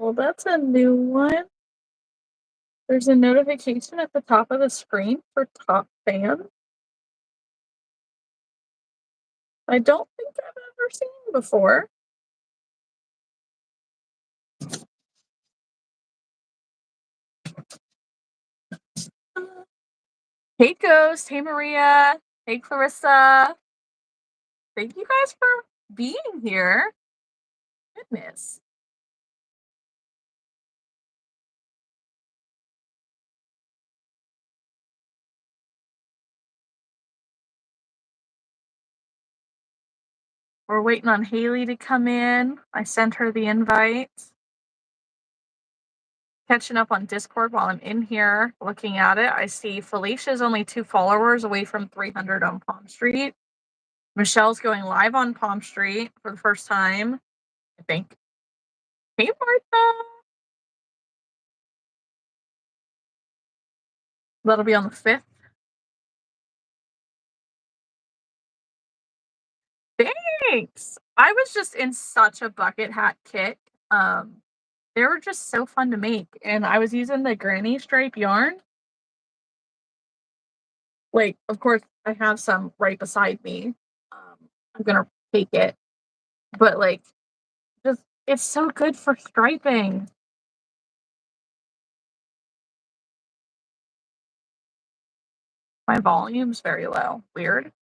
Oh, that's a new one. There's a notification at the top of the screen for top fan. I don't think I've ever seen before. Hey, Ghost. Hey, Maria. Hey, Clarissa. Thank you guys for being here. Goodness. We're waiting on Haley to come in. I sent her the invite. Catching up on Discord while I'm in here looking at it. I see Felicia's only 2 followers away from 300 on Palm Street. Michelle's going live on Palm Street for the first time, I think. Hey, Martha. That'll be on the 5th. Thanks. I was just in such a bucket hat kick. They were just so fun to make, and I was using the granny stripe yarn. Like, of course, I have some right beside me. I'm gonna take it, but like, just it's so good for striping. My volume's very low. Weird.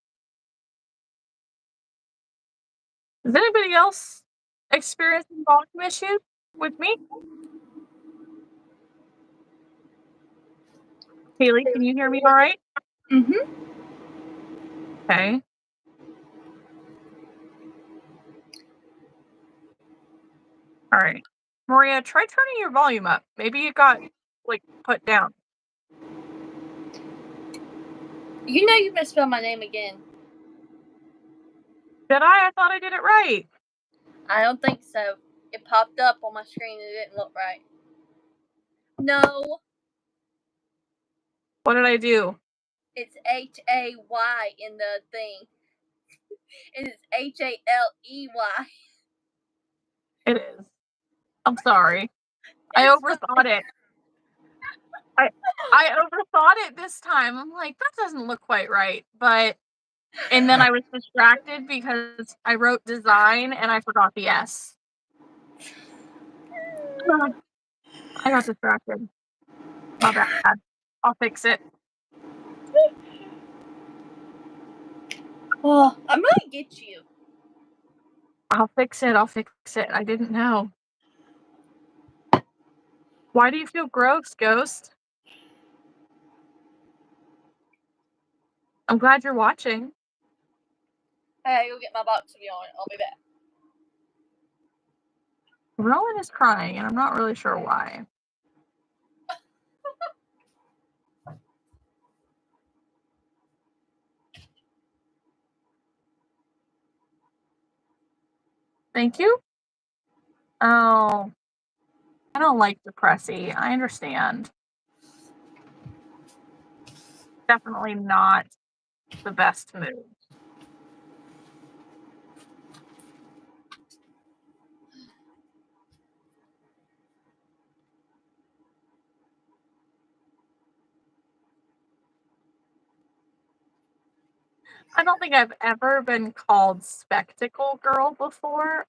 Is anybody else experiencing volume issues with me? Haley, can you hear me all right? Mm-hmm. Okay. All right. Maria, try turning your volume up. Maybe it got, like, put down. You know you misspelled my name again. Did I? I thought I did it right. I don't think so. It popped up on my screen and it didn't look right. No. What did I do? It's Hay in the thing. And it's Haley. It is. I'm sorry. I overthought it. I overthought it this time. I'm like, that doesn't look quite right. And then I was distracted because I wrote design and I forgot the S. I got distracted. My bad. I'll fix it. Oh, I'm gonna get you. I'll fix it. I didn't know. Why do you feel gross, Ghost? I'm glad you're watching. Hey, go get my box of yarn. I'll be back. Rowan is crying, and I'm not really sure why. Thank you. Oh, I don't like depressy. I understand. Definitely not the best mood. I don't think I've ever been called spectacle girl before.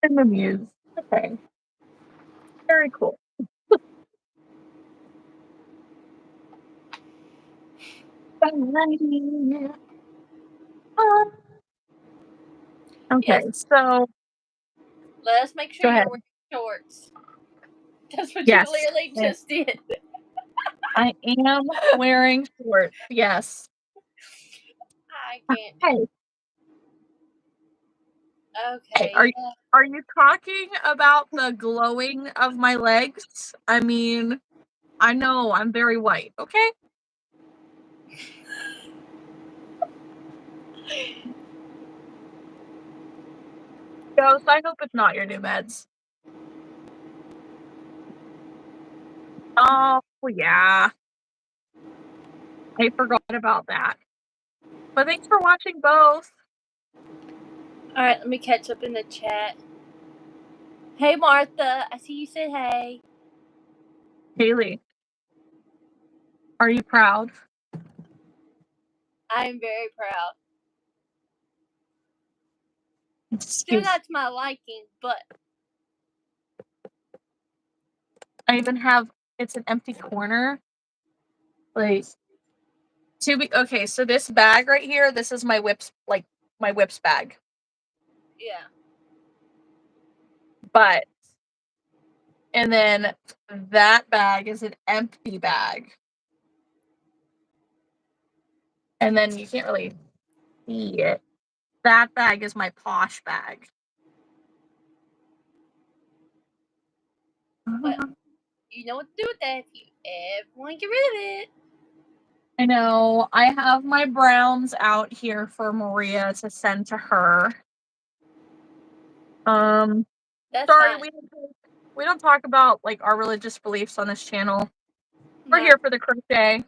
I'm amused. Okay. Very cool. Okay, Yes. so Let us make sure go you're ahead. wearing shorts. That's what Yes. you literally just did. I am wearing shorts. Yes. I can't. Hey, Okay. are you talking about the glowing of my legs? I mean, I know I'm very white, okay? Ghost, I hope it's not your new meds. Oh, yeah. I forgot about that. But thanks for watching both. Alright, let me catch up in the chat. Hey, Martha. I see you said hey. Haley, are you proud? I am very proud. Still Excuse. not to my liking, but I even have, it's an empty corner. Like, okay, so this bag right here, this is my WIPs, like, my WIPs bag. yeah. But, and then that bag is an empty bag. And then you can't really see it. That bag is my posh bag. Well, you know what to do with that if you ever want to get rid of it. I know. I have my browns out here for Maria to send to her. That's Sorry, fine. we don't talk about like our religious beliefs on this channel. We're No. here for the crochet.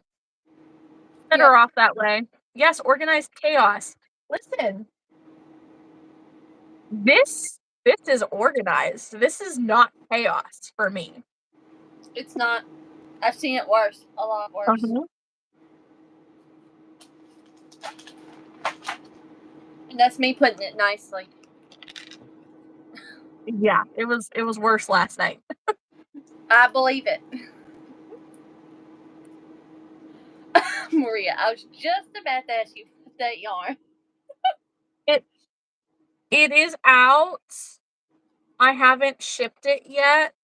Better off that way. Yes, organized chaos. Listen. This is organized. This is not chaos for me. It's not. I've seen it worse. A lot worse. And that's me putting it nicely. Yeah, it was worse last night. I believe it. Maria, I was just about to ask you for that yarn. It is out. I haven't shipped it yet.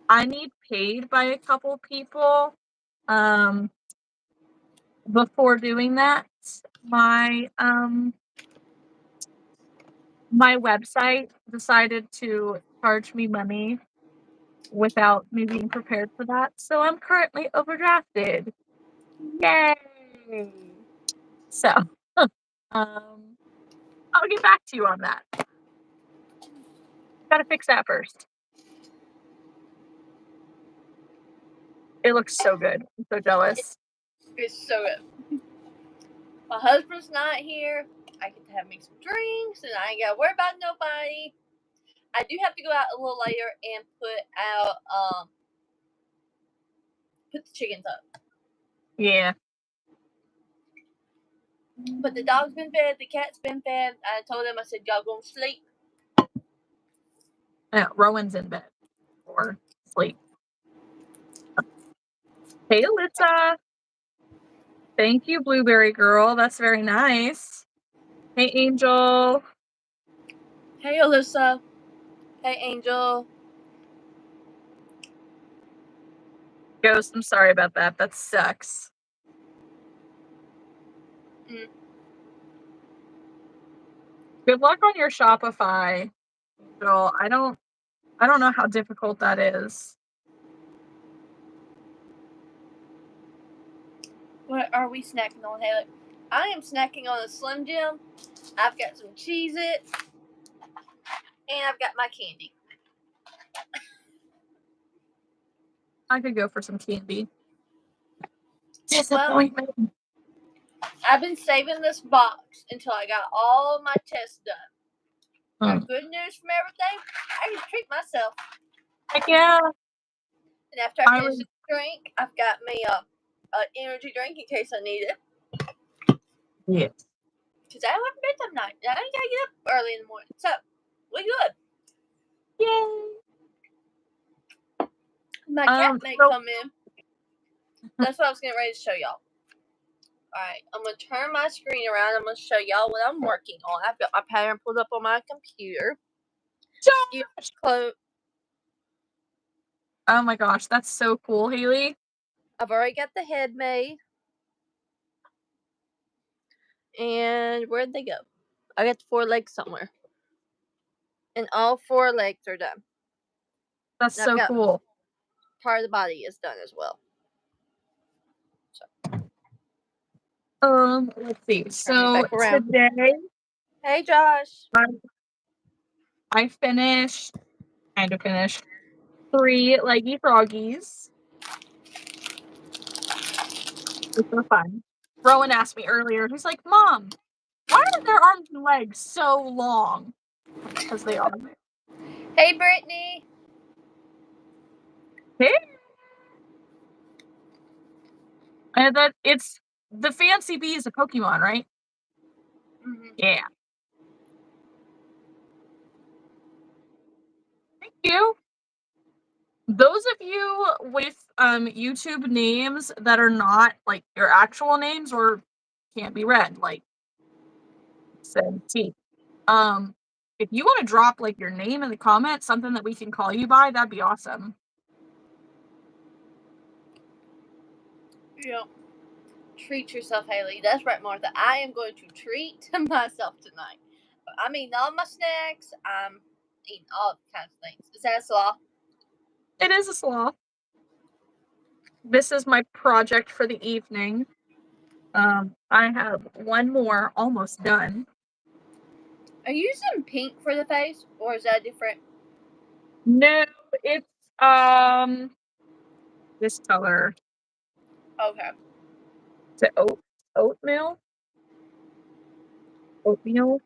I need paid by a couple people. Before doing that, my website decided to charge me money without me being prepared for that. So I'm currently overdrafted. Yay! So, I'll get back to you on that. Gotta fix that first. It looks so good. I'm so jealous. It's so good. My husband's not here. I get to have me some drinks, and I ain't gotta worry about nobody. I do have to go out a little later and put the chickens up. Yeah. But the dog's been fed, the cat's been fed. I told them, I said, y'all gonna sleep. Yeah, Rowan's in bed or sleep. Hey, Alyssa. Thank you, Blueberry Girl. That's very nice. Hey, Angel. Hey, Alyssa. Hey, Angel. Ghost, I'm sorry about that. That sucks. Good luck on your Shopify, Angel. I don't know how difficult that is. What are we snacking on, Haley? I am snacking on a Slim Jim. I've got some Cheez-Its. And I've got my candy. I could go for some candy. Disappointment. Well, I've been saving this box until I got all my tests done. Good news from everything, I can treat myself. Heck yeah. And after I finish this drink, I've got me an energy drink in case I need it. Yes. Because I don't have a bedtime night. And I ain't got to get up early in the morning. So, we good. Yay. My cat may come in. That's what I was getting ready to show y'all. Alright, I'm going to turn my screen around. I'm going to show y'all what I'm working on. I've got my pattern pulled up on my computer. Oh my gosh, that's so cool, Haley. I've already got the head made. And where'd they go? I got the 4 legs somewhere. And all 4 legs are done. That's so cool. Part of the body is done as well. So. Let's see. So today, hey Josh, I finished, kind of finished, 3 leggy froggies. Which were fun. Rowan asked me earlier, he's like, Mom, why are are their arms and legs so long? Because they are. Hey, Brittany. Hey. And that it's the fancy bee is a Pokemon, right? Mm-hmm. Yeah. Thank you. Those of you with YouTube names that are not like your actual names or can't be read, like said T. If you want to drop like your name in the comments, something that we can call you by, that'd be awesome. Yep. Treat yourself, Haley. That's right, Martha. I am going to treat myself tonight. I'm eating all my snacks. I'm eating all kinds of things. Is that a sloth? It is a sloth. This is my project for the evening. I have one more almost done. Are you using pink for the face, or is that different? No, it's this color. Okay. Is it oatmeal? Oatmeal?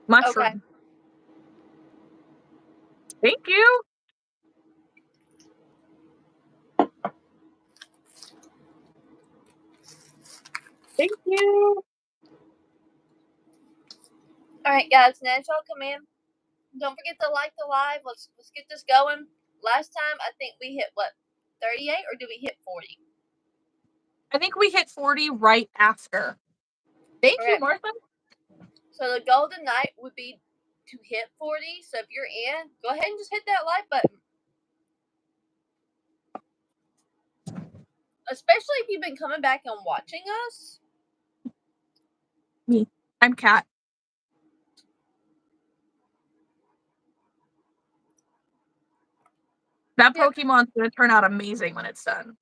Mushroom. Okay. Thank you. Thank you. All right, guys. Now that y'all come in, don't forget to like the live. Let's get this going. Last time I think we hit what, 38, or did we hit 40? I think we hit 40 right after. Thank you, Martha. So the golden night would be to hit 40. So if you're in, go ahead and just hit that like button. Especially if you've been coming back and watching us. Me. I'm Kat. That Pokemon's going to turn out amazing when it's done.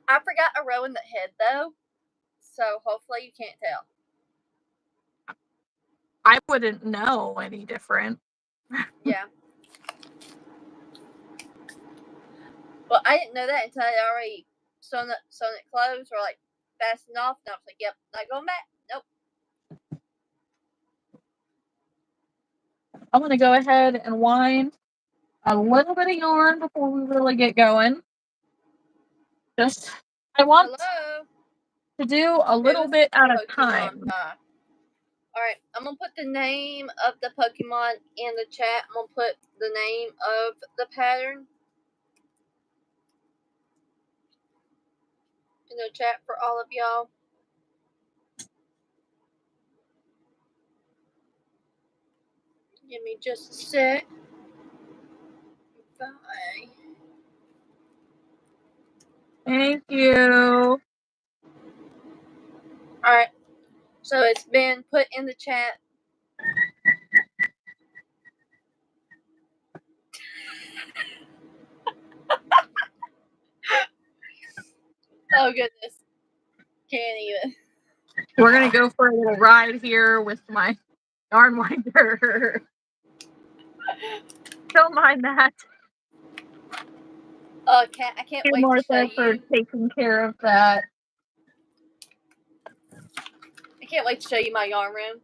I forgot a row in the head, though. So hopefully you can't tell. I wouldn't know any different. Yeah. Well, I didn't know that until I already sewn it closed or like fastened off. And I was like, yep, not going back. Nope. I'm going to go ahead and wind a little bit of yarn before we really get going. I want to do a little bit at a time. Alright, I'm going to put the name of the Pokemon in the chat. I'm going to put the name of the pattern in the chat for all of y'all. Give me just a sec. Bye. Thank you. Alright, so it's been put in the chat. Oh goodness. Can't even. We're going to go for a little ride here with my yarn winder. Don't mind that. Oh, I can't wait to show you. For taking care of that. I can't wait to show you my yarn room.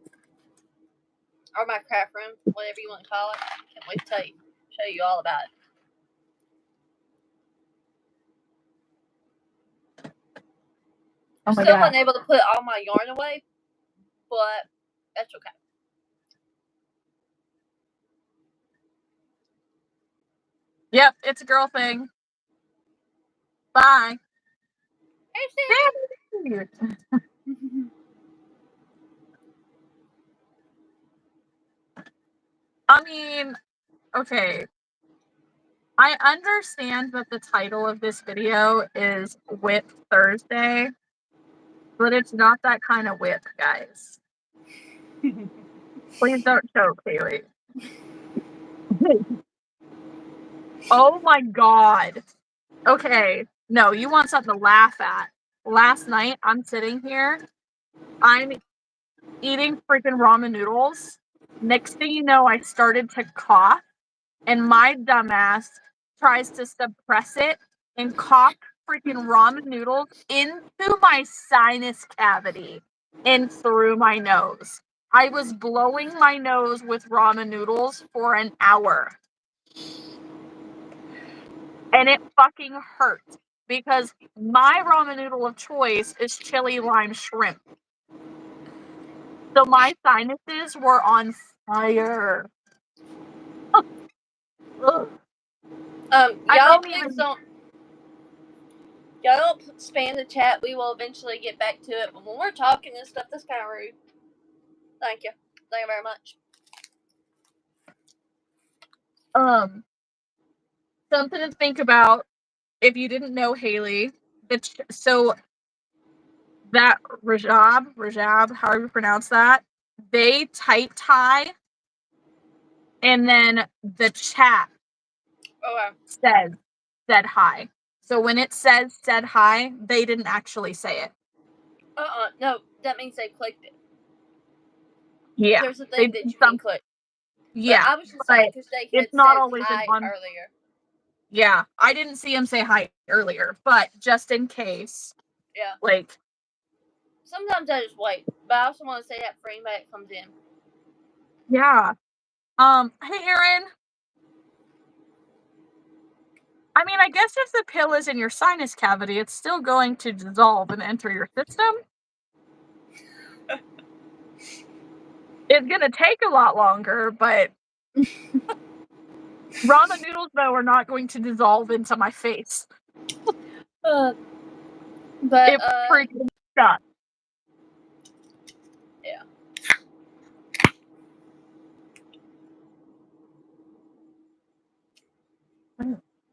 Or my craft room, whatever you want to call it. I can't wait to show you all about it. I'm still unable to put all my yarn away, but that's okay. Yep, it's a girl thing. Bye. Hey, I mean, okay. I understand that the title of this video is WIP Thursday, but it's not that kind of whip, guys. Please don't choke, Haley. Oh my god. Okay, no, you want something to laugh at. Last night, I'm sitting here, I'm eating freaking ramen noodles. Next thing you know, I started to cough, and my dumbass tries to suppress it and cough freaking ramen noodles into my sinus cavity. and through my nose. I was blowing my nose with ramen noodles for an hour. And it fucking hurt because my ramen noodle of choice is chili lime shrimp. So my sinuses were on fire. Ugh. I Y'all don't please even. don't. Y'all don't spam the chat. We will eventually get back to it. But when we're talking and stuff, that's kind of rude. Thank you. Thank you very much. Something to think about if you didn't know, Haley. So that Rajab, however you pronounce that, they typed hi, and then the chat Okay. said hi. So when it said hi, they didn't actually say it. No, that means they clicked it. Yeah. There's a thing that you can click. Yeah. But I was just saying because they had it's not said always hi on. earlier. Yeah, I didn't see him say hi earlier, but just in case. Yeah. Like. Sometimes I just wait, but I also want to say that for anybody that comes in. Yeah. Hey, Aaron. I mean, I guess if the pill is in your sinus cavity, it's still going to dissolve and enter your system. It's going to take a lot longer, but ramen noodles, though, are not going to dissolve into my face. But It's freaking stuck. Yeah.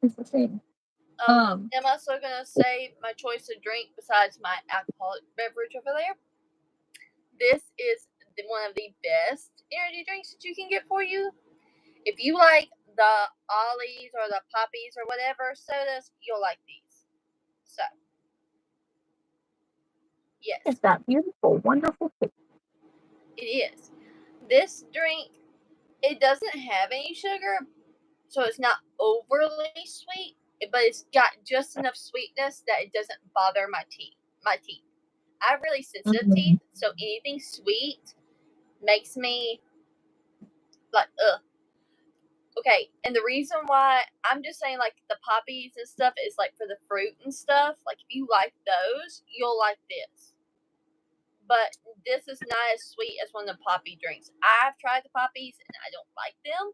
It's the same. Am I still gonna say my choice of drink besides my alcoholic beverage over there? This is one of the best energy drinks that you can get for you. If you like the Ollies or the Poppies or whatever sodas, you'll like these. So, yes. It's that beautiful, wonderful thing. It is. This drink, it doesn't have any sugar, so it's not overly sweet, but it's got just enough sweetness that it doesn't bother my teeth. I have really sensitive teeth, so anything sweet makes me like, ugh. Okay, and the reason why I'm just saying, like, the poppies and stuff is like for the fruit and stuff. Like, if you like those, you'll like this. But this is not as sweet as one of the poppy drinks. I've tried the poppies and I don't like them.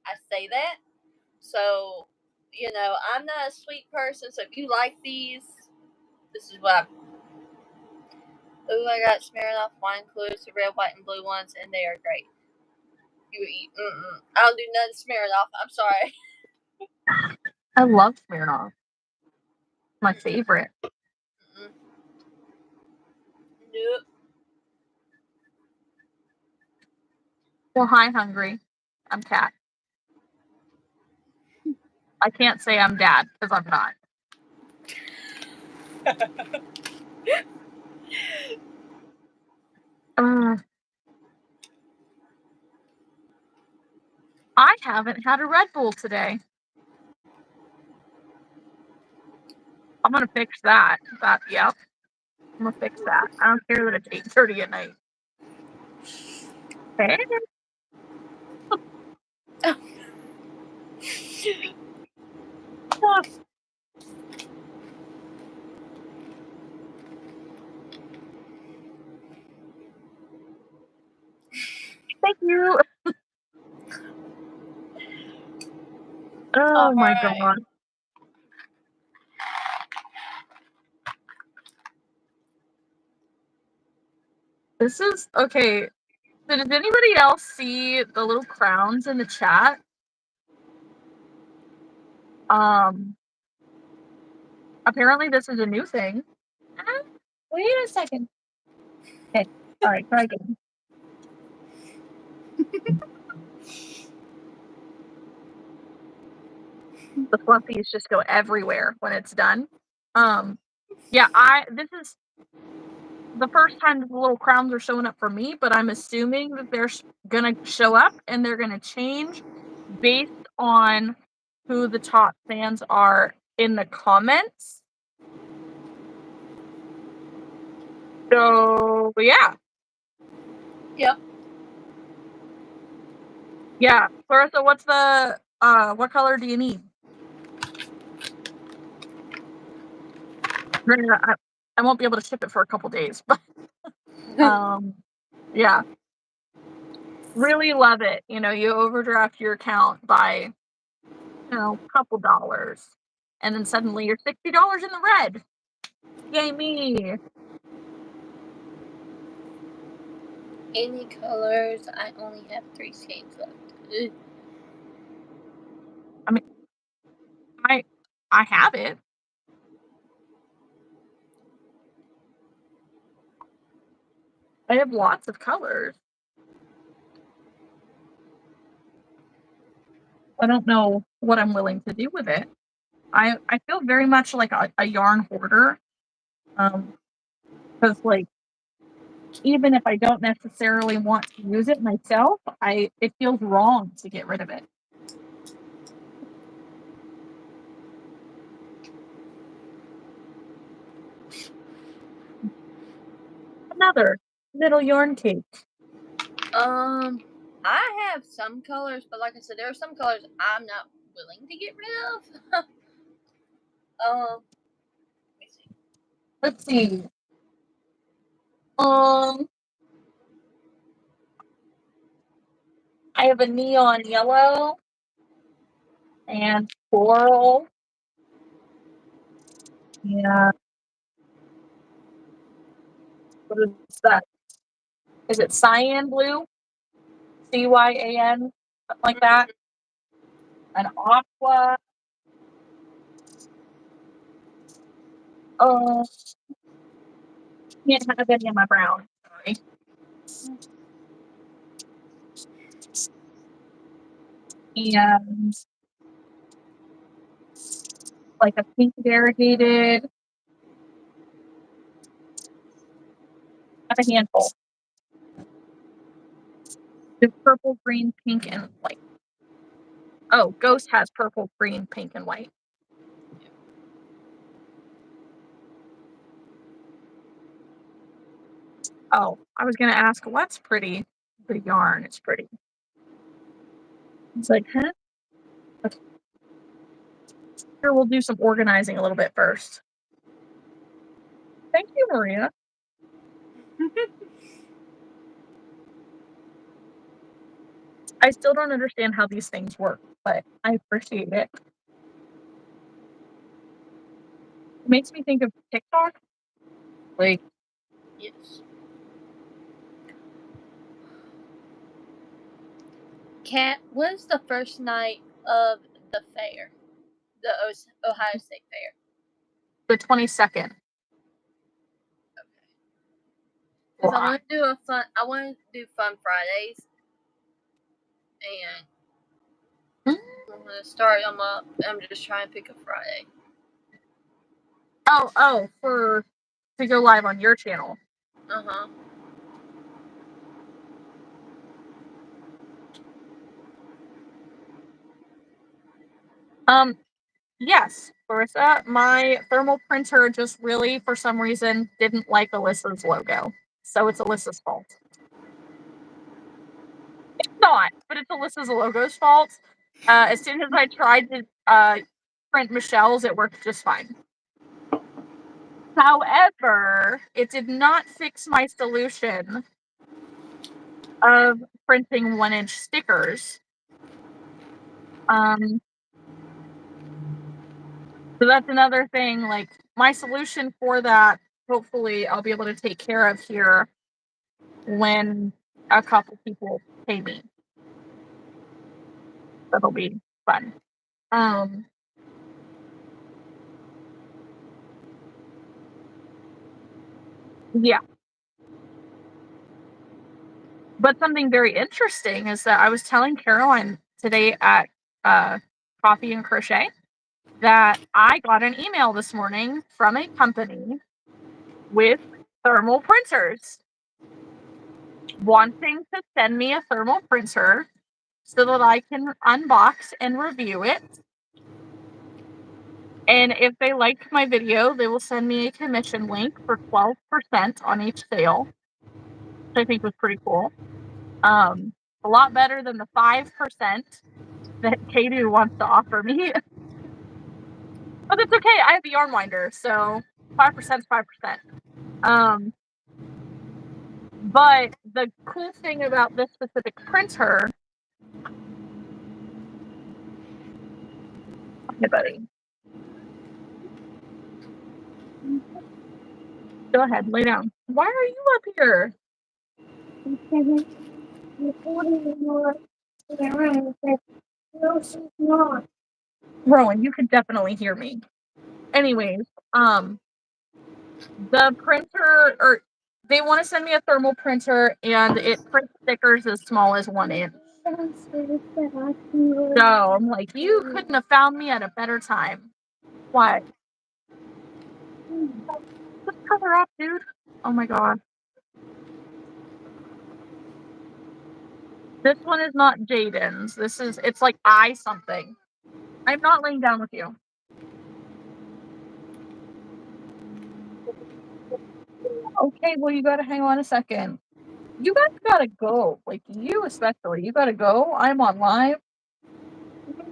I say that. So, I'm not a sweet person. So if you like these, this is what I got Smirnoff wine clues, the red, white, and blue ones, and they are great. You eat. I don't do none Smirnoff. I'm sorry. I love Smirnoff. My favorite. Nope. Well, hi, Hungry. I'm Kat. I can't say I'm Dad because I'm not. I haven't had a Red Bull today. I'm gonna fix that. Yep. I'm gonna fix that. I don't care that it's 8:30 at night. Hey. Thank you. Oh my God. This is okay. So does anybody else see the little crowns in the chat? Apparently this is a new thing. Wait a second. Okay. All right, try again. The fluffies just go everywhere when it's done. Yeah, this is the first time the little crowns are showing up for me, but I'm assuming that they're gonna show up and they're gonna change based on who the top fans are in the comments. So yeah. Yep. Yeah. Clarissa, what's the what color do you need? Granted, I won't be able to ship it for a couple days, but yeah. Really love it. You know, you overdraft your account by, a couple dollars, and then suddenly you're $60 in the red. Yay me. Any colors? I only have 3 shades left. Ugh. I mean, I have it. I have lots of colors. I don't know what I'm willing to do with it. I feel very much like a yarn hoarder. Because like even if I don't necessarily want to use it myself, it feels wrong to get rid of it. Another little yarn cake. I have some colors, but like I said, there are some colors I'm not willing to get rid of. Let me see. Let's see. I have a neon yellow and coral. Yeah. What is that? Is it cyan blue? CYAN? Something like that. An aqua. Oh, can't have any of my brown. Sorry. And like a pink variegated. I have a handful. There's purple, green, pink, and white. Oh, Ghost has purple, green, pink, and white. Oh, I was gonna ask what's pretty. The yarn is pretty. It's like, huh? Okay. Here, we'll do some organizing a little bit first. Thank you, Maria. I still don't understand how these things work, but I appreciate it. It makes me think of TikTok. Like, Yes. Kat, when's the first night of the fair? The Ohio State Fair. the 22nd. Because I want to do I want to do fun Fridays. And I'm going to start them up. I'm just trying to pick a Friday. Oh, to go live on your channel. Uh-huh. Yes, Clarissa, my thermal printer just really, for some reason, didn't like Alyssa's logo. So it's Alyssa's fault. It's not, but it's Alyssa's logo's fault. As soon as I tried to print Michelle's, it worked just fine. However, it did not fix my solution of printing 1-inch stickers. So that's another thing, like my solution for that, hopefully I'll be able to take care of here when a couple people pay me. That'll be fun. Yeah. But something very interesting is that I was telling Caroline today at Coffee and Crochet that I got an email this morning from a company with thermal printers wanting to send me a thermal printer so that I can unbox and review it. And if they liked my video, they will send me a commission link for 12% on each sale, which I think was pretty cool. A lot better than the 5% that Katie wants to offer me. But it's okay. I have a yarn winder, so 5% is 5%. But the cool thing about this specific printer. Okay, buddy. Go ahead, lay down. Why are you up here? No, she's not. Rowan, you can definitely hear me. Anyways, the printer, or they want to send me a thermal printer, and it prints stickers as small as 1 inch. So I'm like, you couldn't have found me at a better time. What? Just cover up, dude. Oh my god. This one is not Jaden's. It's like I something. I'm not laying down with you. Okay, well, you gotta hang on a second. You guys gotta go. Like, you especially. You gotta go. I'm on live.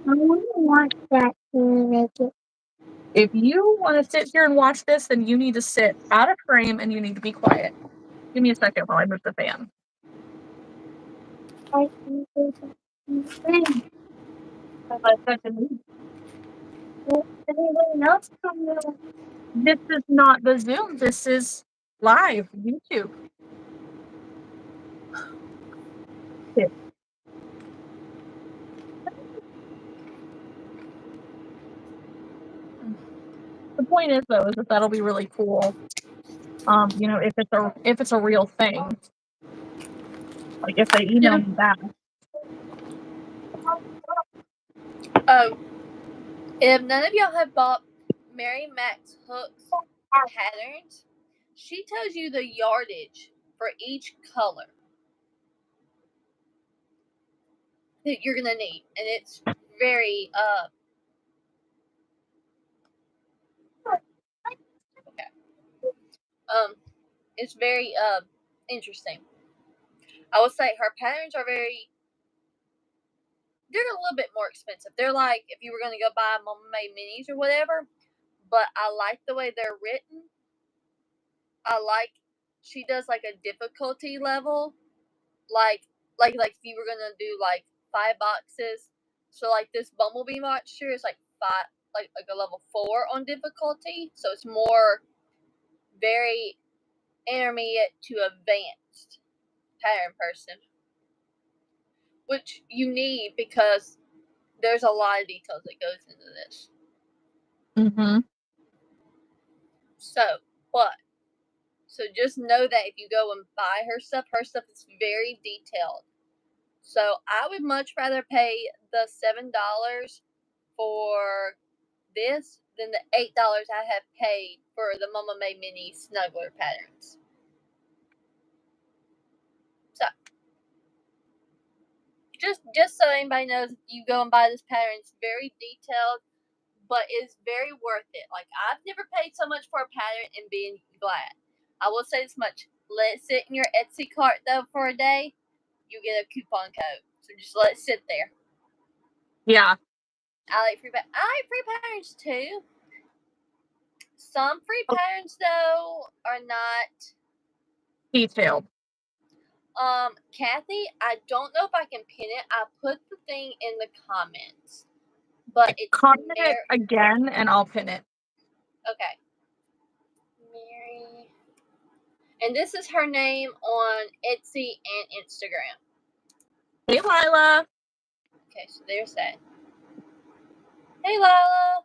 I want to watch that make it. If you want to sit here and watch this, then you need to sit out of frame and you need to be quiet. Give me a second while I move the fan. This is not the Zoom. This is live YouTube. The point is, though, is that that'll be really cool. You know, if it's a real thing, like if they email me back. If none of y'all have bought Mary Mac's hooks patterns, she tells you the yardage for each color that you're gonna need, and it's very it's very interesting. I would say her patterns are they're a little bit more expensive. They're like if you were gonna go buy Mama Made minis or whatever, but I like the way they're written. She does like a difficulty level, like if you were gonna do like 5 boxes. So like this Bumblebee monster is like 5, like a level 4 on difficulty. So it's more very intermediate to advanced pattern person, which you need because there's a lot of details that goes into this. Mm-hmm. So just know that if you go and buy her stuff is very detailed. So I would much rather pay the $7 for this than the $8 I have paid for the Mama Made Mini Snuggler patterns. So just so anybody knows, if you go and buy this pattern, it's very detailed, but it's very worth it. Like, I've never paid so much for a pattern and being glad. I will say this much. Let it sit in your Etsy cart, though, for a day. You get a coupon code. So just let it sit there. Yeah. I like free patterns, too. Some free patterns, though, are not Detailed. Kathy, I don't know if I can pin it. I put the thing in the comments. But it's comment it again and I'll pin it. Okay. Mary. And this is her name on Etsy and Instagram. Hey, Lila. Okay, so there's that. Hey, Lila.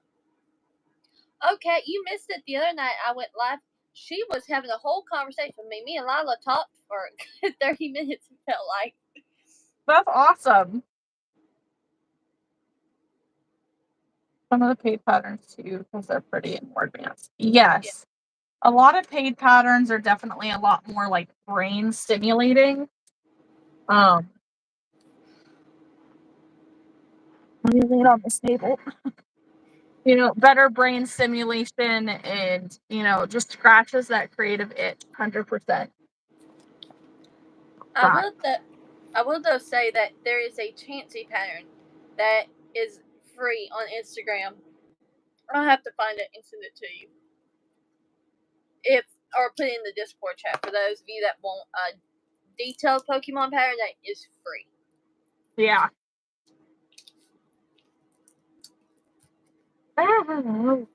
Okay, you missed it the other night. I went live. She was having a whole conversation with me. Me and Lila talked for 30 minutes, it felt like. That's awesome. Some of the paid patterns, too, because they're pretty and more advanced. Yes. Yeah. A lot of paid patterns are definitely a lot more, like, brain stimulating. Let me lay it on this table. You know, better brain stimulation and, you know, just scratches that creative itch 100%. I will though say that there is a chancy pattern that is free on Instagram. I'll have to find it and send it to you. Or put it in the Discord chat for those of you that want a detailed Pokemon pattern that is free. Yeah. Oh,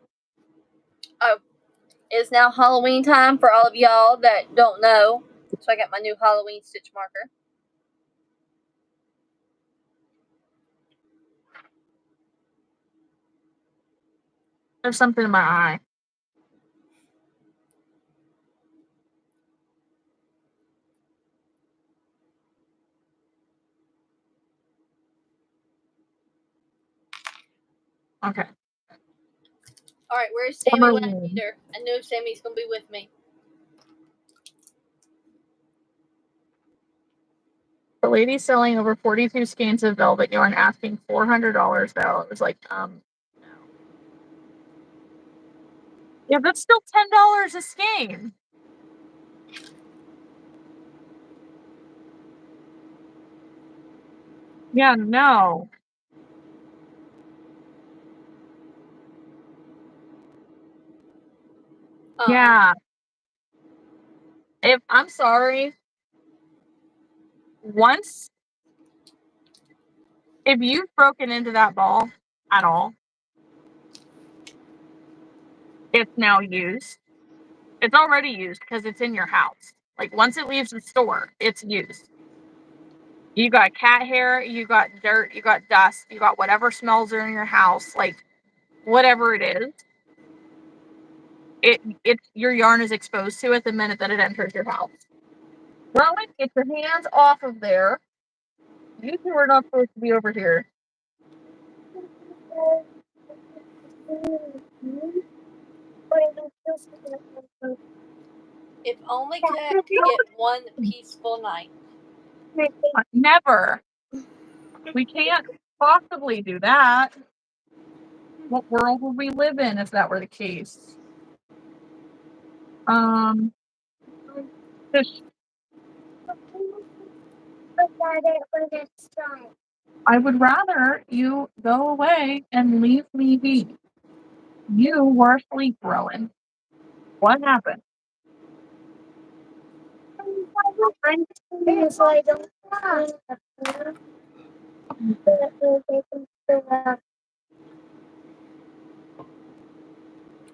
it's now Halloween time for all of y'all that don't know. So I got my new Halloween stitch marker. There's something in my eye. Okay. Alright, where's Sammy when I need her? I know Sammy's gonna be with me. The lady selling over 42 skeins of velvet yarn asking $400 though. It was like, no. Yeah, that's still $10 a skein. Yeah, no. Yeah. I'm sorry. If you've broken into that ball at all, it's now used. It's already used because it's in your house. Like, once it leaves the store, it's used. You got cat hair, you got dirt, you got dust, you got whatever smells are in your house, like, whatever it is. Your yarn is exposed to it the minute that it enters your house. Rowan, get your hands off of there. You two are not supposed to be over here. If only Cat could get one peaceful night. Never. We can't possibly do that. What world would we live in if that were the case? I would rather you go away and leave me be. You were asleep, Rowan. What happened?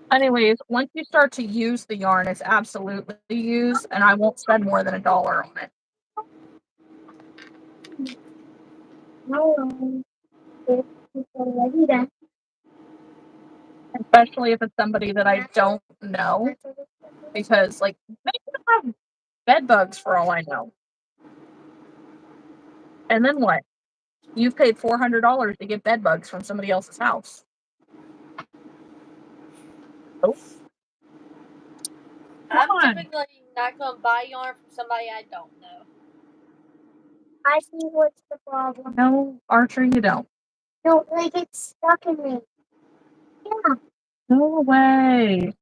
Anyways, once you start to use the yarn, it's absolutely used, and I won't spend more than $1 on it. Especially if it's somebody that I don't know, because like they could have bed bugs for all I know. And then what? You've paid $400 to get bed bugs from somebody else's house. Oh. I'm typically not gonna buy yarn from somebody I don't know. I see what's the problem. No, Archer, you don't. No, like it's stuck in me. Yeah. No way.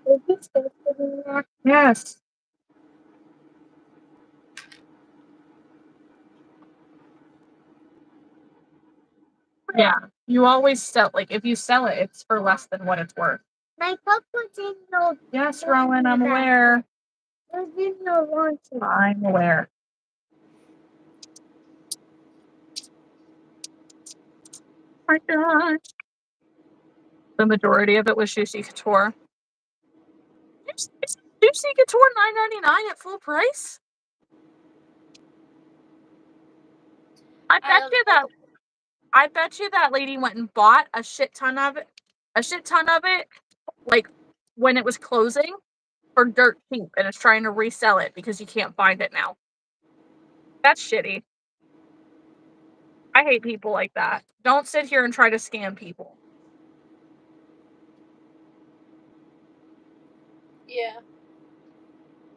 Is it supposed to be there? Yes. Yeah. You always sell, like, if you sell it, it's for less than what it's worth. My cup was in the. Yes, Rowan, I'm aware. It was in the laundry. I'm aware. My God. The majority of it was Juicy Couture. Is Juicy Couture $9.99 at full price? I bet you that lady went and bought a shit ton of it, like when it was closing for dirt cheap, and is trying to resell it because you can't find it now. That's shitty. I hate people like that. Don't sit here and try to scam people. Yeah.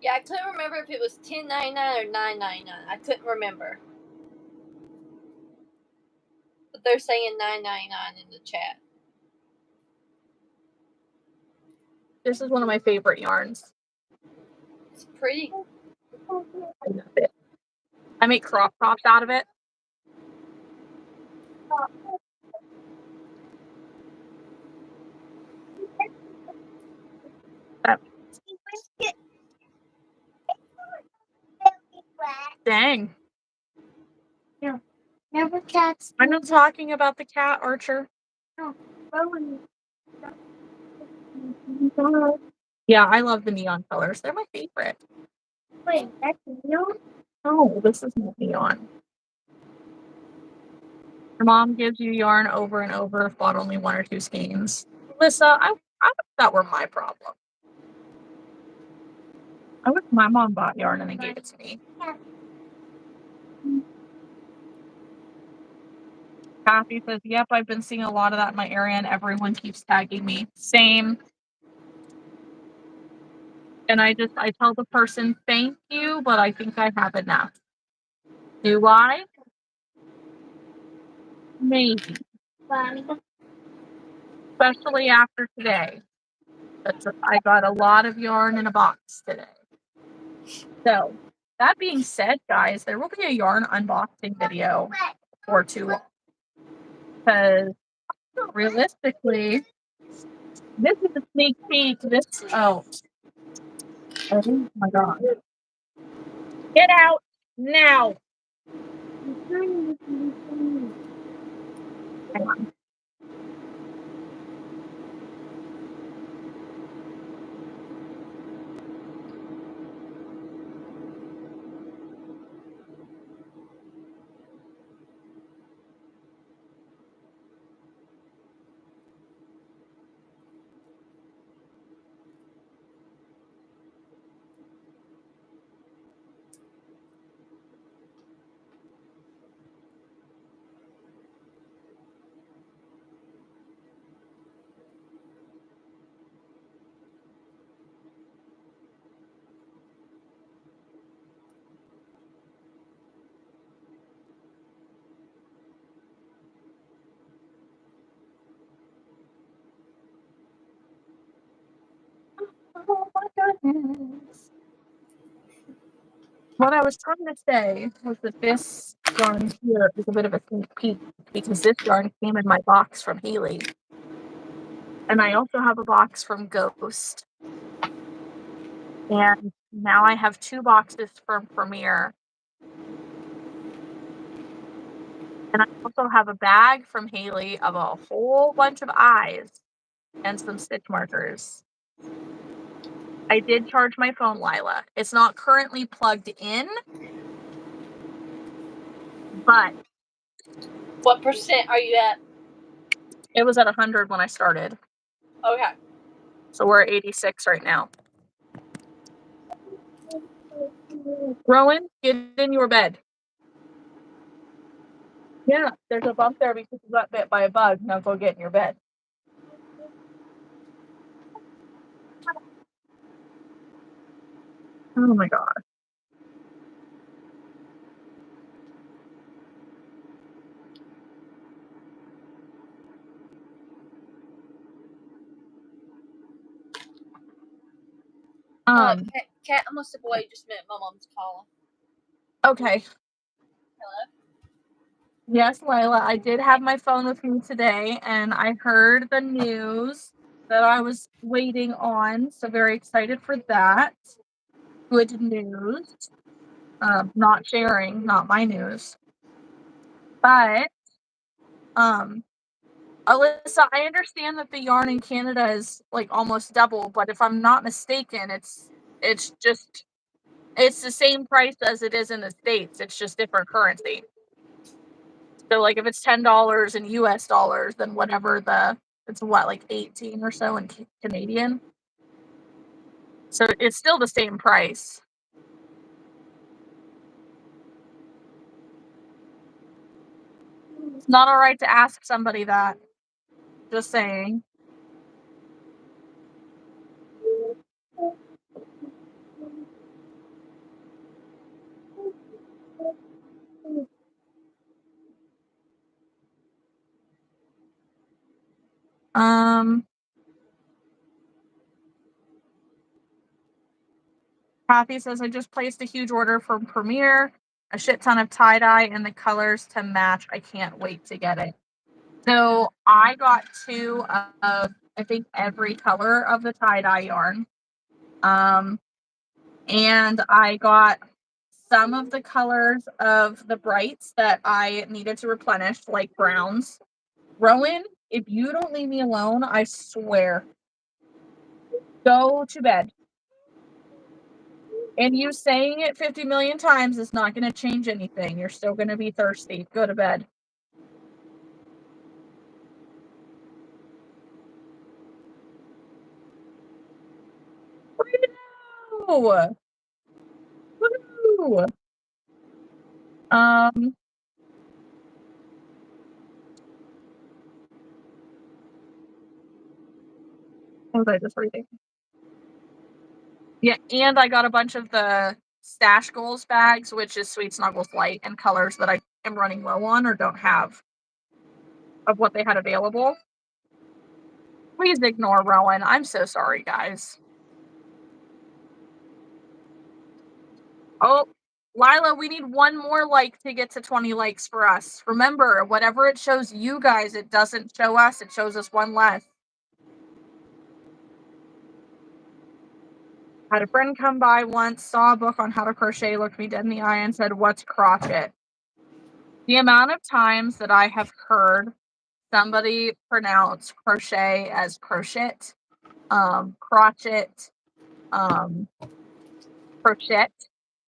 Yeah, I couldn't remember if it was $10.99 or $9.99. I couldn't remember. But they're saying $9.99 in the chat. This is one of my favorite yarns. It's pretty. I love it. I make crop tops out of it. Dang. Yeah. Never cats. I'm not talking about the cat, Archer. No. Yeah, I love the neon colors. They're my favorite. Wait, that's you? Oh, this is not neon. Your mom gives you yarn over and over, bought only 1 or 2 skeins. Alyssa, I wish that were my problem. I wish my mom bought yarn and then gave it to me. Kathy says, yep, I've been seeing a lot of that in my area and everyone keeps tagging me. Same. And I tell the person, thank you, but I think I have enough. Do I? Maybe. Especially after today. I got a lot of yarn in a box today. So, that being said, guys, there will be a yarn unboxing video or two. Because realistically, this is a sneak peek. Oh my god. Get out now. Hang on. Oh my goodness. What I was trying to say was that this yarn here is a bit of a sneak peek because this yarn came in my box from Haley. And I also have a box from Ghost. And now I have 2 boxes from Premier. And I also have a bag from Haley of a whole bunch of eyes and some stitch markers. I did charge my phone, Lila. It's not currently plugged in, but What percent are you at? it was at 100 when I started. Okay. So we're at 86 right now. Rowan, get in your bed. Yeah, there's a bump there because you got bit by a bug. Now go get in your bed. Oh my god. Cat, I'm gonna step away just a minute. My mom's calling. Okay. Hello? Yes, Lila, I did have my phone with me today, and I heard the news that I was waiting on. So very excited for that. Good news. Not sharing, not my news. But, Alyssa, I understand that the yarn in Canada is like almost double, but if I'm not mistaken, it's the same price as it is in the States. It's just different currency. So like if it's $10 in US dollars, then it's what, like 18 or so in Canadian. So it's still the same price. It's not all right to ask somebody that. Just saying. Kathy says, I just placed a huge order from Premiere, a shit ton of tie-dye and the colors to match. I can't wait to get it. So I got 2 of, I think, every color of the tie-dye yarn. And I got some of the colors of the brights that I needed to replenish, like browns. Rowan, if you don't leave me alone, I swear. Go to bed. And you saying it 50 million times is not going to change anything. You're still going to be thirsty. Go to bed. Woo! Woo! What was I just reading? Yeah, and I got a bunch of the Stash Goals bags, which is Sweet Snuggles Light, and colors that I am running low on or don't have of what they had available. Please ignore Rowan. I'm so sorry, guys. Oh, Lila, we need 1 more like to get to 20 likes for us. Remember, whatever it shows you guys, it doesn't show us. It shows us 1 less. Had a friend come by once, saw a book on how to crochet, looked me dead in the eye and said, what's crochet? The amount of times that I have heard somebody pronounce crochet as crochet, crochet, crochet,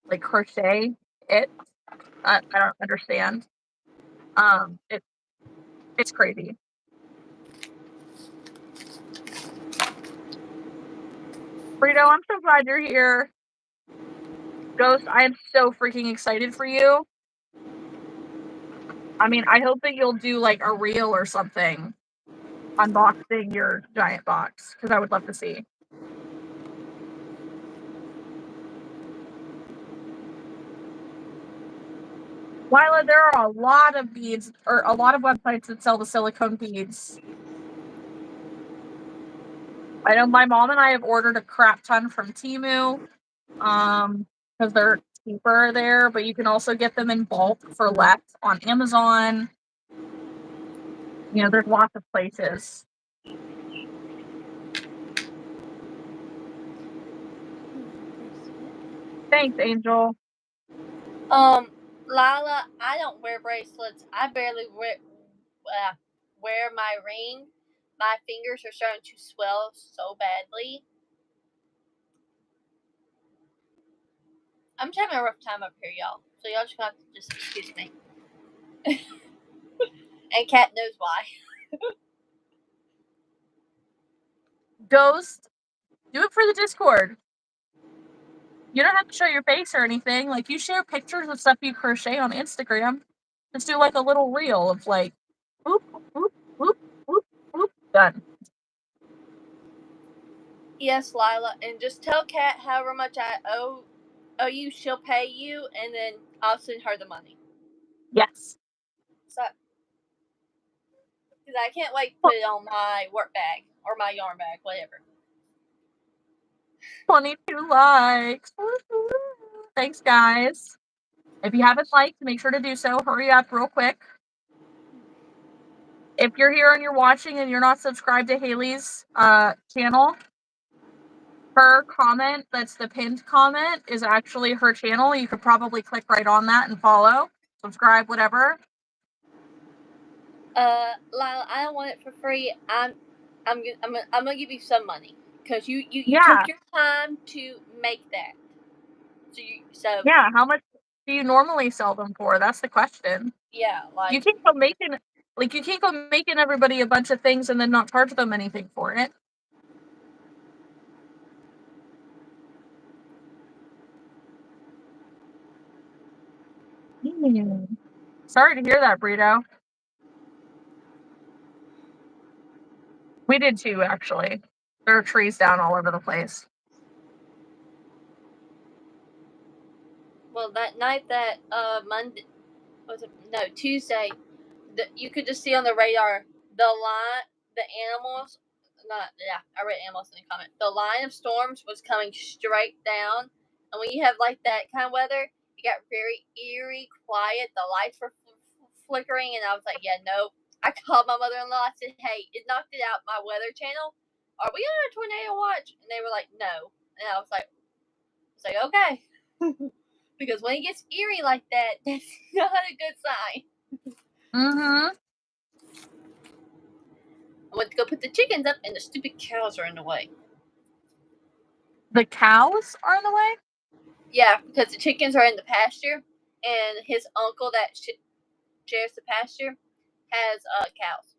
like crochet it. I don't understand. It's crazy. Frito, I'm so glad you're here. Ghost, I am so freaking excited for you. I mean, I hope that you'll do like a reel or something unboxing your giant box, because I would love to see. Lila, there are a lot of beads, or a lot of websites that sell the silicone beads. I know my mom and I have ordered a crap ton from Temu, because they're cheaper there, but you can also get them in bulk for less on Amazon. You know, there's lots of places. Thanks, Angel. Lila, I don't wear bracelets. I barely wear my ring. My fingers are starting to swell so badly. I'm just having a rough time up here, y'all. So y'all just have to just excuse me. And Kat knows why. Ghost, do it for the Discord. You don't have to show your face or anything. Like, you share pictures of stuff you crochet on Instagram. Just do like a little reel of like, whoop, whoop, whoop, whoop, whoop, done. Yes, Lila, and just tell Kat however much I owe you, she'll pay you, and then I'll send her the money. Yes. So, because I can't wait to put it on my work bag or my yarn bag, whatever. 22 likes. Thanks, guys. If you haven't liked, make sure to do so. Hurry up real quick. If you're here and you're watching and you're not subscribed to Haley's channel, her comment, that's the pinned comment, is actually her channel. You could probably click right on that and follow, subscribe, whatever. Lila, I don't want it for free. I'm gonna give you some money because you took your time to make that. So yeah, how much do you normally sell them for? That's the question. Yeah, like you can't go making everybody a bunch of things and then not charge them anything for it. Sorry to hear that, Brito. We did too, actually. There are trees down all over the place. Well, that night that Tuesday, you could just see on the radar the the animals, I read animals in the comment. The line of storms was coming straight down, and when you have like that kind of weather, it got very eerie, quiet. The lights were flickering, and I was like, yeah, no. I called my mother-in-law. I said, hey, it knocked it out my weather channel. Are we on a tornado watch? And they were like, no. And I was like, okay. Because when it gets eerie like that, that's not a good sign. Mm-hmm. I went to go put the chickens up, and the stupid cows are in the way. The cows are in the way? Yeah, because the chickens are in the pasture, and his uncle that shares the pasture has cows.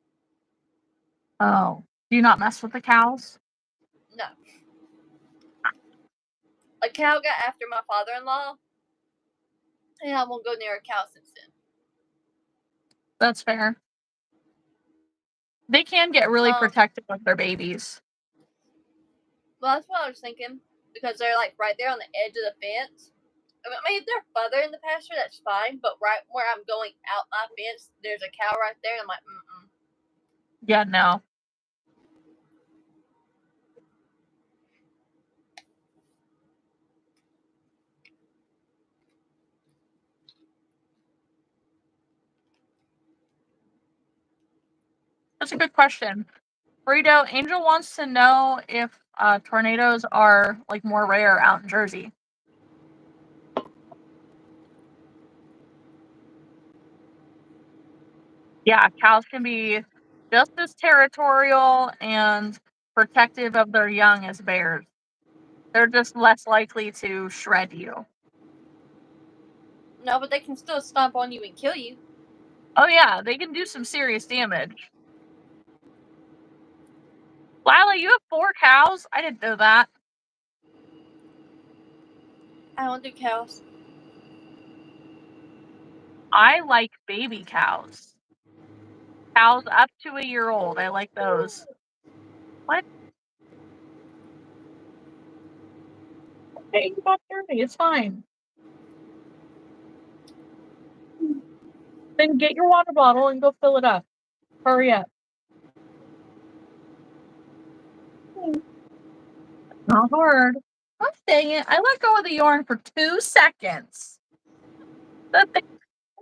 Oh. Do you not mess with the cows? No. A cow got after my father-in-law, and I won't go near a cow since then. That's fair. They can get really protective of their babies. Well, that's what I was thinking, because they're like right there on the edge of the fence. I mean, if they're further in the pasture, that's fine, but right where I'm going out my fence, there's a cow right there, and I'm like, Yeah, no. That's a good question. Burrito, Angel wants to know if tornadoes are like more rare out in Jersey. Yeah, cows can be just as territorial and protective of their young as bears. They're just less likely to shred you. no, but they can still stomp on you and kill you. Oh yeah, they can do some serious damage. Lila, you have 4 cows? I didn't know that. I don't do cows. I like baby cows. Cows up to a year old. I like those. What? Okay, you got dirty. It's fine. Then get your water bottle and go fill it up. Hurry up. Not hard. Oh, dang it. I let go of the yarn for 2 seconds. That thing,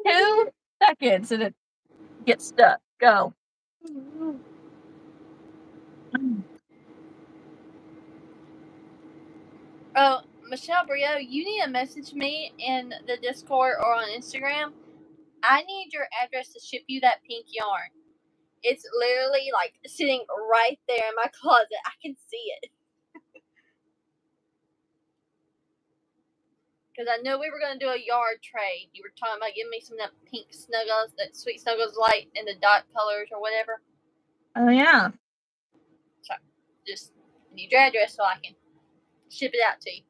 2 seconds and it gets stuck. Go. Oh, Michelle Brio, you need to message me in the Discord or on Instagram. I need your address to ship you that pink yarn. It's literally like sitting right there in my closet. I can see it. Because I know we were going to do a yard trade. You were talking about giving me some of that pink Snuggles, that Sweet Snuggles light in the dot colors or whatever. Oh, yeah. So, just need your address so I can ship it out to you.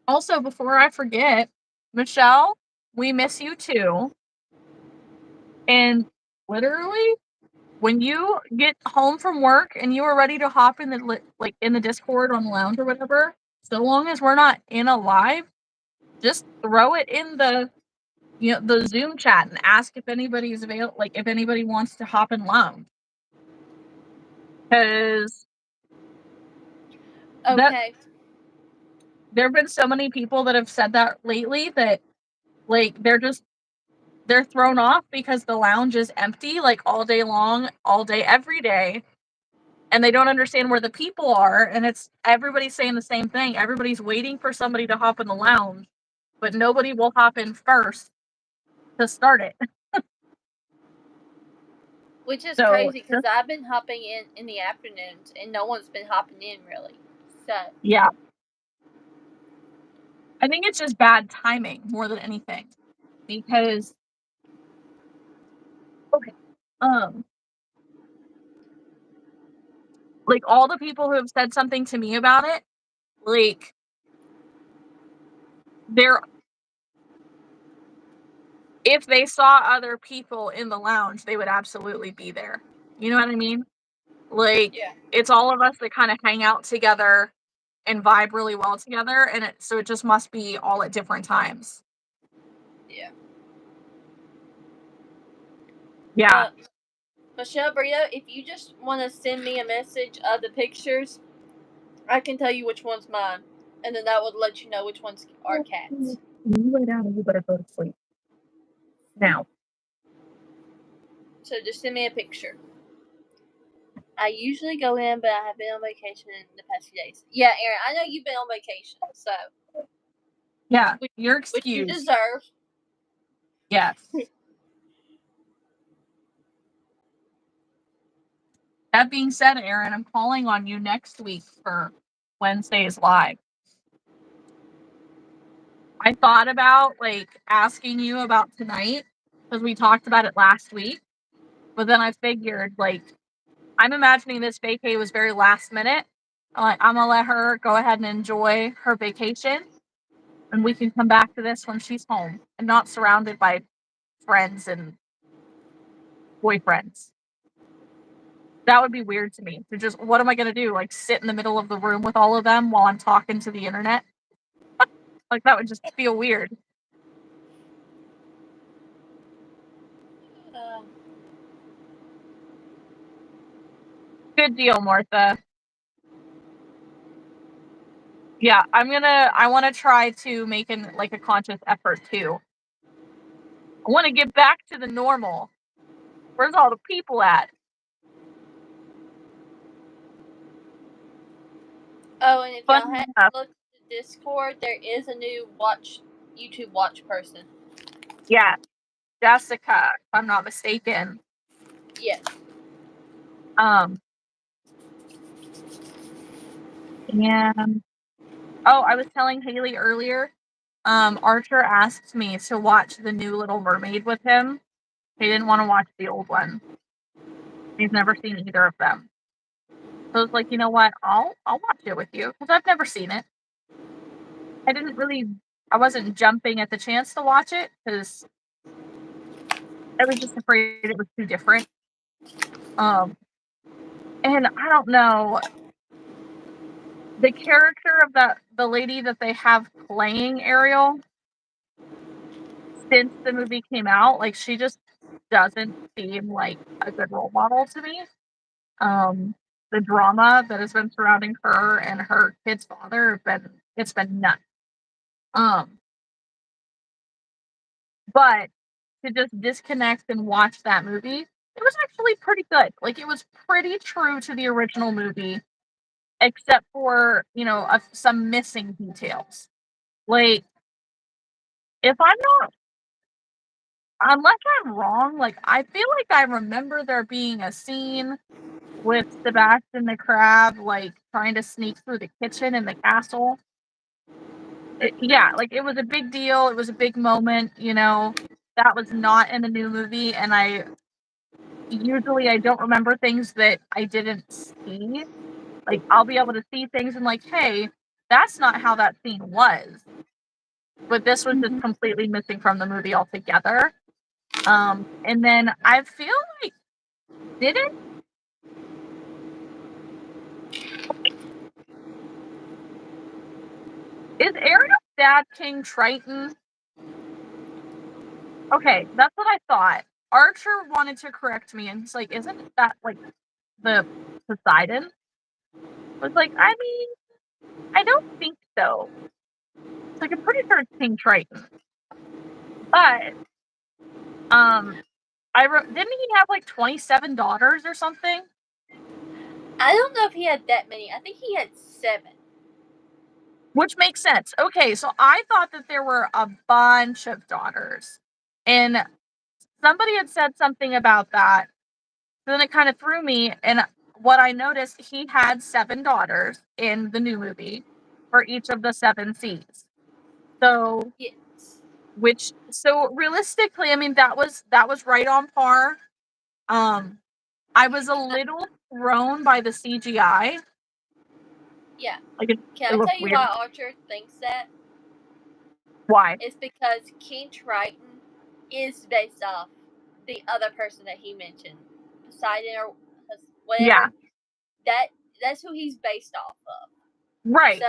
Also, before I forget, Michelle, we miss you too. And literally, when you get home from work and you are ready to hop in the in the Discord on the lounge or whatever, so long as we're not in a live, just throw it in the the Zoom chat and ask if anybody's available, like if anybody wants to hop in lounge. Because okay, there have been so many people that have said that lately that like they're thrown off because the lounge is empty like all day long, all day, every day. And they don't understand where the people are, and it's everybody's saying the same thing. Everybody's waiting for somebody to hop in the lounge, but nobody will hop in first to start it. which is So, crazy because I've been hopping in the afternoons and no one's been hopping in really. So yeah. I think it's just bad timing more than anything. Because like all the people who have said something to me about it, like if they saw other people in the lounge, they would absolutely be there. You know what I mean? Like, yeah. It's all of us that kind of hang out together and vibe really well together, and so it just must be all at different times. Yeah. Yeah. Michelle Brito, if you just want to send me a message of the pictures, I can tell you which one's mine, and then that would let you know which ones are cats. You lay down and you better go to sleep. Now. So just send me a picture. I usually go in, but I have been on vacation in the past few days. Yeah, Aaron, I know you've been on vacation, so. Yeah, you're Which you excused. deserve. Yes. That being said, Aaron, I'm calling on you next week for Wednesday's live. I thought about asking you about tonight because we talked about it last week, but then I figured I'm imagining this vacay was very last minute. I'm gonna let her go ahead and enjoy her vacation, and we can come back to this when she's home and not surrounded by friends and boyfriends. That would be weird to me. To just, what am I gonna do? Sit in the middle of the room with all of them while I'm talking to the internet? That would just feel weird. Good deal, Martha. Yeah, I want to try to make a conscious effort too. I want to get back to the normal. Where's all the people at? Oh, and if Fun y'all hadn't enough. looked at the Discord, there is a new YouTube watch person. Yeah, Jessica, if I'm not mistaken. Yes. And I was telling Haley earlier, Archer asked me to watch the new Little Mermaid with him. He didn't want to watch the old one. He's never seen either of them. So I was like, you know what? I'll watch it with you because I've never seen it. I wasn't jumping at the chance to watch it because I was just afraid it was too different. And I don't know, the character of the lady that they have playing Ariel since the movie came out, she just doesn't seem like a good role model to me. The drama that has been surrounding her and her kid's father it's been nuts. But to just disconnect and watch that movie, it was actually pretty good. It was pretty true to the original movie, except for some missing details. If I'm not, unless I'm wrong, I feel like I remember there being a scene with Sebastian the Crab, trying to sneak through the kitchen in the castle. Yeah, it was a big deal. It was a big moment, that was not in the new movie. And I don't remember things that I didn't see. I'll be able to see things and hey, that's not how that scene was. But this was just completely missing from the movie altogether. And then I feel like, didn't is Ariel's dad King Triton? Okay, that's what I thought. Archer wanted to correct me, and he's like, "Isn't that the Poseidon?" I was like, "I mean, I don't think so." It's I'm pretty sure it's King Triton, but didn't he have 27 daughters or something? I don't know if he had that many. I think he had 7. Which makes sense. Okay, so I thought that there were a bunch of daughters, and somebody had said something about that. So then it kind of threw me, and what I noticed, he had 7 daughters in the new movie for each of the 7 seas. So Yes. So realistically, I mean that was right on par. I was a little thrown by the CGI. Yeah. It Can I looked tell you weird. why Archer thinks that? Why? It's because King Triton is based off the other person that he mentioned, Poseidon or whatever. Yeah. That's who he's based off of. Right. So,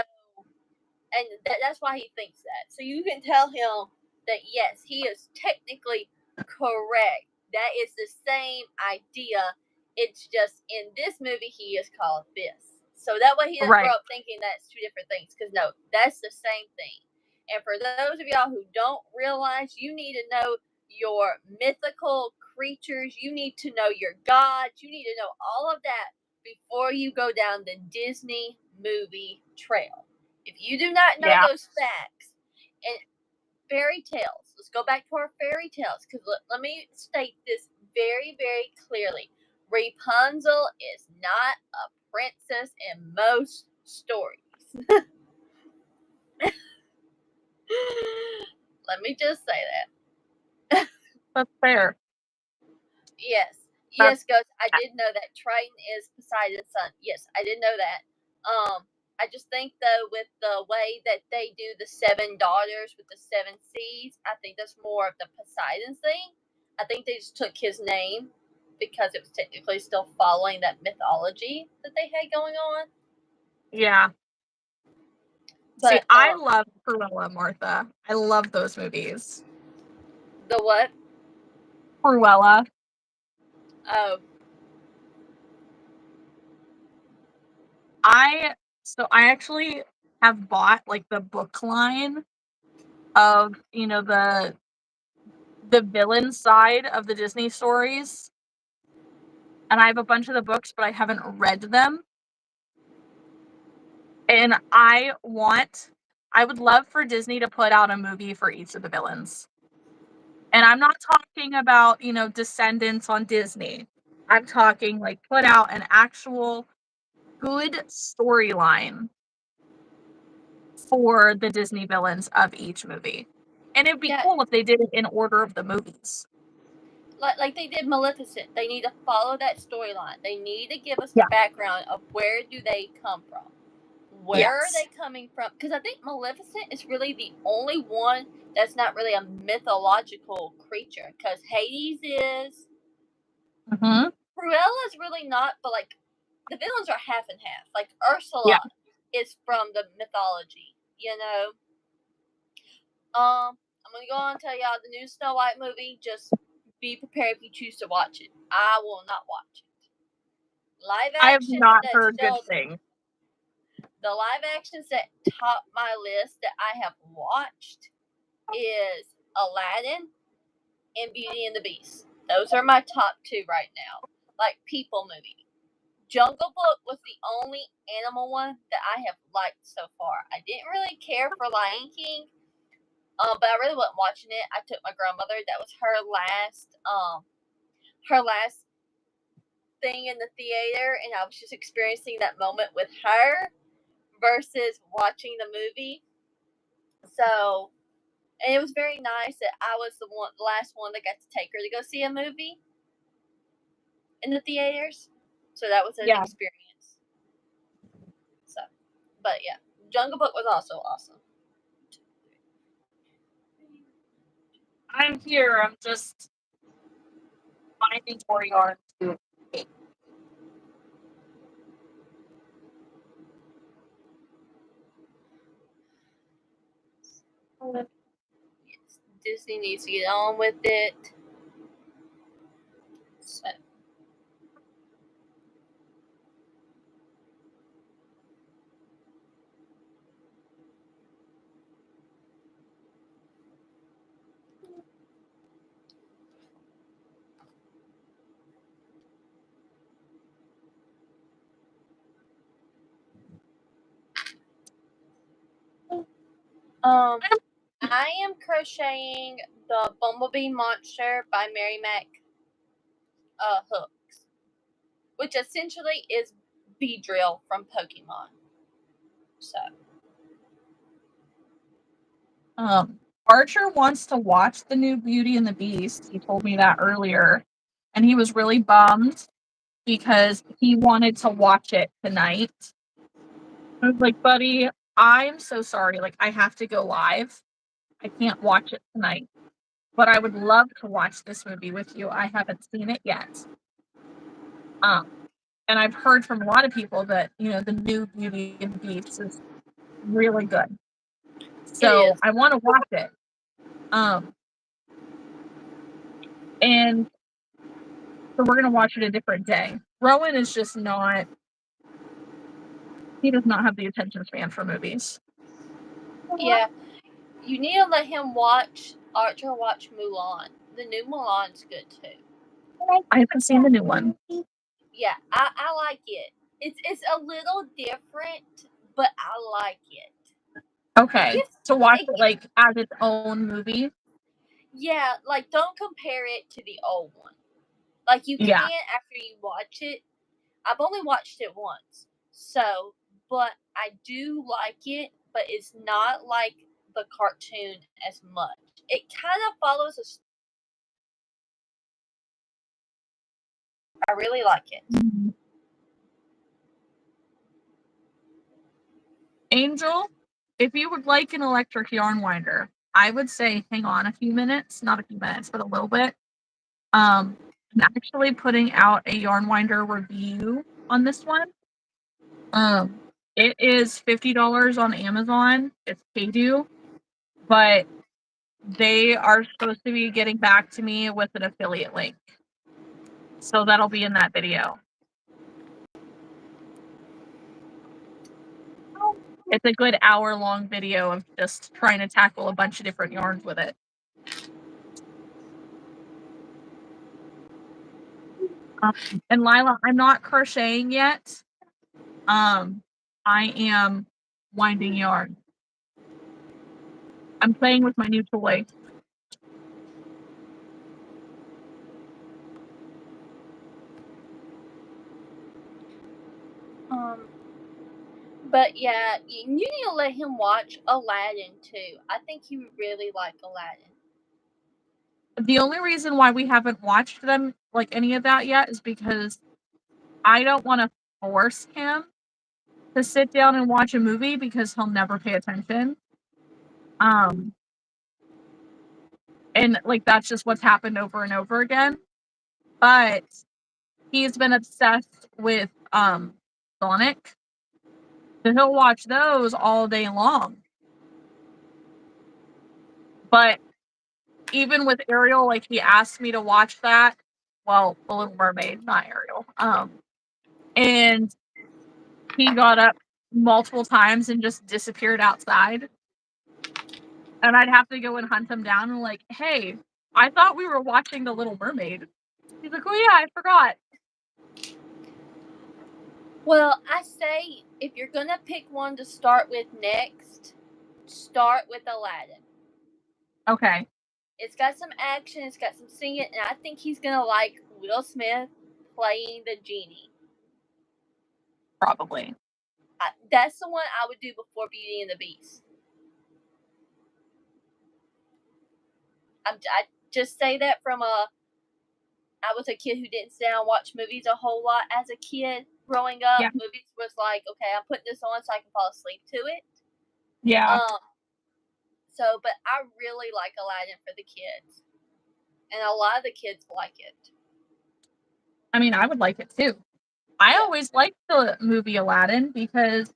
and that's why he thinks that. So you can tell him that yes, he is technically correct. That is the same idea. It's just in this movie he is called this. So that way he doesn't grow up thinking that's two different things. Because no, that's the same thing. And for those of y'all who don't realize, you need to know your mythical creatures. You need to know your gods. You need to know all of that before you go down the Disney movie trail. If you do not know those facts and fairy tales, let's go back to our fairy tales, because let me state this very, very clearly. Rapunzel is not a princess in most stories. Let me just say that. That's fair. Yes. Yes, Ghost. I did know that Triton is Poseidon's son. Yes, I did know that. I just think though, with the way that they do the 7 daughters with the 7 seas, I think that's more of the Poseidon thing. I think they just took his name because it was technically still following that mythology that they had going on. Yeah. But, see, I love Cruella, Martha. I love those movies. The what? Cruella. Oh. I actually have bought like the book line of, the villain side of the Disney stories. And I have a bunch of the books, but I haven't read them. And I would love for Disney to put out a movie for each of the villains. And I'm not talking about, Descendants on Disney. I'm talking like put out an actual good storyline for the Disney villains of each movie. And it'd be cool if they did it in order of the movies. Like they did Maleficent. They need to follow that storyline. They need to give us the background of where do they come from. Where are they coming from? Because I think Maleficent is really the only one that's not really a mythological creature. Because Hades is. Mm-hmm. Cruella's really not, but like the villains are half and half. Like Ursula is from the mythology, I'm gonna go on and tell y'all the new Snow White movie. Just be prepared if you choose to watch it. I will not watch it. Live action. I have not heard good things. The live actions that top my list that I have watched is Aladdin and Beauty and the Beast. Those are my top 2 right now. Like people movie. Jungle Book was the only animal one that I have liked so far. I didn't really care for Lion King, but I really wasn't watching it. I took my grandmother. That was her last thing in the theater, and I was just experiencing that moment with her versus watching the movie. So, and it was very nice that I was the last one that got to take her to go see a movie in the theaters. So that was an experience. So, but yeah, Jungle Book was also awesome. I'm here. I'm just finding more yarn to make. Yes, Disney needs to get on with it. So. I am crocheting the Bumblebee Monster by Mary Mac hooks, which essentially is Beedrill from Pokemon. So, Archer wants to watch the new Beauty and the Beast. He told me that earlier, and he was really bummed because he wanted to watch it tonight. I was like, buddy, I'm so sorry. Like, I have to go live. I can't watch it tonight. But I would love to watch this movie with you. I haven't seen it yet. And I've heard from a lot of people that, you know, the new Beauty and the Beast is really good. So I want to watch it. And so we're going to watch it a different day. Rowan is just not, he does not have the attention span for movies. Yeah. You need to let him watch Archer watch Mulan. The new Mulan's good too. I haven't seen the new one. Yeah, I like it. It's a little different, but I like it. Okay. To watch it like as its own movie. Yeah, like don't compare it to the old one. Like you can after you watch it. I've only watched it once. So, but I do like it, but it's not like the cartoon as much. It kind of follows a. I really like it. Angel, if you would like an electric yarn winder, I would say hang on a few minutes, not a few minutes, but a little bit. I'm actually putting out a yarn winder review on this one. It is $50 on Amazon. It's pay-due, but they are supposed to be getting back to me with an affiliate link. So that'll be in that video. It's a good hour-long video of just trying to tackle a bunch of different yarns with it. And Lila, I'm not crocheting yet. I am winding yarn. I'm playing with my new toy. But yeah, you need to let him watch Aladdin too. I think he would really like Aladdin. The only reason why we haven't watched them, like any of that yet, is because I don't want to force him to sit down and watch a movie because he'll never pay attention. And like that's just what's happened over and over again. But he's been obsessed with Sonic. So he'll watch those all day long. But even with Ariel, like he asked me to watch that. Well, The Little Mermaid, not Ariel. And he got up multiple times and just disappeared outside. And I'd have to go and hunt him down and like, hey, I thought we were watching The Little Mermaid. He's like, oh yeah, I forgot. Well, I say if you're gonna pick one to start with next, start with Aladdin. Okay. It's got some action, it's got some singing, and I think he's gonna like Will Smith playing the genie. Probably. That's the one I would do before Beauty and the Beast. I just say that from I was a kid who didn't sit down and watch movies a whole lot as a kid growing up. Yeah. Movies was like, okay, I'm putting this on so I can fall asleep to it. Yeah. So, but I really like Aladdin for the kids. And a lot of the kids like it. I mean, I would like it too. I always liked the movie Aladdin because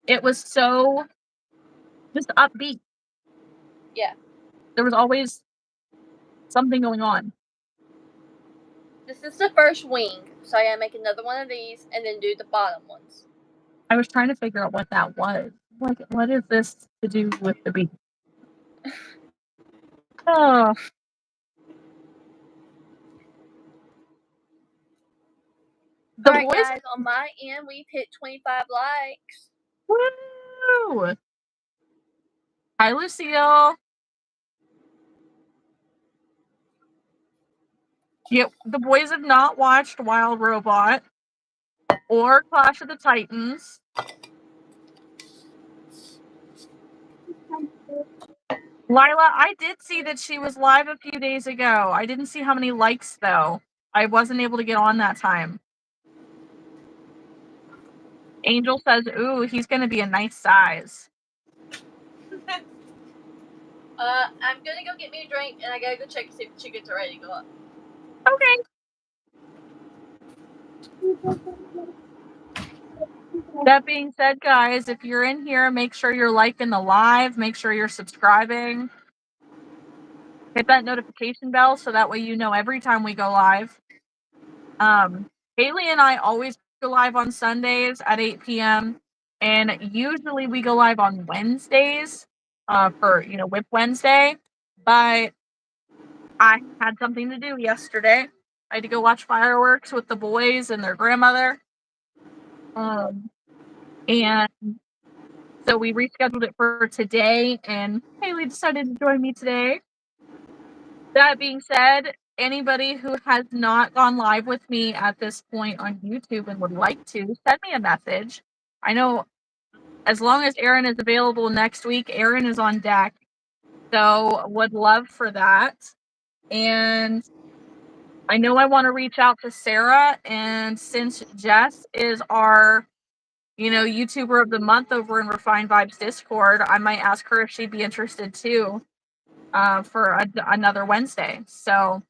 it was so just upbeat. Yeah. There was always something going on. This is the first wing, so I gotta make another one of these and then do the bottom ones. I was trying to figure out what that was. Like, what is this to do with the beat? Oh. Alright, guys, on my end, we've hit 25 likes. Woo! Hi, Lucille. Yep, the boys have not watched Wild Robot or Clash of the Titans. Lila, I did see that she was live a few days ago. I didn't see how many likes, though. I wasn't able to get on that time. Angel says, ooh, he's going to be a nice size. I'm going to go get me a drink, and I got to go check to see if the chickens are ready to go up. Okay. That being said, guys, if you're in here, make sure you're liking the live. Make sure you're subscribing. Hit that notification bell so that way you know every time we go live. Haley and I always go live on Sundays at 8 p.m. And usually we go live on Wednesdays for, WIP Wednesday. But I had something to do yesterday. I had to go watch fireworks with the boys and their grandmother. And so we rescheduled it for today, and Haley decided to join me today. That being said, anybody who has not gone live with me at this point on YouTube and would like to, send me a message. I know as long as Erin is available next week, Erin is on deck. So would love for that. And I know I want to reach out to Sarah, and since Jess is our YouTuber of the month over in Refined Vibes Discord, I might ask her if she'd be interested too for another Wednesday. So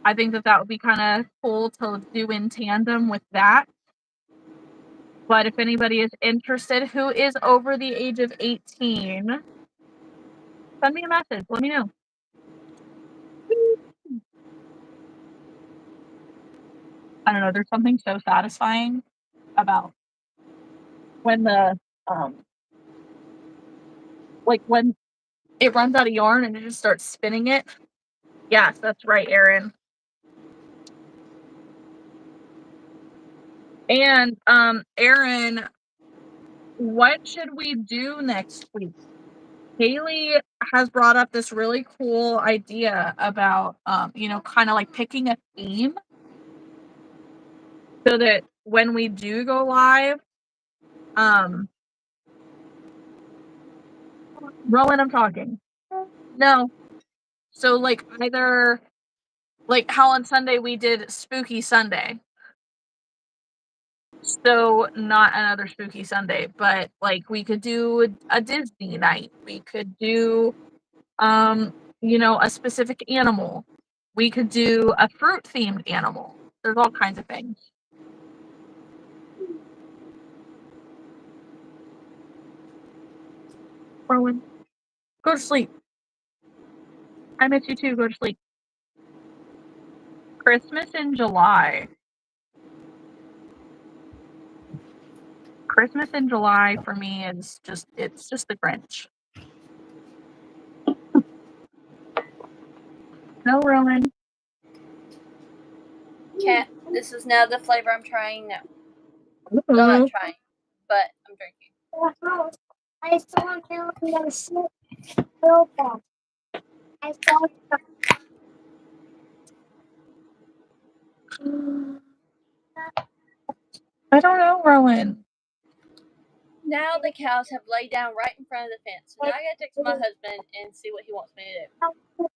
I think that would be kind of cool to do in tandem with that. But if anybody is interested who is over the age of 18, send me a message. Let me know. I don't know. There's something so satisfying about when when it runs out of yarn and it just starts spinning it. Yes, that's right, Erin. And Erin, what should we do next week? Haley has brought up this really cool idea about kind of like picking a theme so that when we do go live, Rowan, I'm talking. No. So like either like how on Sunday we did Spooky Sunday. So not another Spooky Sunday, but like we could do a Disney night. We could do a specific animal. We could do a fruit themed animal. There's all kinds of things. Rowan, go to sleep. I miss you too. Go to sleep. Christmas in July. Christmas in July for me is it's just the Grinch. No, Rowan. Cat, this is now the flavor I'm trying now. Ooh. No, I'm not trying, but I'm drinking. I saw him in the slip. I saw I don't know, Rowan. Now the cows have laid down right in front of the fence. So now I gotta text my husband and see what he wants me to do.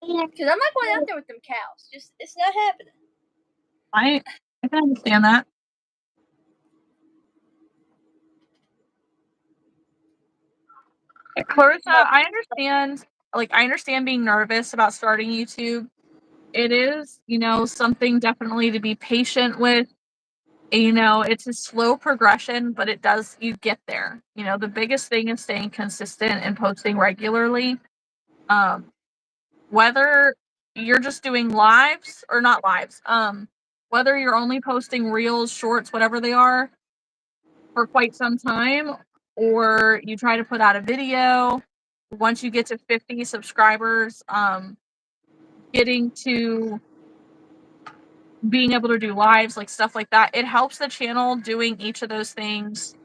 Because I'm not going out there with them cows. It's not happening. I can understand that. Clarissa, I understand. I understand being nervous about starting YouTube. It is, something definitely to be patient with. It's a slow progression, but you get there. The biggest thing is staying consistent and posting regularly. Whether you're just doing lives or not lives, whether you're only posting reels, shorts, whatever they are, for quite some time, or you try to put out a video. Once you get to 50 subscribers, getting to being able to do lives, like stuff like that, it helps the channel doing each of those things.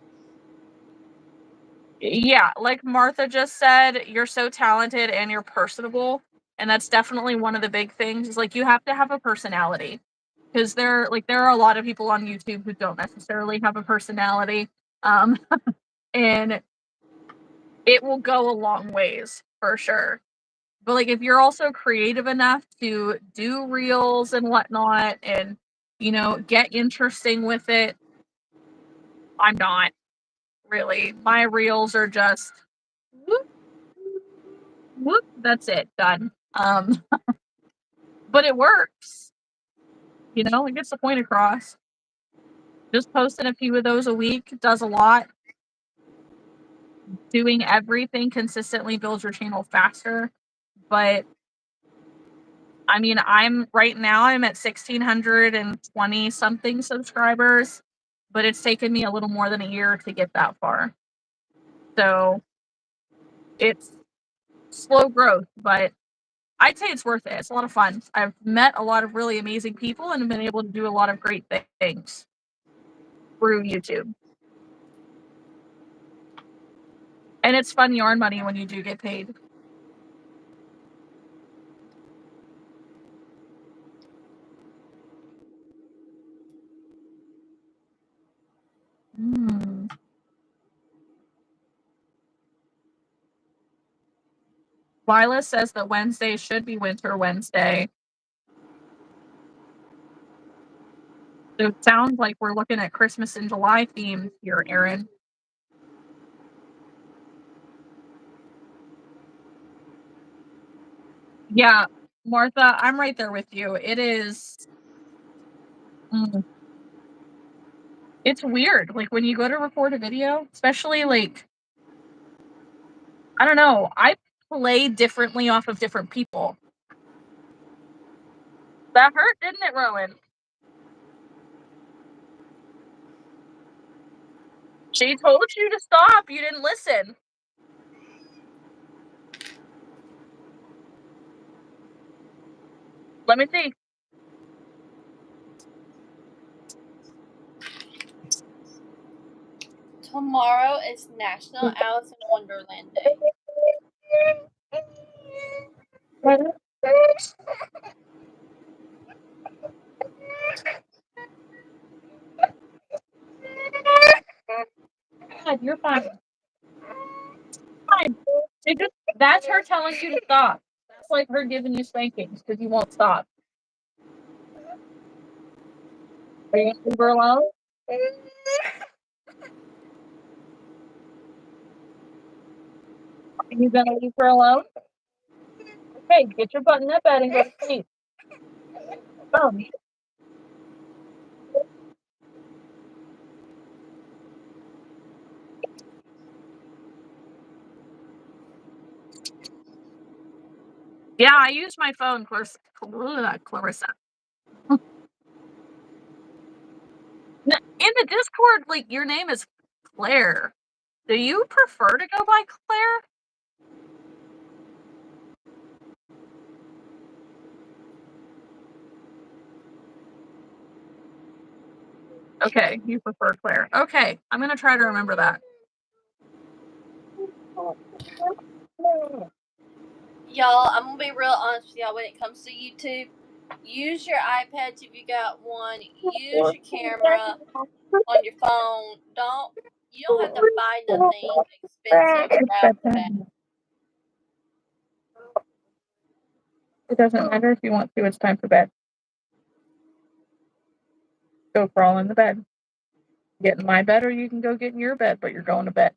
Yeah, like Martha just said, you're so talented and you're personable, and that's definitely one of the big things. Is like you have to have a personality, because there are a lot of people on YouTube who don't necessarily have a personality, and it will go a long ways for sure. But like if you're also creative enough to do reels and whatnot, and get interesting with it, I'm not really. My reels are just whoop, whoop, that's it, done. But it works. It gets the point across. Just posting a few of those a week does a lot. Doing everything consistently builds your channel faster. But I mean, right now I'm at 1,620 something subscribers, but it's taken me a little more than a year to get that far. So it's slow growth, but I'd say it's worth it. It's a lot of fun. I've met a lot of really amazing people and have been able to do a lot of great things through YouTube. And it's fun yarn money when you do get paid. Lila says that Wednesday should be Winter Wednesday. So it sounds like we're looking at Christmas in July themes here, Erin. Yeah, Martha, I'm right there with you. It is. It's weird. Like when you go to record a video, especially like, I don't know, I play differently off of different people. That hurt, didn't it, Rowan? She told you to stop. You didn't listen. Let me see. Tomorrow is National Alice in Wonderland Day. God, you're fine. Fine. That's her telling you to stop. That's like her giving you spankings because you won't stop. Are you gonna leave her alone? Are you gonna leave her alone? Okay, get your butt in that bed and go to sleep. Boom. Yeah, I use my phone, Clarissa. In the Discord, like, your name is Claire. Do you prefer to go by Claire? Okay, you prefer Claire. Okay, I'm gonna try to remember that. Y'all, I'm gonna be real honest with y'all when it comes to YouTube. Use your iPads if you got one. Use your camera on your phone. You don't have to buy nothing expensive right off the bat. It doesn't matter if you want to, it's time for bed. Go crawl in the bed. Get in my bed or you can go get in your bed, but you're going to bed.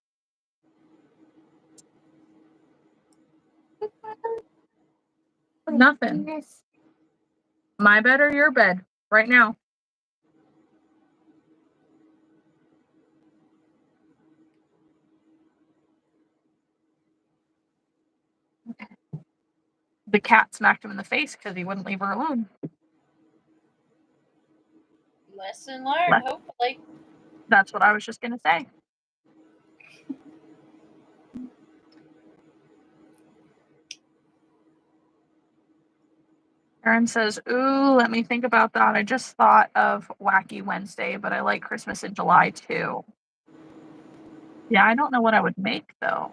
Nothing. My bed or your bed, right now. The cat smacked him in the face because he wouldn't leave her alone. Lesson learned, hopefully. That's what I was just gonna say. Erin says, ooh, let me think about that. I just thought of Wacky Wednesday, but I like Christmas in July too. Yeah, I don't know what I would make though.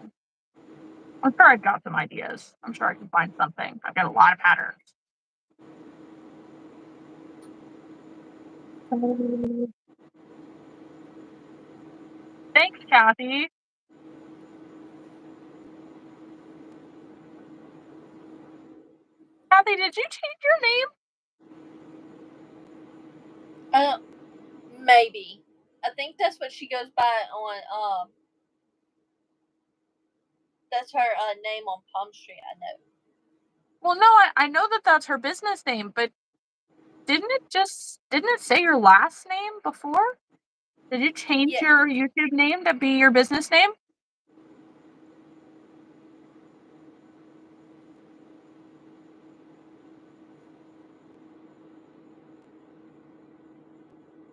I'm sure I've got some ideas. I'm sure I can find something. I've got a lot of patterns. Thanks, Kathy. Kathy, did you change your name? Maybe. I think that's what she goes by on. That's her name on Palm Street. I know. Well, no, I know that that's her business name, but didn't it say your last name before? Did you change Yeah. your YouTube name to be your business name?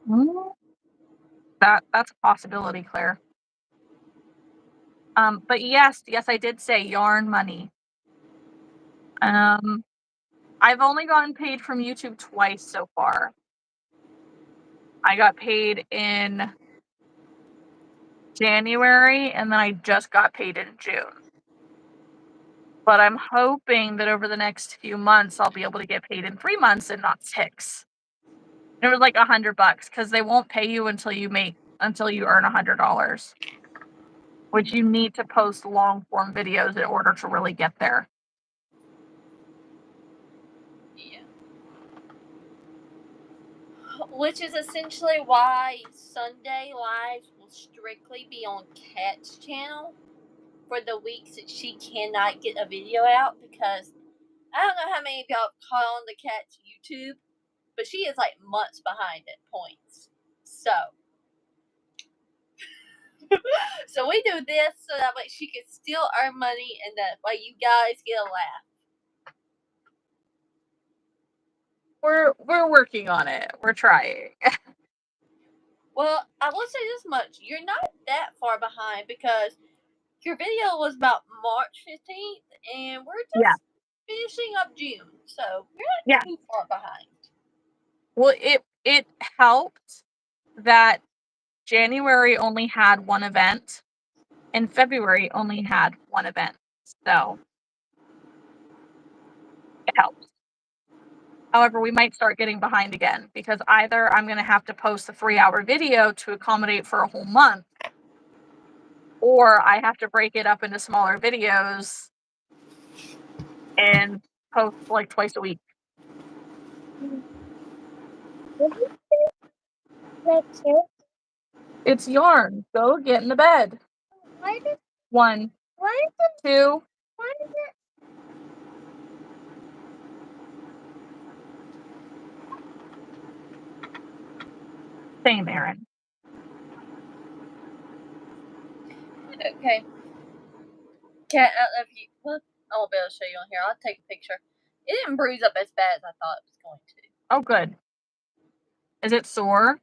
Mm, that's a possibility, Claire. But yes, I did say yarn money. I've only gotten paid from YouTube twice so far. I got paid in January, and then I just got paid in June. But I'm hoping that over the next few months, I'll be able to get paid in 3 months and not 6. It was like $100 because they won't pay you until you earn $100, which you need to post long form videos in order to really get there. Yeah. Which is essentially why Sunday lives will strictly be on Kat's channel for the weeks that she cannot get a video out, because I don't know how many of y'all caught on to Kat's YouTube, but she is like months behind at points. So we do this so that way she can still earn money, and that way you guys get a laugh. We're working on it. We're trying. Well, I will say this much: you're not that far behind, because your video was about March 15th, and we're just finishing up June, so you're not too far behind. Well, it helped that January only had one event and February only had one event. So it helps. However, we might start getting behind again because either I'm going to have to post a 3-hour video to accommodate for a whole month, or I have to break it up into smaller videos and post like twice a week. It's yarn. Go get in the bed. 1, 2. Same, Aaron. Okay. Kat, I don't know if you. Well, I won't be able to show you on here. I'll take a picture. It didn't bruise up as bad as I thought it was going to. Oh, good. Is it sore?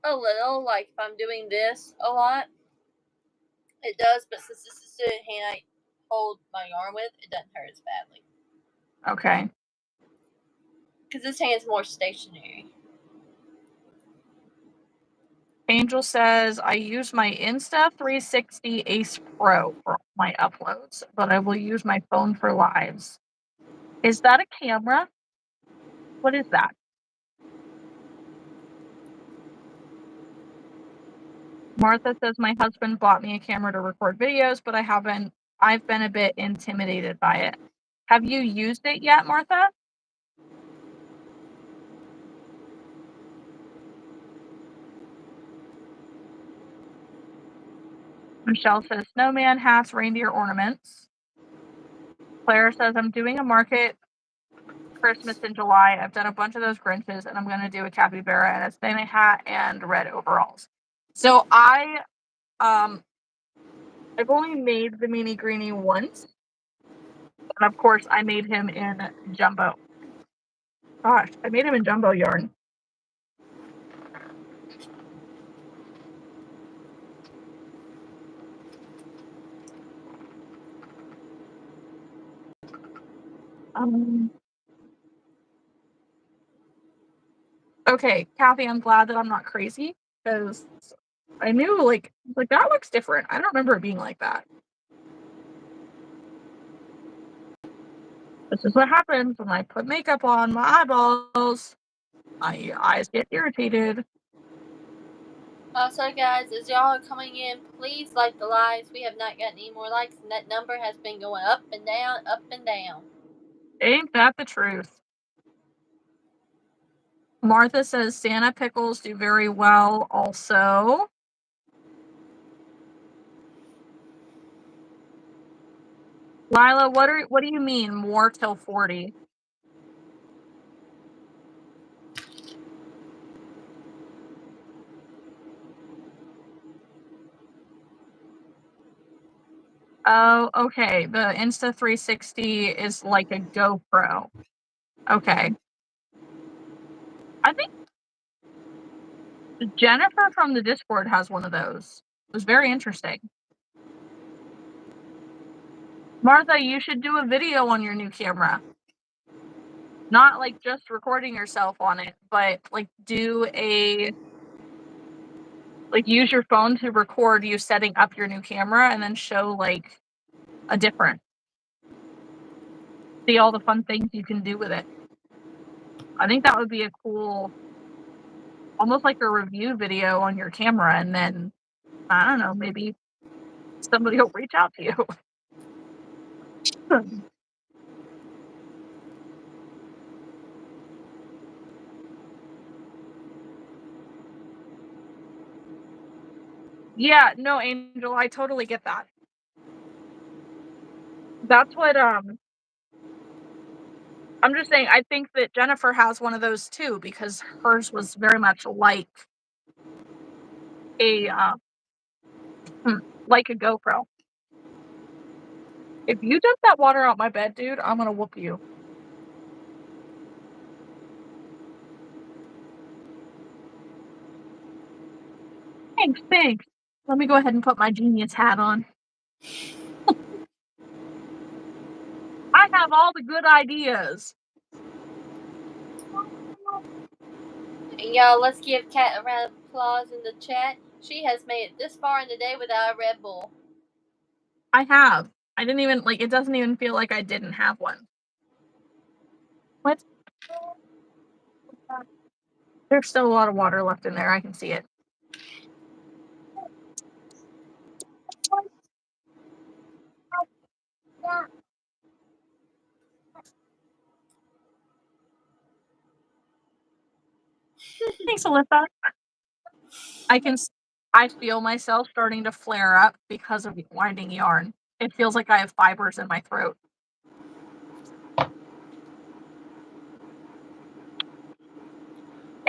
A little, like if I'm doing this a lot, it does. But since this is the hand I hold my yarn with, it doesn't hurt as badly. Okay. Because this hand's more stationary. Angel says, I use my Insta360 Ace Pro for my uploads, but I will use my phone for lives. Is that a camera? What is that? Martha says, my husband bought me a camera to record videos, but I've been a bit intimidated by it. Have you used it yet, Martha? Michelle says, snowman, hats, reindeer ornaments. Claire says, I'm doing a market Christmas in July. I've done a bunch of those Grinches, and I'm going to do a capybara and a Santa hat and red overalls. So I've only made the Meanie Greenie once, and of course I made him in jumbo. Gosh, I made him in jumbo yarn. Okay, Kathy, I'm glad that I'm not crazy because I knew like that looks different. I don't remember it being like that. This is what happens when I put makeup on my eyeballs. My eyes get irritated. Also, guys, as y'all are coming in, please like the lives. We have not gotten any more likes, and that number has been going up and down, up and down. Ain't that the truth? Martha says Santa pickles do very well also. Lila, what do you mean more till 40? Oh, okay. The Insta360 is like a GoPro. Okay. I think Jennifer from the Discord has one of those. It was very interesting. Martha, you should do a video on your new camera. Not like just recording yourself on it, but like use your phone to record you setting up your new camera and then show like a different. See all the fun things you can do with it. I think that would be a cool, almost like a review video on your camera, and then I don't know, maybe somebody will reach out to you. Yeah, no, Angel, I totally get that. That's what I'm just saying, I think that Jennifer has one of those too, because hers was very much like a like a GoPro. If you dump that water out my bed, dude, I'm gonna whoop you. Thanks. Let me go ahead and put my genius hat on. I have all the good ideas. And y'all, let's give Kat a round of applause in the chat. She has made it this far in the day without a Red Bull. I have. I didn't even, like, it doesn't even feel like I didn't have one. What? There's still a lot of water left in there. I can see it. Thanks, Alyssa. I feel myself starting to flare up because of winding yarn. It feels like I have fibers in my throat.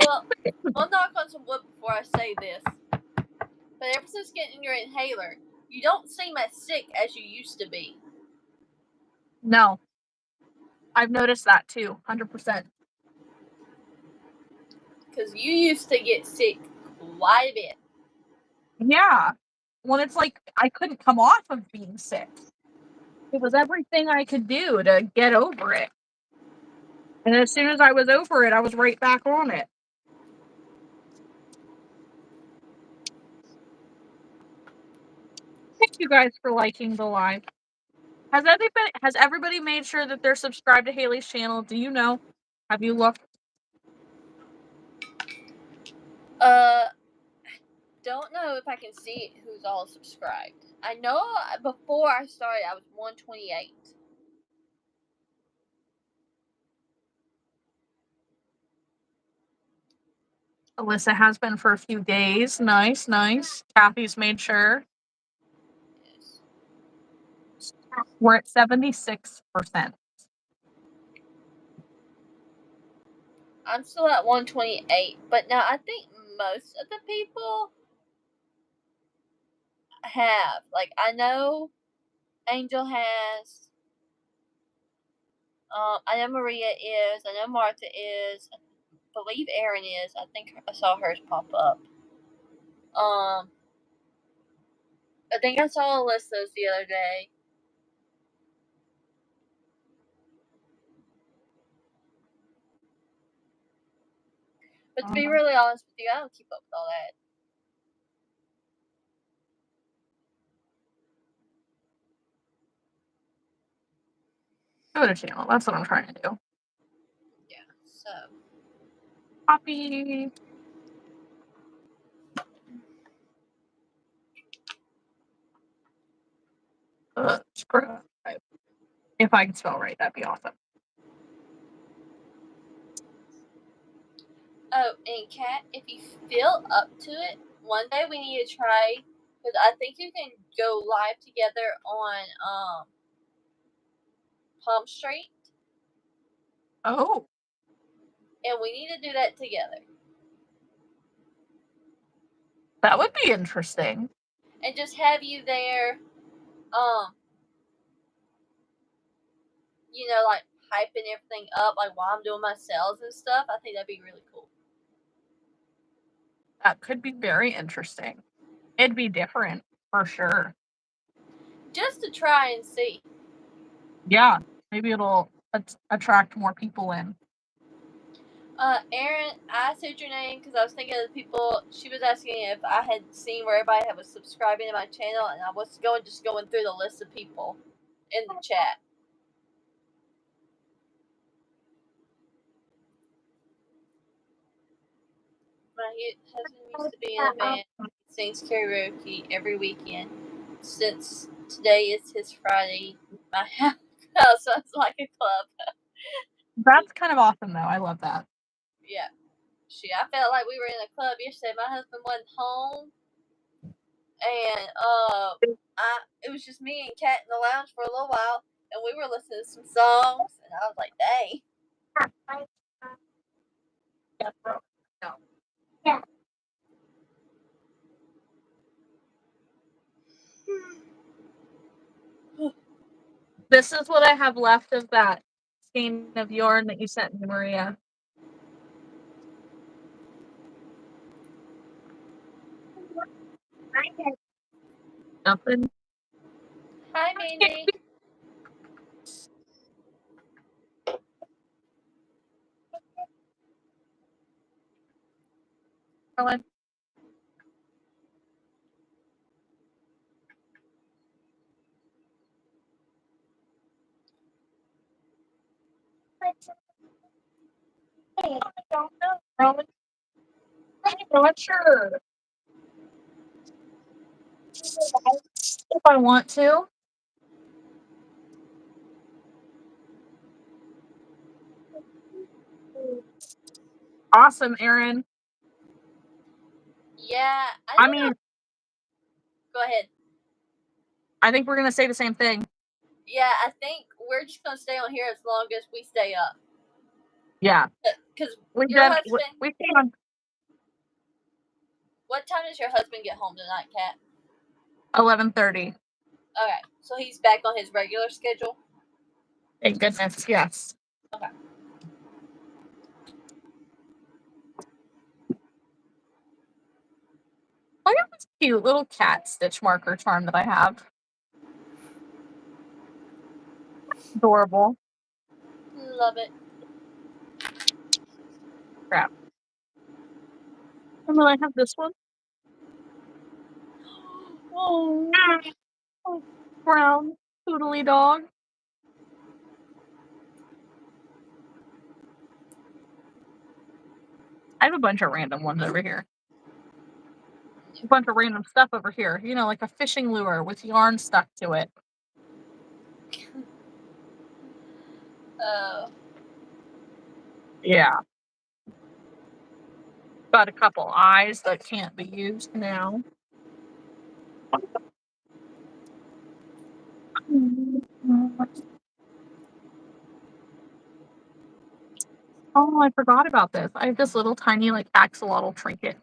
Well, I'll knock on some wood before I say this. But ever since getting your inhaler, you don't seem as sick as you used to be. No. I've noticed that too, 100%. Because you used to get sick quite a bit. Yeah. When it's like I couldn't come off of being sick. It was everything I could do to get over it. And as soon as I was over it, I was right back on it. Thank you guys for liking the live. Has everybody made sure that they're subscribed to Haley's channel? Do you know? Have you looked? Don't know if I can see who's all subscribed. I know before I started, I was 128. Alyssa has been for a few days. Nice. Kathy's made sure. Yes. We're at 76%. I'm still at 128, but now I think most of the people have. Like, I know Angel has. I know Maria is. I know Martha is. I believe Erin is. I think I saw hers pop up. I think I saw Alyssa's the other day. But to be really honest with you, I don't keep up with all that. Go to channel. That's what I'm trying to do. Yeah, so. Copy. If I can spell right, that'd be awesome. Oh, and Kat, if you feel up to it, one day we need to try, because I think you can go live together on Palm Street. Oh. And we need to do that together. That would be interesting. And just have you there, you know, like hyping everything up, like while I'm doing my sales and stuff. I think that'd be really cool. That could be very interesting. It'd be different for sure. Just to try and see. Yeah, maybe it'll attract more people in. Erin, I said your name because I was thinking of the people. She was asking if I had seen where everybody was subscribing to my channel, and I was just going through the list of people in the chat. My husband used to be in a band. He sings karaoke every weekend. Since today is his Friday, my house sounds like a club. That's kind of awesome, though. I love that. Yeah. I felt like we were in a club yesterday. My husband wasn't home, and it was just me and Kat in the lounge for a little while, and we were listening to some songs, and I was like, dang. Yeah, bro. No. Yeah. This is what I have left of that skein of yarn that you sent me, Maria. Nothing. Hi, Mandy. Carlin. Hey, I don't know, Carlin. I'm not sure if I want to. Awesome, Erin. Yeah, I mean, go ahead. I think we're gonna say the same thing. Yeah, I think we're just gonna stay on here as long as we stay up. Yeah, Because we your did. husband. We stayed on What time does your husband get home tonight, Kat? 11:30. Okay, so he's back on his regular schedule. Thank goodness. Yes. Okay. Look at this cute little cat stitch marker charm that I have. Adorable. Love it. Crap. And then I have this one. Oh. Brown poodly dog. I have a bunch of random ones over here. A bunch of random stuff over here. You know, like a fishing lure with yarn stuck to it. Oh. Yeah. Got a couple eyes that can't be used now. Oh, I forgot about this. I have this little tiny like axolotl trinket.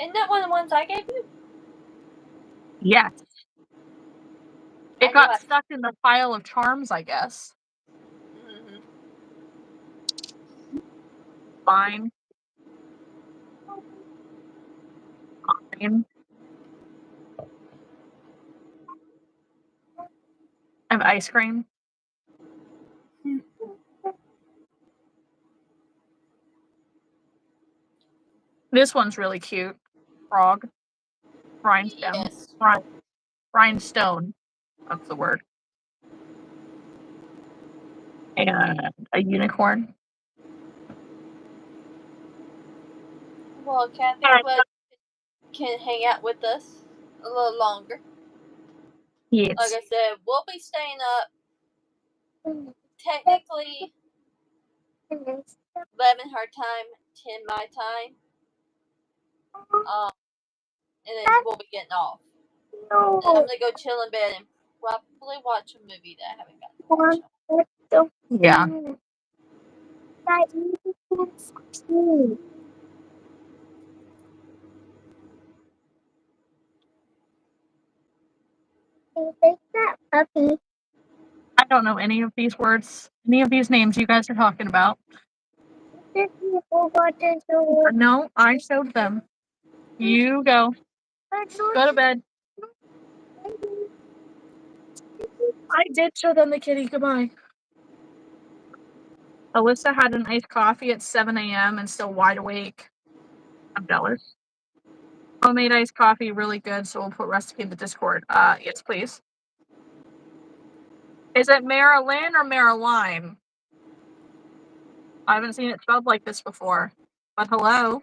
Isn't that one of the ones I gave you? Yes. I It knew got I- stuck in the pile of charms, I guess. Mhm. Fine. Fine. I have ice cream. This one's really cute. Frog. Rhinestone. Yes. Rhinestone. That's the word. And a unicorn. Well, Kathy, but can hang out with us a little longer. Yes. Like I said, we'll be staying up technically 11 her time, 10 my time. And then we'll be getting off. no. And I'm gonna go chill in bed and probably watch a movie that I haven't gotten to watch. Yeah. That unicorn's cute. Hey, take that puppy. I don't know any of these words, any of these names you guys are talking about. No, I showed them. You go. Go to bed. I did show them the kitty. Goodbye. Alyssa had an iced coffee at 7 a.m. and still wide awake. I'm jealous. Homemade iced coffee, really good, so we'll put recipe in the Discord. Yes, please. Is it Marilyn or Marilyn? I haven't seen it spelled like this before. But hello.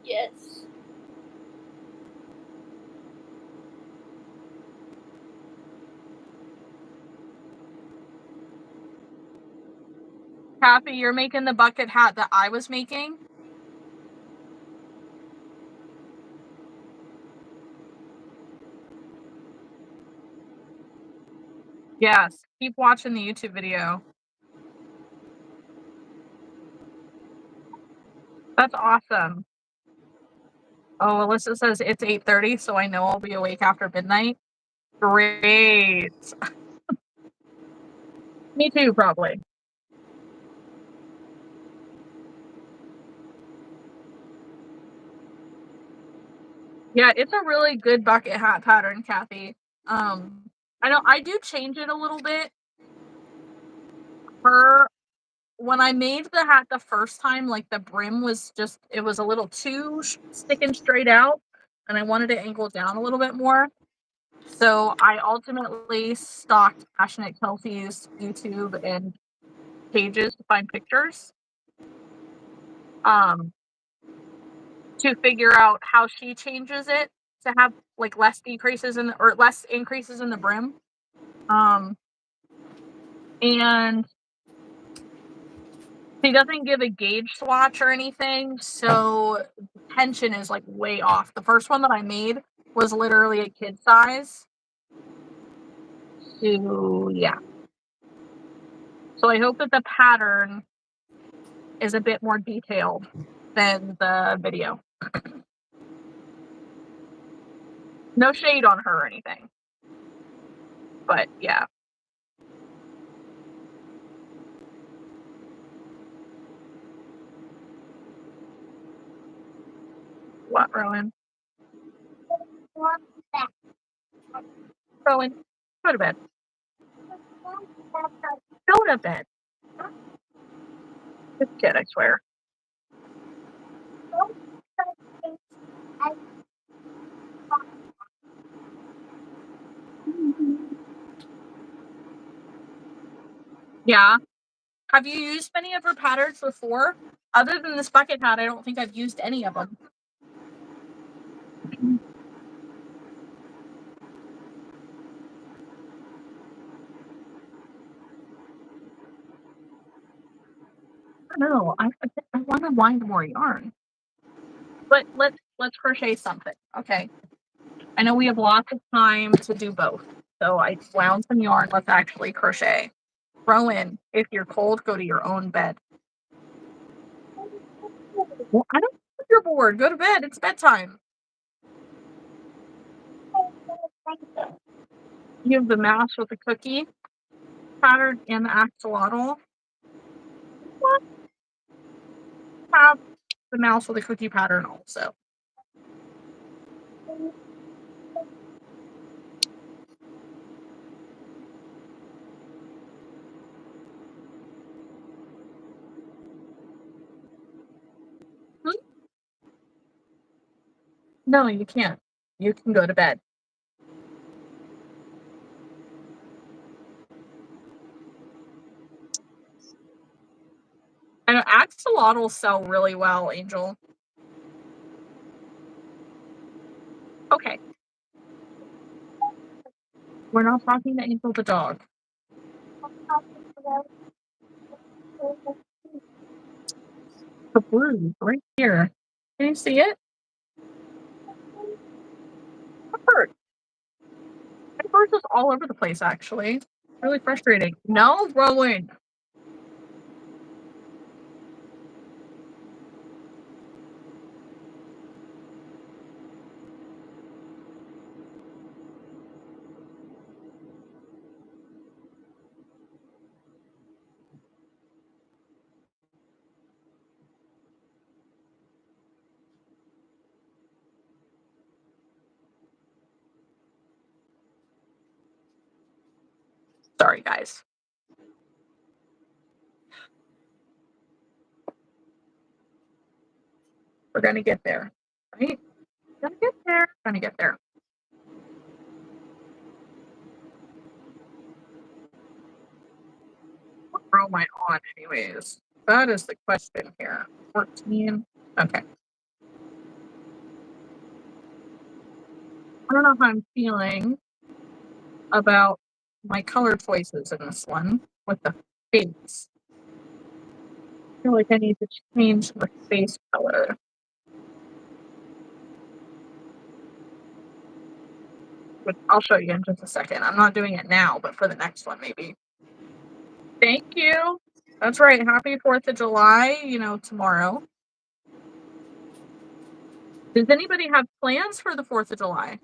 Yes. Kathy, you're making the bucket hat that I was making? Yes. Keep watching the YouTube video. That's awesome. Oh, Alyssa says it's 8:30, so I know I'll be awake after midnight. Great. Me too, probably. Yeah, it's a really good bucket hat pattern, Kathy. I know I do change it a little bit. When I made the hat the first time, like the brim was just, it was a little too sticking straight out, and I wanted to angle down a little bit more. So I ultimately stalked Passionate Kelsey's YouTube and pages to find pictures. To figure out how she changes it to have like less increases in the brim. And she doesn't give a gauge swatch or anything, so the tension is like way off. The first one that I made was literally a kid size. So yeah. So I hope that the pattern is a bit more detailed than the video. No shade on her or anything. But yeah. What, Rowan? Rowan, go to bed. Go to bed. This kid, I swear. Yeah. Have you used any of her patterns before? Other than this bucket hat, I don't think I've used any of them. No, I want to wind more yarn. But let's crochet something, okay? I know we have lots of time to do both, so I wound some yarn. Let's actually crochet. Rowan, if you're cold, go to your own bed. Well, I don't think you're bored. Go to bed. It's bedtime. You have the mouse with the cookie pattern and the axolotl. What? Have the mouse with the cookie pattern also. No, you can't. You can go to bed. And axolotls sell really well, Angel. Okay. We're not talking to Angel the dog. The blue right here. Can you see it? A bird. My bird is all over the place, actually. Really frustrating. No, Rowan. Sorry, guys. We're gonna get there, right? Gonna get there. Gonna get there. What row am I on, anyways? That is the question here. 14. Okay. I don't know how I'm feeling about my color choices in this one with the face. I feel like I need to change the face color. Which I'll show you in just a second. I'm not doing it now, but for the next one, maybe. Thank you. That's right. Happy 4th of July, tomorrow. Does anybody have plans for the 4th of July?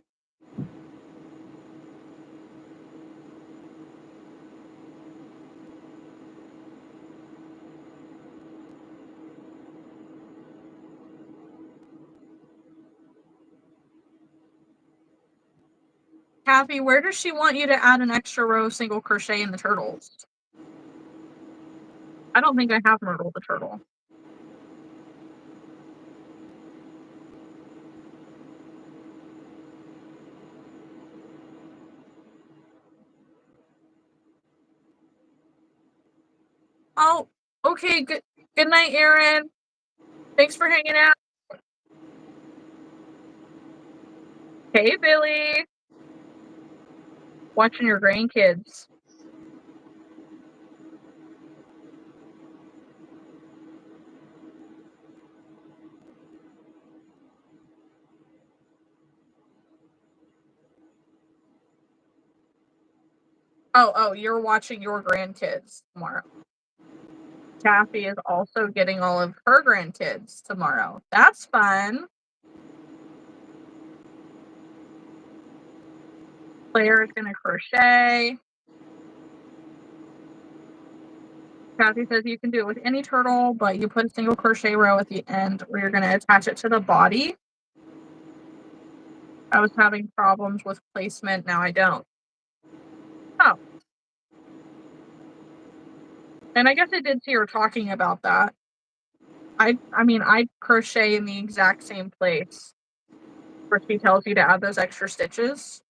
Kathy, where does she want you to add an extra row single crochet in the turtles? I don't think I have Myrtle the turtle. Oh, okay. Good night, Erin. Thanks for hanging out. Hey, Billy. Watching your grandkids. Oh, you're watching your grandkids tomorrow. Kathy is also getting all of her grandkids tomorrow. That's fun. Claire is going to crochet. Kathy says you can do it with any turtle, but you put a single crochet row at the end where you're going to attach it to the body. I was having problems with placement. Now I don't. Oh. And I guess I did see her talking about that. I crochet in the exact same place where she tells you to add those extra stitches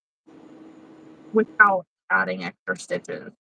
without adding extra stitches.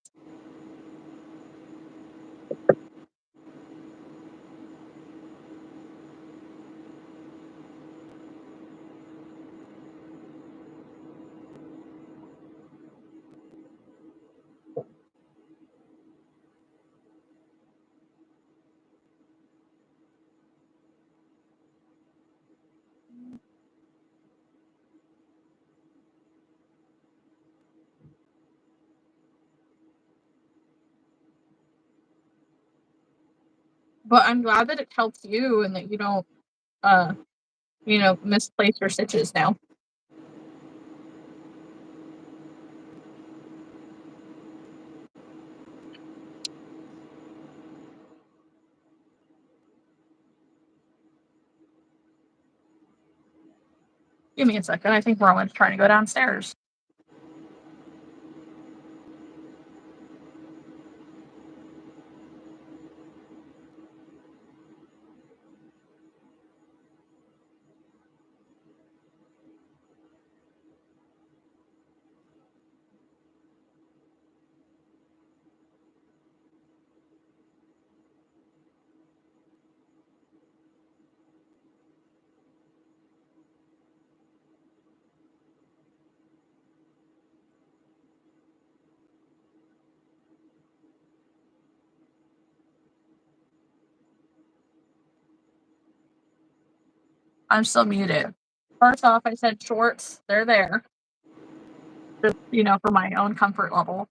But I'm glad that it helps you and that you don't, misplace your stitches now. Give me a second. I think Rowan's trying to go downstairs. I'm still muted. First off, I said shorts. They're there. Just, for my own comfort level.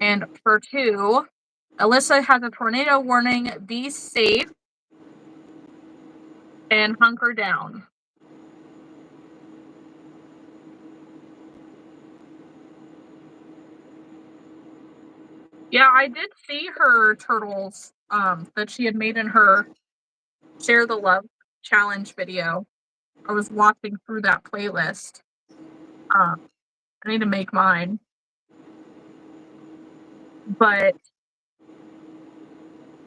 And for 2, Alyssa has a tornado warning. Be safe and hunker down. Yeah, I did see her turtles that she had made in her Share the Love challenge video. I was watching through that playlist. I need to make mine. But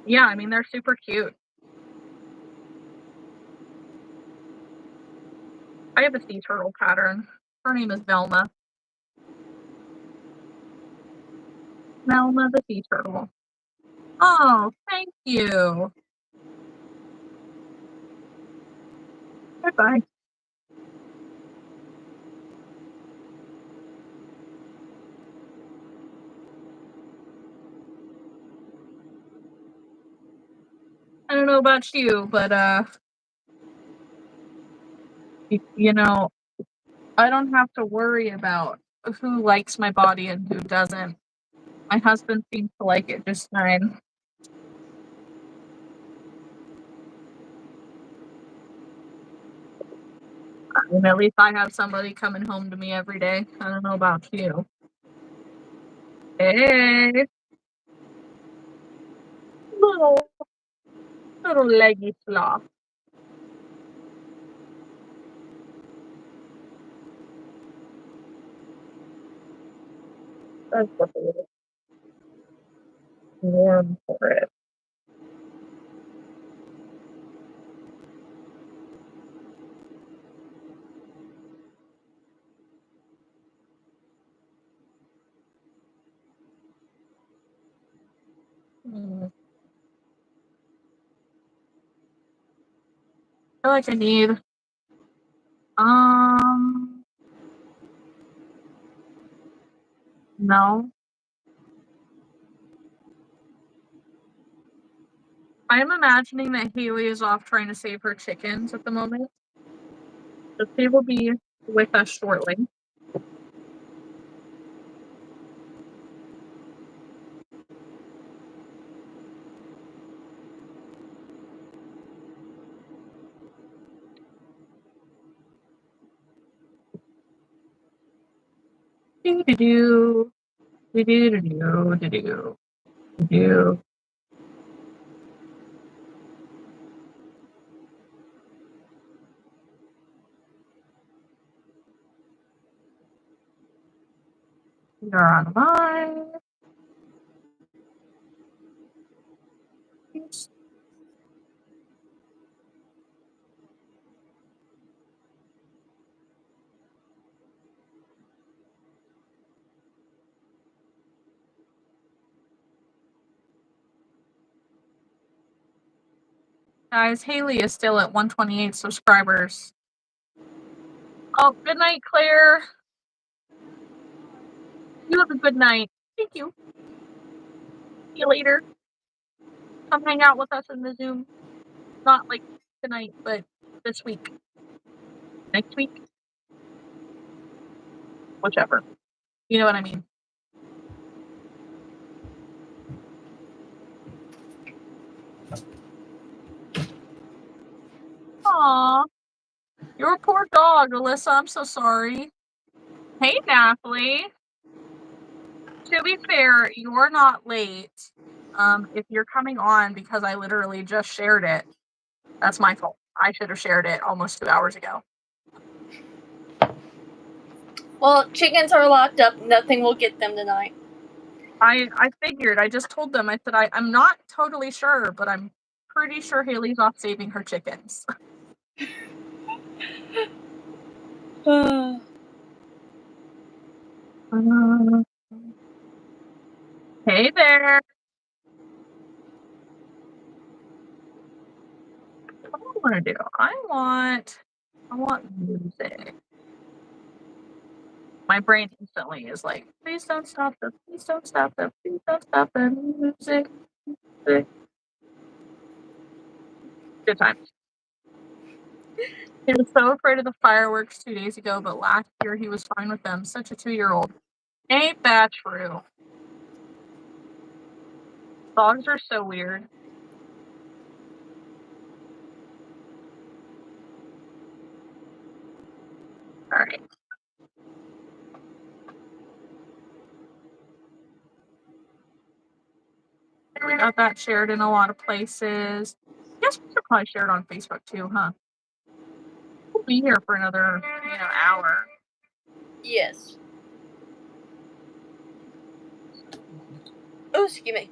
yeah, I mean, they're super cute. I have a sea turtle pattern. Her name is Velma. Velma the sea turtle. Oh, thank you. Goodbye. I don't know about you, but you know, I don't have to worry about who likes my body and who doesn't. My husband seems to like it just fine. I mean, at least I have somebody coming home to me every day. I don't know about you. Hey, little leggy sloth. That's what it is. Warm for it. I feel like I need no. I am imagining that Haley is off trying to save her chickens at the moment. So she will be with us shortly. Do do do do do do do do do. You're on mine. Guys, Haley is still at 128 subscribers. Oh, good night, Claire. You have a good night. Thank you. See you later. Come hang out with us in the Zoom. Not like tonight, but this week. Next week. Whichever. You know what I mean. Aw. Your poor dog, Alyssa. I'm so sorry. Hey, Naphtali. To be fair, you're not late. If you're coming on because I literally just shared it, that's my fault. I should have shared it almost 2 hours ago. Well, chickens are locked up. Nothing will get them tonight. I figured. I just told them. I said, I'm not totally sure, but I'm pretty sure Haley's off saving her chickens. Hey there. What do I want to do? I want music. My brain instantly is like, please don't stop the, please don't stop the, please don't stop the music. Good times. He was so afraid of the fireworks 2 days ago, but last year he was fine with them. Such a 2-year-old. Ain't that true? Dogs are so weird. All right. We got that shared in a lot of places. Guess we should probably share it on Facebook too, huh? We'll be here for another, hour. Yes. Oh, excuse me.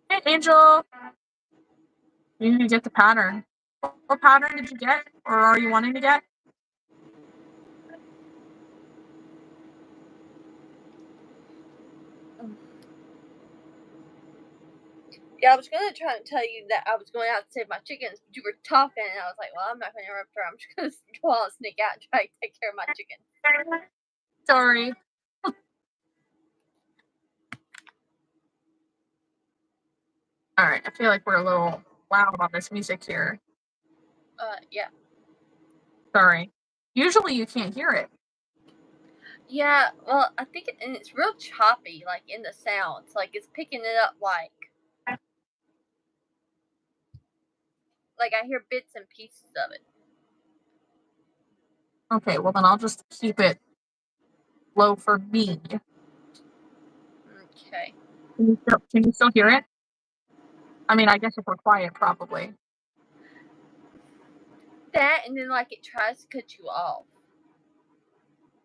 Hey, Angel. You need to get the pattern. What pattern did you get, or are you wanting to get? Yeah, I was going to try and tell you that I was going out to save my chickens, but you were talking, and I was like, well, I'm not going to interrupt her. I'm just going to go out and sneak out and try to take care of my chickens. Sorry. All right, I feel like we're a little loud on this music here. Yeah. Sorry. Usually you can't hear it. Yeah, well, I think and it's real choppy, like, in the sounds. Like, it's picking it up like I hear bits and pieces of it. Okay, well then I'll just keep it low for me. Okay. Can you still hear it? I mean, I guess if we're quiet, probably. That, and then, like, it tries to cut you off.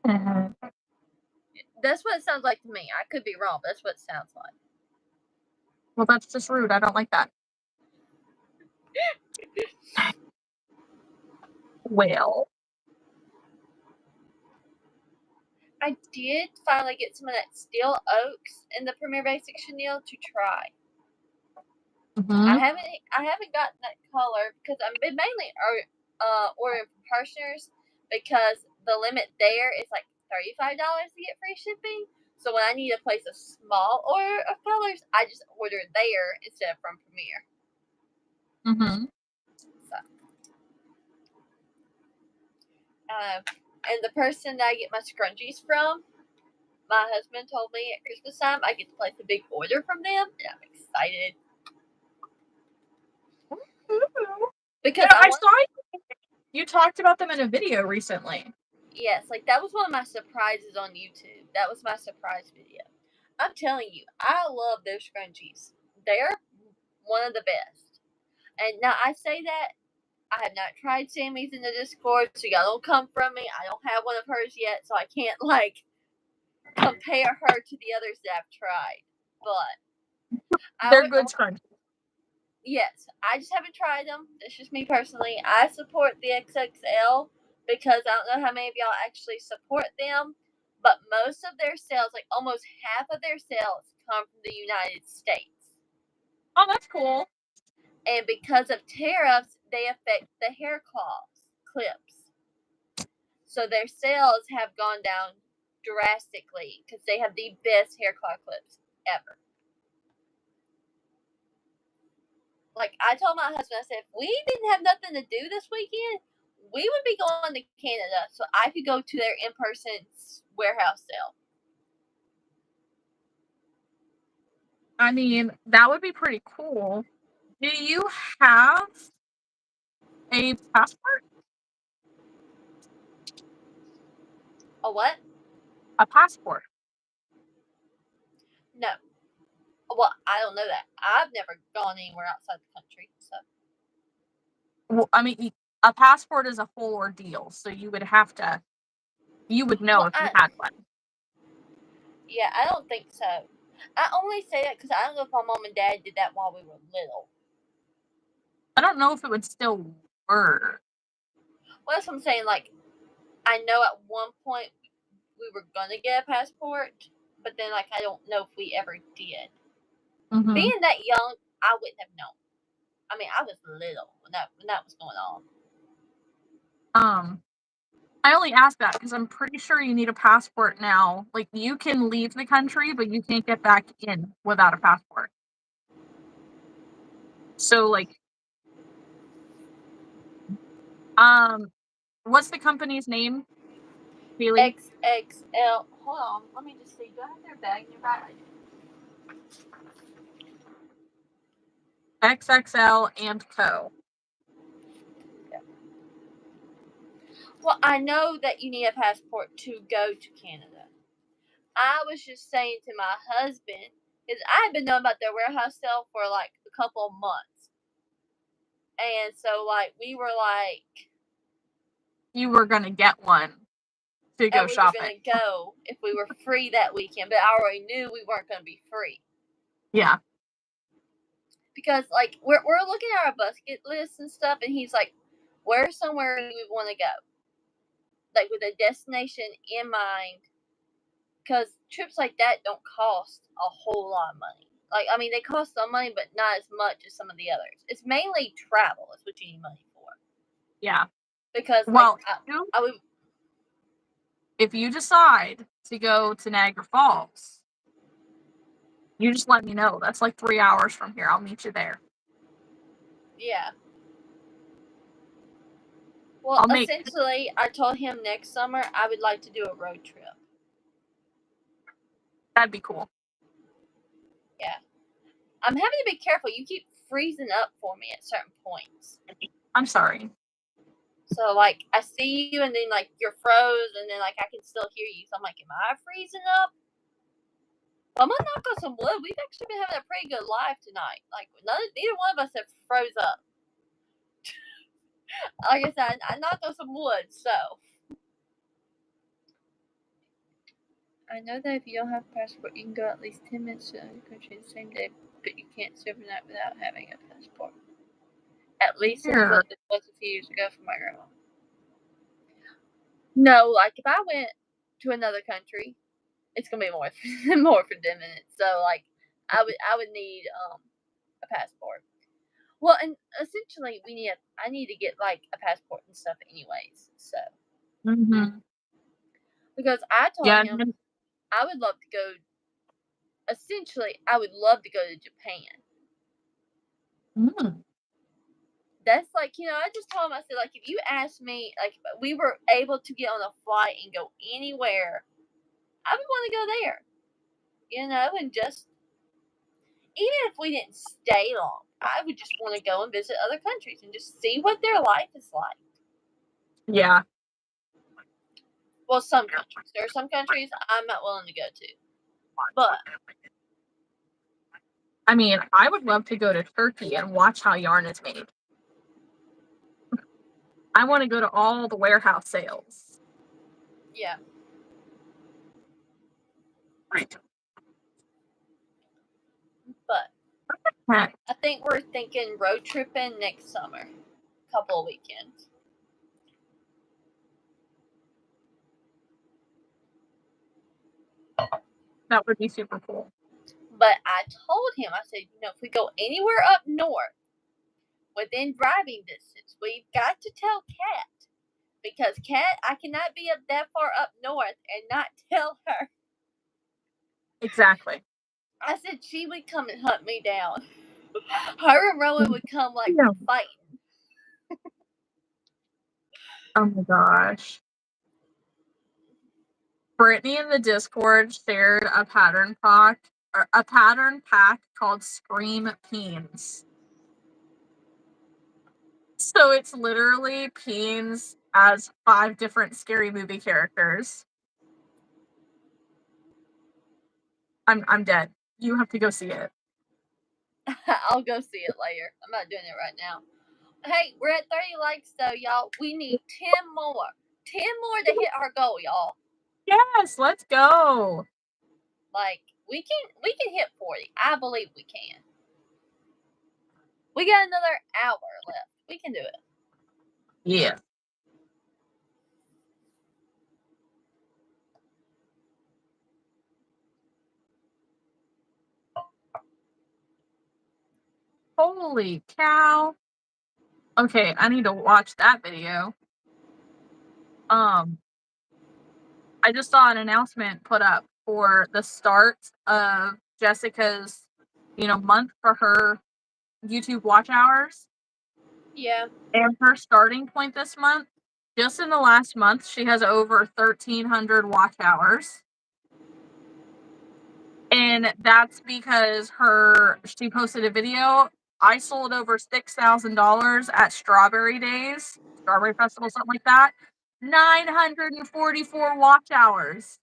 Mm-hmm. That's what it sounds like to me. I could be wrong, but that's what it sounds like. Well, that's just rude. I don't like that. Well. I did finally get some of that steel oaks in the Premier Basic chenille to try. Mm-hmm. I haven't gotten that color because I've been mainly ordering from Parshers because the limit there is like $35 to get free shipping. So when I need to place a small order of colors, I just order there instead of from Premier. Mm-hmm. So, and the person that I get my scrunchies from, my husband told me at Christmas time I get to place a big order from them, and I'm excited. Because Yeah, I saw you talked about them in a video recently. Yes, like that was one of my surprises on YouTube. That was my surprise video. I'm telling you, I love their scrunchies. They're one of the best. And now I say that I have not tried Sammy's in the Discord, so y'all don't come from me. I don't have one of hers yet, so I can't like compare her to the others that I've tried. But They're good scrunchies. Yes, I just haven't tried them. That's just me personally. I support the XXL because I don't know how many of y'all actually support them, but most of their sales, like almost half of their sales, come from the United States. Oh, that's cool. And because of tariffs, they affect the hair clips. So their sales have gone down drastically because they have the best hair claw clips ever. Like, I told my husband, I said, if we didn't have nothing to do this weekend, we would be going to Canada so I could go to their in-person warehouse sale. I mean, that would be pretty cool. Do you have a passport? A what? A passport. No. Well, I don't know that. I've never gone anywhere outside the country, so. Well, I mean, a passport is a whole ordeal, so you would know if you had one. Yeah, I don't think so. I only say that because I don't know if my mom and dad did that while we were little. I don't know if it would still work. Well, that's what I'm saying. Like, I know at one point we were going to get a passport, but then, like, I don't know if we ever did. Mm-hmm. Being that young, I wouldn't have known. I mean, I was little when that was going on. I only ask that because I'm pretty sure you need a passport now. Like, you can leave the country, but you can't get back in without a passport. So, like, what's the company's name? Haley? XXL. Hold on, let me just see. Do I have their bag nearby? XXL and Co. Yeah. Well, I know that you need a passport to go to Canada. I was just saying to my husband, because I had been knowing about their warehouse sale for like a couple of months. And so, like, we were like, you were gonna get one to go shopping. We were gonna go if we were free that weekend, but I already knew we weren't gonna be free. Yeah. Because like we're looking at our bucket list and stuff, and he's like, "Where's somewhere we want to go?" Like with a destination in mind, because trips like that don't cost a whole lot of money. Like, I mean, they cost some money, but not as much as some of the others. It's mainly travel is what you need money for. Yeah. Because, well, like, I would. If you decide to go to Niagara Falls, you just let me know. That's like 3 hours from here. I'll meet you there. Yeah. Well, essentially, I told him next summer I would like to do a road trip. That'd be cool. Yeah. I'm having to be careful. You keep freezing up for me at certain points. I'm sorry. So, like, I see you, and then, like, you're froze, and then, like, I can still hear you. So I'm like, am I freezing up? I'm gonna knock on some wood. We've actually been having a pretty good live tonight. Like, neither one of us have froze up. Like I said, I knocked on some wood, so. I know that if you don't have a passport, you can go at least 10 minutes to another country the same day, but you can't stay overnight without having a passport. At least that's what it was a few years ago for my grandma. No, like if I went to another country, it's gonna be more for 10 minutes. So like I would need a passport. Well, and essentially I need to get like a passport and stuff anyways. So because I told him I would love to go. Essentially, I would love to go to Japan. That's like, I just told him, I said, like, if you asked me, like, if we were able to get on a flight and go anywhere, I would want to go there. And just, even if we didn't stay long, I would just want to go and visit other countries and just see what their life is like. Yeah. Well, some countries. There are some countries I'm not willing to go to. But I mean, I would love to go to Turkey and watch how yarn is made. I want to go to all the warehouse sales. Yeah. Right. But I think we're thinking road tripping next summer. A couple of weekends. That would be super cool. But I told him, I said, if we go anywhere up north, within driving distance, we've got to tell Kat. Because Kat, I cannot be up that far up north and not tell her. Exactly. I said she would come and hunt me down. Her and Rowan would come like fighting. Oh my gosh. Brittany in the Discord shared a pattern pack called Scream Peens. So it's literally Peens as 5 different scary movie characters. I'm dead. You have to go see it. I'll go see it later. I'm not doing it right now. Hey, we're at 30 likes though, y'all. We need 10 more. 10 more to hit our goal, y'all. Yes, let's go. Like, we can hit 40. I believe we can. We got another hour left. We can do it. Yeah. Holy cow. Okay, I need to watch that video. I just saw an announcement put up for the start of Jessica's, month for her YouTube watch hours. Yeah. And her starting point this month, just in the last month, she has over 1,300 watch hours. And that's because she posted a video. I sold over $6,000 at Strawberry Festival, something like that. 944 watch hours.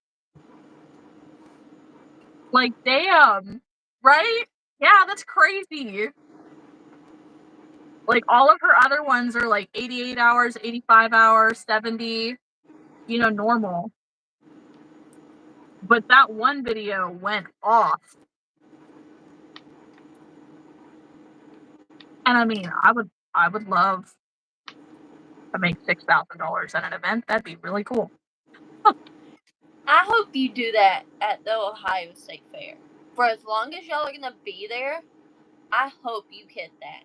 Like, damn, right? Yeah, that's crazy. Like, all of her other ones are like 88 hours, 85 hours, 70, normal. But that one video went off. And I mean, I would love to make $6,000 at an event. That'd be really cool. I hope you do that at the Ohio State Fair. For as long as y'all are going to be there, I hope you hit that.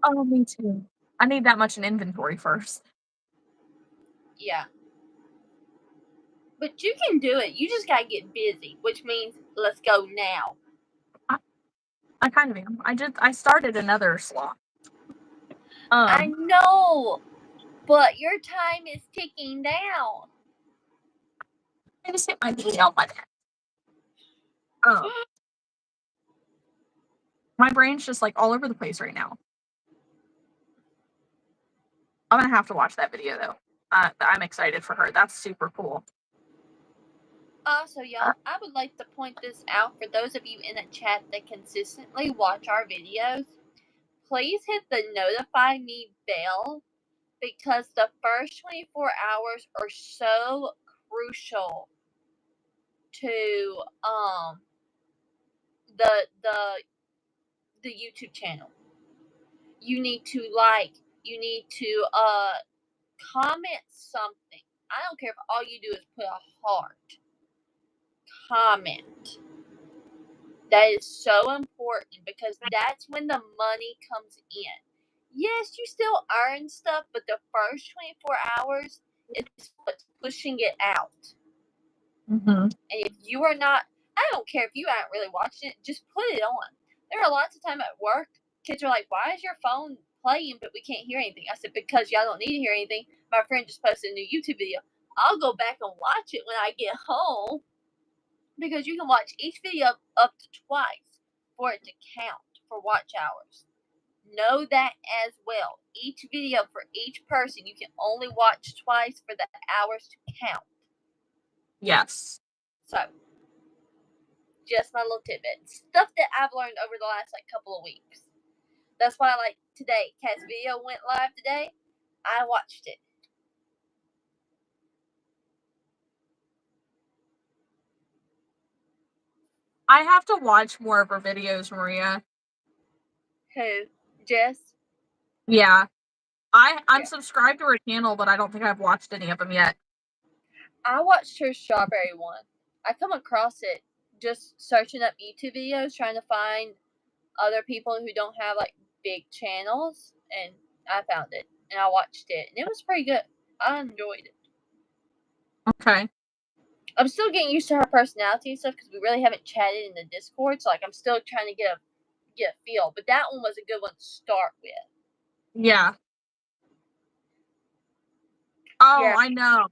Oh, me too. I need that much in inventory first. Yeah. But you can do it. You just got to get busy, which means let's go now. I kind of am. I started another slot. I know, but your time is ticking down. I just hit my knee on my neck. My brain's just like all over the place right now. I'm gonna have to watch that video though. I'm excited for her. That's super cool. Also, y'all, I would like to point this out for those of you in the chat that consistently watch our videos. Please hit the notify me bell, because the first 24 hours are so crucial to the YouTube channel. You need to you need to comment something. I don't care if all you do is put a heart. Comment. That is so important, because that's when the money comes in. Yes, you still earn stuff, but the first 24 hours is what's pushing it out. Mm-hmm. And if you are not, I don't care if you aren't really watching it, just put it on. There are lots of time at work, kids are like, why is your phone playing but we can't hear anything? I said, because y'all don't need to hear anything. My friend just posted a new YouTube video. I'll go back and watch it when I get home, because you can watch each video up to twice for it to count for watch hours. Know that as well. Each video for each person, you can only watch twice for the hours to count. Yes. So, just my little tidbit. Stuff that I've learned over the last couple of weeks. That's why, today, Kat's video went live today. I watched it. I have to watch more of her videos, Maria. Who? Jess? Yeah. I'm subscribed to her channel, but I don't think I've watched any of them yet. I watched her strawberry one. I come across it just searching up YouTube videos, trying to find other people who don't have big channels, and I found it and I watched it, and it was pretty good. I enjoyed it. Okay. I'm still getting used to her personality and stuff, because we really haven't chatted in the Discord, so I'm still trying to get a feel. But that one was a good one to start with. Yeah. Oh, Yeah. I know.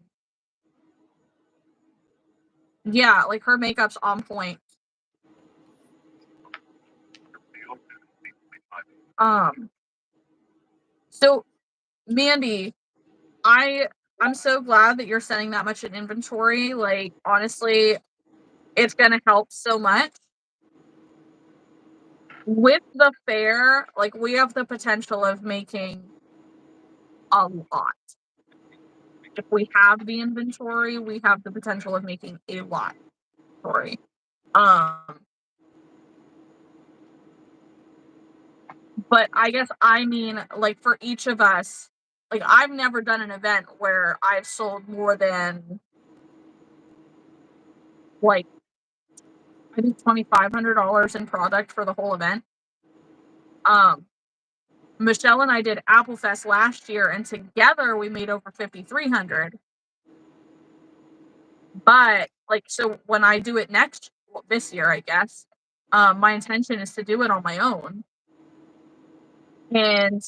Yeah, her makeup's on point. So, Mandy, I'm so glad that you're sending that much in inventory. Honestly, it's gonna help so much. With the fair, we have the potential of making a lot. If we have the inventory, we have the potential of making a lot of inventory. But I guess I mean, for each of us, I've never done an event where I've sold more than I think $2,500 in product for the whole event. Michelle and I did Apple Fest last year, and together we made over $5,300. But so when I do it this year, I guess, my intention is to do it on my own. And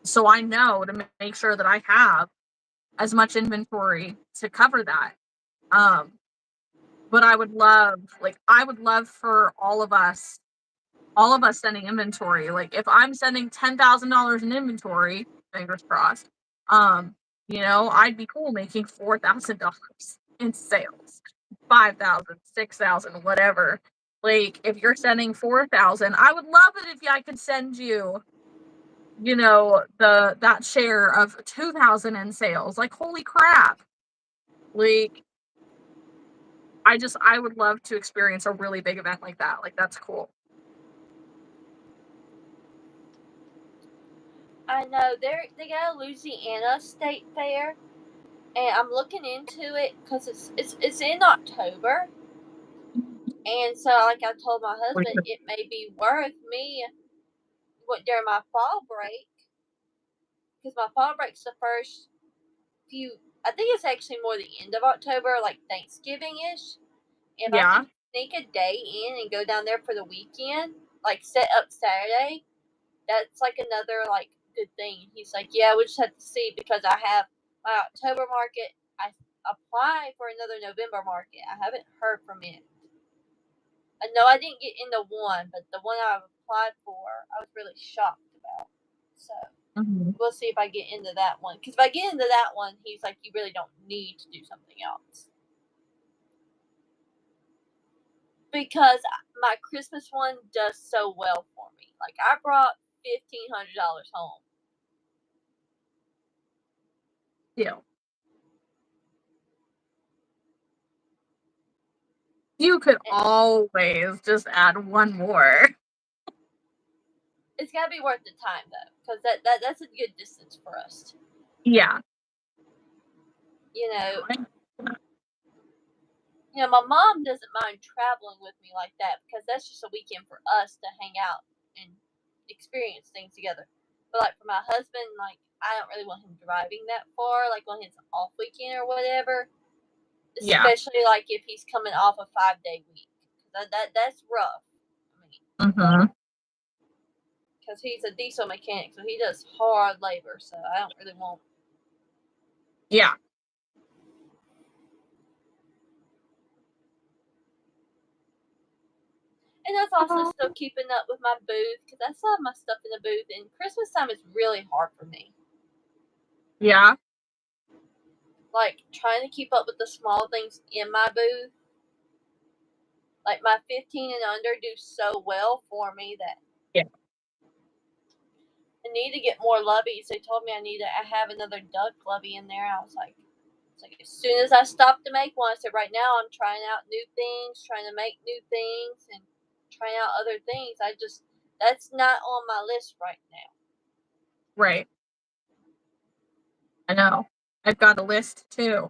so I know to make sure that I have as much inventory to cover that. But I would love for all of us sending inventory. If I'm sending $10,000 in inventory, fingers crossed, I'd be cool making $4,000 in sales, 5,000, 6,000, whatever. If you're sending 4,000, I would love it if I could send you you know, that share of 2,000 in sales. Like, holy crap. Like, I would love to experience a really big event like that. Like, that's cool. I know they got a Louisiana State Fair, and I'm looking into it because it's in October, and so like I told my husband, it may be worth me during my fall break, because my fall break's the first few. I think it's actually more the end of October, like Thanksgiving-ish. If I Yeah. can sneak a day in and go down there for the weekend, like set up Saturday, that's like another like good thing. He's like, yeah, we just have to see, because I have my October market. I applied for another November market. I haven't heard from it. I know I didn't get into one, but the one I applied for, I was really shocked about. So we'll see if I get into that one. Because if I get into that one, he's like, you really don't need to do something else. Because my Christmas one does so well for me. Like, I brought $1,500 home. Yeah. You could always just add one more. It's got to be worth the time, though, because that's a good distance for us. Yeah. You know, my mom doesn't mind traveling with me like that, because that's just a weekend for us to hang out and experience things together. But like for my husband, like I don't really want him driving that far, like on his off weekend or whatever. Especially like if he's coming off a 5-day week. That's rough. I mean, because he's a diesel mechanic, so he does hard labor. So I don't really want. Yeah. And that's also still keeping up with my booth, because I still have my stuff in the booth. And Christmas time is really hard for me. Yeah. Like trying to keep up with the small things in my booth. Like my 15 and under do so well for me that I need to get more loveys. They told me I have another duck lovey in there. I was like, as soon as I stopped to make one, I said, right now I'm trying out new things, trying to make new things, and trying out other things. That's not on my list right now. Right. I know. I've got a list too.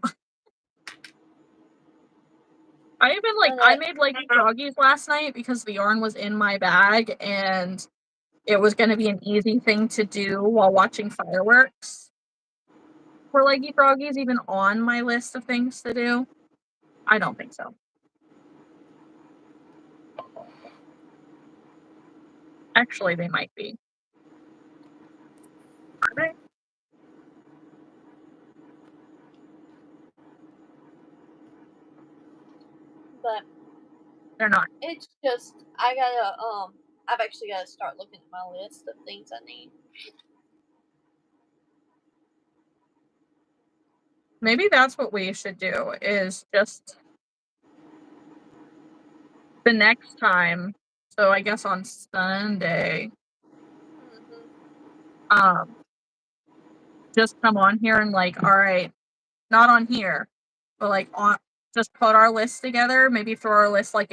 I made like froggies last night because the yarn was in my bag and it was going to be an easy thing to do while watching fireworks. Were leggy froggies even on my list of things to do? I don't think so. Actually, they might be. Are they? But they're not. It's just I've actually gotta start looking at my list of things I need. Maybe that's what we should do, is just the next time, so I guess on Sunday, just come on here and like, all right, not on here, but like just put our list together, maybe throw our list like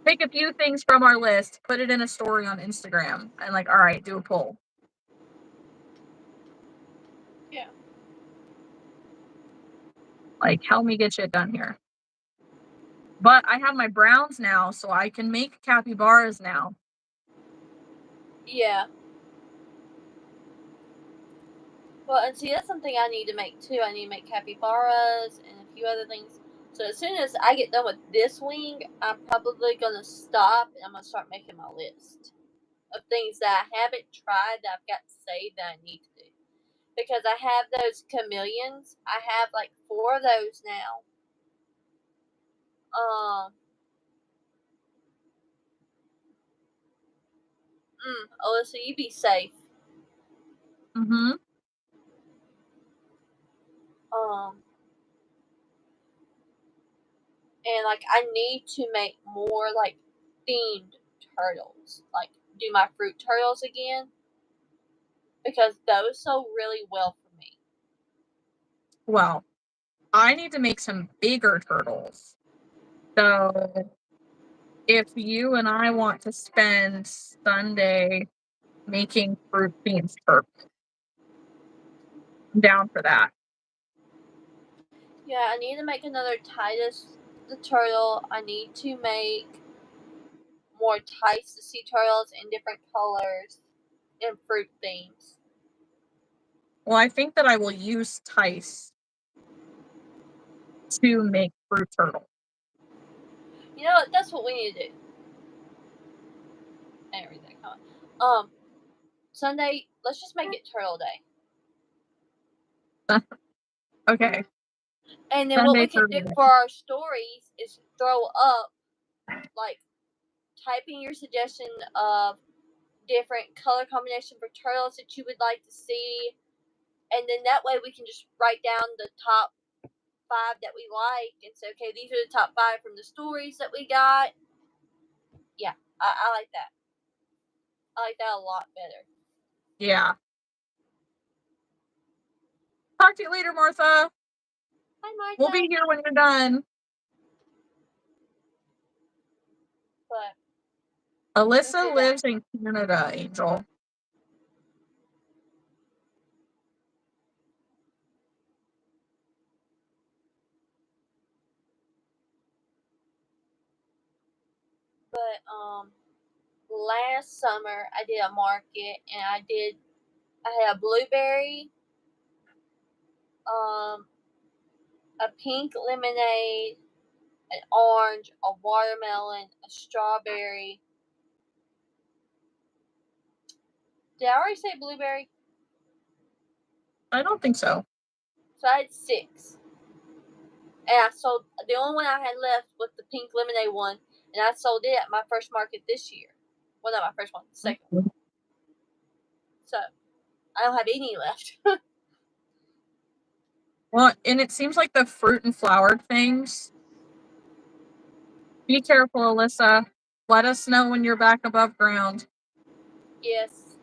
pick a few things from our list, put it in a story on Instagram, and like, all right, do a poll. Yeah. Like, help me get shit done here. But I have my browns now, so I can make capybaras now. Yeah. Well, and see, that's something I need to make too. I need to make capybaras and a few other things. So as soon as I get done with this wing, I'm probably going to stop and I'm going to start making my list of things that I haven't tried that I've got saved that I need to do. Because I have those chameleons. I have like 4 of those now. Alyssa, you be safe. And like I need to make more like themed turtles. Like do my fruit turtles again. because those sold really well for me. Well, I need to make some bigger turtles. So if you and I want to spend Sunday making fruit beans turtles, I'm down for that. Yeah, I need to make another Titus the turtle. I need to make more Titus the sea turtles in different colors and fruit themes. Well, I think that I will use Tice to make fruit turtle. You know what? That's what we need to do. Everything. Sunday, let's just make it Turtle Day. Okay. And then Sunday what we can do Turtle Day. for our stories is throw up, like, type in your suggestion of different color combination for turtles that you would like to see. And then that way we can just write down the top 5 that we like and say, okay, these are the top 5 from the stories that we got. Yeah, I like that. I like that a lot better. Yeah. Talk to you later, Martha. Hi, Martha. We'll be here when you're done. But Alyssa lives in Canada, Angel. But last summer I did a market and I had a blueberry, a pink lemonade, an orange, a watermelon, a strawberry. Did I already say blueberry? I don't think so. So I had 6. And I sold, the only one I had left was the pink lemonade one, and I sold it at my first market this year. Well, not my first one, the second one. So I don't have any left. Well, and it seems like the fruit and flowered things. Be careful, Alyssa. Let us know when you're back above ground. Yes.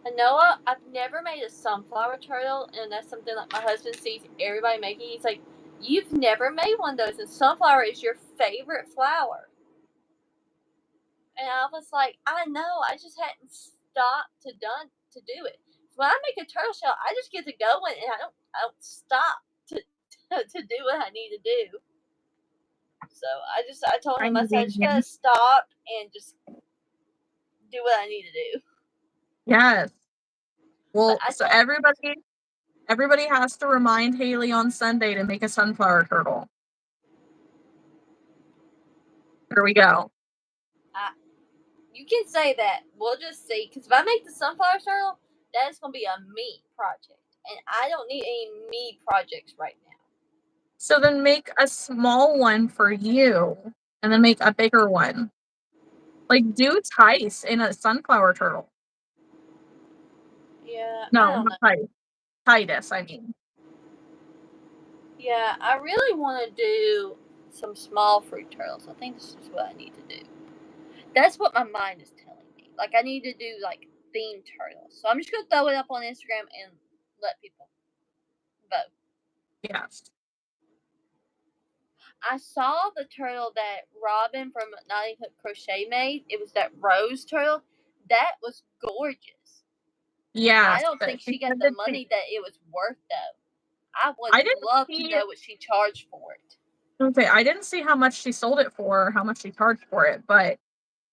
And Noah, I've never made a sunflower turtle, and that's something like my husband sees everybody making. He's like, you've never made one of those, and sunflower is your favorite flower. And I was like, I know, I just hadn't stopped to do it. When I make a turtle shell, I just get to going, and I don't stop to do what I need to do. So I told him, I said, I just gotta stop and just do what I need to do. Yes. Well, so everybody has to remind Haley on Sunday to make a sunflower turtle. There we go. You can say that. We'll just see. Because if I make the sunflower turtle, that is going to be a me project. And I don't need any me projects right now. So then make a small one for you, and then make a bigger one. Like, do Tice in a sunflower turtle. Yeah, No, I don't know. not Titus, I mean. Yeah, I really want to do some small fruit turtles. I think this is what I need to do. That's what my mind is telling me. Like, I need to do, like, themed turtles. So I'm just going to throw it up on Instagram and let people vote. Yes. I saw the turtle that Robin from Nottingham Crochet made. It was that rose turtle. That was gorgeous. Yeah. I don't think she got the money that it was worth, though. I would love to know what she charged for it. Okay, I didn't see how much she sold it for, or how much she charged for it, but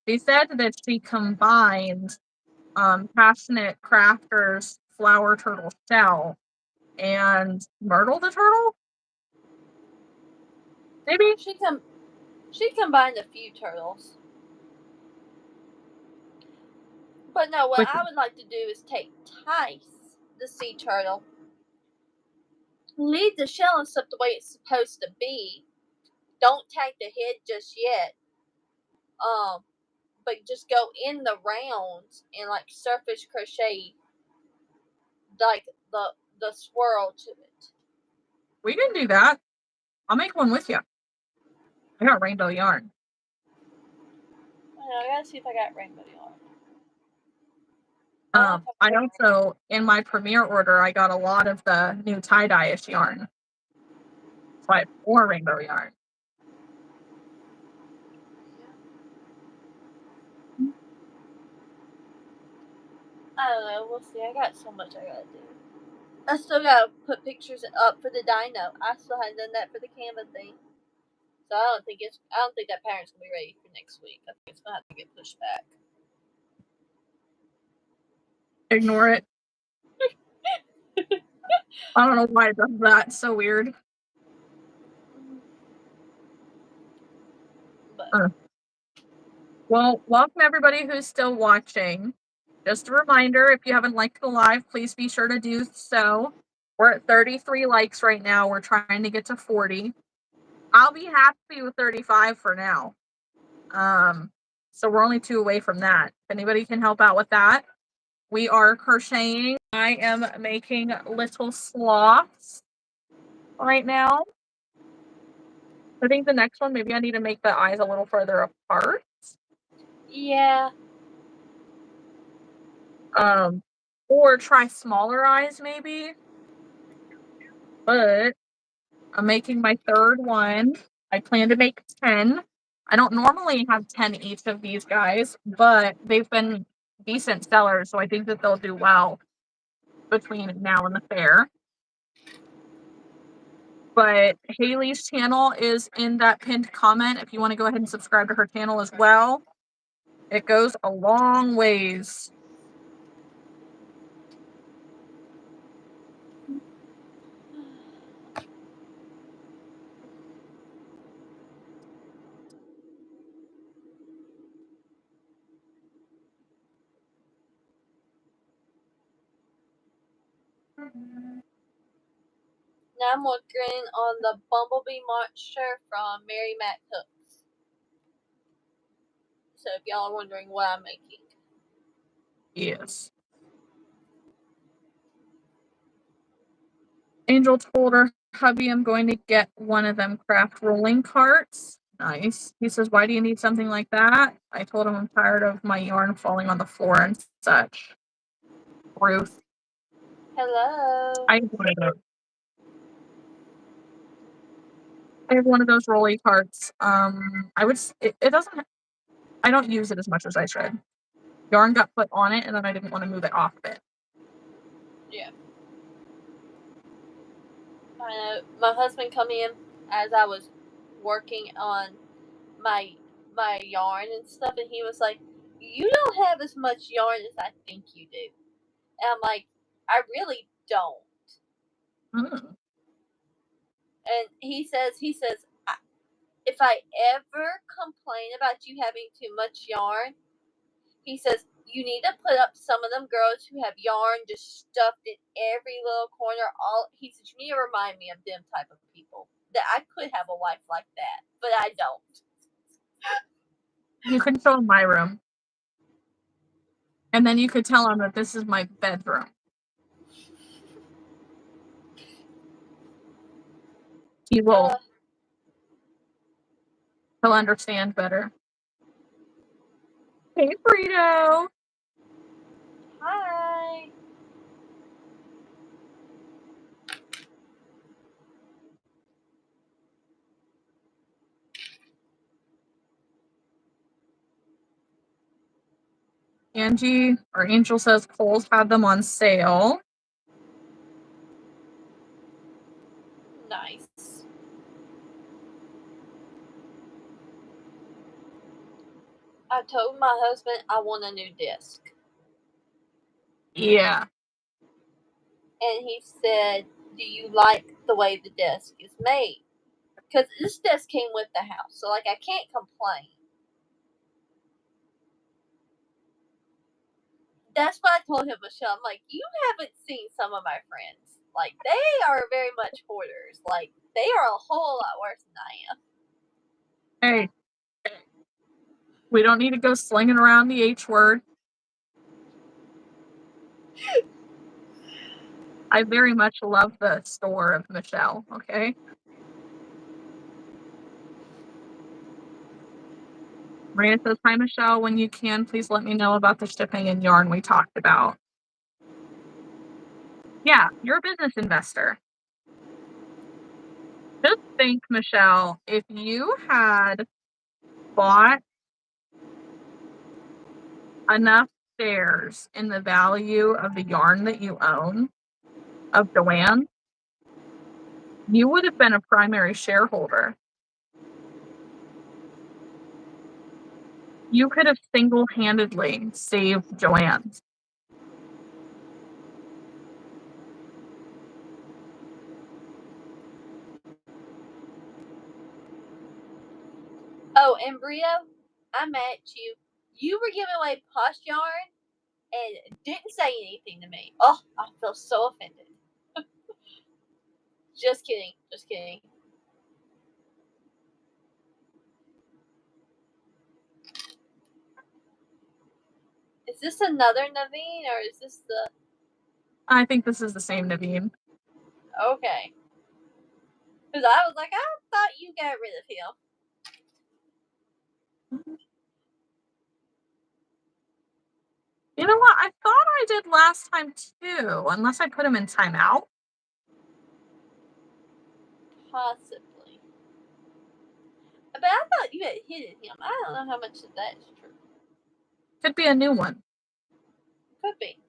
they said that she combined Passionate Crafters flower turtle shell and Myrtle the turtle. Maybe she combined a few turtles. But no, what I would like to do is take Tice, the sea turtle, leave the shell and stuff the way it's supposed to be. Don't tack the head just yet. But just go in the rounds and like surface crochet like the swirl to it. We can do that. I'll make one with you. I got rainbow yarn. I gotta see if I got rainbow yarn. I also, in my premiere order, I got a lot of the new tie-dye-ish yarn. So I have more rainbow yarn. I don't know. We'll see. I got so much I gotta do. I still gotta put pictures up for the Dino. I still haven't done that for the Canva thing. So I don't think that pattern's gonna be ready for next week. I think it's gonna have to get pushed back. Ignore it. I don't know why it does that. It's so weird. But well, welcome everybody who's still watching. Just a reminder, if you haven't liked the live, please be sure to do so. We're at 33 likes right now. We're trying to get to 40. I'll be happy with 35 for now. So we're only 2 away from that. If anybody can help out with that. We are crocheting. I am making little sloths right now. I think the next one, maybe I need to make the eyes a little further apart. yeah. Or try smaller eyes maybe. But I'm making my 3rd one. I plan to make 10. I don't normally have 10 each of these guys, but they've been decent sellers, so I think that they'll do well between now and the fair. But Haley's channel is in that pinned comment if you want to go ahead and subscribe to her channel as well. It goes a long ways. Now I'm working on the Bumblebee Monster from Mary Mac Hooks. So if y'all are wondering what I'm making. Yes. Angel told her hubby I'm going to get one of them craft rolling carts. Nice. He says, why do you need something like that? I told him I'm tired of my yarn falling on the floor and such. Ruth. Hello. I have one of those. I have one of those rolly carts. It doesn't, I don't use it as much as I should. Yarn got put on it and then I didn't want to move it off of it. Yeah. My husband come in as I was working on my yarn and stuff, and he was like, you don't have as much yarn as I think you do. And I'm like, I really don't. Mm. And he says, if I ever complain about you having too much yarn, he says, you need to put up some of them girls who have yarn just stuffed in every little corner. He says, you need to remind me of them type of people. That I could have a wife like that, but I don't. You can show him my room. And then you could tell him that this is my bedroom. He will. He'll understand better. Hey, Frito. Hi. Angel says Kohl's had them on sale. Nice. I told my husband I want a new disc. Yeah. And he said, do you like the way the desk is made? Because this desk came with the house, so like I can't complain. That's what I told him, Michelle. I'm like, you haven't seen some of my friends. Like, they are very much hoarders. Like, they are a whole lot worse than I am. Hey. We don't need to go slinging around the H word. I very much love the store of Michelle, okay? Maria says, hi, Michelle. When you can, please let me know about the shipping and yarn we talked about. Yeah, you're a business investor. Just think, Michelle, if you had bought enough shares in the value of the yarn that you own of Joanne, you would have been a primary shareholder. You could have single-handedly saved Joanne's. Oh, and Brio, I met you. You were giving away Posh yarn and didn't say anything to me. Oh, I feel so offended. Just kidding. Just kidding. Is this another Naveen or is this the... I think this is the same Naveen. Okay. Because I was like, I thought you got rid of him. You know what? I thought I did last time too, unless I put him in timeout. Possibly. But I thought you had hidden him. I don't know how much of that is true. Could be a new one. Could be.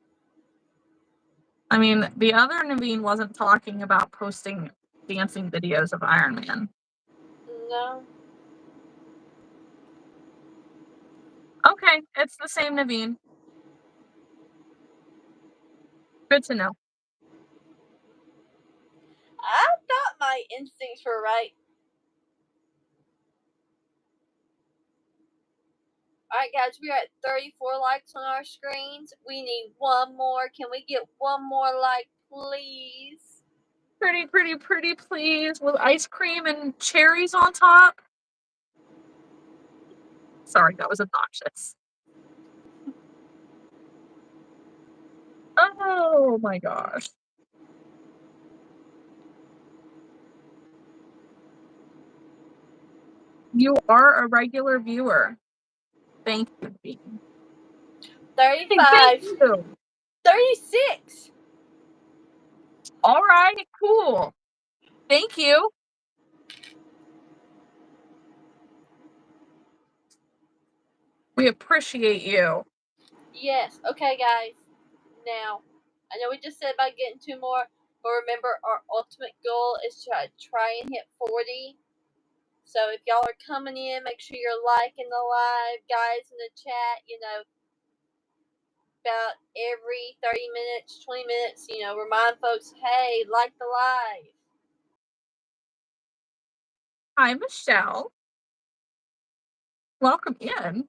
I mean, the other Naveen wasn't talking about posting dancing videos of Iron Man. No. Okay, it's the same Naveen. Good to know. I thought my instincts were right. Alright guys, we're at 34 likes on our screens. We need one more. Can we get one more like, please? Pretty, pretty, pretty, please, with ice cream and cherries on top. Sorry, that was obnoxious. Oh my gosh. You are a regular viewer. Thank you, Bean. 35. Thank you. 36. All right, cool. Thank you. We appreciate you. Yes. Okay, guys. Now, I know we just said about getting 2 more, but remember our ultimate goal is to try and hit 40. So if y'all are coming in, make sure you're liking the live, guys in the chat. You know, about every 30 minutes, 20 minutes, you know, remind folks, hey, like the live. Hi, Michelle. Welcome in.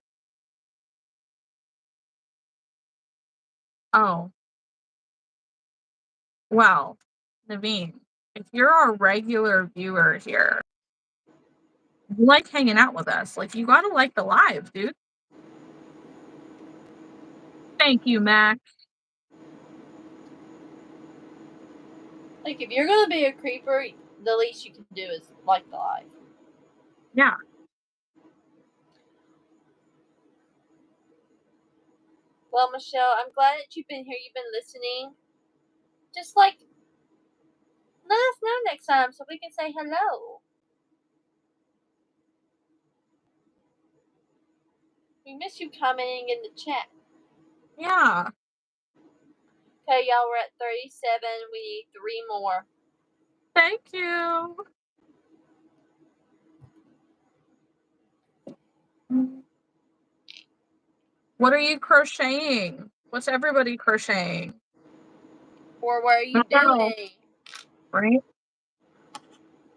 Oh. Well, Naveen, if you're a regular viewer here, you like hanging out with us. Like, you gotta like the live, dude. Thank you, Max. Like, if you're gonna be a creeper, the least you can do is like the live. Yeah. Well, Michelle, I'm glad that you've been here. You've been listening. Just like, let us know next time so we can say hello. We miss you commenting in the chat. Yeah. Okay, y'all, we're at 37. We need 3 more. Thank you. What are you crocheting? What's everybody crocheting? Or what are you doing? Right?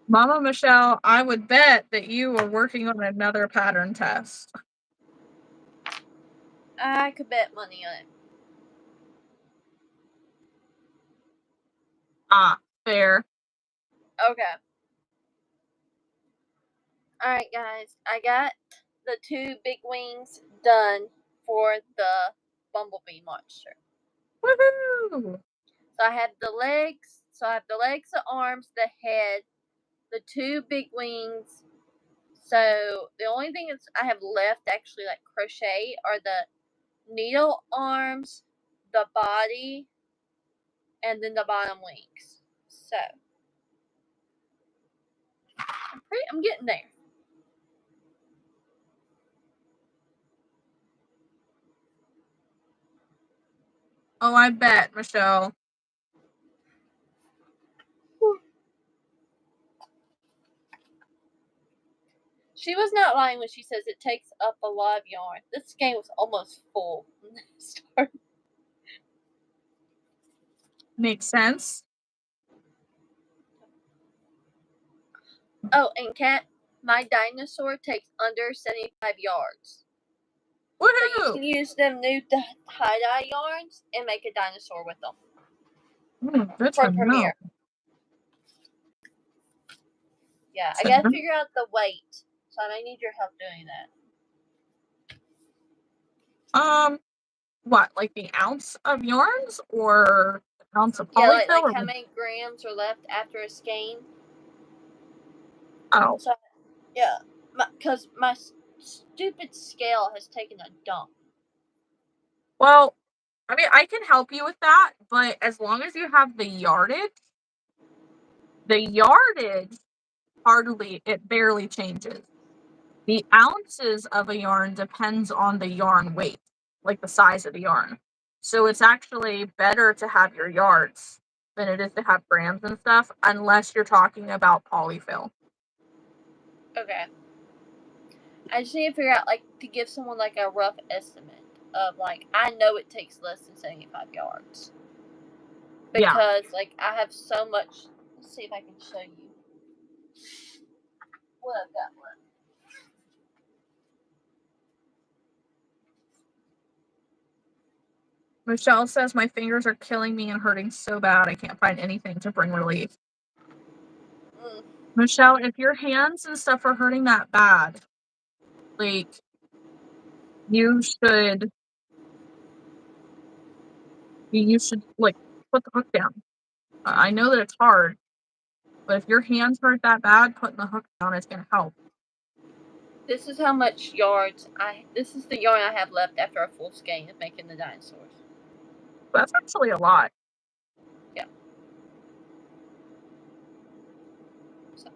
Mama Michelle, I would bet that you are working on another pattern test. I could bet money on it. Ah, fair. Okay. Alright, guys. I got the 2 big wings done for the bumblebee monster. Woohoo! So I have the legs. So I have the legs, the arms, the head, the 2 big wings. So the only thing is I have left actually like crochet are the needle arms, the body, and then the bottom wings. So I'm getting there. Oh, I bet, Michelle. She was not lying when she says it takes up a lot of yarn. This game was almost full when it started. Makes sense. Oh, and Kat, my dinosaur takes under 75 yards. Woohoo! So you can use them new tie-dye yarns and make a dinosaur with them. Good For to Premiere. know. Yeah, I gotta figure out the weight. So I may need your help doing that. What, like the ounce of yarns or the ounce of Yeah, polyfill? like how many grams are left after a skein. Oh. So, yeah, because my stupid scale has taken a dump. Well, I mean, I can help you with that, but as long as you have the yardage it barely changes. The ounces of a yarn depends on the yarn weight, like the size of the yarn. So it's actually better to have your yards than it is to have grams and stuff, unless you're talking about polyfill. Okay. I just need to figure out, like, to give someone, like, a rough estimate of, like, I know it takes less than 75 yards. Because, like, I have so much. Let's see if I can show you what I've got left. Michelle says my fingers are killing me and hurting so bad I can't find anything to bring relief. Michelle, if your hands and stuff are hurting that bad, like, you should like put the hook down. I know that it's hard, but if your hands hurt that bad, putting the hook down is going to help. This is how much yards this is the yarn I have left after a full skein of making the dinosaurs. That's actually a lot. Yeah. So.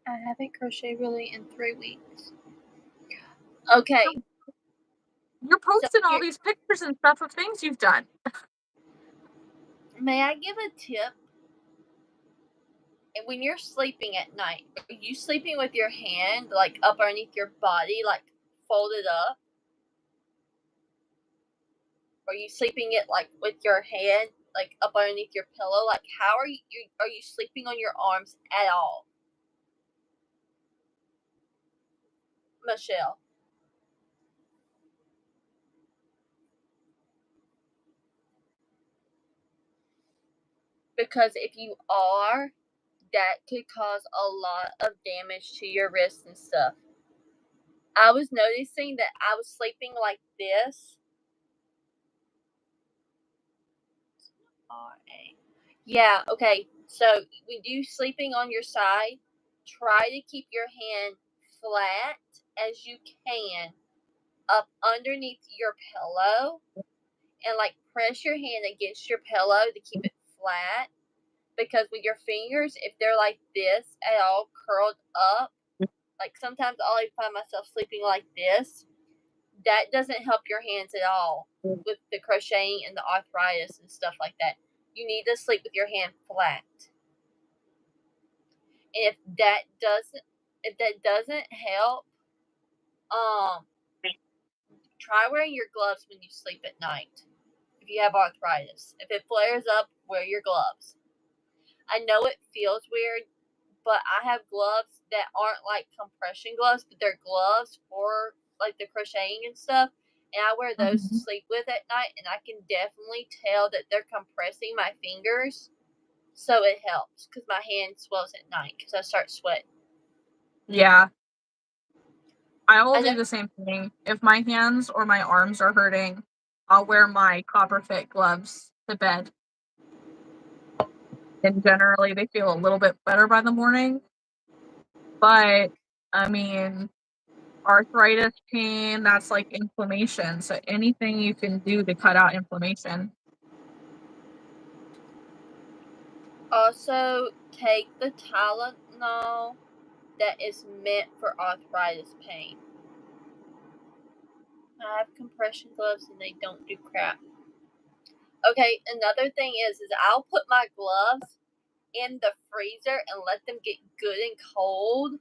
I haven't crocheted really in 3 weeks. Okay. You're posting all these pictures and stuff of things you've done. May I give a tip? When you're sleeping at night, are you sleeping with your hand, like, up underneath your body, like, folded up? Or are you sleeping it, like, with your hand, like, up underneath your pillow? Like, how are you sleeping on your arms at all? Michelle. Because if you are, that could cause a lot of damage to your wrists and stuff. I was noticing that I was sleeping like this. Yeah, okay. So when you sleeping on your side, try to keep your hand flat as you can up underneath your pillow and, like, press your hand against your pillow to keep it flat. Because with your fingers, if they're like this at all curled up, like, sometimes I'll find myself sleeping like this. That doesn't help your hands at all with the crocheting and the arthritis and stuff like that. You need to sleep with your hand flat. And if that doesn't help, try wearing your gloves when you sleep at night. If you have arthritis, if it flares up, wear your gloves. I know it feels weird, but I have gloves that aren't like compression gloves, but they're gloves for, like, the crocheting and stuff. And I wear those to sleep with at night, and I can definitely tell that they're compressing my fingers. So it helps because my hand swells at night because I start sweating. Yeah. I will do the same thing. If my hands or my arms are hurting, I'll wear my copper fit gloves to bed. and generally they feel a little bit better by the morning. But I mean, arthritis pain, that's like inflammation. So anything you can do to cut out inflammation. Also, take the Tylenol that is meant for arthritis pain. I have compression gloves and they don't do crap. Okay, another thing is I'll put my gloves in the freezer and let them get good and cold.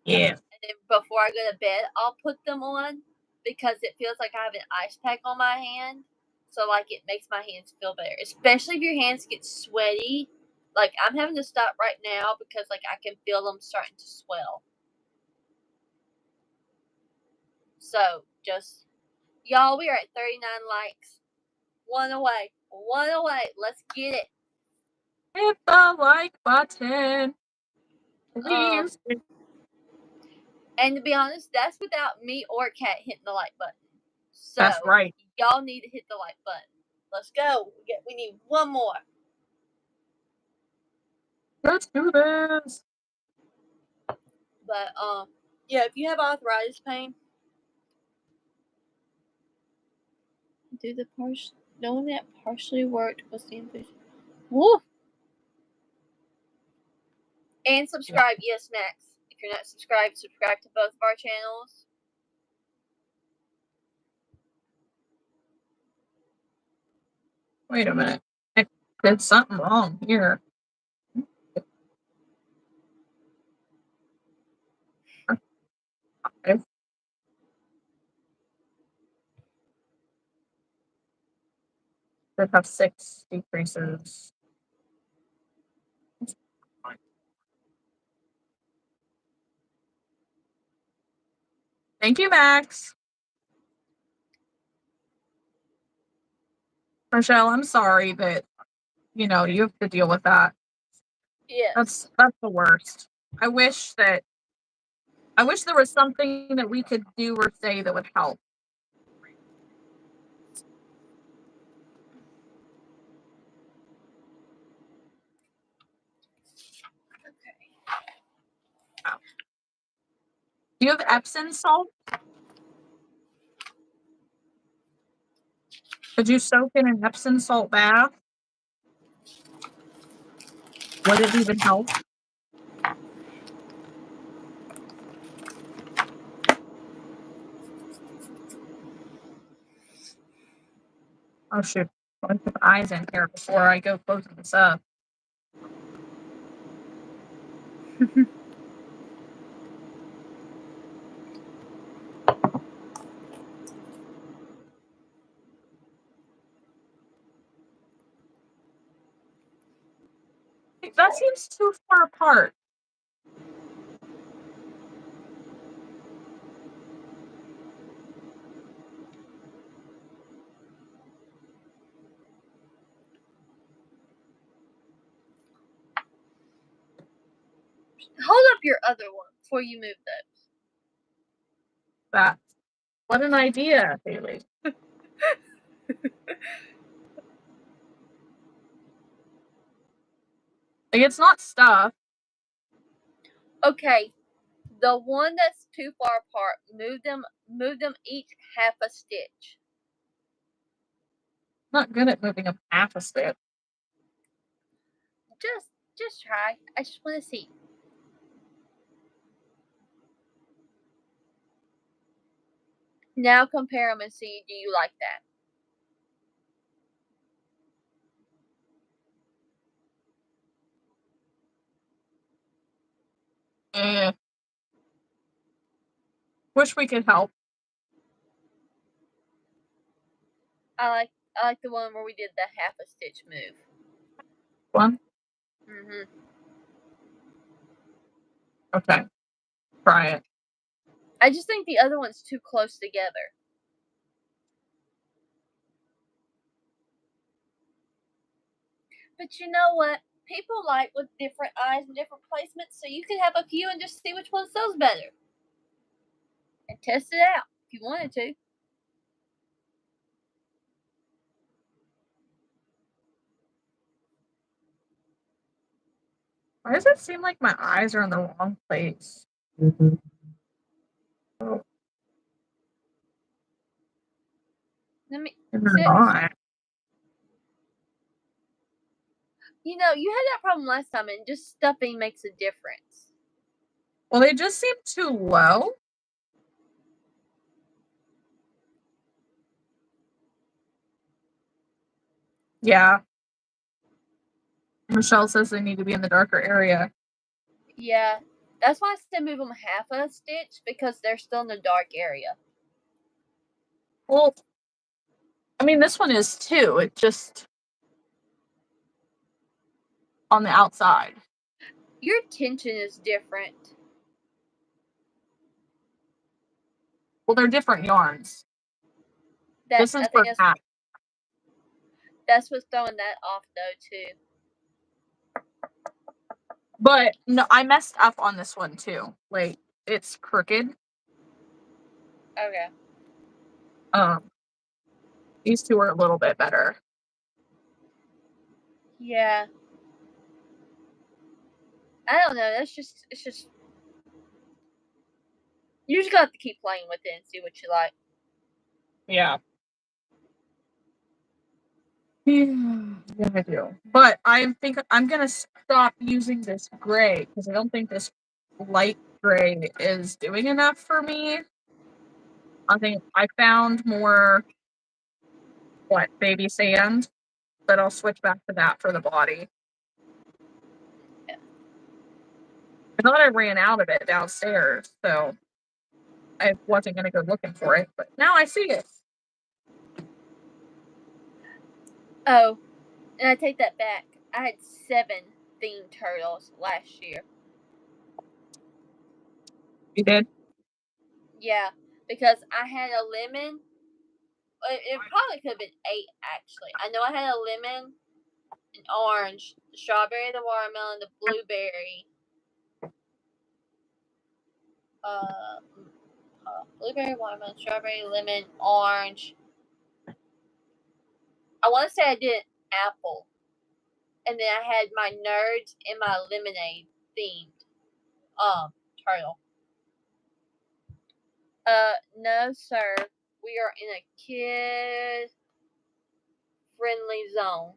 Yeah. And then before I go to bed, I'll put them on because it feels like I have an ice pack on my hand. So, like, it makes my hands feel better. Especially if your hands get sweaty. Like, I'm having to stop right now because, like, I can feel them starting to swell. So, just, y'all, we are at 39 likes. One away. One away. Let's get it. Hit the like button. Please. And to be honest, that's without me or Kat hitting the like button. So, That's right. y'all need to hit the like button. Let's go. We need one more. Let's do this. But, yeah, if you have arthritis pain, do the partial. Knowing that partially worked was the ambition. Woo! And subscribe. Yes, Max. If you're not subscribed, subscribe to both of our channels. Wait a minute. I did something wrong here. Okay. They have 6 decreases. Thank you, Max. Rochelle, I'm sorry that, you know, you have to deal with that. Yes. That's the worst. I wish there was something that we could do or say that would help. Okay. Do you have Epsom salt? Could you soak in an Epsom salt bath? Would it even help? Oh shoot. I want to put eyes in here before I go closing this up. That seems too far apart. Hold up your other one before you move those. That. What an idea, Haley. Like, it's not stuff. Okay. The one that's too far apart, move them each half a stitch. I'm not good at moving up half a stitch. Just try. I just want to see. Now compare them and see, do you like that? Wish we could help. I like the one where we did the half a stitch move. One? Mhm. Okay. Try it. I just think the other one's too close together. But you know what? People like with different eyes and different placements, so you can have a few and just see which one sells better. And test it out if you wanted to. Why does it seem like my eyes are in the wrong place? Oh, Let me. they're not. You know, you had that problem last time, and just stuffing makes a difference. Well, they just seem too low. Yeah. Michelle says they need to be in the darker area. Yeah, that's why I said move them half a stitch, because they're still in the dark area. Well, I mean, this one is too. It just on the outside. Your tension is different. Well, they're different yarns. This is for half. That's what's throwing that off, though, too. But no, I messed up on this one too. Like, it's crooked. Okay. These two are a little bit better. Yeah. I don't know. It's just. You just got to keep playing with it and see what you like. Yeah. Yeah, I do. But I think I'm gonna stop using this gray because I don't think this light gray is doing enough for me. I think I found more baby sand, but I'll switch back to that for the body. Yeah. I thought I ran out of it downstairs, so I wasn't gonna go looking for it, but now I see it. Oh, and I take that back. I had 7 themed turtles last year. You did? Yeah, because I had a lemon. It probably could have been 8, actually. I know I had a lemon, an orange, the strawberry, the watermelon, the blueberry. Blueberry, watermelon, strawberry, lemon, orange. I want to say I did apple. And then I had my nerds and my lemonade themed turtle. No, sir. We are in a kid friendly zone.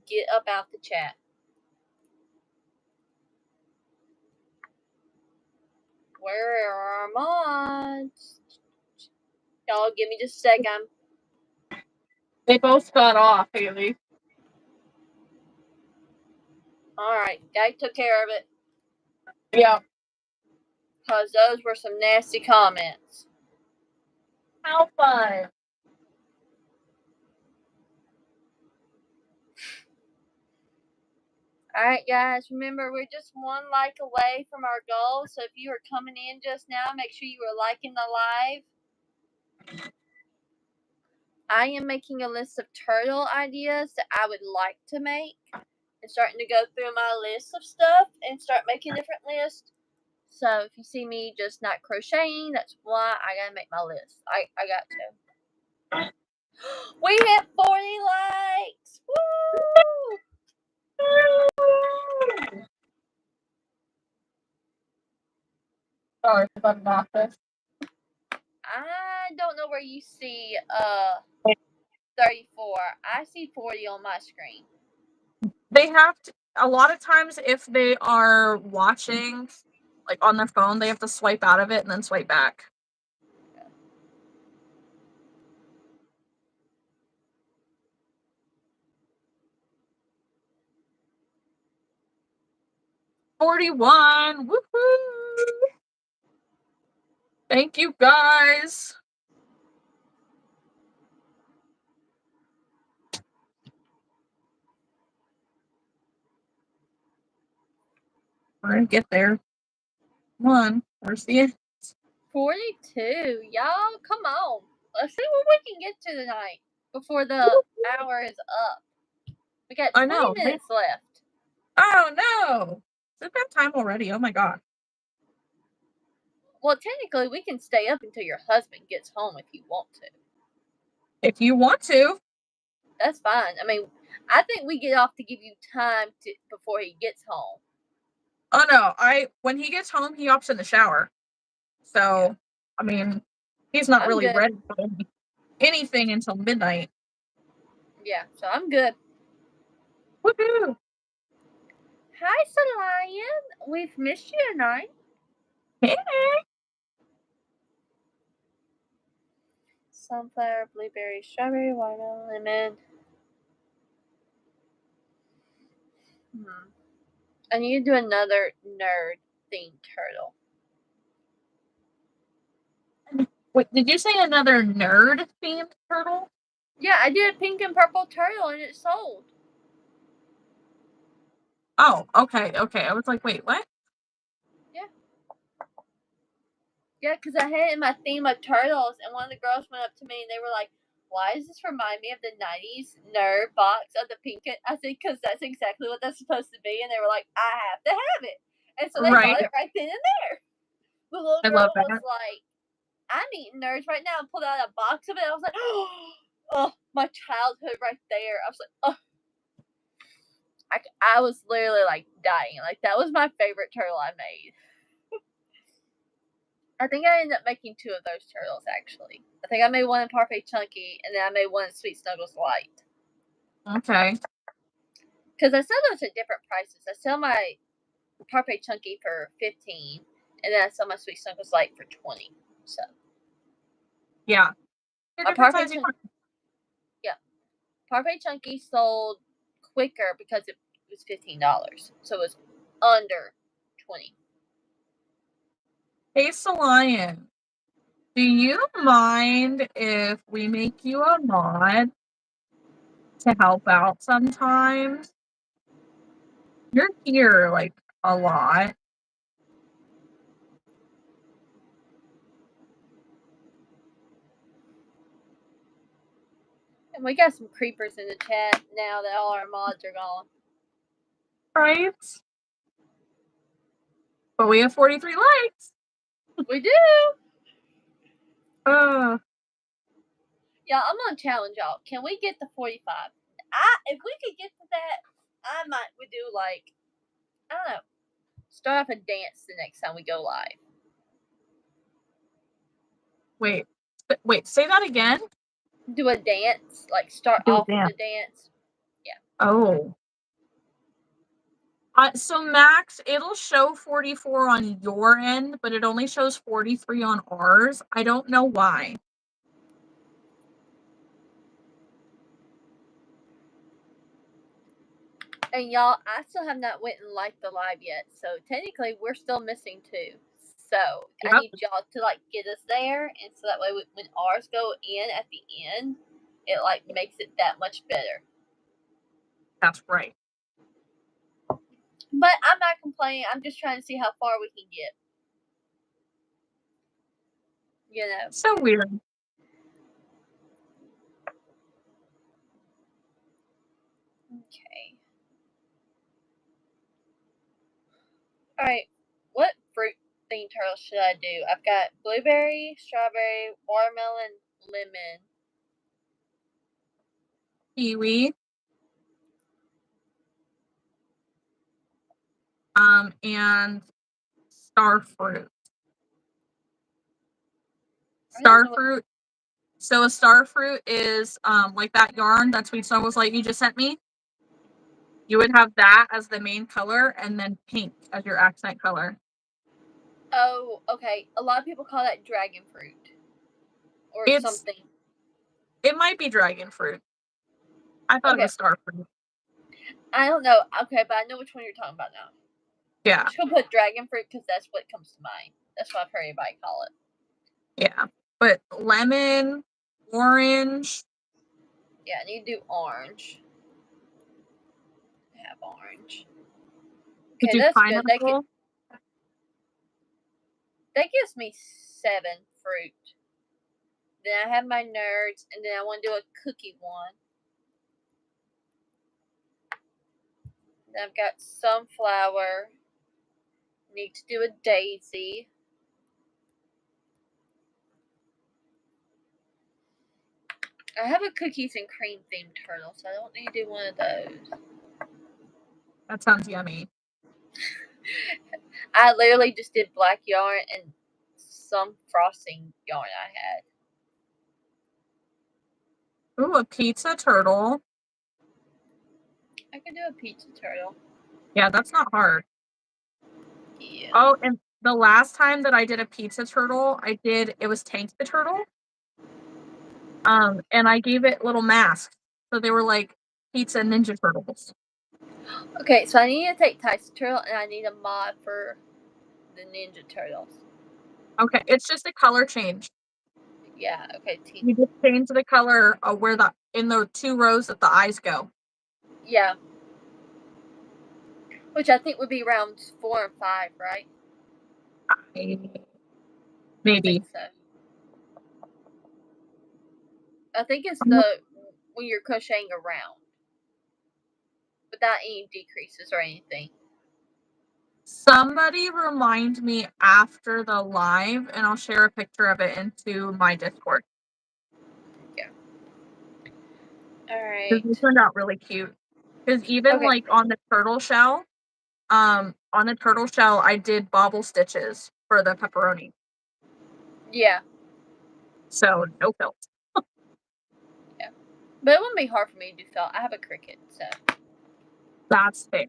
Get up out the chat. Where are our mods? Y'all give me just a second. They both got off, Haley. Alright, guy took care of it. Yeah. Because those were some nasty comments. How fun. Alright, guys, remember we're just one like away from our goal. So if you are coming in just now, make sure you are liking the live. I am making a list of turtle ideas that I would like to make. And starting to go through my list of stuff and start making different lists. So if you see me just not crocheting, that's why I gotta make my list. I got to. We hit 40 likes! Woo! Sorry if I'm not this. I don't know where you see 34. I see 40 on my screen. They have to, a lot of times if they are watching like on their phone, they have to swipe out of it and then swipe back. $41. Woohoo! Thank you guys. We're gonna get there. Where's the end? 42. Y'all, come on. Let's see what we can get to tonight before the hour is up. We got 20 minutes left. Oh no! It's that time already. Oh my god. Well, technically, we can stay up until your husband gets home if you want to. If you want to. That's fine. I mean, I think we get off to give you time before he gets home. Oh no, when he gets home, he hops in the shower. So, I mean, he's not I'm really good. ready for anything until midnight. Yeah, so I'm good. Woohoo! Hi, Lion. We've missed you tonight. Hey. Sunflower, blueberry, strawberry, watermelon, lemon. I need to do another nerd themed turtle. Wait, did you say another nerd themed turtle? Yeah, I did a pink and purple turtle and it sold. Oh, okay. I was like, wait, what? Yeah, because I had it in my theme of turtles, and one of the girls went up to me and they were like, "Why does this remind me of the 90s nerd box of the pink?" I said, "Because that's exactly what that's supposed to be." And they were like, "I have to have it." And so they bought it right then and there. The little girl was like, "I'm eating nerds right now," and pulled out a box of it. I was like, "Oh, my childhood right there." I was like, "Oh." I was literally like dying. Like, that was my favorite turtle I made. I think I ended up making 2 of those turtles, actually. I think I made one in Parfait Chunky, and then I made one in Sweet Snuggles Light. Okay. Because I sell those at different prices. I sell my Parfait Chunky for $15, and then I sell my Sweet Snuggles Light for $20. So. Yeah. My Parfait Chunky sold quicker because it was $15. So it was under $20. Hey, Lion, do you mind if we make you a mod to help out sometimes? You're here, like, a lot. And we got some creepers in the chat now that all our mods are gone. Right? But we have 43 likes. We do! Yeah, I'm gonna challenge y'all. Can we get to 45? If we could get to that, we do like, I don't know, start off a dance the next time we go live. Wait, say that again? Do a dance, like start off with a dance. Yeah. Oh. So Max, it'll show 44 on your end, but it only shows 43 on ours. I don't know why. And y'all, I still have not went and liked the live yet, so technically we're still missing 2. So yep. I need y'all to like get us there, and so that way when ours go in at the end, it like makes it that much better. That's right. But I'm not complaining. I'm just trying to see how far we can get. You know. So weird. Okay. Alright. What fruit themed turtle should I do? I've got blueberry, strawberry, watermelon, lemon. Kiwi. And star fruit. Star fruit. So a star fruit is like that yarn that Sweet Snuggles Light you just sent me. You would have that as the main color and then pink as your accent color. Oh, okay. A lot of people call that dragon fruit. Or something. It might be dragon fruit. I thought it was star fruit. I don't know. Okay, but I know which one you're talking about now. Yeah. I'm just gonna put dragon fruit because that's what comes to mind. That's what I've heard everybody call it. Yeah. But lemon, orange. Yeah, I need to do orange. I have orange. Okay, that's good. That gives me 7 fruit. Then I have my nerds, and then I want to do a cookie one. Then I've got sunflower. Need to do a daisy. I have a cookies and cream themed turtle, so I don't need to do one of those. That sounds yummy. I literally just did black yarn and some frosting yarn I had. Ooh, a pizza turtle. I can do a pizza turtle. Yeah, that's not hard. Yeah. Oh, and the last time that I did a pizza turtle, it was Tank the Turtle. And I gave it little masks. So they were like pizza Ninja Turtles. Okay, so I need to take Tyson Turtle and I need a mod for the Ninja Turtles. Okay, it's just a color change. Yeah, okay. You just change the color of where in the 2 rows that the eyes go. Yeah. Which I think would be rounds 4 and 5, right? Maybe. I think so. I think it's when you're crocheting around. Without any decreases or anything. Somebody remind me after the live, and I'll share a picture of it into my Discord. Yeah. Alright. It turned out really cute. Because even like on the turtle shell, I did bobble stitches for the pepperoni. Yeah. So no felt. Yeah. But it wouldn't be hard for me to do felt. I have a Cricut, so. That's fair.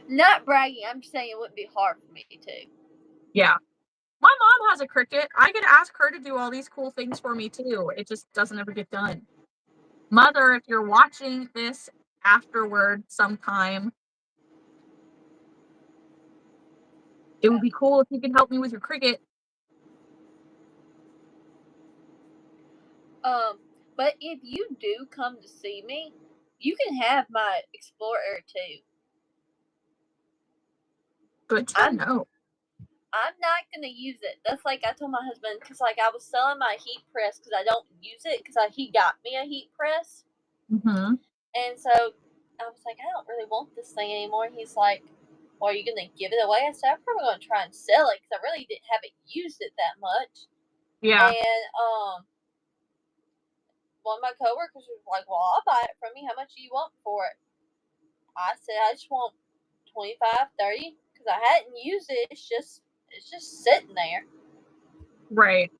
Not bragging, I'm just saying it wouldn't be hard for me to. Yeah. My mom has a Cricut. I could ask her to do all these cool things for me too. It just doesn't ever get done. Mother, if you're watching this afterward sometime, it would be cool if you could help me with your Cricut. But if you do come to see me, you can have my Explorer too. Good to know. I'm not gonna use it. That's like I told my husband, because like I was selling my heat press because I don't use it because he got me a heat press. Mm-hmm. And so I was like, I don't really want this thing anymore. He's like, well, are you gonna give it away? I said, I'm probably gonna try and sell it because I really haven't used it that much. Yeah. And one of my coworkers was like, well, I'll buy it from you. How much do you want for it? I said, I just want $25, $30 because I hadn't used it. It's just sitting there. Right.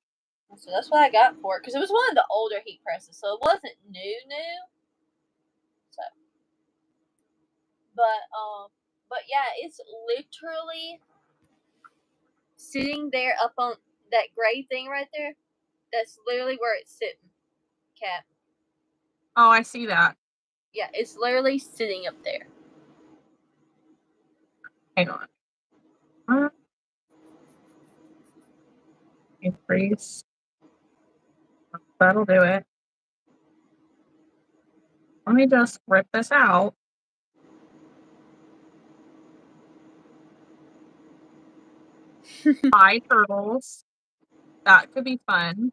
So that's what I got for it because it was one of the older heat presses, so it wasn't new. So, but yeah, it's literally sitting there up on that gray thing right there. That's literally where it's sitting, Cat. Oh, I see that. Yeah, it's literally sitting up there. Hang on. Increase. That'll do it. Let me just rip this out. Eye turtles. That could be fun.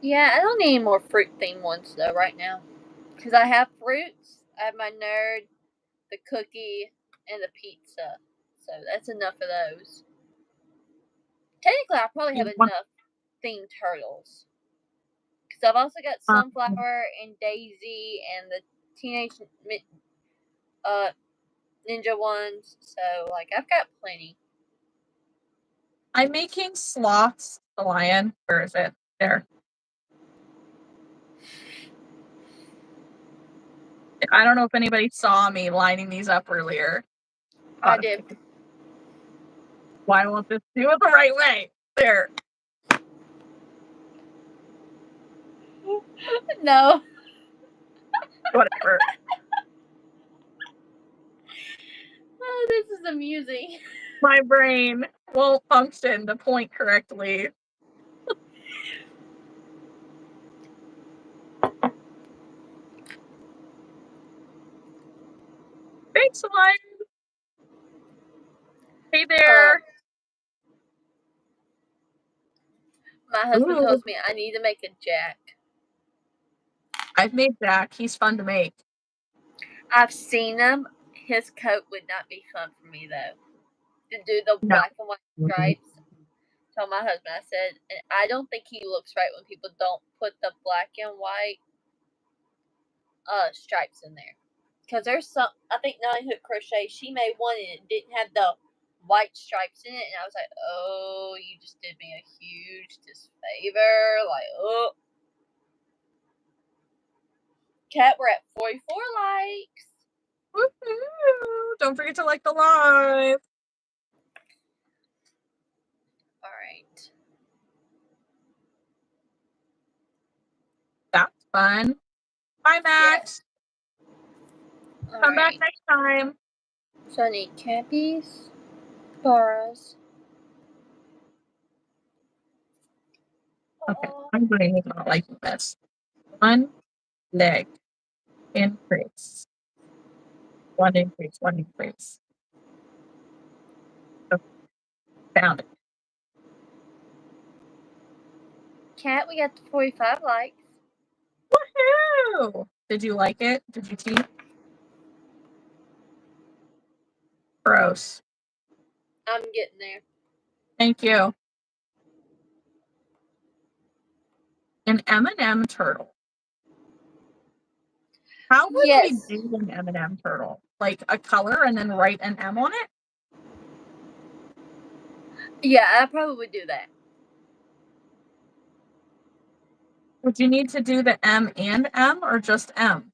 Yeah, I don't need any more fruit themed ones though right now. Because I have fruits. I have my nerd, the cookie, and the pizza. So that's enough of those. Technically, I probably have enough themed turtles. Because I've also got Sunflower and Daisy and the Teenage Ninja ones. So, like, I've got plenty. I'm making Sloths the lion. Where is it? There. I don't know if anybody saw me lining these up earlier. I did. Why won't this do it the right way? There. No. Whatever. Oh, this is amusing. My brain won't function to point correctly. Thanks, Lion. Hey there. My husband tells me I need to make a Jack. I've made Jack. He's fun to make. I've seen him. His coat would not be fun for me, though. To do the black and white stripes. Told my husband, I said, I don't think he looks right when people don't put the black and white stripes in there. Because there's some, I think Nine Hook Crochet, she made one and it didn't have the white stripes in it. And I was like, oh, you just did me a huge disfavor. Like, oh. Cat, we're at 44 likes. Woohoo! Don't forget to like the live. All right. That's fun. Bye, Max. All Come back right. next time. So I need cappies, bars. Okay, I'm going to not liking this. One leg increase. One increase, one increase. Okay, found it. Cat, we got the 45 likes. Woohoo! Did you like it? Did you see? Gross. I'm getting there. Thank you. An M&M turtle. How would we do an M&M turtle? Like a color and then write an M on it? Yeah, I probably would do that. Would you need to do the M and M or just M?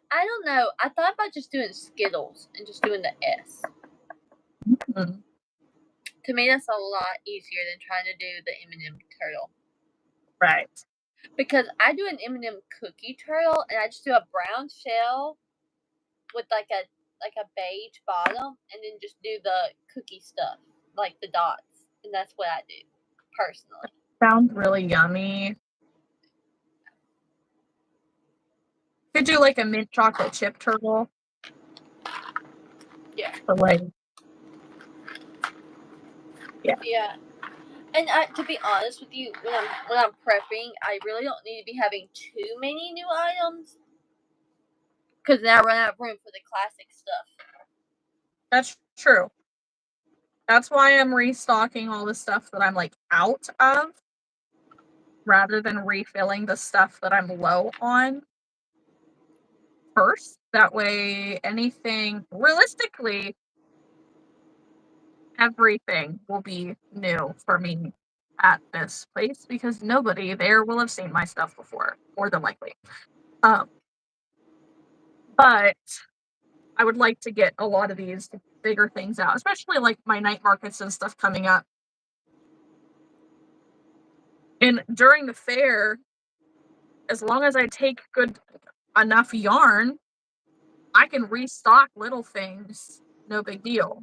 I don't know. I thought about just doing Skittles and just doing the S. Mm-hmm. To me, that's a lot easier than trying to do the M&M turtle. Right. Because I do an M&M cookie turtle, and I just do a brown shell with like a beige bottom, and then just do the cookie stuff, like the dots, and that's what I do personally. Sounds really yummy. Could do like a mint chocolate chip turtle. Yeah. But like, Yeah. And to be honest with you, when I'm prepping, I really don't need to be having too many new items, because then I run out of room for the classic stuff. that's true. That's why I'm restocking all the stuff that I'm like out of, rather than refilling the stuff that I'm low on first. That way, anything, realistically, everything will be new for me at this place because nobody there will have seen my stuff before, more than likely. But I would like to get a lot of these bigger things out, especially like my night markets and stuff coming up. And during the fair, as long as I take good enough yarn, I can restock little things. No big deal.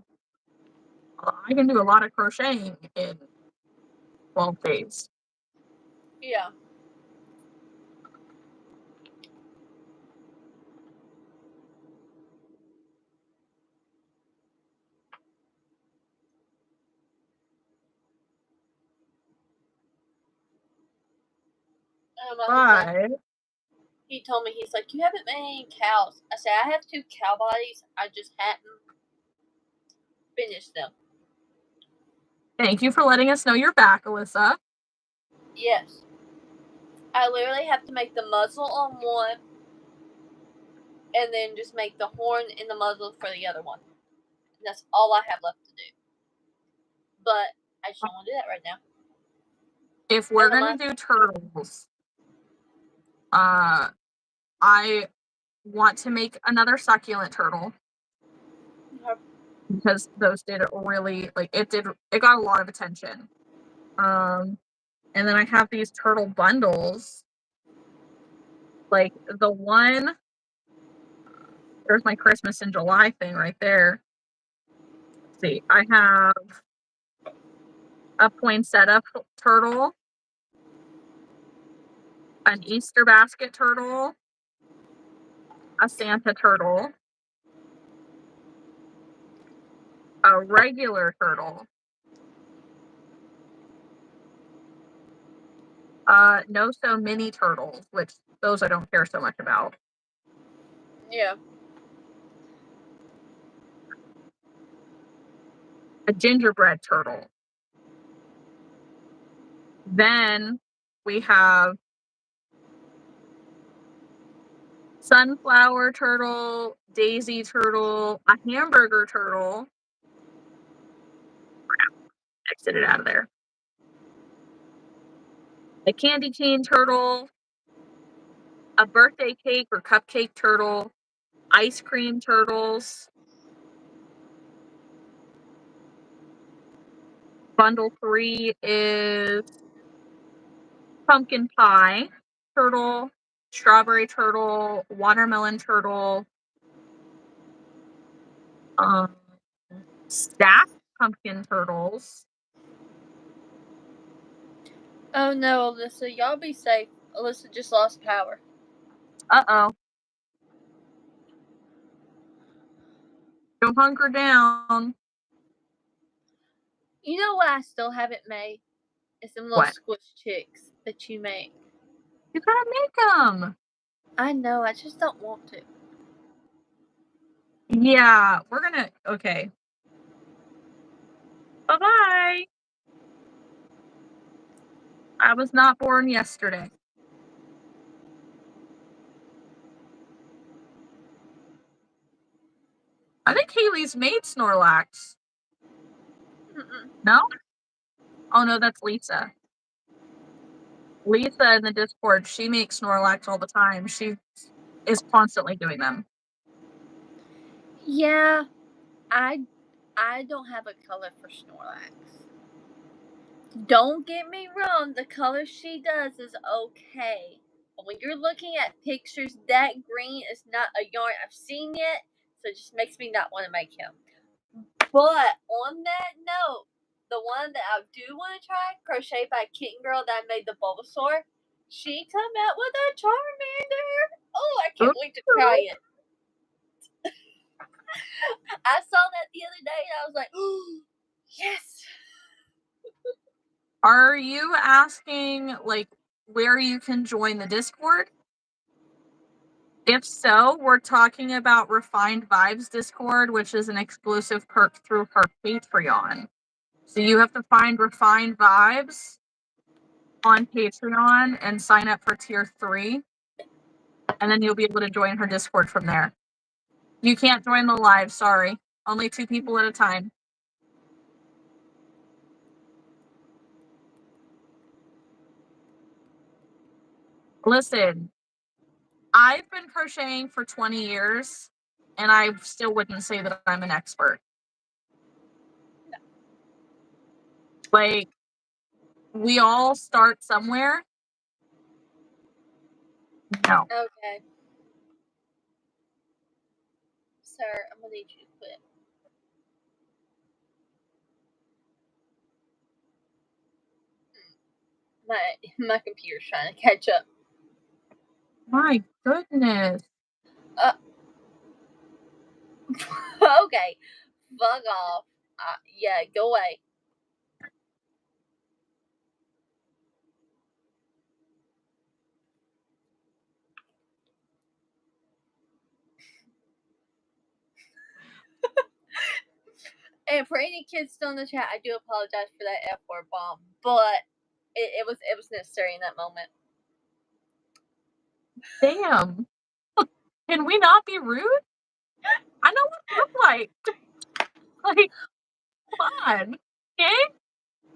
I can do a lot of crocheting in 12 days. Yeah. But He told me, he's like, you haven't made any cows. I said, I have 2 cow bodies. I just hadn't finished them. thank you for letting us know you're back, Alyssa. Yes. I literally have to make the muzzle on one, and then just make the horn and the muzzle for the other one. And that's all I have left to do. But I just don't want to do that right now. If we're going to do turtles, I want to make another succulent turtle. Okay. Because those did really, like, it got a lot of attention. And then I have these turtle bundles. Like the one, there's my Christmas in July thing right there. Let's see, I have a poinsettia turtle, an Easter basket turtle, a Santa turtle, a regular turtle, no so mini turtles, which those I don't care so much about. Yeah. A gingerbread turtle. Then we have sunflower turtle, daisy turtle, a hamburger turtle. Exited out of there. A candy cane turtle, a birthday cake or cupcake turtle, ice cream turtles. Bundle 3 is pumpkin pie turtle, strawberry turtle, watermelon turtle, stacked pumpkin turtles. Oh no, Alyssa, y'all be safe. Alyssa just lost power. Uh-oh. Go hunker down. You know what I still haven't made? It's them little What? squish chicks that you make. You gotta make them. I know, I just don't want to. Yeah, we're gonna. Okay. Bye-bye. I was not born yesterday. I think Haley's made Snorlax. Mm-mm. No? Oh no, that's Lisa. Lisa in the Discord, she makes Snorlax all the time. She is constantly doing them. Yeah, I don't have a color for Snorlax. Don't get me wrong, the color she does is okay. But when you're looking at pictures, that green is not a yarn I've seen yet, so it just makes me not want to make him. But on that note, the one that I do want to try, Crochet by Kitten Girl that I made the Bulbasaur, she come out with a Charmander. Oh, I can't wait to try it. I saw that the other day and I was like, oh, yes. Are you asking, like, where you can join the Discord? If so, we're talking about Refined Vibes Discord, which is an exclusive perk through her Patreon. So you have to find Refined Vibes on Patreon and sign up for tier 3. And then you'll be able to join her Discord from there. You can't join the live, sorry. Only 2 people at a time. Listen, I've been crocheting for 20 years, and I still wouldn't say that I'm an expert. Like, we all start somewhere. No. Okay. Sir, I'm going to need you to quit. My computer's trying to catch up. My goodness. Okay. Fuck off. Yeah, go away. And for any kids still in the chat, I do apologize for that F-word bomb, but it was necessary in that moment. Damn. Can we not be rude? I know what it looks like. Like, come on. Okay?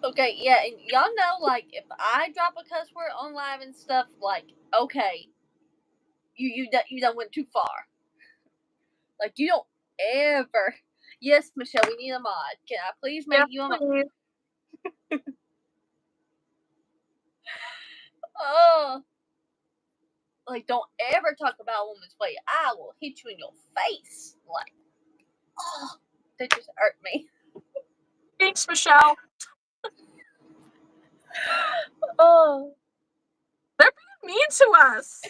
Okay, yeah, and y'all know, like, if I drop a cuss word on live and stuff, like, okay, you done went too far. Like, you don't ever. Yes, Michelle, we need a mod. Can I please make you a mod? Please. Oh. Like, don't ever talk about a woman's weight. I will hit you in your face. Like, oh, that just hurt me. Thanks, Michelle. Oh. They're being mean to us.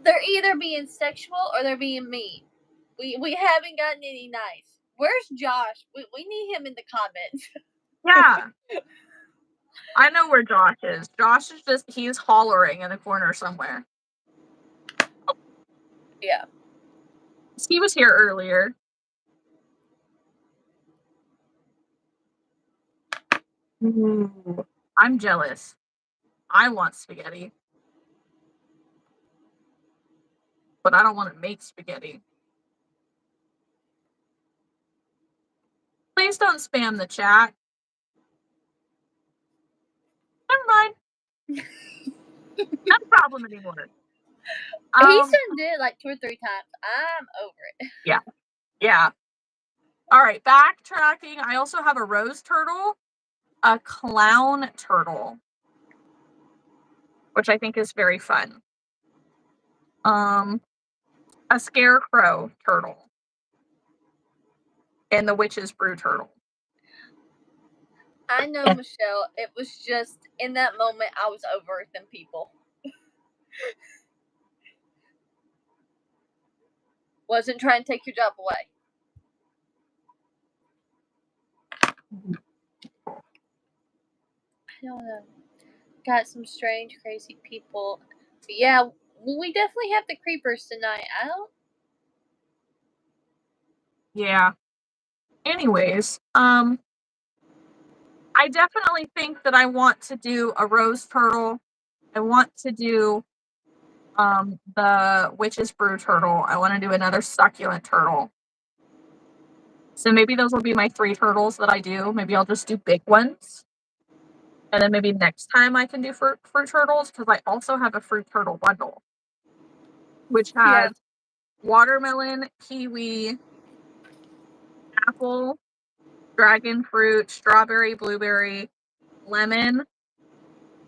They're either being sexual or they're being mean. We haven't gotten any nice. Where's Josh? We need him in the comments. Yeah. I know where Josh is. Josh is just, he's hollering in a corner somewhere. Yeah. He was here earlier. Ooh, I'm jealous. I want spaghetti. but I don't want to make spaghetti. Please don't spam the chat. Never mind. Not a problem anymore. He's done did it like 2 or 3 times. I'm over it. Yeah. Yeah. All right, backtracking. I also have a rose turtle, a clown turtle, which I think is very fun. A scarecrow turtle, and the witch's brew turtle. I know, Michelle. It was just in that moment I was over them people. Wasn't trying to take your job away. I don't know. Got some strange, crazy people. But yeah, we definitely have the creepers tonight. I don't. Yeah. Anyways, I definitely think that I want to do a rose turtle. I want to do the witch's brew turtle. I want to do another succulent turtle. So maybe those will be my 3 turtles that I do. Maybe I'll just do big ones. And then maybe next time I can do fruit turtles, because I also have a fruit turtle bundle, which has watermelon, kiwi, apple, dragon fruit, strawberry, blueberry, lemon,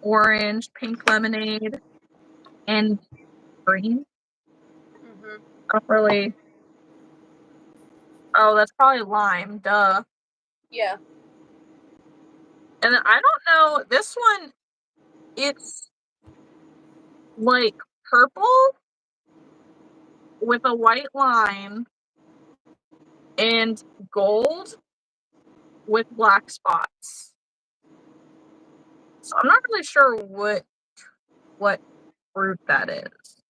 orange, pink lemonade, and green. Not really. Oh, that's probably lime. Duh. Yeah. And then I don't know. This one, it's like purple with a white line and gold with black spots. So I'm not really sure what fruit that is.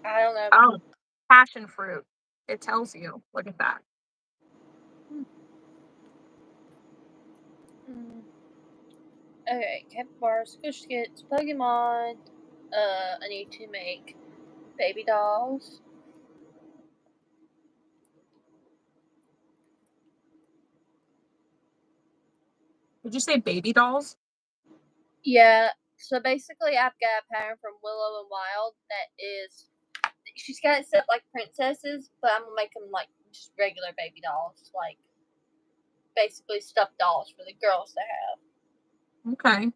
I don't know. Oh, passion fruit. It tells you. Look at that. Okay, capybara, squish skits, Pokemon. I need to make baby dolls. Did you say baby dolls? Yeah, so basically I've got a pattern from Willow and Wild that is, she's got it set like princesses, but I'm gonna make them like just regular baby dolls, like basically stuffed dolls for the girls to have. Okay.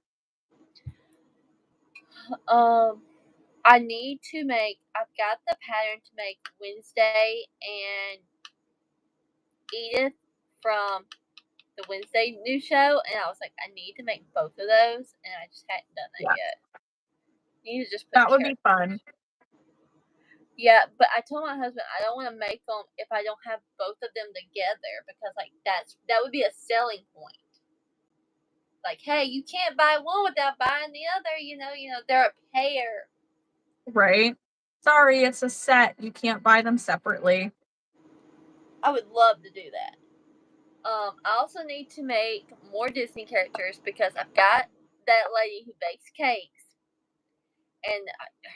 I need to make, I've got the pattern to make Wednesday and Edith from the Wednesday new show, and I was like, I need to make both of those, and I just hadn't done that yet. You need to just put that would be fun. Yeah, but I told my husband I don't want to make them if I don't have both of them together, because like that would be a selling point. Like, hey, you can't buy one without buying the other. You know, they're a pair. Right. Sorry, it's a set. You can't buy them separately. I would love to do that. I also need to make more Disney characters because I've got that lady who bakes cakes, and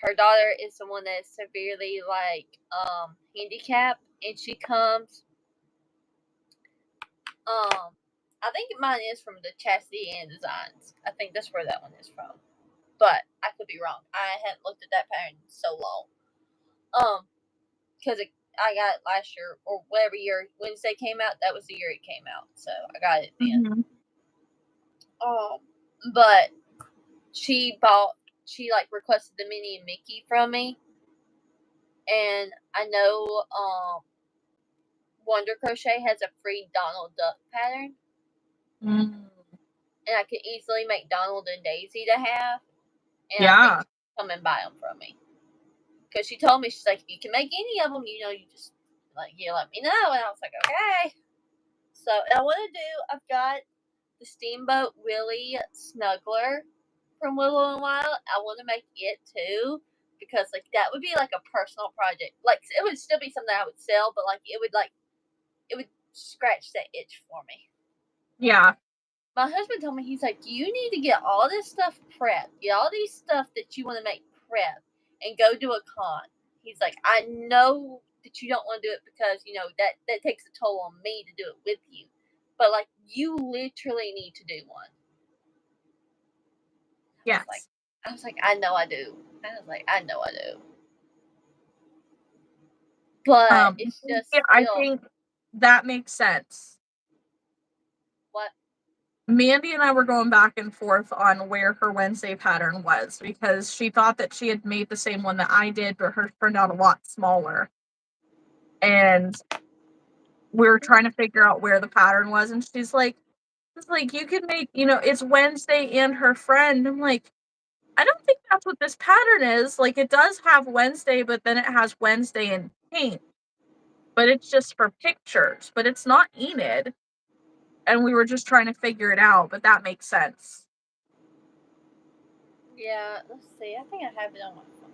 her daughter is the one that is severely like handicapped, and she comes. I think mine is from the Chastity and Designs. I think that's where that one is from, but I could be wrong. I hadn't looked at that pattern in so long. Because I got it last year or whatever year Wednesday came out. That was the year it came out, so I got it then. But she like requested the Minnie and Mickey from me, and I know Wonder Crochet has a free Donald Duck pattern, and I could easily make Donald and Daisy to have, and I think she'll come and buy them from me. Because she told me, she's like, if you can make any of them, you just like, you let me know, and I was like, okay. So I want to do, I've got the Steamboat Willie Snuggler from Willow and Wild. I want to make it too, because like that would be like a personal project. Like it would still be something I would sell, but like it would scratch that itch for me. Yeah. My husband told me, he's like, you need to get all this stuff prepped. Get all these stuff that you want to make prepped. and go do a con. He's like, I know that you don't want to do it because, you know, that takes a toll on me to do it with you. But, like, you literally need to do one. Yes. I was like, I know I do. I was like, I know I do. But it's just yeah, I think that makes sense. What? Mandy and I were going back and forth on where her Wednesday pattern was because she thought that she had made the same one that I did, but hers turned out a lot smaller. And we were trying to figure out where the pattern was, and she's like, you could make, you know, it's Wednesday and her friend. I'm like, I don't think that's what this pattern is. Like, it does have Wednesday, but then it has Wednesday in pink. But it's just for pictures, but it's not Enid. And we were just trying to figure it out, but that makes sense. Yeah, let's see. I think I have it on my phone.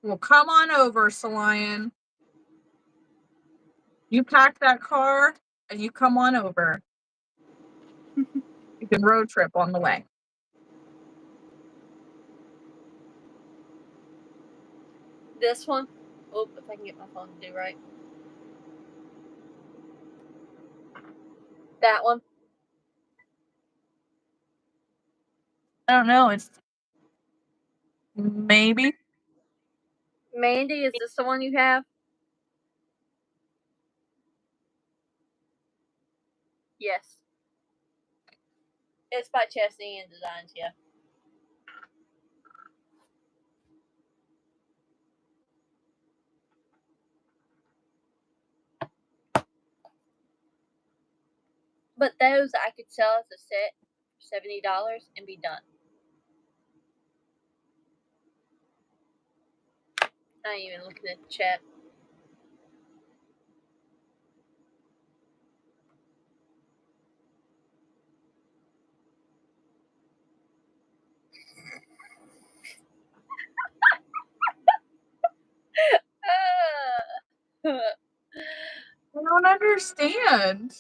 Well, come on over, Solion. You pack that car and you come on over. You can road trip on the way. This one. Oh, if I can get my phone to do right. That one. I don't know. It's maybe. Mandy, is this the one you have? Yes. It's by Chesney and Designs, yeah. But those I could sell as a set for $70 and be done. I ain't even looking at the chat. I don't understand.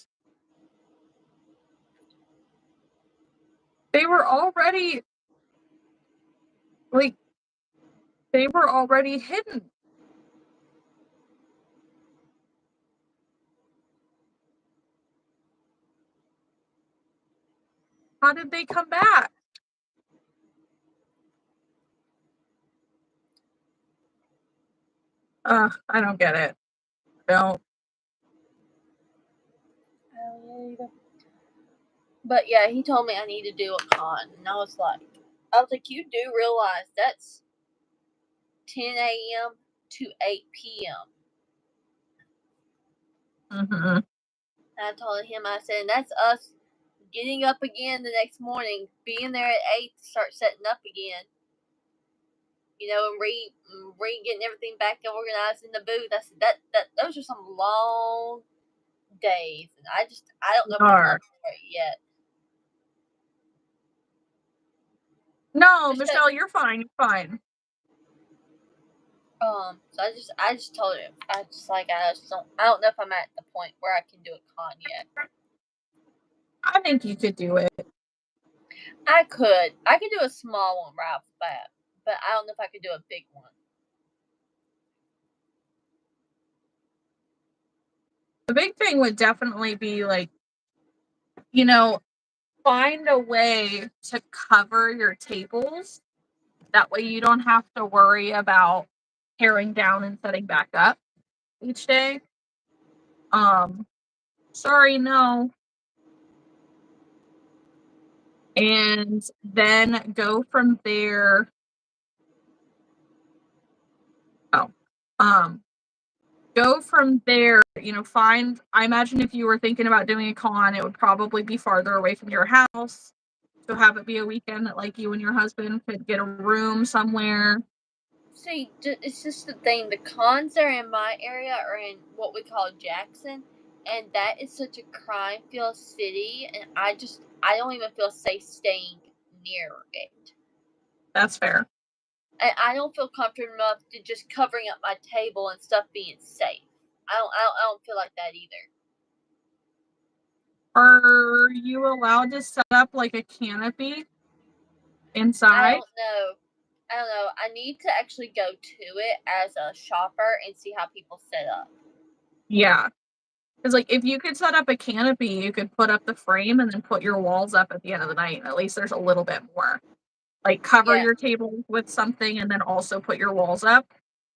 They were already hidden. How did they come back? I don't get it. Don't. But yeah, he told me I need to do a con, and I was like, you do realize that's 10 a.m. to 8 p.m. Mm-hmm. And I told him, I said, and that's us getting up again the next morning, being there at 8 to start setting up again. You know, and getting everything back organized in the booth. I said that those are some long days, and I don't know if I'm up for it yet. No, Michelle, you're fine. You're fine. So I just told him I don't know if I'm at the point where I can do a con yet. I think you could do it. I could do a small one right off the bat, but I don't know if I could do a big one. The big thing would definitely be like, you know, find a way to cover your tables. That way you don't have to worry about tearing down and setting back up each day. Sorry, no. And then go from there. Go from there, you know, I imagine if you were thinking about doing a con, it would probably be farther away from your house. So have it be a weekend that like you and your husband could get a room somewhere. See, it's just the thing. The cons are in my area or in what we call Jackson, and that is such a crime-filled city, and I don't even feel safe staying near it. That's fair. And I don't feel comfortable enough to just covering up my table and stuff being safe. I don't feel like that either. Are you allowed to set up like a canopy inside? I don't know. I need to actually go to it as a shopper and see how people set up. Yeah. Because, like, if you could set up a canopy, you could put up the frame and then put your walls up at the end of the night. And at least there's a little bit more. Like, cover your table with something and then also put your walls up.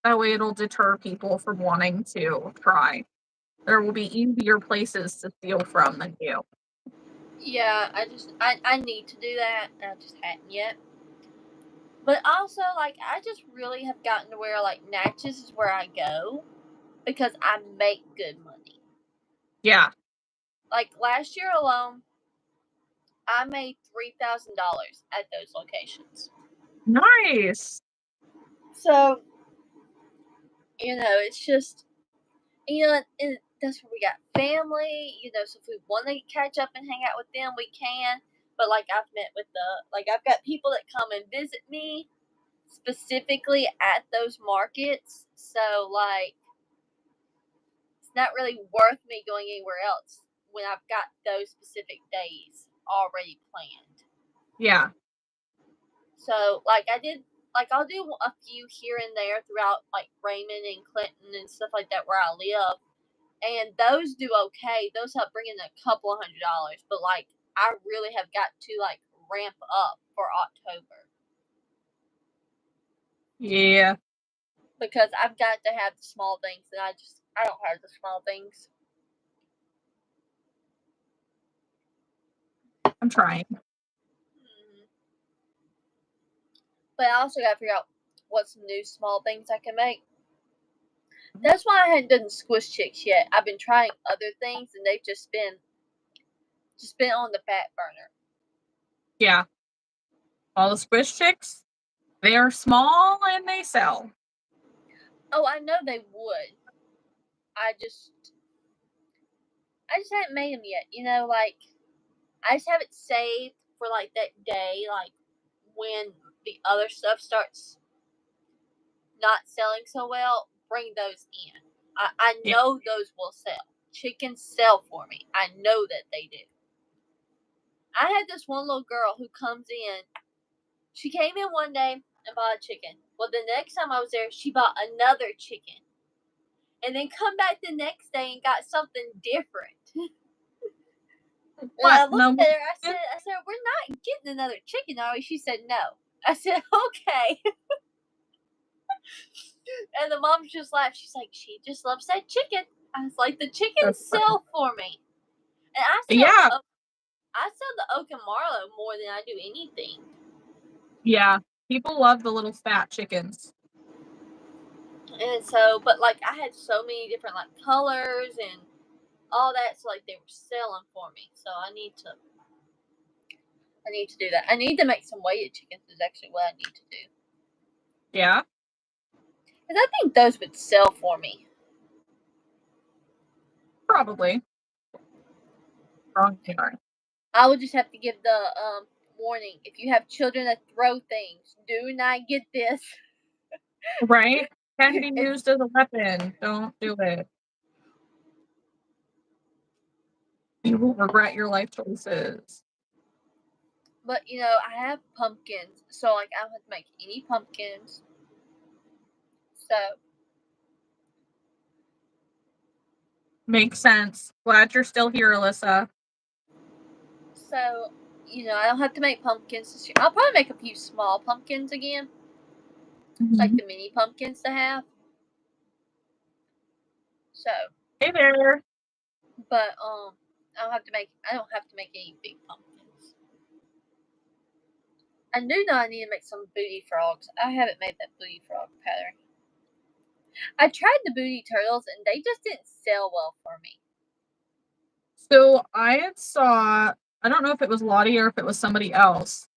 That way it'll deter people from wanting to try. There will be easier places to steal from than you. Yeah, I need to do that. I just hadn't yet. But also, like, I just really have gotten to where, like, Natchez is where I go because I make good money. Yeah. Like, last year alone, I made $3,000 at those locations. Nice. So, you know, it's just, you know, and that's where we got family, you know, so if we want to catch up and hang out with them, we can. But, like, I've got people that come and visit me specifically at those markets. So, like, it's not really worth me going anywhere else when I've got those specific days already planned. Yeah. So, like, I'll do a few here and there throughout, like, Raymond and Clinton and stuff like that where I live. And those do okay. Those help bring in a couple of $100. But, like, I really have got to, like, ramp up for October. Yeah. Because I've got to have the small things, and I don't have the small things. I'm trying. But I also got to figure out what some new small things I can make. That's why I hadn't done Squish Chicks yet. I've been trying other things, and they've just been on the back burner. Yeah. All the Squish Chicks, they are small and they sell. Oh, I know they would. I just haven't made them yet. You know, like, I just have it saved for, like, that day, like, when the other stuff starts not selling so well, bring those in. I know those will sell. Chickens sell for me. I know that they do. I had this one little girl who comes in. She came in one day and bought a chicken. Well, the next time I was there, she bought another chicken. And then come back the next day and got something different. And I looked at her, I said, we're not getting another chicken, are we? She said, no. I said, okay. And the mom just laughed. She's like, she just loves that chicken. I was like, the chickens sell for me. And I sell the Oak and Marlow more than I do anything. Yeah. People love the little fat chickens. And so, but, like, I had so many different, like, colors and all that, so, like, they were selling for me. So I need to do that. I need to make some weighted chickens is actually what I need to do. Yeah? Because I think those would sell for me. Probably. Wrong yarn. I would just have to give the warning. If you have children that throw things, do not get this. Right? Can be used as a weapon. Don't do it. You will regret your life choices. But, you know, I have pumpkins. So, like, I don't have to make any pumpkins. So. Makes sense. Glad you're still here, Alyssa. So, you know, I don't have to make pumpkins this year. I'll probably make a few small pumpkins again. Mm-hmm. Like the mini pumpkins to have. So. Hey there. But, I don't have to make any big pumpkins. I do know I need to make some booty frogs. I haven't made that booty frog pattern. I tried the booty turtles and they just didn't sell well for me. So I don't know if it was Lottie or if it was somebody else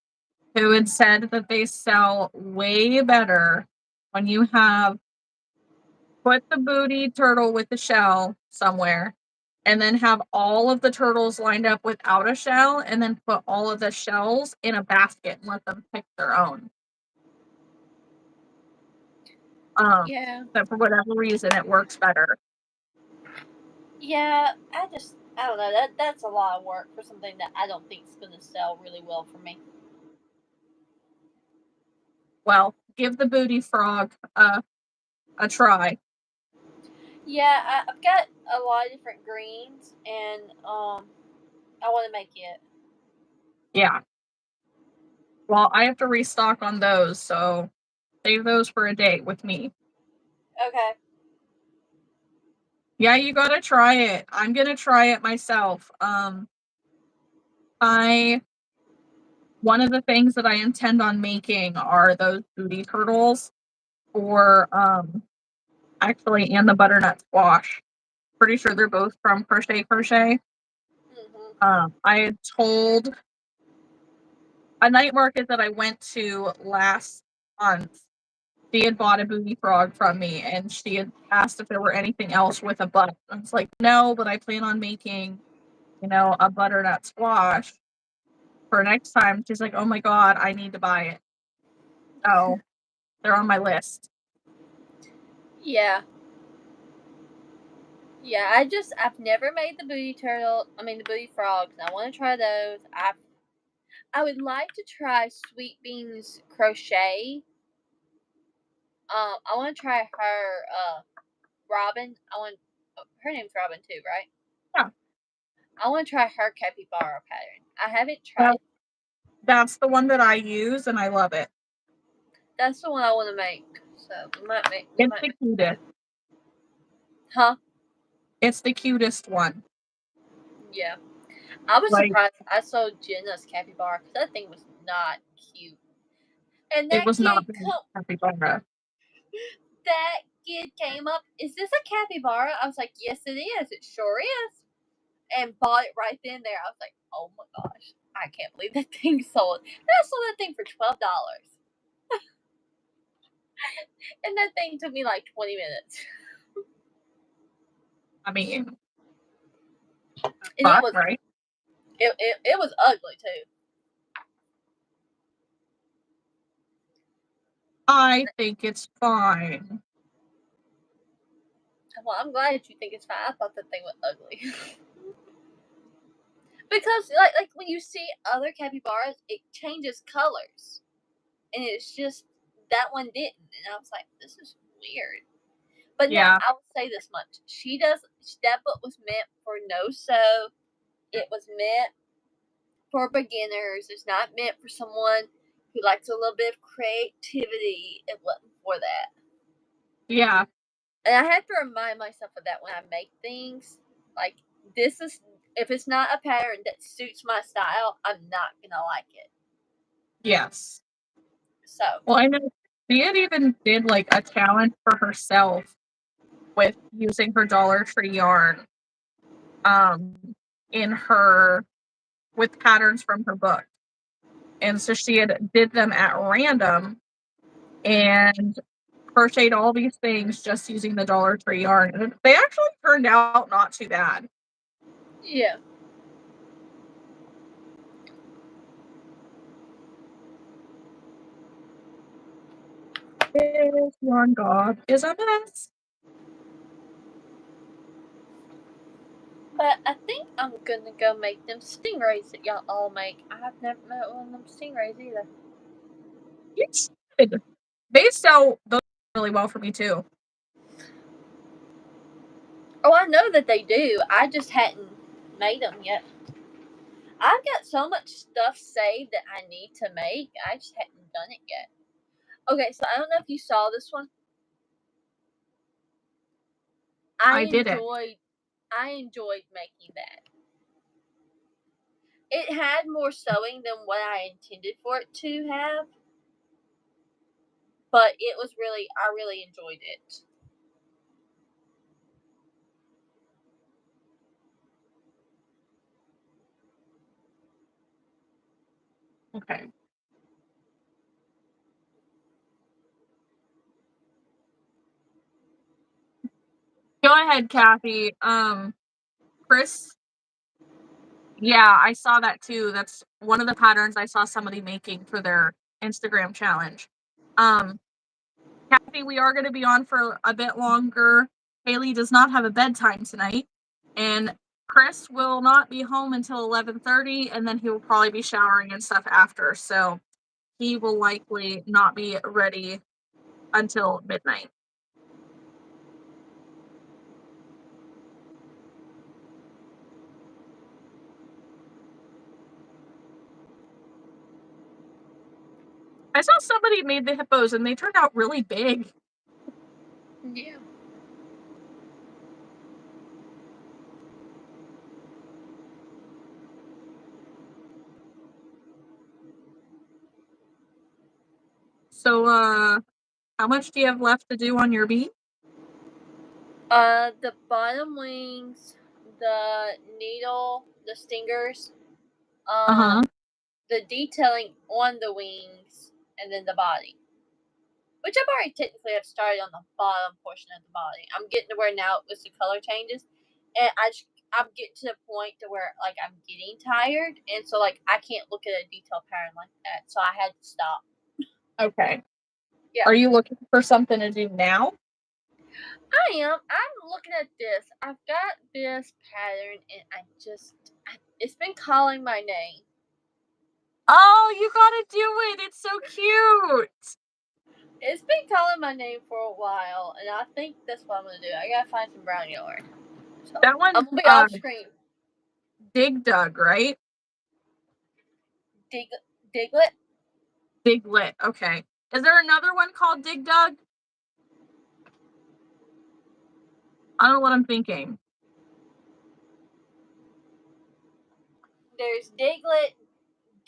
who had said that they sell way better when you have put the booty turtle with the shell somewhere and then have all of the turtles lined up without a shell and then put all of the shells in a basket and let them pick their own. Yeah. But for whatever reason, it works better. Yeah, I don't know. That's a lot of work for something that I don't think is going to sell really well for me. Well, give the booty frog a try. Yeah, I've got a lot of different greens, and I want to make it. Yeah. Well, I have to restock on those, so save those for a date with me. Okay. Yeah, you gotta try it. I'm gonna try it myself. One of the things that I intend on making are those booty turtles, or actually, and the butternut squash. Pretty sure they're both from Crochet. I had told a night market that I went to last month. She had bought a booty frog from me, and she had asked if there were anything else with a butt. I was like, no, but I plan on making, a butternut squash for next time. She's like, oh my god, I need to buy it. So they're on my list. Yeah. Yeah, I've never made the booty the booty frogs. I want to try those. I would like to try Sweet Beans Crochet. I want to try her, Robin. Her name's Robin too, right? Yeah. I want to try her capybara pattern. I haven't Well, tried. that's the one that I use, and I love it. That's the one I want to make. So we might make. It's the cutest. Huh? It's the cutest one. Yeah. I was surprised I saw Jenna's capybara because that thing was not cute. And that It was kid not capybara. that kid came up, is this a capybara? I was like, yes it is. It sure is. And bought it right then and there. I was like, oh my gosh. I can't believe that thing sold. And I sold that thing for $12. And that thing took me like 20 minutes. I mean, and it was right? It was ugly too. I think it's fine. Well, I'm glad you think it's fine. I thought that thing was ugly. Because like when you see other capybaras, it changes colors. And it's just that one didn't. And I was like, this is weird. But Yeah. now I will say this much. That book was meant for no sew. It was meant for beginners. It's not meant for someone who likes a little bit of creativity. It wasn't for that. Yeah. And I have to remind myself of that when I make things. Like, if it's not a pattern that suits my style, I'm not going to like it. Yes. So. Well, I know she had even did like a challenge for herself with using her Dollar Tree yarn with patterns from her book. And so she did them at random and crocheted all these things just using the Dollar Tree yarn. And they actually turned out not too bad. Yeah. This yarn god is a mess. But I think I'm gonna go make them stingrays that y'all all make. I have never made one of them stingrays either. You should. They sell those really well for me too. Oh, I know that they do. I just hadn't made them yet. I've got so much stuff saved that I need to make. I just hadn't done it yet. Okay, so I don't know if you saw this one. I enjoyed making that. It had more sewing than what I intended for it to have. But I really enjoyed it. Okay. Go ahead, Kathy. Chris. Yeah, I saw that too. That's one of the patterns I saw somebody making for their Instagram challenge. Kathy, we are going to be on for a bit longer. Haley does not have a bedtime tonight, and Chris will not be home until 11:30, and then he will probably be showering and stuff after, so he will likely not be ready until midnight. I saw somebody made the hippos, and they turned out really big. Yeah. So, how much do you have left to do on your bee? The bottom wings, the needle, the stingers, the detailing on the wings, and then the body. Which I've already technically have started on the bottom portion of the body. I'm getting to where now with the color changes, and I'm getting to the point to where like I'm getting tired, and so like I can't look at a detail pattern like that, so I had to stop. Okay. Yeah. Are you looking for something to do now? I am. I'm looking at this. I've got this pattern, and it's been calling my name. Oh, you gotta do it! It's so cute! It's been calling my name for a while, and I think that's what I'm gonna do. I gotta find some brown yarn. So That one's I'm gonna be off screen. Dig Dug, right? Diglet? Diglet, okay. Is there another one called Dig Dug? I don't know what I'm thinking. There's Diglet,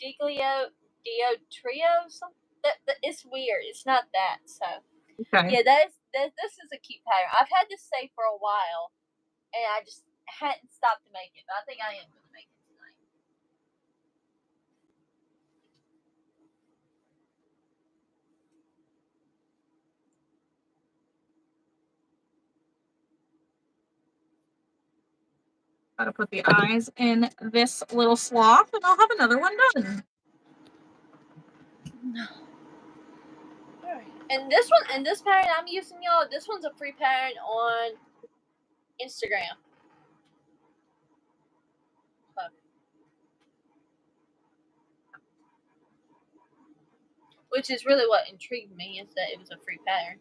Diglio, Dio Trio, something. That it's weird. It's not that. So Okay. yeah, this is a cute pattern. I've had this say for a while, and I just hadn't stopped to make it. But I think I am gonna make it tonight. Gotta put the eyes in this little sloth, and I'll have another one done. No. Alright. And this one, and this pattern I'm using, y'all, this one's a free pattern on Instagram. Which is really what intrigued me, is that it was a free pattern.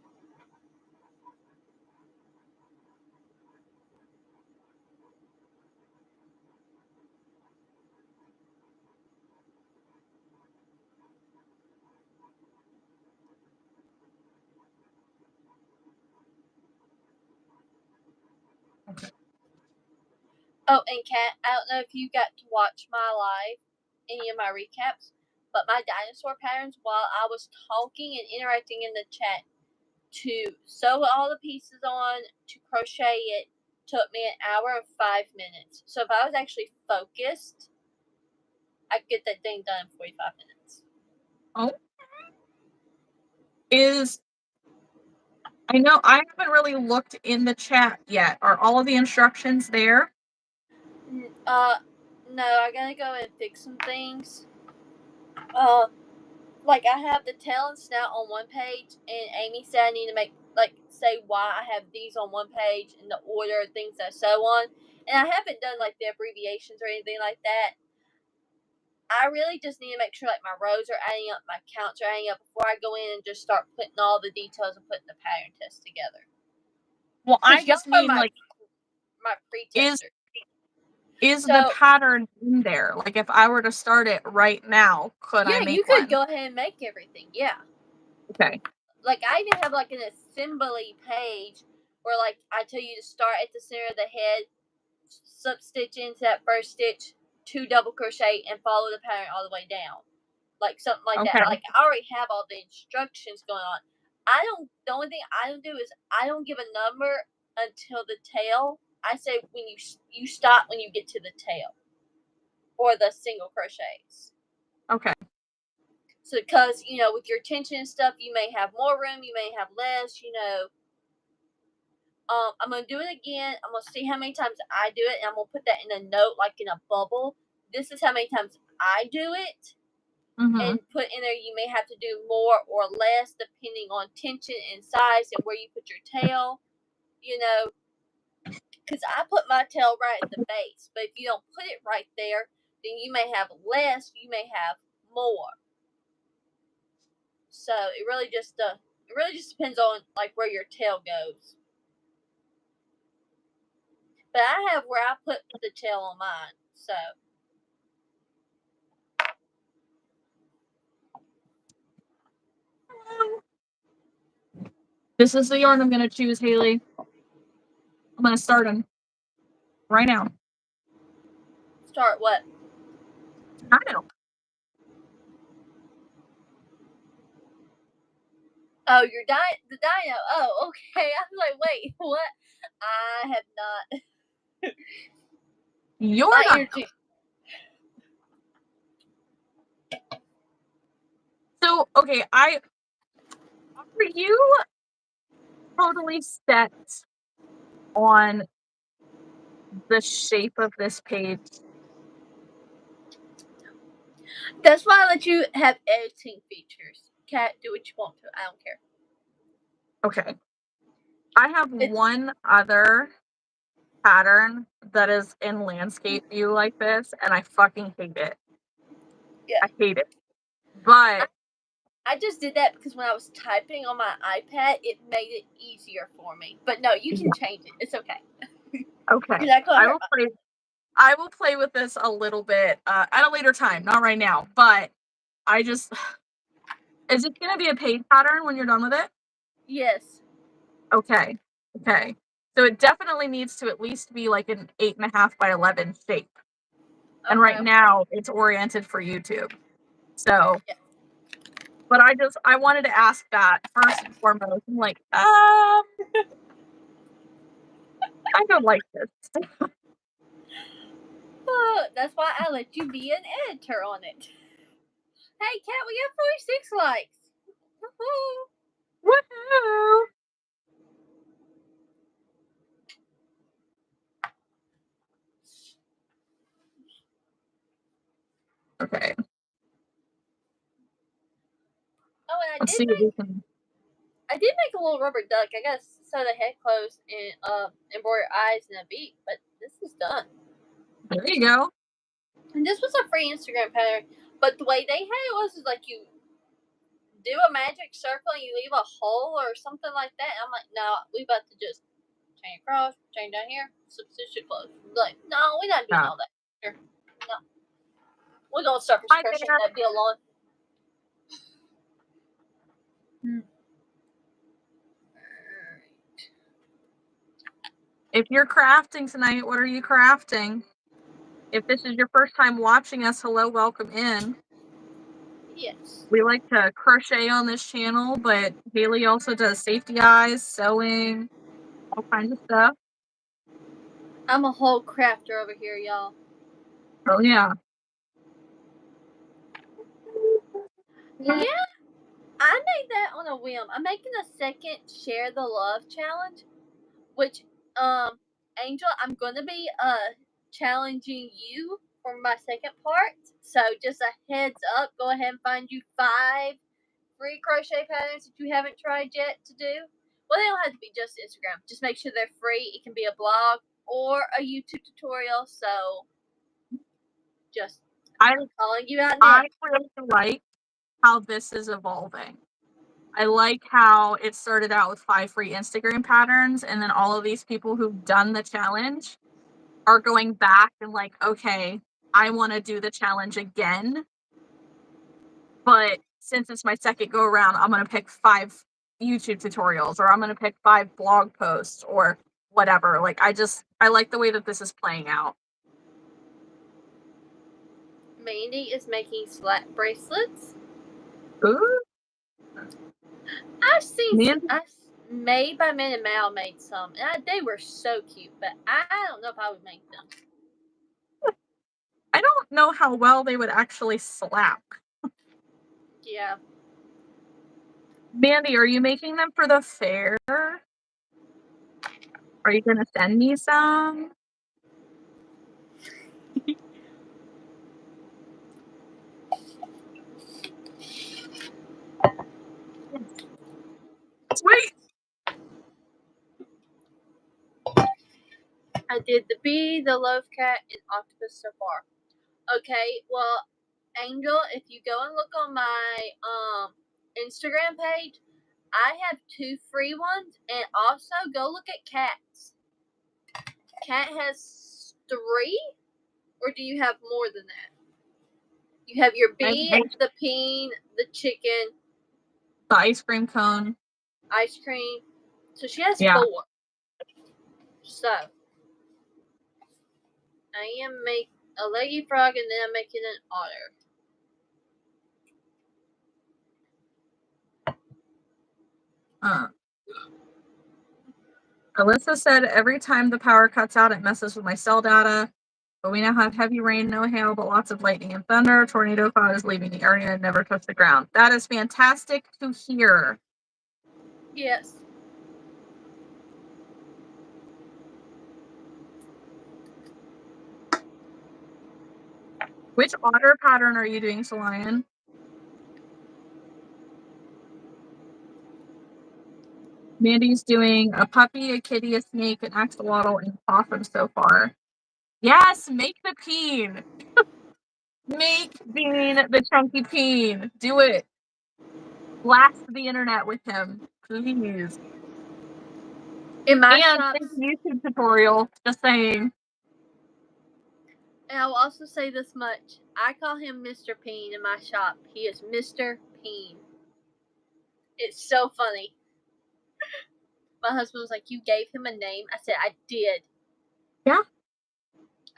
Okay. Oh, and Kat, I don't know if you got to watch my live, any of my recaps, but my dinosaur patterns, while I was talking and interacting in the chat, to sew all the pieces on, to crochet it, took me an hour and 5 minutes. So if I was actually focused, I could get that thing done in 45 minutes. Oh. I know I haven't really looked in the chat yet. Are all of the instructions there? No, I gotta go and fix some things. Like I have the tail and snout on one page, and Amy said I need to say why I have these on one page and the order of things I sew on. And I haven't done like the abbreviations or anything like that. I really just need to make sure like my rows are adding up, my counts are adding up before I go in and just start putting all the details and putting the pattern test together. Well, I just mean my Is pre-tester. the pattern in there? Like if I were to start it right now, could I make one? Yeah, you could go ahead and make everything. Yeah. Okay. Like I even have like an assembly page where like I tell you to start at the center of the head, slip stitch into that first stitch, 2 double crochet, and follow the pattern all the way down. Like something like that. Like I already have all the instructions going on. The only thing I don't do is I don't give a number until the tail. I say when you stop when you get to the tail or the single crochets. Okay. So because with your tension and stuff, you may have more room, you may have less. I'm gonna do it again. I'm gonna see how many times I do it, and I'm gonna put that in a note, like in a bubble. This is how many times I do it, and put in there. You may have to do more or less depending on tension and size and where you put your tail. You know, because I put my tail right at the base, but if you don't put it right there, then you may have less, you may have more. So it really just depends on like where your tail goes. But I have where I put the tail on mine, so. This is the yarn I'm going to choose, Haley. I'm going to start them right now. Start what? Dino. Oh, the Dino. Oh, okay. I was like, wait, what? I have not. Your My Dino. energy. So, okay, are you totally set on the shape of this page? That's why I let you have editing features. Cat, do what you want to. I don't care. Okay. I have one other pattern that is in landscape view like this, and I fucking hate it. Yeah. I hate it. But I just did that because when I was typing on my iPad, it made it easier for me. But no, you can change it. It's okay. Okay. I will play with this a little bit at a later time, not right now. But I just is it gonna be a page pattern when you're done with it? Yes. Okay. Okay. So it definitely needs to at least be like an 8.5 by 11 shape. Okay. And right now it's oriented for YouTube. So, yeah. But I wanted to ask that first and foremost. I'm like, I don't like this. That's why I let you be an editor on it. Hey, Kat, we got 46 likes. Woohoo! Woohoo! Okay. Oh, and Let's see if we can. I did make a little rubber duck. I got to sew the head closed and embroider eyes and a beak, but this is done. There you go. And this was a free Instagram pattern, but the way they had it was like you do a magic circle and you leave a hole or something like that. I'm like, no, we about to just chain across, chain down here, substitute close. Like, no, we're not doing all that. Here. No. We're going to start crocheting that deal on. If you're crafting tonight, what are you crafting? If this is your first time watching us, hello, welcome in. Yes. We like to crochet on this channel, but Haley also does safety eyes, sewing, all kinds of stuff. I'm a whole crafter over here, y'all. Oh, yeah. Yeah. I made that on a whim. I'm making a second Share the Love challenge, which, Angel, I'm going to be challenging you for my second part. So just a heads up, go ahead and find you 5 free crochet patterns that you haven't tried yet to do. Well, they don't have to be just Instagram. Just make sure they're free. It can be a blog or a YouTube tutorial. So just calling you out now. I really like how this is evolving. I like how it started out with 5 free Instagram patterns, and then all of these people who've done the challenge are going back and like, okay, I want to do the challenge again. But since it's my second go around, I'm going to pick 5 YouTube tutorials, or I'm going to pick 5 blog posts or whatever. Like, I like the way that this is playing out. Mandy is making slap bracelets. Ooh. I've seen Made by Min and Mal made some, and they were so cute, but I don't know if I would make them. I don't know how well they would actually slap. Yeah. Mandy, are you making them for the fair? Are you going to send me some? did the bee, the loaf cat, and octopus so far. Okay, well, Angel, if you go and look on my Instagram page, I have 2 free ones, and also go look at Cat's. Cat has 3, or do you have more than that? You have your bee, the peen, the chicken, the ice cream cone, ice cream. So she has 4. So I am making a leggy frog, and then I'm making an otter. Alyssa said every time the power cuts out, it messes with my cell data. But we now have heavy rain, no hail, but lots of lightning and thunder. Tornado cloud is leaving the area and never touched the ground. That is fantastic to hear. Yes. Which otter pattern are you doing, Solian? Mandy's doing a puppy, a kitty, a snake, an axolotl, and a possum so far. Yes, make the peen. Make Bean the chunky peen. Do it. Blast the internet with him, please. In my and shop, YouTube tutorial. Just saying. and I will also say this much: I call him Mr. Peen in my shop. He is Mr. Peen. It's so funny. My husband was like, "You gave him a name?" I said, "I did." Yeah.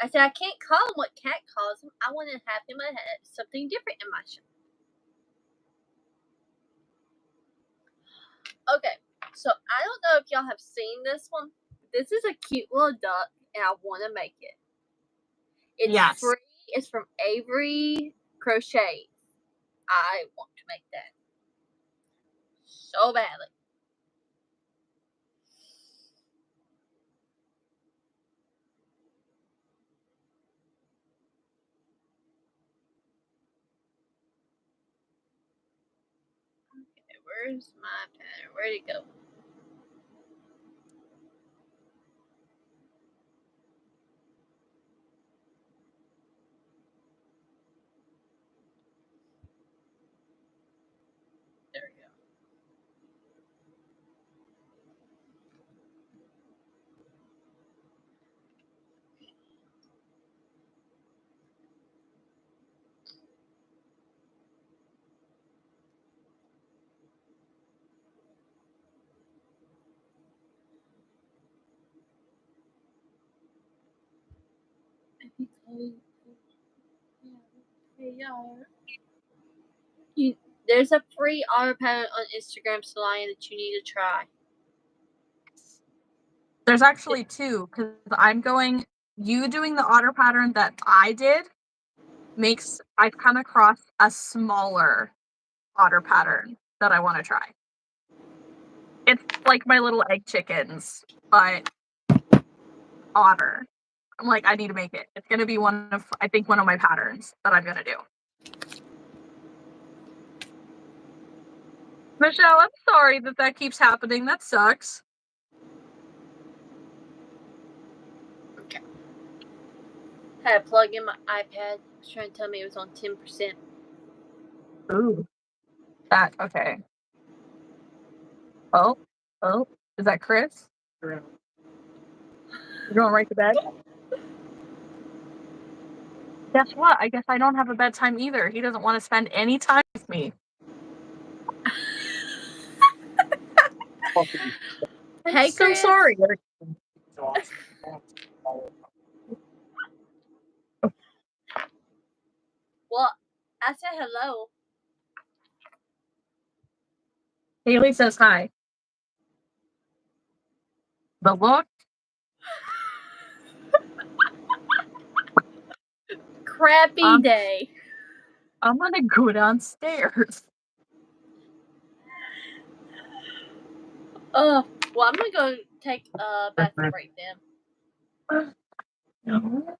I said, "I can't call him what Cat calls him. I want to have him something different in my shop." Okay, so I don't know if y'all have seen this one. This is a cute little duck, and I want to make it. It's free. It's from Avery Crochet. I want to make that so badly. Okay, where's my pattern? Where'd it go? There we go. There's a free otter pattern on Instagram, Solian, that you need to try. There's actually 2, because I'm going. You doing the otter pattern that I did I've come across a smaller otter pattern that I want to try. It's like my little egg chickens, but otter. I'm like, I need to make it. It's going to be one of my patterns that I'm going to do. Michelle, I'm sorry that keeps happening. That sucks. Okay. Had to plug in my iPad. It was trying to tell me it was on 10%. Ooh. Okay. Oh, is that Chris? You're going right to bed? Guess what? I guess I don't have a bedtime either. He doesn't want to spend any time with me. Hey, so Chris. Sorry. Well, I said hello. Haley says hi. The look. Crappy day. I'm gonna go downstairs. Well, I'm gonna go take a bathroom break then. No.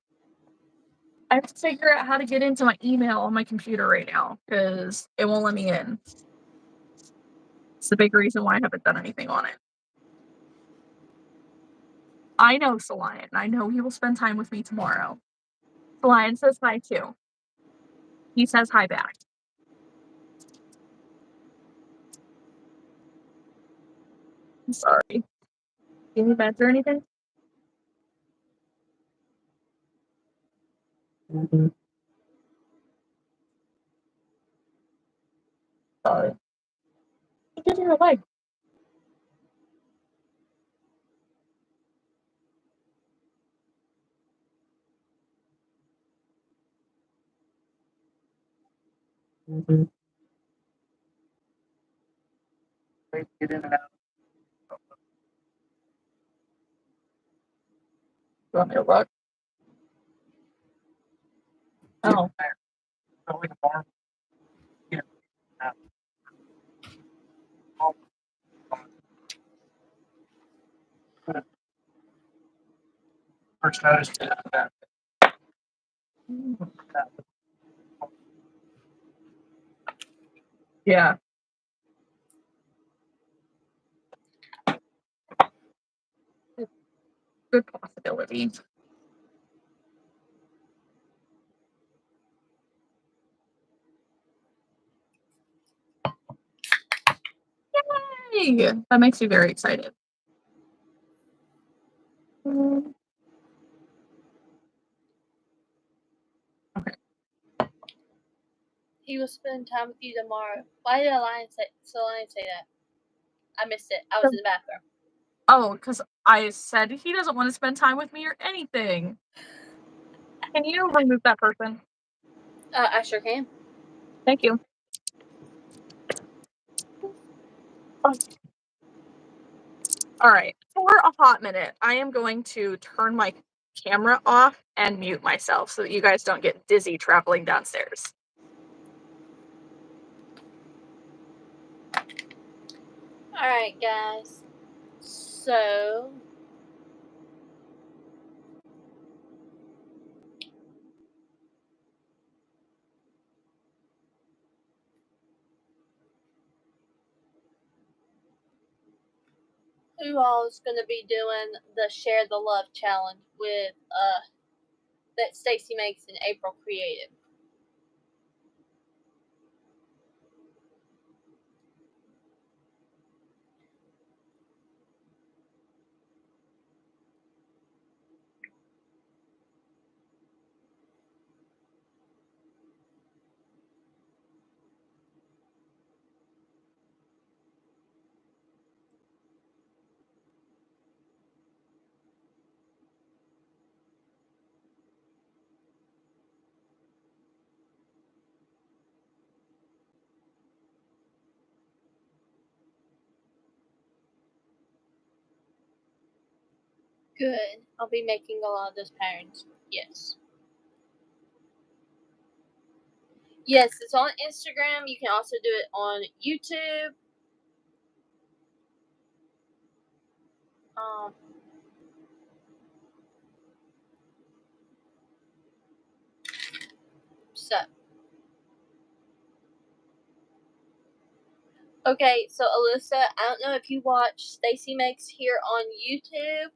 I have to figure out how to get into my email on my computer right now because it won't let me in. It's the big reason why I haven't done anything on it. I know Solian. I know he will spend time with me tomorrow. Solian says hi too. He says hi back. I'm sorry. Any beds or anything? Sorry. Look at your leg. Get in and out. You want me to look? Oh. First notice that. Yeah. Good possibility. Yay! That makes me very excited. Okay. He will spend time with you tomorrow. Why did Lion say that? I missed it. I was in the bathroom. Oh, because I said he doesn't want to spend time with me or anything. Can you remove that person? I sure can. Thank you. All right. For a hot minute, I am going to turn my camera off and mute myself so that you guys don't get dizzy traveling downstairs. All right, guys. So who all is going to be doing the Share the Love challenge with that Stacy makes and April created? Good. I'll be making a lot of those patterns. Yes. Yes, it's on Instagram. You can also do it on YouTube. So okay, so Alyssa, I don't know if you watch Stacy Makes here on YouTube,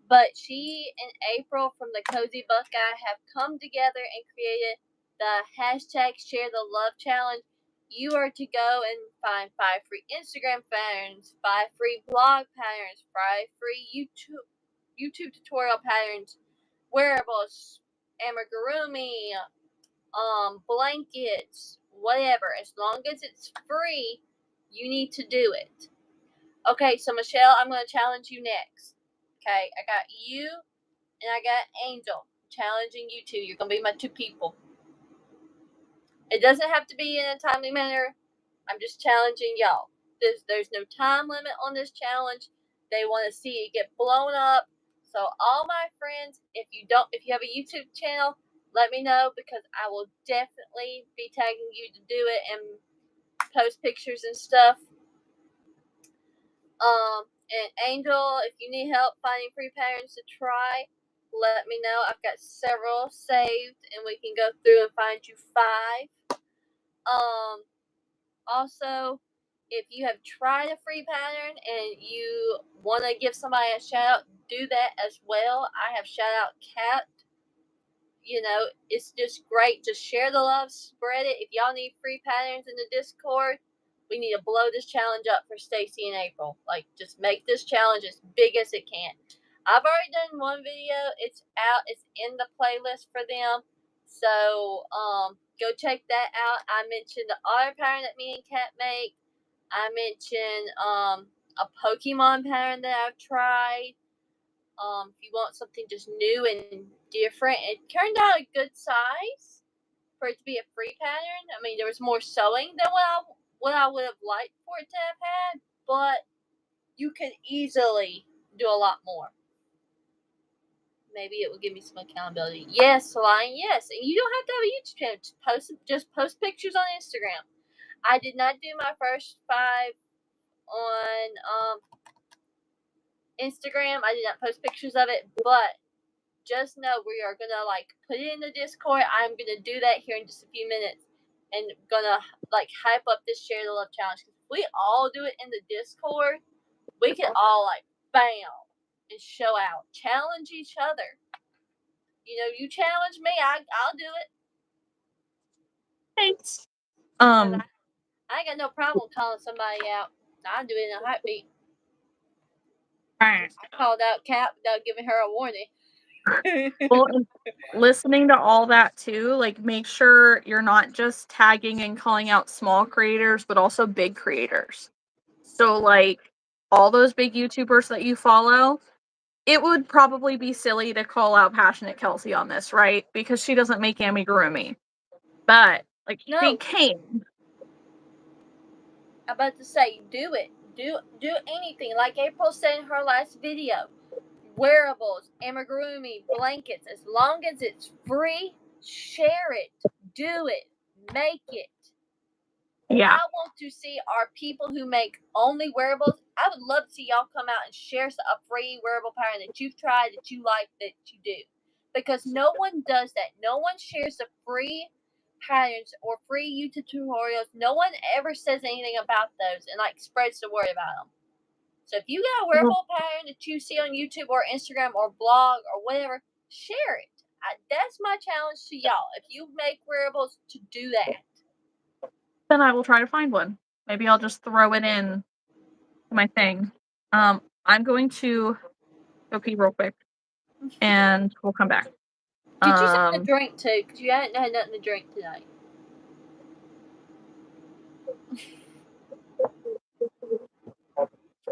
but she and April from the Cozy Buckeye have come together and created the hashtag Share the Love Challenge. You are to go and find 5 free Instagram patterns, 5 free blog patterns, 5 free YouTube tutorial patterns, wearables, amigurumi, blankets, whatever. As long as it's free, you need to do it. Okay, so Michelle, I'm going to challenge you next. Okay, I got you and I got Angel challenging you two. You're going to be my 2 people. It doesn't have to be in a timely manner. I'm just challenging y'all. There's no time limit on this challenge. They want to see it get blown up. So all my friends, if you have a YouTube channel, let me know because I will definitely be tagging you to do it and post pictures and stuff. And Angel, if you need help finding free patterns to try, let me know. I've got several saved and we can go through and find you 5. Also, if you have tried a free pattern and you want to give somebody a shout out, do that as well. I have shout out Kat. You know, it's just great. Just share the love, spread it. If y'all need free patterns in the Discord, we need to blow this challenge up for Stacy and April. Like, just make this challenge as big as it can. I've already done one video. It's out. It's in the playlist for them. So, go check that out. I mentioned the otter pattern that me and Kat make. I mentioned a Pokemon pattern that I've tried. If you want something just new and different, it turned out a good size for it to be a free pattern. I mean, there was more sewing than what I would have liked for it to have had, but you could easily do a lot more. Maybe it will give me some accountability. Yes, Lion, yes. And you don't have to have a YouTube channel. Just post pictures on Instagram. I did not do my first 5 on Instagram. I did not post pictures of it, but just know we are gonna put it in the Discord. I'm gonna do that here in just a few minutes, and gonna hype up this share the love challenge. If we all do it in the Discord, we can all bam and show out, challenge each other. You know, you challenge me, I'll do it. Thanks. I ain't got no problem calling somebody out. I'll do it in a heartbeat. I called out Kat without giving her a warning. Well, listening to all that too, make sure you're not just tagging and calling out small creators, but also big creators. So, all those big YouTubers that you follow, it would probably be silly to call out Passionate Kelsey on this, right? Because she doesn't make amigurumi. But, no. She can. I'm about to say, do it. Do anything. Like April said in her last video. Wearables, amigurumi, blankets. As long as it's free, share it. Do it. Make it. Yeah. I want to see our people who make only wearables. I would love to see y'all come out and share a free wearable pattern that you've tried, that you like, that you do. Because no one does that. No one shares the free patterns or free YouTube tutorials. No one ever says anything about those and spreads the word about them. So if you got a wearable pattern that you see on YouTube or Instagram or blog or whatever, share it. That's my challenge to y'all. If you make wearables, to do that. Then I will try to find one. Maybe I'll just throw it in my thing. I'm going to go pee real quick, and we'll come back. Get you something to drink too, because you haven't had nothing to drink tonight.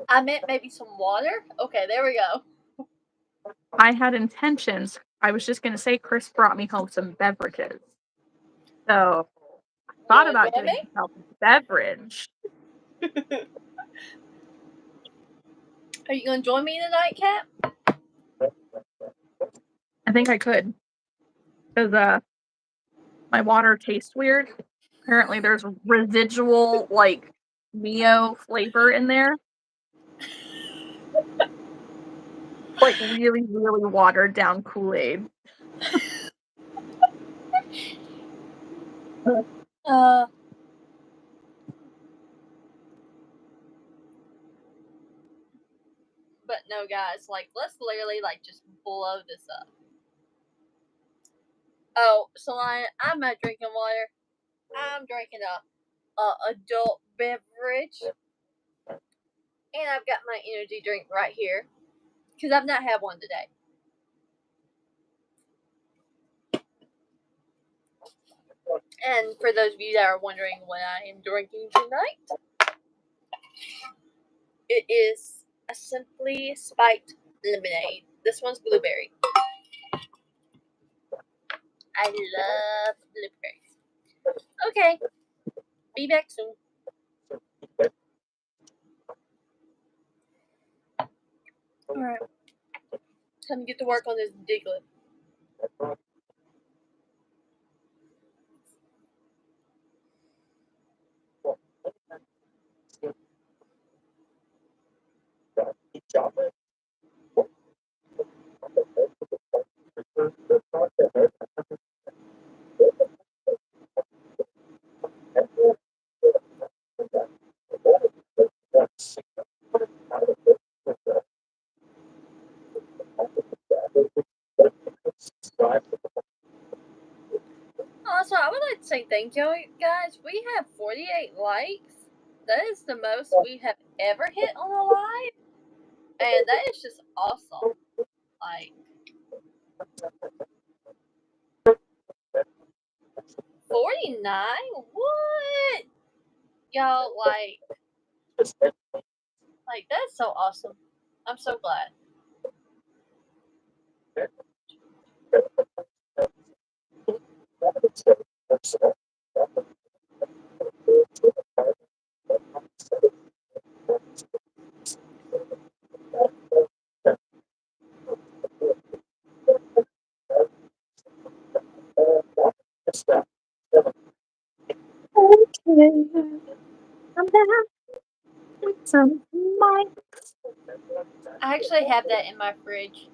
I meant maybe some water. Okay, there we go. I had intentions. I was just going to say Chris brought me home some beverages. So, I thought about getting myself a beverage. Are you going to join me tonight, Kat? I think I could. Because my water tastes weird. Apparently there's residual, Neo flavor in there. Really, really watered down Kool-Aid. But no, guys, let's literally, just blow this up. Oh, so I'm not drinking water. I'm drinking a adult beverage. And I've got my energy drink right here. Because I've not had one today. And for those of you that are wondering what I am drinking tonight, it is a Simply Spiked lemonade. This one's blueberry. I love blueberries. Okay. Be back soon. Alright. Time to get to work on this diglet. Also, I would like to say thank you, guys. We have 48 likes. That is the most we have ever hit on a live. And that is just awesome. Like, 49? What? Y'all, like, that's so awesome. I'm so glad. Okay. I'm back with some mics. I actually have that in my fridge.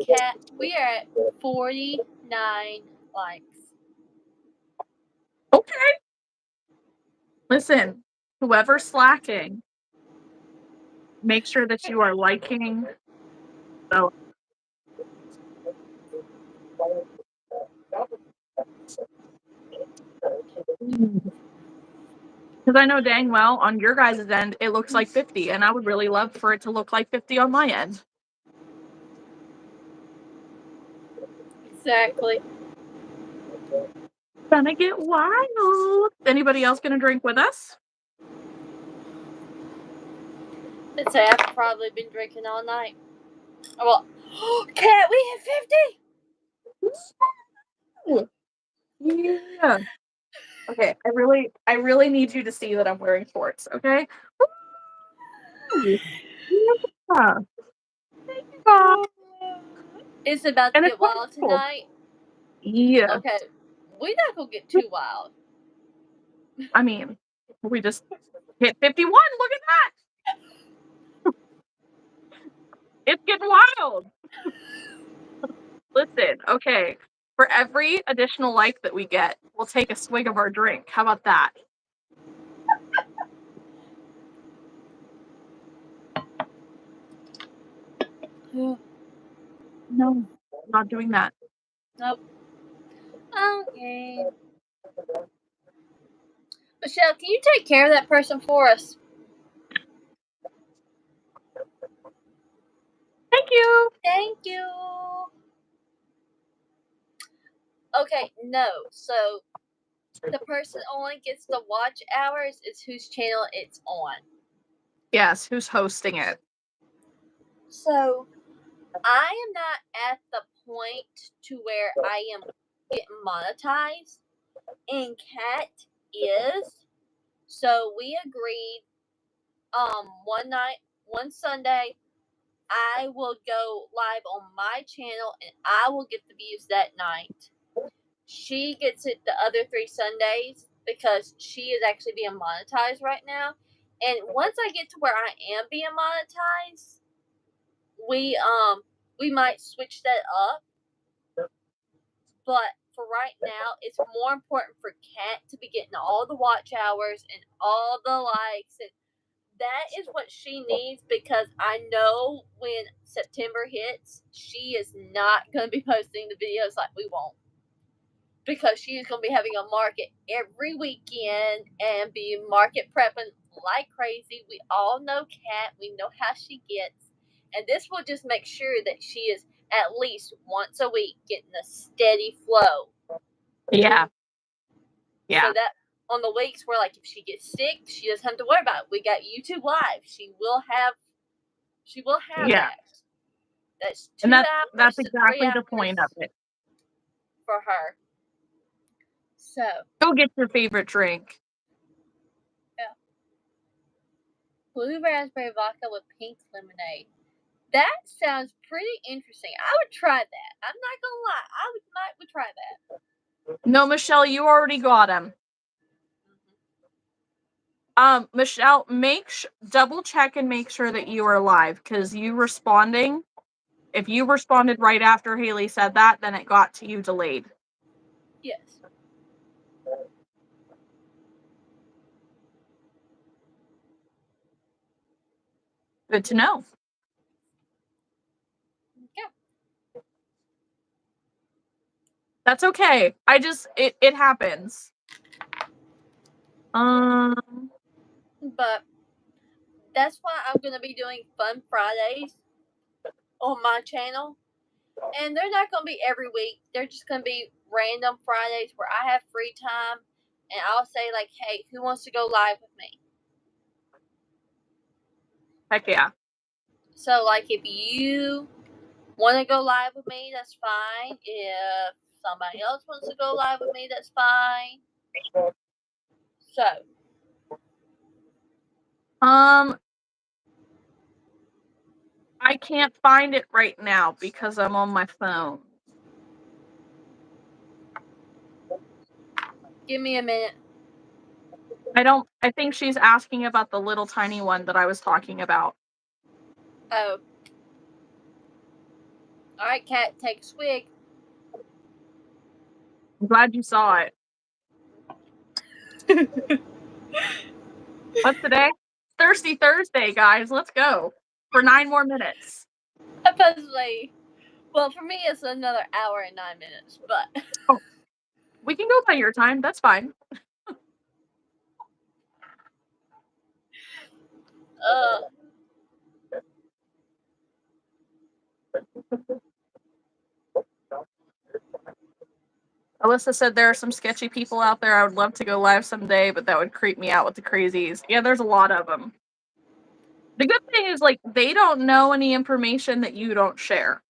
Cat, we are at 49 likes. Okay. Listen, whoever's slacking, make sure that you are liking the. Because I know dang well on your guys' end, it looks like 50, and I would really love for it to look like 50 on my end. Exactly. Gonna get wild. Anybody else gonna drink with us? I'd say I've probably been drinking all night. Oh, well, Cat, we hit 50! Yeah. Okay, I really need you to see that I'm wearing shorts, okay? Woo! Yeah. Thank you, God. It's about to And it's get wild wonderful. tonight. Yeah. Okay, we're not gonna get too wild. I mean, we just hit 51. Look at that. It's getting wild. Listen, okay. For every additional like that we get, we'll take a swig of our drink. How about that? No, I'm not doing that. Nope. Okay. Michelle, can you take care of that person for us? Thank you. Thank you. Okay, no. So the person only gets the watch hours is whose channel it's on. Yes, who's hosting it? So I am not at the point to where I am getting monetized, and Kat is. So we agreed. One Sunday, I will go live on my channel, and I will get the views that night. She gets it the other 3 Sundays because she is actually being monetized right now. And once I get to where I am being monetized, we might switch that up. But for right now, it's more important for Kat to be getting all the watch hours and all the likes, and that is what she needs, because I know when September hits, she is not going to be posting the videos like we want, because she is going to be having a market every weekend and be market prepping like crazy. We all know Kat. We know how she gets. And this will just make sure that she is at least once a week getting a steady flow. Yeah. Yeah. So that on the weeks where, like, if she gets sick, she doesn't have to worry about it. We got YouTube Live. She will have Yeah. that. That's 2 And hours that's to 3 exactly hours the point of it. for her. So Go get your favorite drink. yeah. Blue raspberry vodka with pink lemonade. That sounds pretty interesting. I would try that. I'm not gonna lie. I would try that. No, Michelle, you already got him. Michelle, double check and make sure that you are live, because you responding. If you responded right after Haley said that, then it got to you delayed. Yes. Good to know. Yeah. That's okay. It happens. But that's why I'm gonna be doing Fun Fridays on my channel. And they're not gonna be every week. They're just gonna be random Fridays where I have free time and I'll say like, hey, who wants to go live with me? Heck yeah. So like if you wanna go live with me, that's fine. If somebody else wants to go live with me, that's fine. So I can't find it right now because I'm on my phone. give me a minute. I think she's asking about the little tiny one that I was talking about. Oh. Alright, cat, take a swig. I'm glad you saw it. What's today? Thirsty Thursday, guys. Let's go. For 9 more minutes. Supposedly, well, for me it's another hour and 9 minutes, but We can go by your time. That's fine. Alyssa said there are some sketchy people out there. I would love to go live someday, but that would creep me out with the crazies. Yeah, there's a lot of them. The good thing is, like, they don't know any information that you don't share.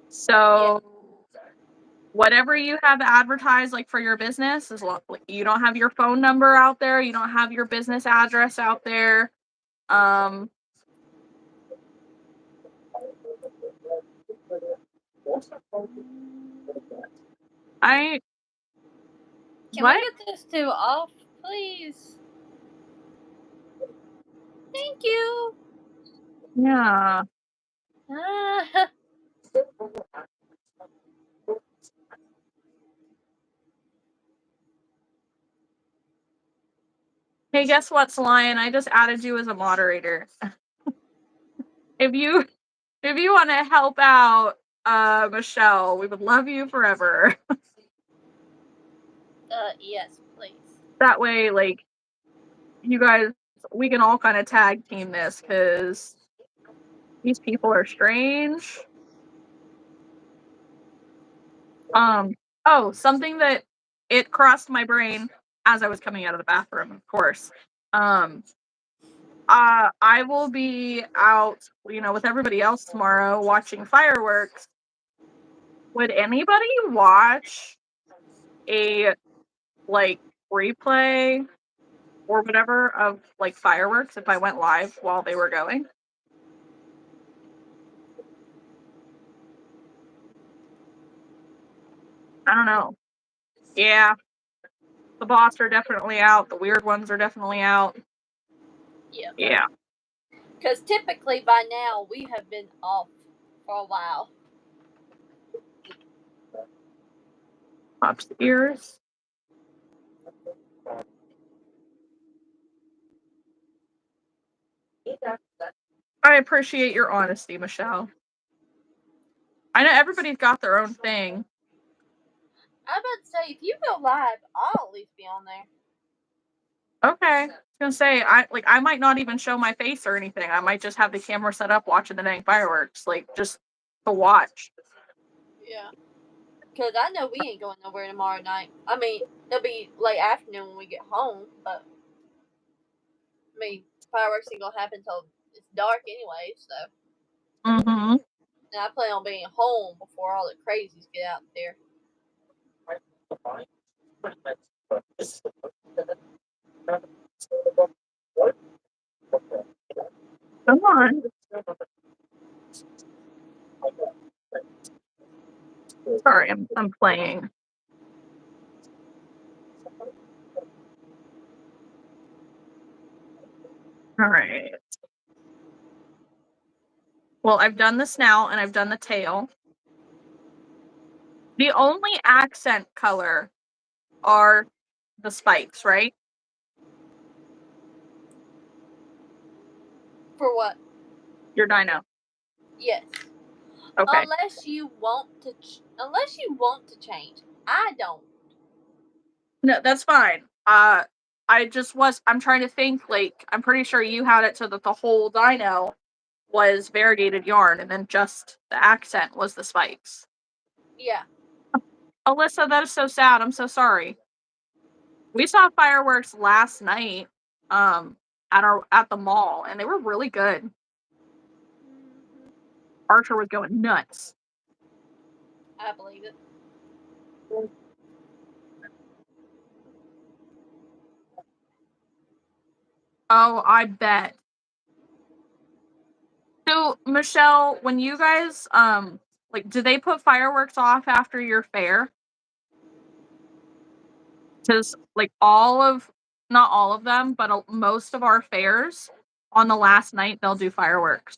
So, whatever you have advertised, like, for your business, is you don't have your phone number out there, you don't have your business address out there. Can we get this two off, please? Thank you. Yeah. Hey, guess what, Lion? I just added you as a moderator. If you want to help out Michelle, we would love you forever. Yes, please. That way, like, you guys, we can all kind of tag team this, because these people are strange. Oh, something that it crossed my brain as I was coming out of the bathroom, of course. I will be out, with everybody else tomorrow watching fireworks. Would anybody watch a, like, replay or whatever of, like, fireworks if I went live while they were going? I don't know. Yeah. The boss are definitely out. The weird ones are definitely out. Yeah. Because typically by now we have been off for a while. Pops ears. I appreciate your honesty, Michelle. I know everybody's got their own thing. I was about to say, if you go live, I'll at least be on there. Okay. I was gonna say, I might not even show my face or anything. I might just have the camera set up watching the dang fireworks, like, just to watch. Yeah. Because I know we ain't going nowhere tomorrow night. I mean, it'll be late afternoon when we get home, but I mean, fireworks ain't gonna happen until it's dark anyway, so. Mm-hmm. And I plan on being home before all the crazies get out there. Come on. Sorry, I'm playing. All right. Well, I've done the snout and I've done the tail. The only accent color are the spikes, right? For what? Your dino. Yes. Okay. Unless you want to change. I don't. No, that's fine. I'm trying to think, like, I'm pretty sure you had it so that the whole dino was variegated yarn and then just the accent was the spikes. Yeah. Alyssa, that is so sad. I'm so sorry. We saw fireworks last night at the mall and they were really good. Archer was going nuts. I believe it. Oh, I bet. So, Michelle, when you guys like, do they put fireworks off after your fair? Because like not all of them, but most of our fairs on the last night they'll do fireworks.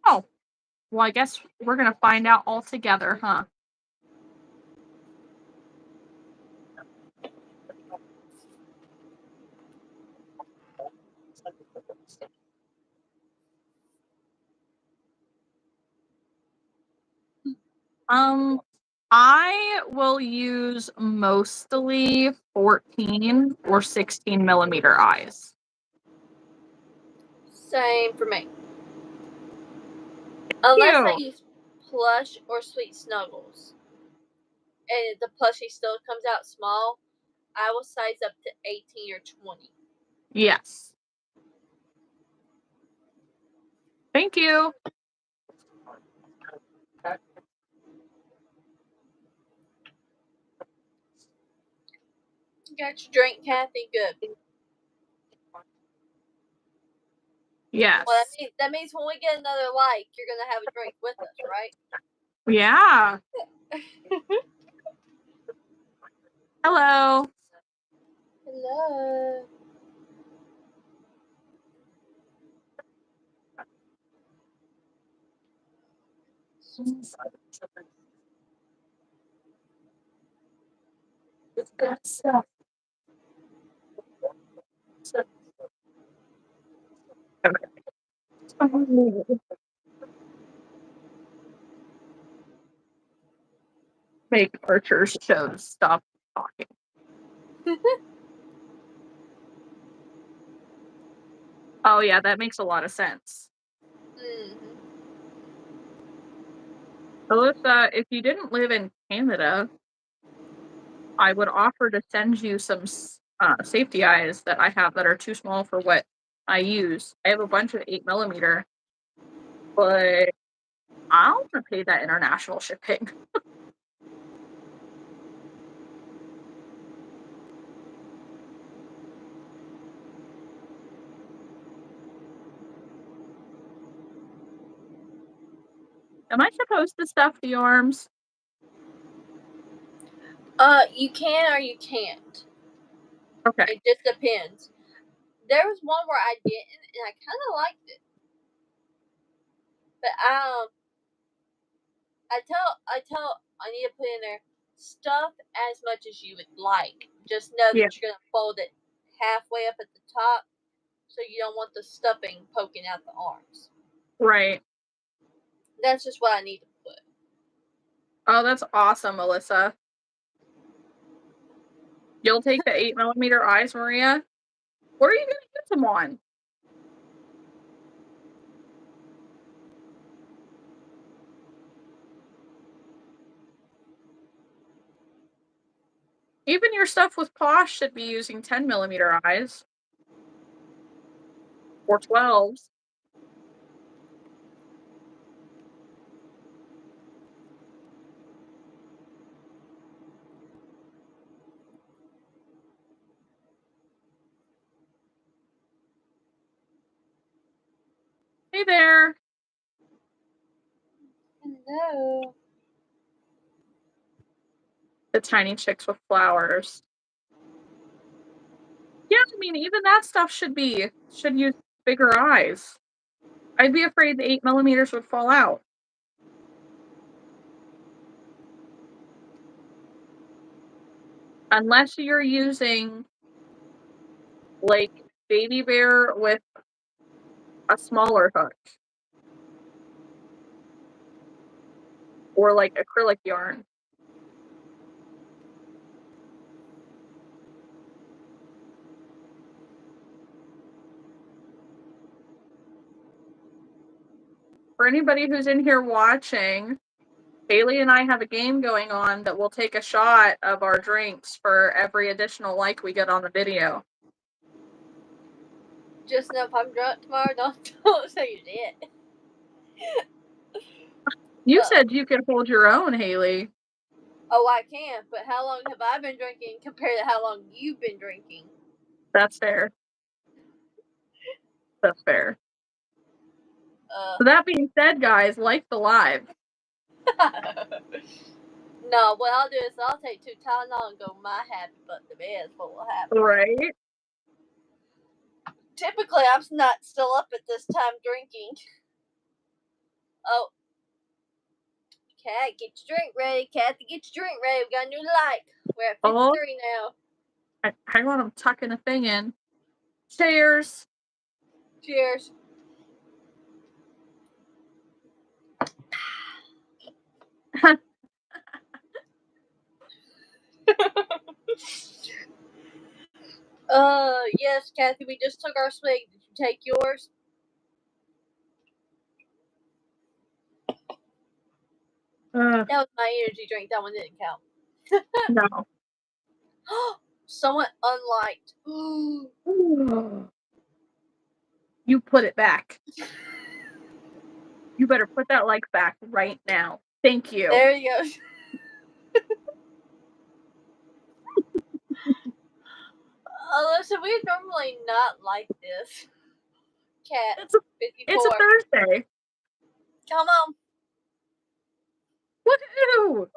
Oh, well, I guess we're gonna find out all together, huh? I will use mostly 14 or 16 millimeter eyes. Same for me. Unless I Cute. use plush or sweet snuggles, and the plushie still comes out small, I will size up to 18 or 20. Yes. Thank you. Got your drink, Kathy? Good. Yes. Well, that means when we get another like, you're gonna have a drink with us, right? Yeah. Hello. Hello. Make Archer's shows stop talking. Oh yeah, that makes a lot of sense. Mm-hmm. Alyssa, if you didn't live in Canada, I would offer to send you some safety eyes that I have that are too small for what I use. I have a bunch of 8 millimeter, but I don't want to pay that international shipping. Am I supposed to stuff the arms? You can or you can't. Okay. It just depends. There was one where I didn't, and I kind of liked it. But I need to put in there stuff as much as you would like. Just know that you're gonna fold it halfway up at the top, so you don't want the stuffing poking out the arms. Right. That's just what I need to put. Oh, that's awesome, Alyssa. You'll take the 8 millimeter eyes, Maria? What are you going to use them on? Even your stuff with Posh should be using 10 millimeter eyes. Or 12s. Hey there. Hello. The tiny chicks with flowers. Yeah, I mean, even that stuff should use bigger eyes. I'd be afraid the 8mm would fall out. Unless you're using, like, baby bear with a smaller hook. Or, like, acrylic yarn. For anybody who's in here watching, Haley and I have a game going on that we'll take a shot of our drinks for every additional like we get on the video. Just know if I'm drunk tomorrow, don't say you did. You said you could hold your own, Haley. Oh, I can, but how long have I been drinking compared to how long you've been drinking? That's fair. That's fair. Uh, So that being said, guys, like the live. No, what I'll do is I'll take 2 Tylenol and go my happy butt to bed is what will happen. Right? Typically, I'm not still up at this time drinking. Oh. Cat, get your drink ready. Kathy, get your drink ready. We got a new light. We're at 53 now. Hang on, I'm tucking a thing in. Cheers. Cheers. Yes, Kathy, we just took our swig. Did you take yours? That was my energy drink. That one didn't count. No. Somewhat unliked. You put it back. You better put that like back right now. Thank you. There you go. Listen, we normally not like this. Cat, It's a 54. Thursday. Come on. Woohoo!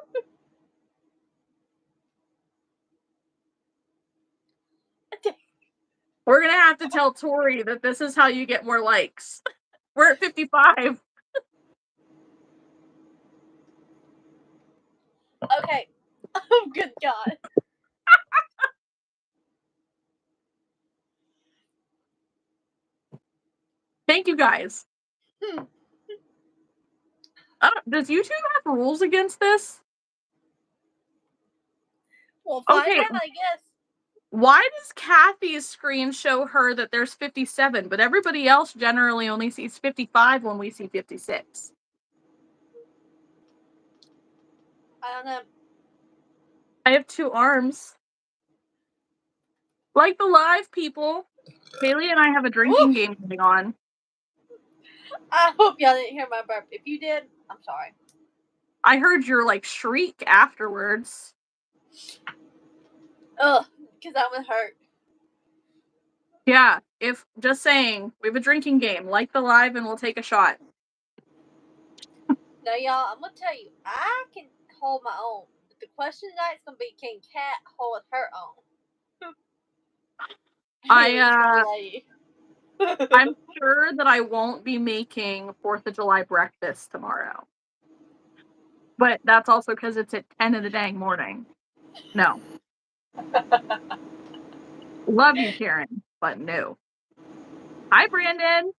We're gonna have to tell Tori that this is how you get more likes. We're at 55. Okay. Oh, good God. Thank you, guys. Does YouTube have rules against this? Well, find Okay. out, I guess. Why does Kathy's screen show her that there's 57, but everybody else generally only sees 55 when we see 56? I don't know. I have 2 arms. Like the live, people. Haley and I have a drinking game going on. I hope y'all didn't hear my burp. If you did, I'm sorry. I heard your, like, shriek afterwards. Ugh, because that would hurt. Yeah, just saying, we have a drinking game. Like the live and we'll take a shot. Now, y'all, I'm going to tell you, I can hold my own. But the question tonight's going to be, can Kat hold her own? I'm sure that I won't be making 4th of July breakfast tomorrow. But that's also because it's at 10 in the dang morning. No. Love you, Karen, but no. Hi, Brandon.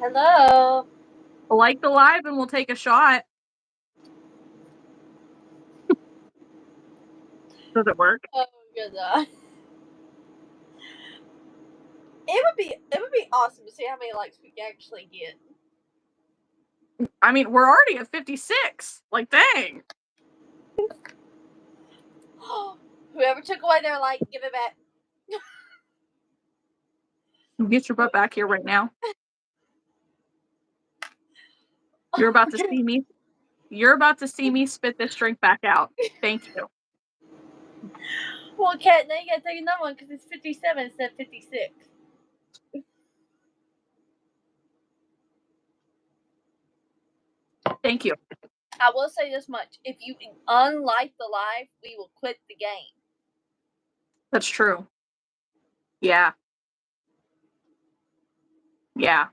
Hello. Like the live and we'll take a shot. Does it work? Oh, good God. It would be awesome to see how many likes we can actually get. I mean, we're already at 56. Like, dang. Whoever took away their like, give it back. Get your butt back here right now. You're about to see me. You're about to see me spit this drink back out. Thank you. Well, Kat, now you gotta take another one because it's 57 instead of 56. Thank you. I will say this much. If you unlike the live, we will quit the game. That's true. Yeah. Yeah.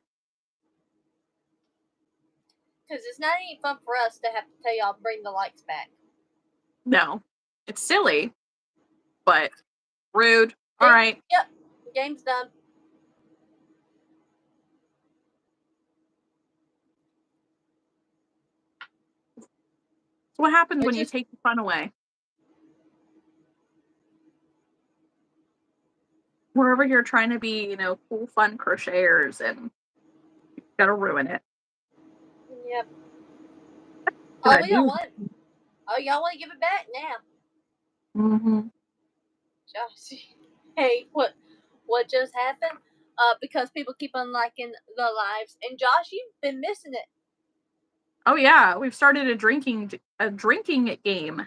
Because it's not any fun for us to have to tell y'all bring the likes back. No. It's silly, but rude. All right. Yep. Game's done. So what happens when you take the fun away? We're over here trying to be, cool, fun crocheters, and you gotta ruin it. Yep. Oh, we don't want. Oh, y'all want to give it back now? Mm-hmm. Josh, hey, what just happened? Because people keep unliking the lives, and Josh, you've been missing it. Oh yeah, we've started a drinking game.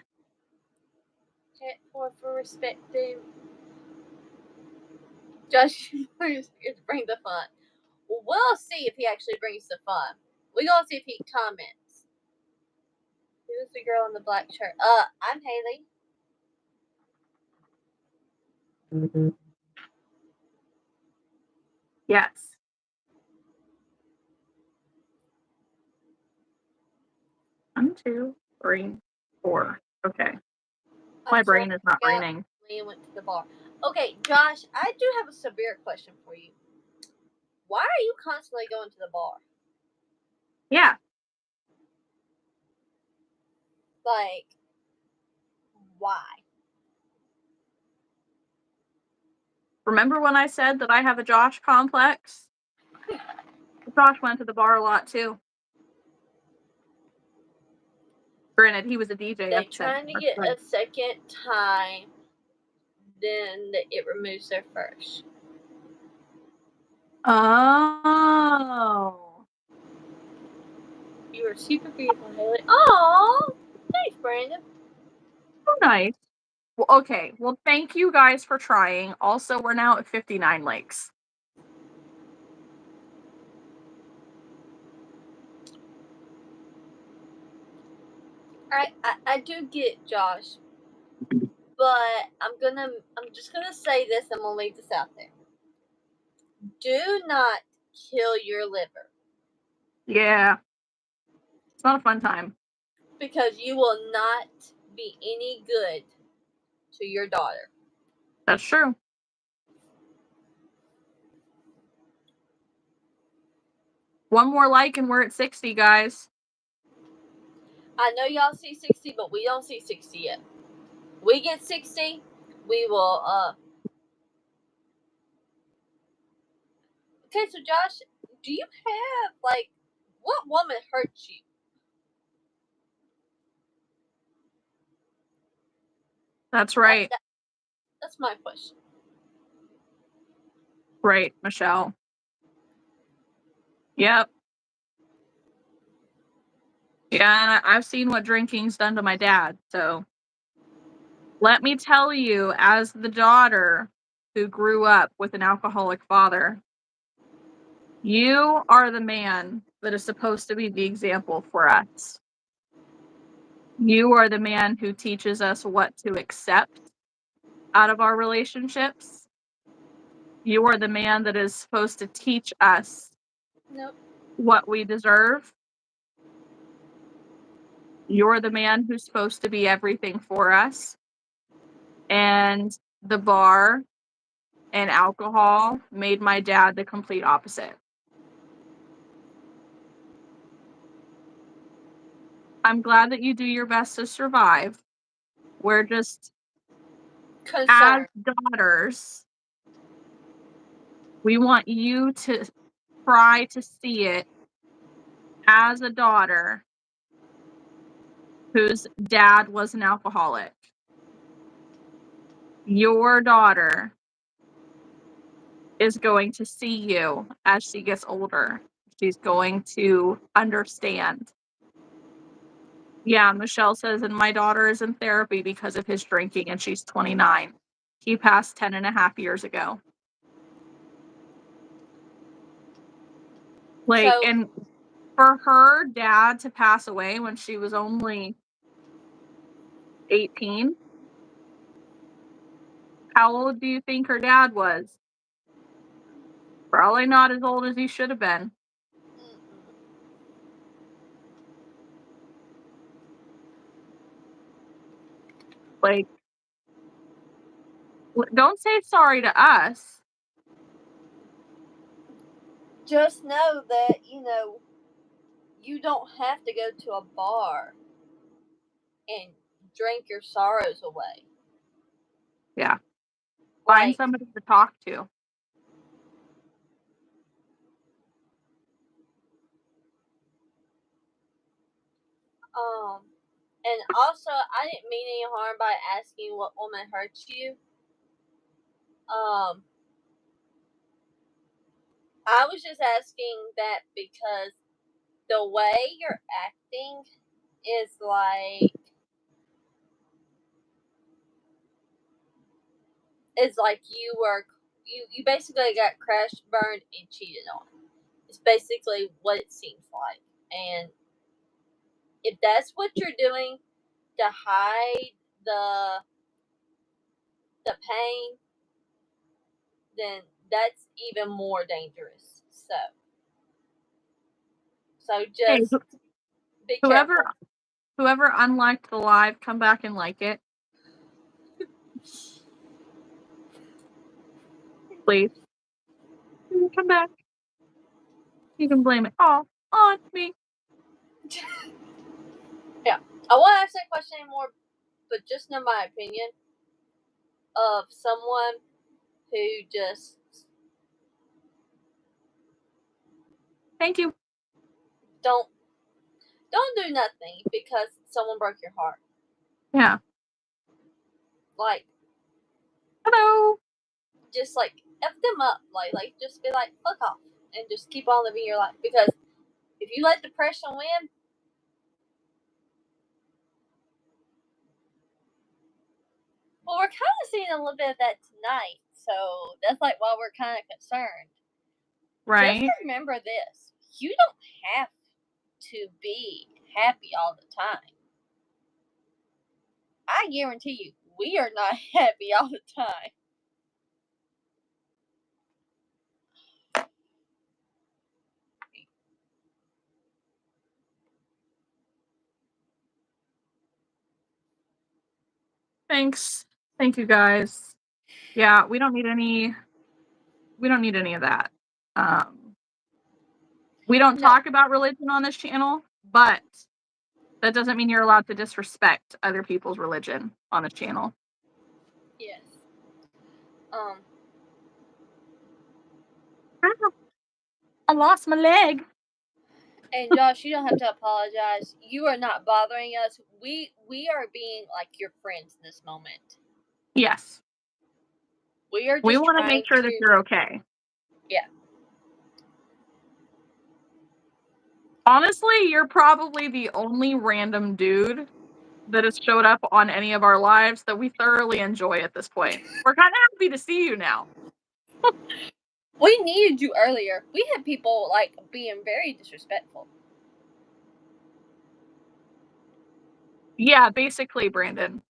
Chat for respecting. Josh, please bring the fun. We'll see if he actually brings the fun. We're gonna see if he comments. Who's the girl in the black shirt? I'm Haley. Mm-hmm. Yes. One, two, three, four. Okay. My brain is not raining. Leah went to the bar. Okay, Josh, I do have a severe question for you. Why are you constantly going to the bar? Yeah. Like, why? Remember when I said that I have a Josh complex? Josh went to the bar a lot too. Granted, he was a DJ. They're trying to get a second time, then it removes their first. Oh. You were super beautiful, Haley. Oh, thanks, Brandon. Oh, nice. Well, okay. Well, thank you guys for trying. Also, we're now at 59 likes. I do get Josh, but I'm just gonna say this. I'm gonna leave this out there. Do not kill your liver. Yeah. It's not a fun time. Because you will not be any good to your daughter. That's true. One more like and we're at 60, guys. I know y'all see 60, but we don't see 60 yet. We get 60, we will, Okay, so Josh, do you have, like, what woman hurt you? That's right. That's my question. Right, Michelle. Yep. Yeah, and I've seen what drinking's done to my dad, so let me tell you, as the daughter who grew up with an alcoholic father, you are the man that is supposed to be the example for us. You are the man who teaches us what to accept out of our relationships. You are the man that is supposed to teach us what we deserve. You're the man who's supposed to be everything for us. And the bar and alcohol made my dad the complete opposite. I'm glad that you do your best to survive. We're just, as daughters, we want you to try to see it as a daughter whose dad was an alcoholic. Your daughter is going to see you as she gets older. She's going to understand. Yeah, Michelle says, and my daughter is in therapy because of his drinking, and she's 29. He passed 10 and a half years ago. And for her dad to pass away when she was only 18, how old do you think her dad was? Probably not as old as he should have been. Like, don't say sorry to us. Just know that, you don't have to go to a bar and drink your sorrows away. Yeah. Find somebody to talk to. And also, I didn't mean any harm by asking what woman hurt you. I was just asking that because the way you're acting is like you basically got crashed, burned, and cheated on. It's basically what it seems like. And if that's what you're doing to hide the pain, then that's even more dangerous. So just be careful. Whoever unliked the live, come back and like it. Please. Come back. You can blame it all on me. Yeah. I won't ask that question anymore, but just know my opinion of someone who just... Thank you. Don't do nothing because someone broke your heart. Yeah. Like, hello. Just like F them up. Like just be like, fuck off. And just keep on living your life. Because if you let depression win, well, we're kind of seeing a little bit of that tonight. So that's like why we're kind of concerned. Right. Just remember this. You don't have to be happy all the time. I guarantee you, we are not happy all the time. Thanks. Thank you guys. Yeah, we don't need any of that. We don't talk about religion on this channel, but that doesn't mean you're allowed to disrespect other people's religion on this channel. Yes. I lost my leg. And Josh, you don't have to apologize. You are not bothering us. We are being like your friends in this moment. Yes. We are just we want to make sure that you're okay. Yeah. Honestly, you're probably the only random dude that has showed up on any of our lives that we thoroughly enjoy at this point. We're kind of happy to see you now. We needed you earlier. We had people like being very disrespectful. Yeah, basically, Brandon.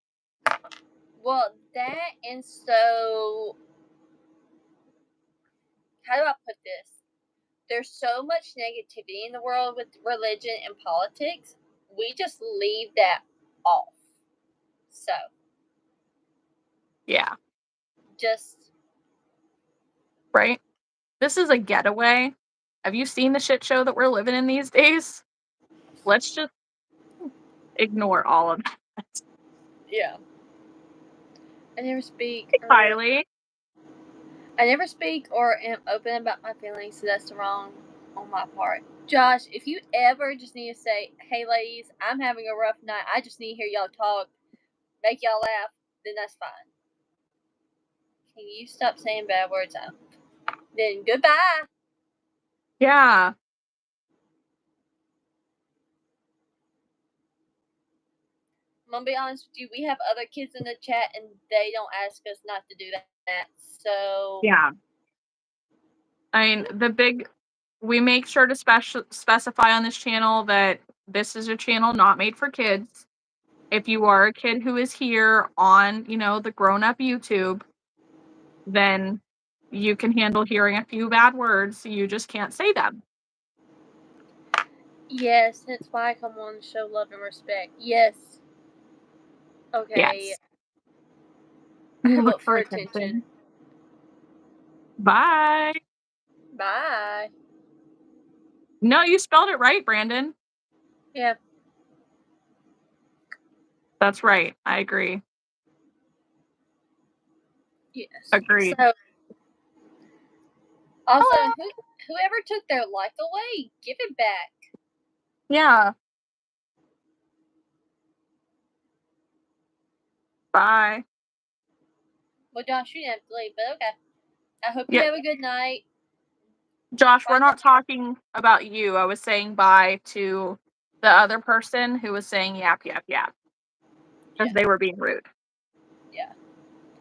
Well, that and so... How do I put this? There's so much negativity in the world with religion and politics. We just leave that off. So. Yeah. Just. Right? This is a getaway. Have you seen the shit show that we're living in these days? Let's just ignore all of that. Yeah. I never speak. Hey, Kylie. I never speak or am open about my feelings, so that's wrong on my part. Josh, if you ever just need to say, hey ladies, I'm having a rough night, I just need to hear y'all talk, make y'all laugh, then that's fine. Can you stop saying bad words out? Then goodbye. Yeah. I'm gonna be honest with you, we have other kids in the chat and they don't ask us not to do that. So yeah. I mean, we make sure to specify on this channel that this is a channel not made for kids. If you are a kid who is here on, the grown-up YouTube, then you can handle hearing a few bad words. You just can't say them. Yes, that's why I come on to show love and respect. Yes. Okay. Yes. I You look look for for attention. attention. Bye. Bye. No, you spelled it right, Brandon. Yeah. That's right. I agree. Yes. Agreed. So, also, whoever took their life away, give it back. Yeah. Bye. Well, Josh, you didn't have to leave, but okay. I hope you Yeah. have a good night. Josh, Bye. we're not talking about you. I was saying bye to the other person who was saying yap, yap, yap. Because they were being rude. Yeah.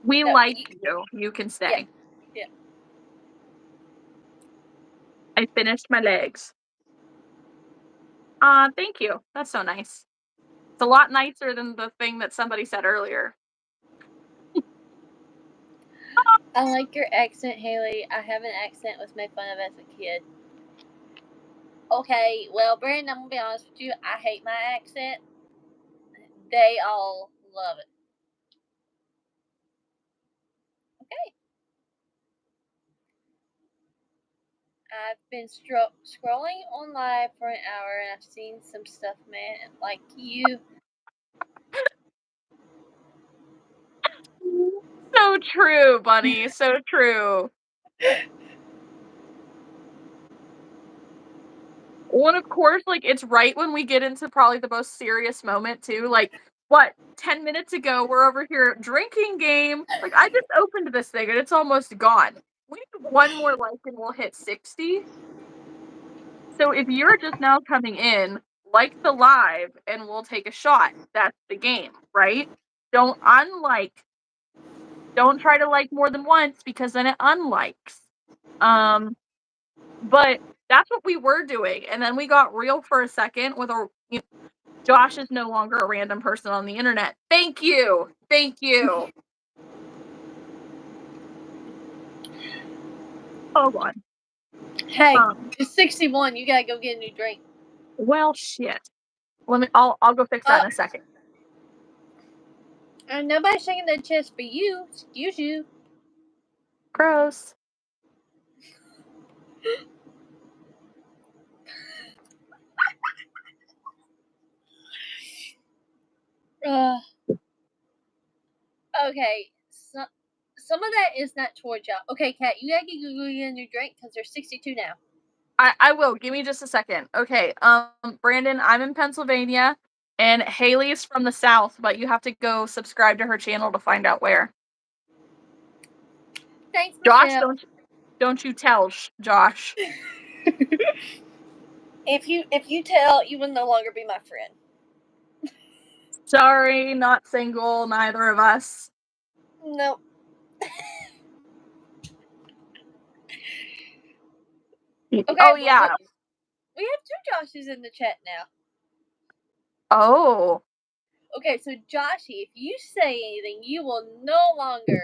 We No, like you. You can stay. Yeah. I finished my legs. Thank you. That's so nice. It's a lot nicer than the thing that somebody said earlier. I like your accent, Haley. I have an accent was made fun of as a kid. Okay, well, Brandon, I'm gonna be honest with you. I hate my accent. They all love it. Okay. I've been scrolling on live for an hour and I've seen some stuff, man. Like you. So true, Bunny. So true. Well, of course, like, it's right when we get into probably the most serious moment, too. Like, what, 10 minutes ago, we're over here drinking game. Like, I just opened this thing and it's almost gone. We need one more like and we'll hit 60. So if you're just now coming in, like the live and we'll take a shot. That's the game, right? Don't unlike. Don't try to like more than once because then it unlikes. But that's what we were doing. And then we got real for a second with Josh is no longer a random person on the internet. Thank you. Thank you. Hold on. Hey, it's 61. You gotta go get a new drink. Well, shit. I'll go fix that in a second. And nobody's shaking their chest for you. Excuse you. Gross. Okay. Some of that is not towards y'all. Okay, Kat, you gotta go get a new drink because there's 62 now. I will. Give me just a second. Okay. Brandon, I'm in Pennsylvania and Haley's from the South, but you have to go subscribe to her channel to find out where. Thanks, Josh, Michelle. don't you tell Josh. If you tell, you will no longer be my friend. Sorry, not single, neither of us. Nope. Okay, oh, yeah. We have 2 Joshes in the chat now. Oh. Okay, so Joshy, if you say anything, you will no longer.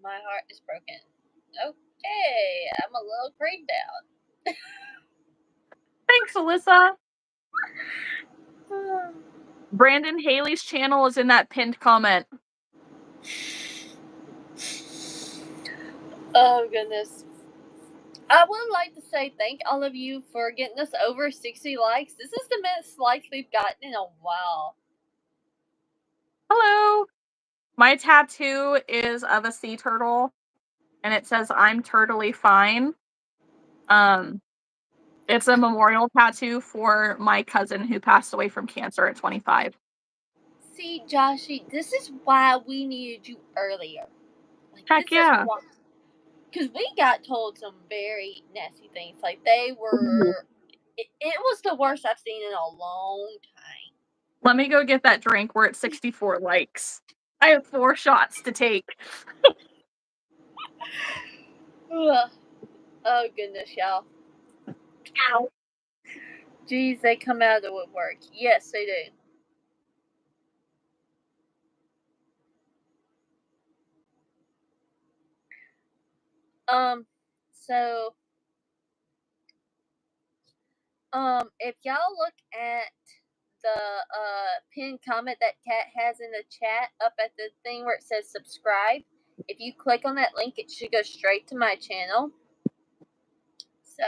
My heart is broken. Okay, I'm a little creeped out. Thanks, Alyssa. Brandon, Haley's channel is in that pinned comment. Oh, goodness. I would like to say thank all of you for getting us over 60 likes. This is the most likes we've gotten in a while. Hello. My tattoo is of a sea turtle, and it says, "I'm turtly fine." It's a memorial tattoo for my cousin who passed away from cancer at 25. See, Joshy, this is why we needed you earlier. Like, Heck yeah. Because we got told some very nasty things. Like, they were. It was the worst I've seen in a long time. Let me go get that drink. We're at 64 likes. I have 4 shots to take. Ugh. Oh, goodness, y'all. Ow. Jeez, they come out of the woodwork. Yes, they do. So, if y'all look at the pinned comment that Kat has in the chat up at the thing where it says subscribe, if you click on that link, it should go straight to my channel. So,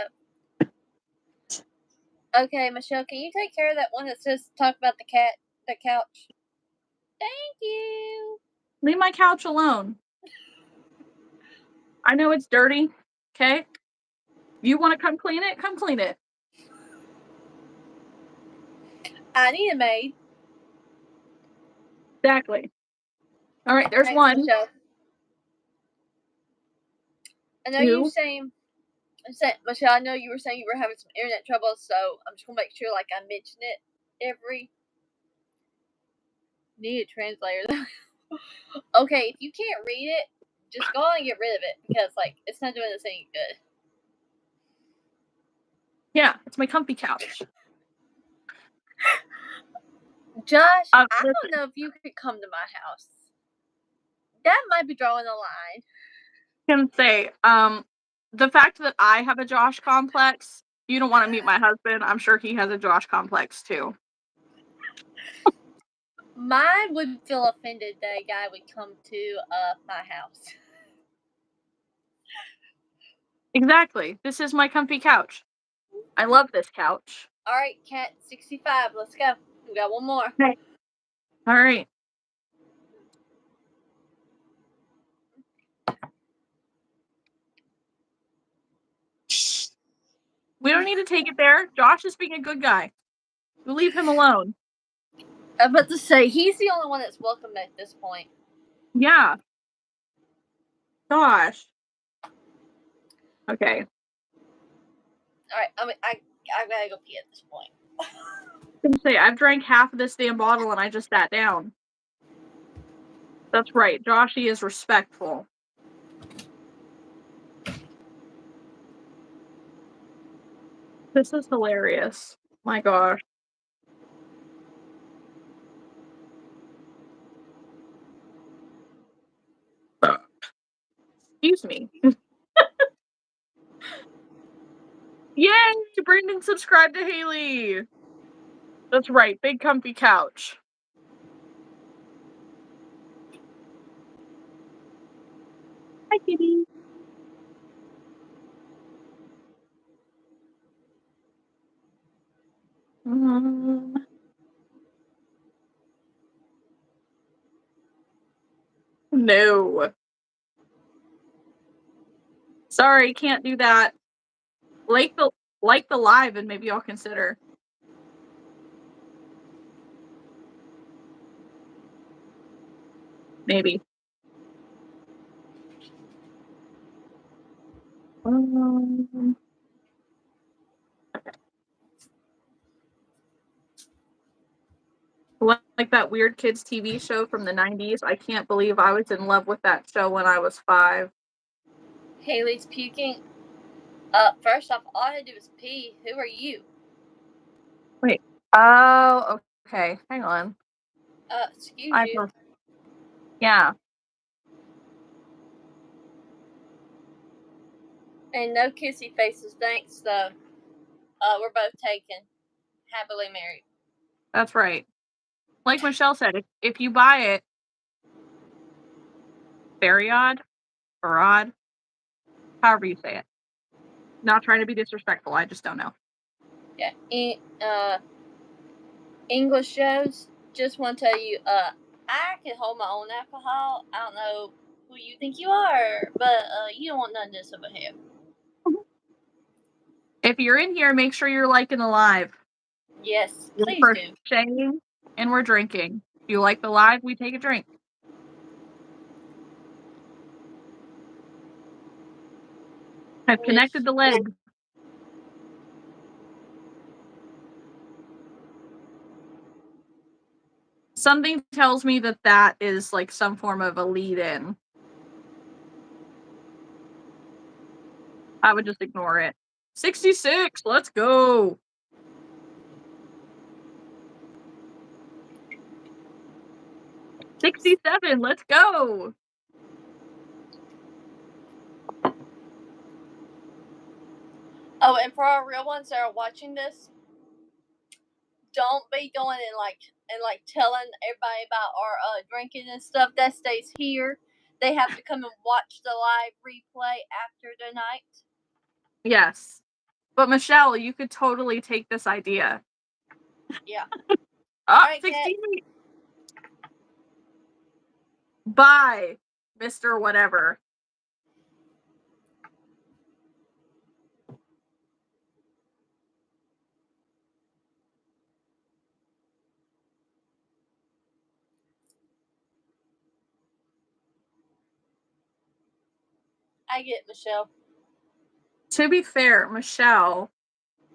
okay, Michelle, can you take care of that one that says talk about the couch? Thank you. Leave my couch alone. I know it's dirty. Okay? You want to come clean it? Come clean it. I need a maid. Exactly. All right, there's Thanks, one. Michelle. I know you saying, Michelle, I know you were saying you were having some internet trouble, so I'm just going to make sure like I mention it every... Need a translator. Okay, if you can't read it, just go on and get rid of it because like it's not doing us any good. Yeah, it's my comfy couch. Josh, I don't know if you could come to my house. That might be drawing a line. Can say, the fact that I have a Josh complex, you don't want to meet my husband. I'm sure he has a Josh complex too. Mine would feel offended that a guy would come to my house. Exactly. This is my comfy couch. I love this couch. All right, Cat 65. Let's go. We got one more. Okay. All right. We don't need to take it there. Josh is being a good guy. We'll leave him alone. I'm about to say, he's the only one that's welcome at this point. Yeah. Gosh. Okay. All right, I gotta go pee at this point. I was gonna say, I've drank half of this damn bottle and I just sat down. That's right. Joshy is respectful. This is hilarious. My gosh. Excuse me. Yay! Brendan subscribed to Haley. That's right. Big comfy couch. Hi, kitty. No. Sorry, can't do that. Like the live and maybe I'll consider. Maybe. Like that weird kids TV show from the 90s. I can't believe I was in love with that show when I was 5. Haley's puking. First off, all I had to do was pee. Who are you? Wait. Oh, okay. Hang on. Excuse you. Yeah. And no kissy faces, thanks, though. We're both taken. Happily married. That's right. Like Michelle said, if you buy it, very odd, or odd, however you say it. Not trying to be disrespectful, I just don't know. Yeah. English shows, just want to tell you, I can hold my own alcohol. I don't know who you think you are, but you don't want none of this over here. If you're in here, make sure you're liking the live. Yes, please we're do. Crocheting and we're drinking. If you like the live, we take a drink. I've connected the legs. Something tells me that that is like some form of a lead-in. I would just ignore it. 66, let's go. $67, let's go. Oh, and for our real ones that are watching this, don't be going and telling everybody about our drinking and stuff. That stays here. They have to come and watch the live replay after the night. Yes. But Michelle, you could totally take this idea. Yeah. Right, 68. Bye, Mr. Whatever. I get it, Michelle. To be fair, Michelle,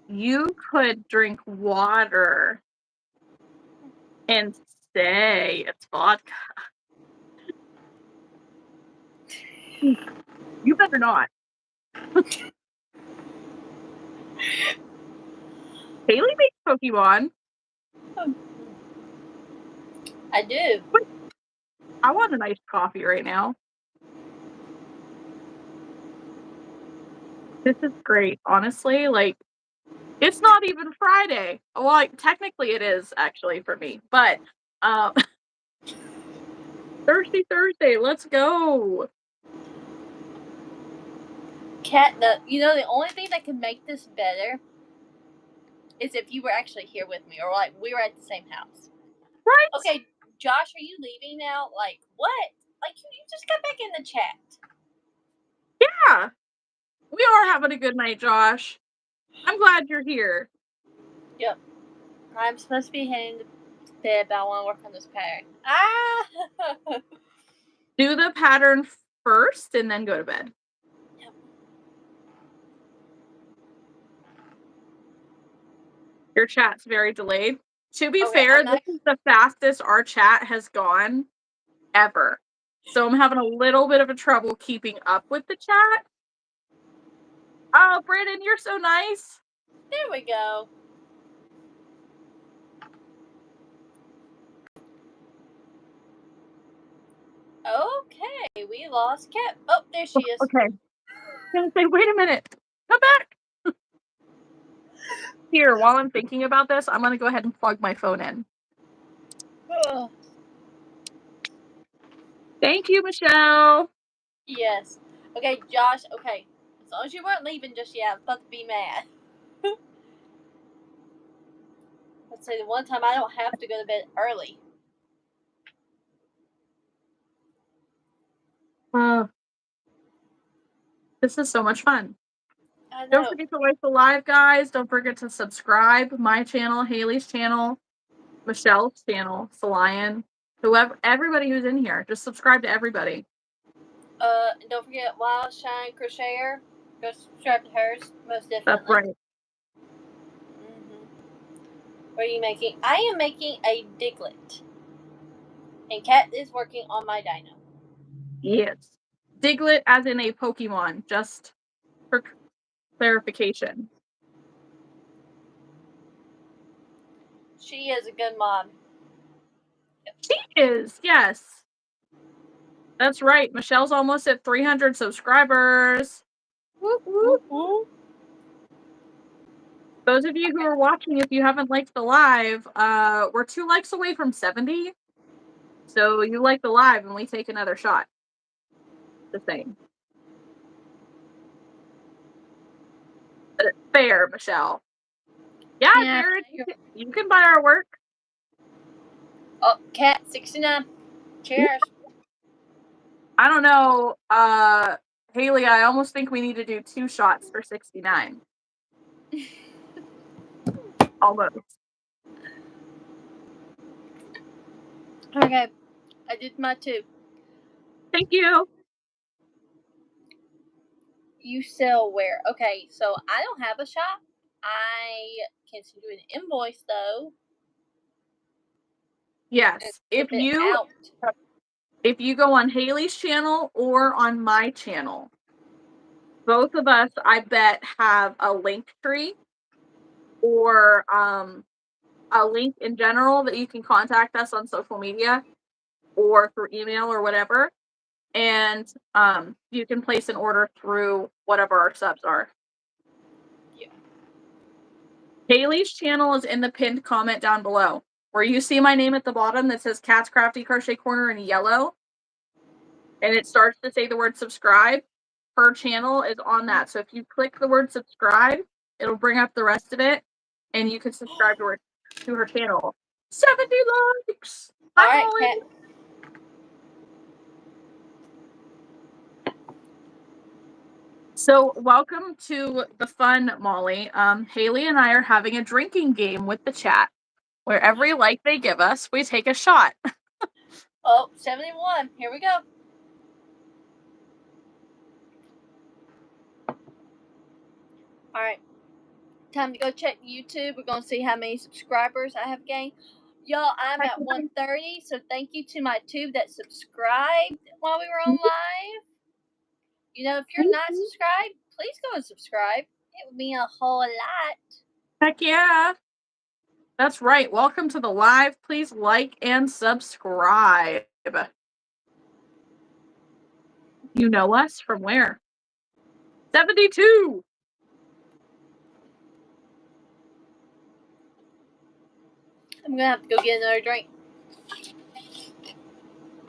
you could drink water and say it's vodka. You better not. Haley makes Pokemon. I do. I want a nice coffee right now. This is great, honestly. Like, it's not even Friday. Well, like, technically it is actually for me, but Thirsty Thursday, let's go. Kat, the only thing that could make this better is if you were actually here with me, or like we were at the same house. Right? Okay, Josh, are you leaving now? Like, what? Like, you just got back in the chat. Yeah. We are having a good night, Josh. I'm glad you're here. Yep. I'm supposed to be heading to bed, but I want to work on this pattern. Ah! Do the pattern first and then go to bed. Yep. Your chat's very delayed. To be fair, this is the fastest our chat has gone ever. So I'm having a little bit of a trouble keeping up with the chat. Oh, Brandon, you're so nice. There we go. Okay, we lost Kat. Oh, there she is. Okay. I'm gonna say, wait a minute. Come back. Here, while I'm thinking about this, I'm gonna go ahead and plug my phone in. Ugh. Thank you, Michelle. Yes. Okay, Josh, okay. As long as you weren't leaving just yet, I'm about to be mad. Let's say the one time I don't have to go to bed early. This is so much fun. I know. Don't forget to like the live, guys. Don't forget to subscribe. My channel, Haley's channel, Michelle's channel, Solian, whoever, everybody who's in here. Just subscribe to everybody. Don't forget Wild Shine Crocheter. Go subscribe to hers, most definitely. That's right. What are you making? I am making a Diglett. And Kat is working on my Dino. Yes. Diglett as in a Pokemon, just for clarification. She is a good mom. She is, yes. That's right. Michelle's almost at 300 subscribers. Whoop, whoop. Woo-hoo. Those of you who are watching, if you haven't liked the live, we're 2 likes away from 70. So you like the live and we take another shot. The same. But it's fair, Michelle. Yeah, Jared, you can buy our work. Oh, Kat, 69. Cheers. I don't know. Haley, I almost think we need to do 2 shots for 69. Almost. Okay, I did my 2. Thank you. You sell where? Okay, so I don't have a shop. I can send you an invoice though. Yes. If you go on Haley's channel or on my channel, both of us, I bet, have a link tree or a link in general that you can contact us on social media or through email or whatever. And you can place an order through whatever our subs are. Yeah. Haley's channel is in the pinned comment down below. Where you see my name at the bottom that says Cat's Crafty Crochet Corner in yellow, and it starts to say the word subscribe, her channel is on that. So if you click the word subscribe, it'll bring up the rest of it, and you can subscribe to her channel. 70 likes! All Hi, right, Molly! Kat. So welcome to the fun, Molly. Haley and I are having a drinking game with the chat, where every like they give us, we take a shot. Oh, 71. Here we go. All right. Time to go check YouTube. We're going to see how many subscribers I have gained. Y'all, I'm at 130, so thank you to my tube that subscribed while we were on live. You know, if you're not subscribed, please go and subscribe. It would mean a whole lot. Heck yeah! That's right. Welcome to the live. Please like and subscribe. You know us from where? 72! I'm going to have to go get another drink.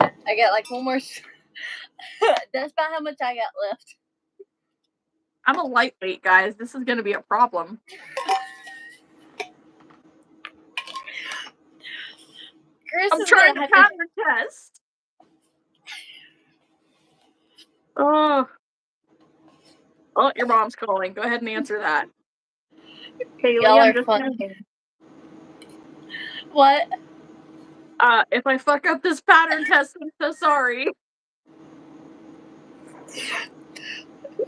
I got like one more. That's about how much I got left. I'm a lightweight, guys. This is going to be a problem. Chris I'm is trying gonna to have pattern test. Oh, your mom's calling. Go ahead and answer that. Haley, Y'all I'm are just funny. saying. What? If I fuck up this pattern test, I'm so sorry.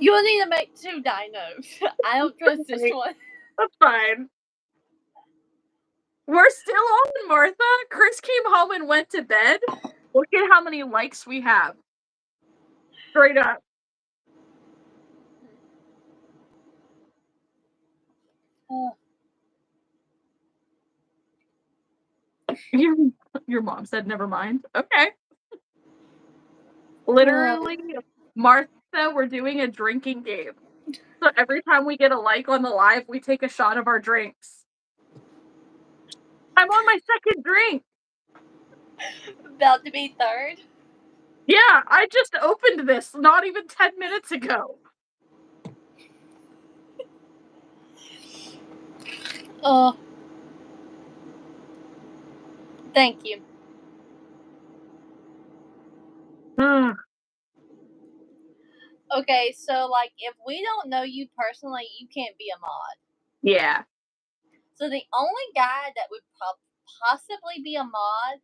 You'll need to make 2 dinos. I don't trust this one. That's fine. We're still on, Martha. Chris came home and went to bed. Look at how many likes we have. Straight up. Your mom said never mind. Okay. Literally, Martha, we're doing a drinking game. So every time we get a like on the live, we take a shot of our drinks. I'm on my second drink. About to be 3rd. Yeah, I just opened this not even 10 minutes ago. Oh. Thank you. Okay, so like if we don't know you personally, you can't be a mod. Yeah. So the only guy that would possibly be a mod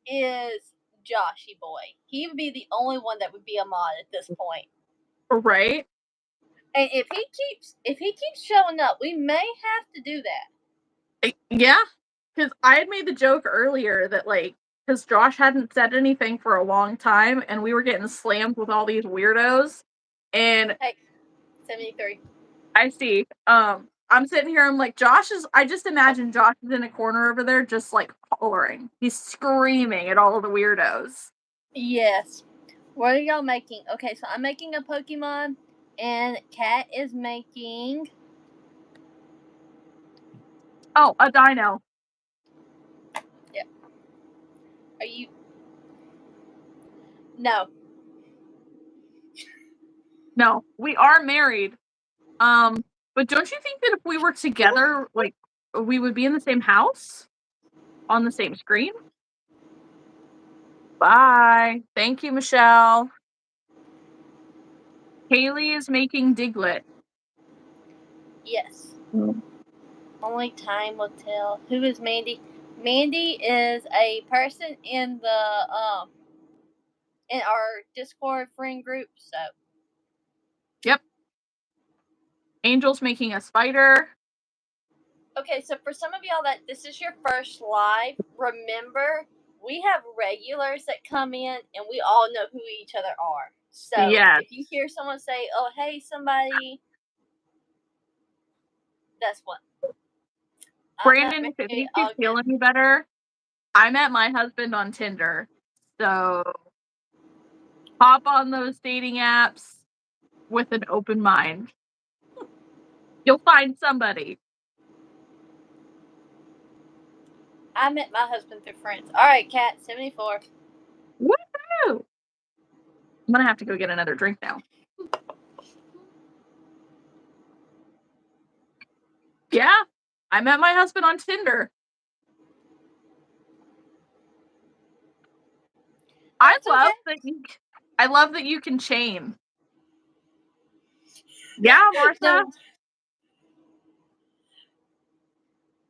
is Joshy Boy. He would be the only one that would be a mod at this point. Right? And if he keeps showing up, we may have to do that. Yeah. Because I had made the joke earlier that because Josh hadn't said anything for a long time and we were getting slammed with all these weirdos. And hey, 73. I see. I'm sitting here, I'm like, I just imagine Josh is in a corner over there just hollering. He's screaming at all of the weirdos. Yes. What are y'all making? Okay, so I'm making a Pokemon and Kat is making a Dino. Yep. Are you No. No, we are married. But don't you think that if we were together, we would be in the same house? On the same screen? Bye. Thank you, Michelle. Haley is making Diglett. Yes. Only time will tell. Who is Mandy? Mandy is a person in the in our Discord friend group. So. Yep. Angel's making a spider. Okay, so for some of y'all that this is your first live, remember we have regulars that come in and we all know who each other are. So yes. If you hear someone say, "Oh, hey, somebody," that's what. Brandon, if it makes you feel any better, I met my husband on Tinder. So hop on those dating apps with an open mind. You'll find somebody. I met my husband through friends. All right, Kat, 74. Woohoo! I'm gonna have to go get another drink now. Yeah, I met my husband on Tinder. I love that you can chain. Yeah, Martha.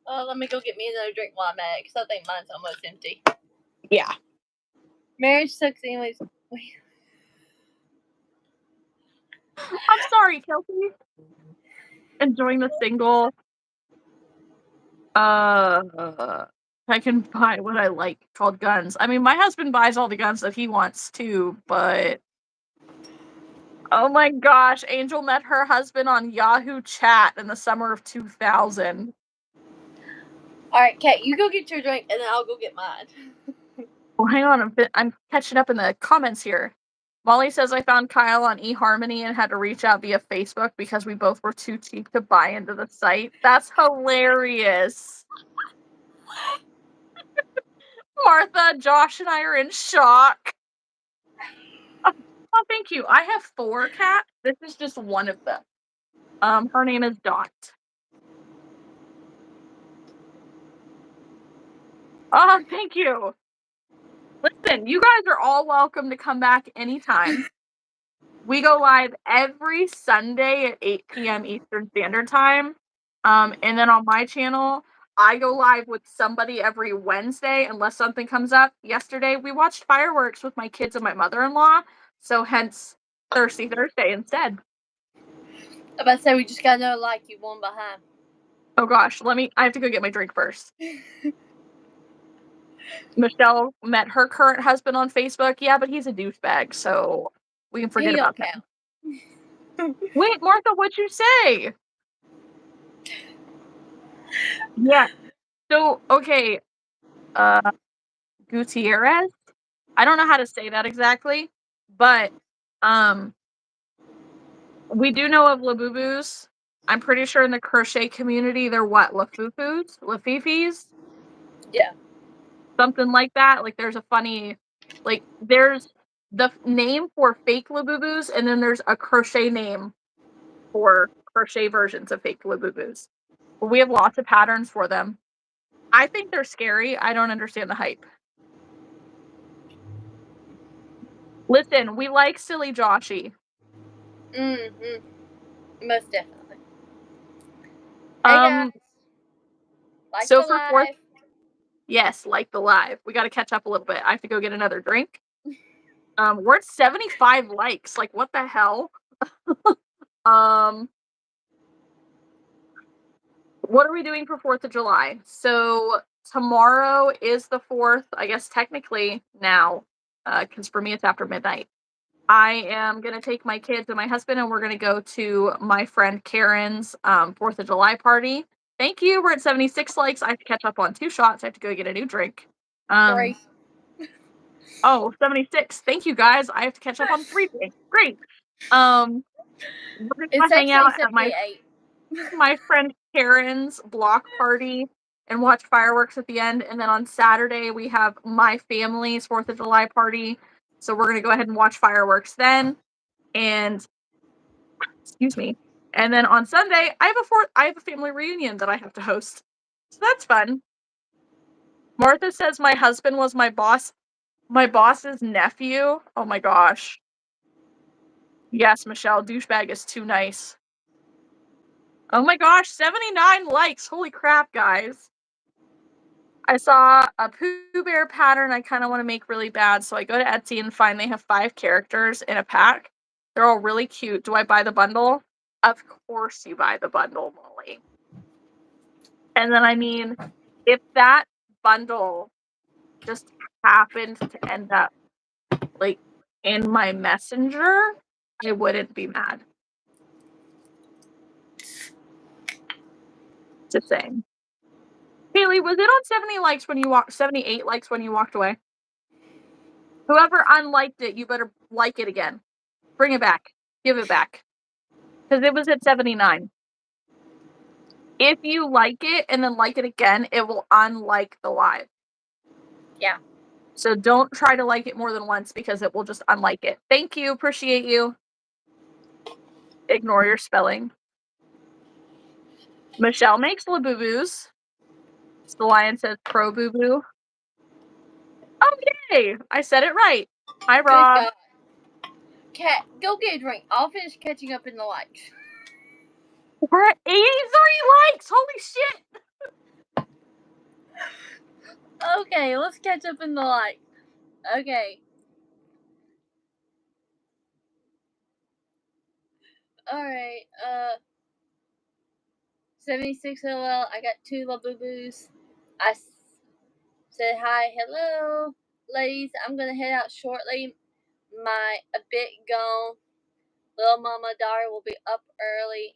Let me go get me another drink while I'm at it, because I think mine's almost empty. Yeah. Marriage sucks anyways. I'm sorry, Kelsey. Enjoying the single. I can buy what I like called guns. I mean, my husband buys all the guns that he wants too, but oh my gosh, Angel met her husband on Yahoo Chat in the summer of 2000. Alright, Kat, you go get your drink and then I'll go get mine. Well, hang on, I'm catching up in the comments here. Molly says I found Kyle on eHarmony and had to reach out via Facebook because we both were too cheap to buy into the site. That's hilarious. Martha, Josh, and I are in shock. Oh, thank you. I have 4 cats. This is just one of them. Her name is Dot. Oh, thank you. Listen, you guys are all welcome to come back anytime. We go live every Sunday at 8 p.m. Eastern Standard Time. And then on my channel, I go live with somebody every Wednesday unless something comes up. Yesterday, we watched fireworks with my kids and my mother-in-law, so hence Thirsty Thursday instead. I'm about to say, we just got another like you one behind. Oh gosh, I have to go get my drink first. Michelle met her current husband on Facebook. Yeah, but he's a douchebag, so we can forget about that. Wait, Martha, what'd you say? Yeah. So, okay, Gutierrez? I don't know how to say that exactly, but, we do know of Labubus. I'm pretty sure in the crochet community, they're what? Lafufus? Lafifis? Yeah. Something like that. Like, there's a funny, like, there's the name for fake Labubus, and then there's a crochet name for crochet versions of fake Labubus. But we have lots of patterns for them. I think they're scary. I don't understand the hype. Listen, we like silly Joshy. Most definitely. Hey guys. Like so the for live. Yes, like the live. We got to catch up a little bit. I have to go get another drink. We're at 75 likes. Like, what the hell? What are we doing for 4th of July? So tomorrow is the 4th, I guess technically now, because for me it's after midnight. I am going to take my kids and my husband, and we're going to go to my friend Karen's 4th of July party. Thank you. We're at 76 likes. I have to catch up on 2 shots. I have to go get a new drink. 3. Oh, 76. Thank you, guys. I have to catch up on 3 drinks. Great. We're going to hang out at my friend Karen's block party and watch fireworks at the end. And then on Saturday, we have my family's 4th of July party. So we're going to go ahead and watch fireworks then. And excuse me. And then on Sunday, I have a family reunion that I have to host. So that's fun. Martha says my husband was my boss's nephew. Oh my gosh. Yes, Michelle, douchebag is too nice. Oh my gosh, 79 likes. Holy crap, guys. I saw a Pooh Bear pattern I kind of want to make really bad, so I go to Etsy and find they have 5 characters in a pack. They're all really cute. Do I buy the bundle? Of course you buy the bundle, Molly. And then, I mean, if that bundle just happened to end up, like, in my messenger, I wouldn't be mad. Just saying. Haley, was it on 78 likes when you walked away? Whoever unliked it, you better like it again. Bring it back. Give it back. Because it was at 79. If you like it and then like it again, it will unlike the live. Yeah. So don't try to like it more than once because it will just unlike it. Thank you. Appreciate you. Ignore your spelling. Michelle makes Labubu's. The lion says pro boo boo. Oh, yay! I said it right. Hi, Rob. Cat, go get a drink. I'll finish catching up in the likes. We're at 83 likes. Holy shit. Okay, let's catch up in the likes. Okay. Alright, 76 LL. I got 2 Labubu's. I said hi, hello, ladies. I'm gonna head out shortly. My a bit gone. Little mama daughter will be up early.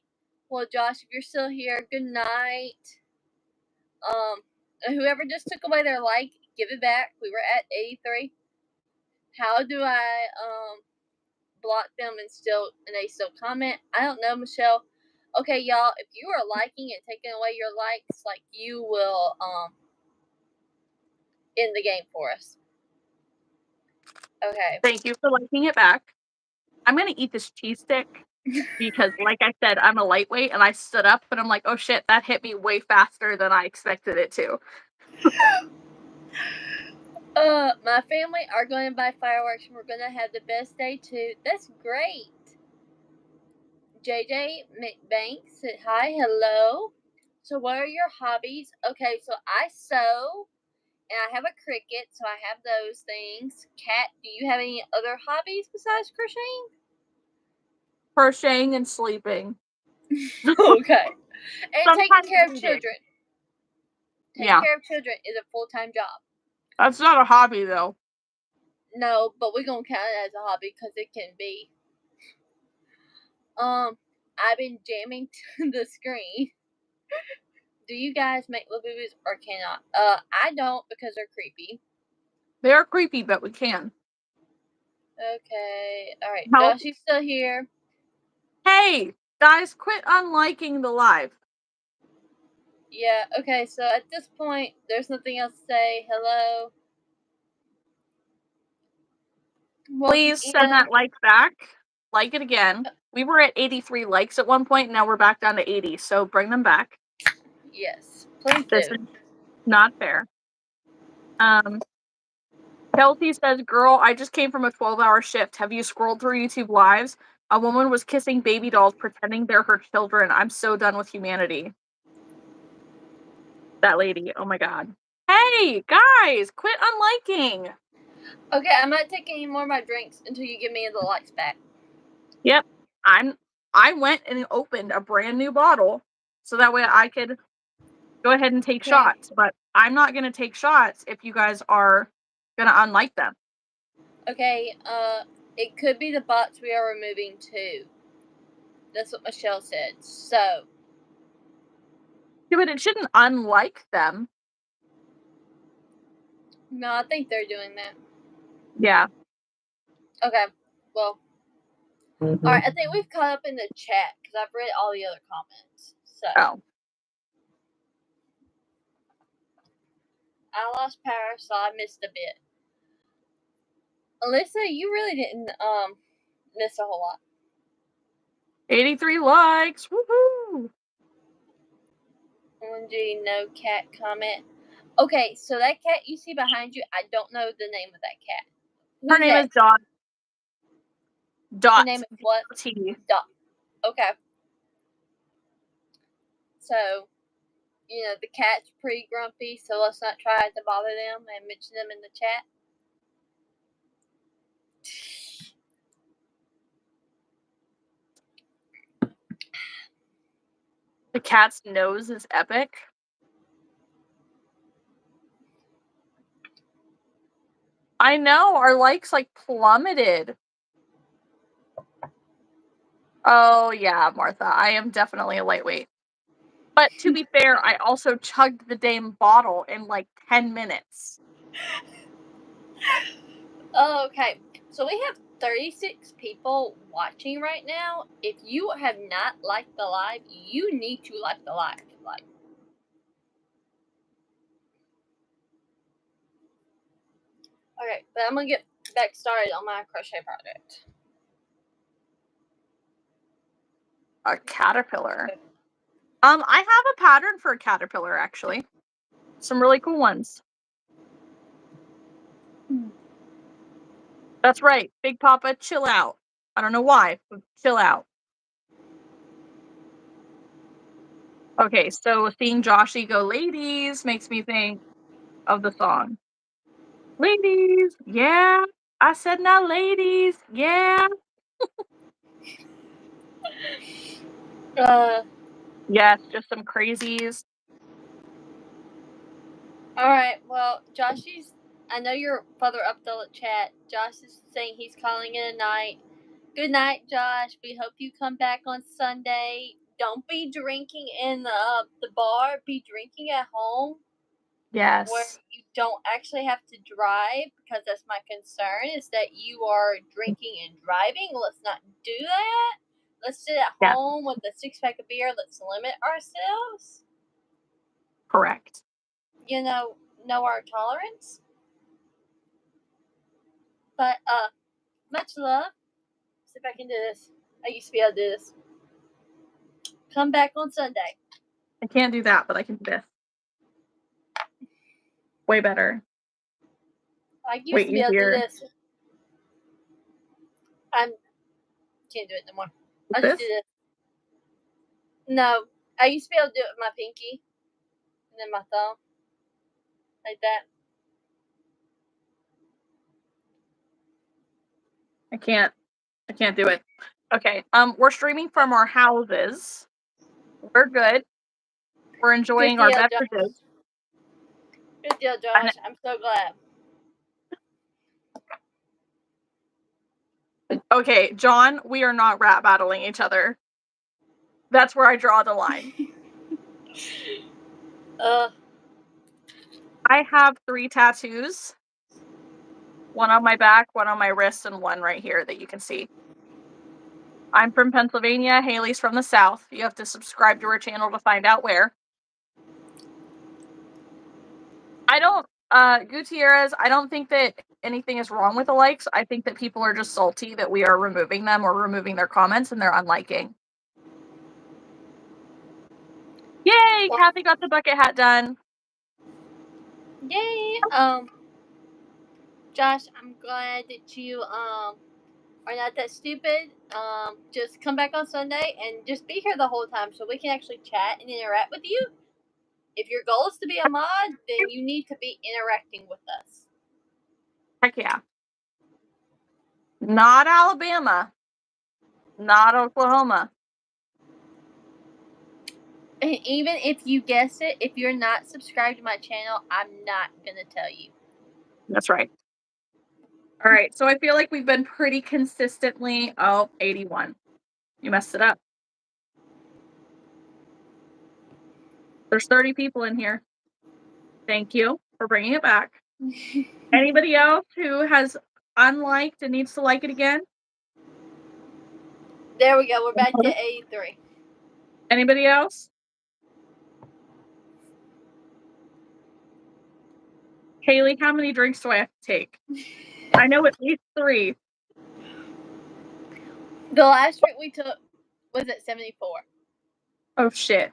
Well, Josh, if you're still here, good night. And whoever just took away their like, give it back. We were at 83. How do I block them and they still comment? I don't know, Michelle. Okay, y'all, if you are liking and taking away your likes, like, you will end the game for us. Okay. Thank you for liking it back. I'm gonna eat this cheese stick because, like I said, I'm a lightweight and I stood up, but I'm like, oh shit, that hit me way faster than I expected it to. My family are going to buy fireworks and we're going to have the best day too. That's great. JJ McBanks said hi, hello. So what are your hobbies? Okay, so I sew and I have a Cricut, so I have those things. Kat, do you have any other hobbies besides crocheting? Crocheting and sleeping. Okay. And Sometimes taking care of reading. children. Taking care of children is a full-time job. That's not a hobby, though. No, but we're going to count it as a hobby because it can be. I've been jamming to the screen. Do you guys make Labubu's or cannot? I don't because they're creepy. They are creepy, but we can. Okay. Alright. How- Josh, you still here? Hey, guys, quit unliking the live. Yeah, okay, so at this point, there's nothing else to say. Hello. Please send that like back. Like it again. We were at 83 likes at one point, and now we're back down to 80, so bring them back. Yes, please This do. is not fair. Kelsey says, girl, I just came from a 12-hour shift. Have you scrolled through YouTube lives? A woman was kissing baby dolls pretending they're her children. I'm so done with humanity. That lady. Oh my god. Hey, guys, quit unliking. Okay, I'm not taking any more of my drinks until you give me the likes back. Yep. I went and opened a brand new bottle so that way I could go ahead and take shots. But I'm not going to take shots if you guys are going to unlike them. Okay, it could be the bots we are removing too. That's what Michelle said. So. Yeah, but it shouldn't unlike them. No, I think they're doing that. Yeah. Okay, well. Alright, I think we've caught up in the chat because I've read all the other comments. So. Oh. I lost power, so I missed a bit. Alyssa, you really didn't miss a whole lot. 83 likes. Woohoo! OMG, no cat comment. Okay, so that cat you see behind you, I don't know the name of that cat. Her name is Dot. Dot. Her name is what? T. Dot. Okay. So, you know, the cat's pretty grumpy, so let's not try to bother them and mention them in the chat. The cat's nose is epic. I know, our likes like plummeted. Oh yeah, Martha, I am definitely a lightweight. But to be fair, I also chugged the damn bottle in like 10 minutes. Okay, so we have 36 people watching right now. If you have not liked the live, you need to like the live. Okay, but I'm gonna get back started on my crochet project. A caterpillar. I have a pattern for a caterpillar, actually. Some really cool ones. That's right. Big Papa, chill out. I don't know why, but chill out. Okay, so seeing Joshy go ladies makes me think of the song. Ladies, yeah. I said now ladies, yeah. Yes, just some crazies. Alright, well, I know you're further up the chat. Josh is saying he's calling it a night. Good night, Josh. We hope you come back on Sunday. Don't be drinking in the bar. Be drinking at home. Yes. Where you don't actually have to drive, because that's my concern, is that you are drinking and driving. Let's not do that. Let's sit at home with a 6-pack of beer. Let's limit ourselves. Correct. You know our tolerance. But much love. See if I can do this. I used to be able to do this. Come back on Sunday. I can't do that, but I can do this. Way better. I used to be able to do this. I can't do it no more. I just do this. No, I used to be able to do it with my pinky and then my thumb, like that. I can't do it. Okay. We're streaming from our houses. We're good. We're enjoying our beverages. Good deal, Josh. I'm so glad. Okay, John, we are not rap battling each other. That's where I draw the line. I have 3 tattoos. One on my back, one on my wrist, and one right here that you can see. I'm from Pennsylvania. Haley's from the South. You have to subscribe to her channel to find out where. Gutierrez, I don't think that anything is wrong with the likes. I think that people are just salty that we are removing them or removing their comments and they're unliking. Yay! Kathy got the bucket hat done. Yay! Josh, I'm glad that you are not that stupid. Just come back on Sunday and just be here the whole time so we can actually chat and interact with you. If your goal is to be a mod, then you need to be interacting with us. Heck yeah. Not Alabama. Not Oklahoma. And even if you guess it, if you're not subscribed to my channel, I'm not going to tell you. That's right. All right, so I feel like we've been pretty consistently... Oh, 81. You messed it up. There's 30 people in here. Thank you for bringing it back. Anybody else who has unliked and needs to like it again? There we go. We're back to 83. Anybody else? Haley, how many drinks do I have to take? I know at least 3. The last drink we took was at 74. Oh, shit.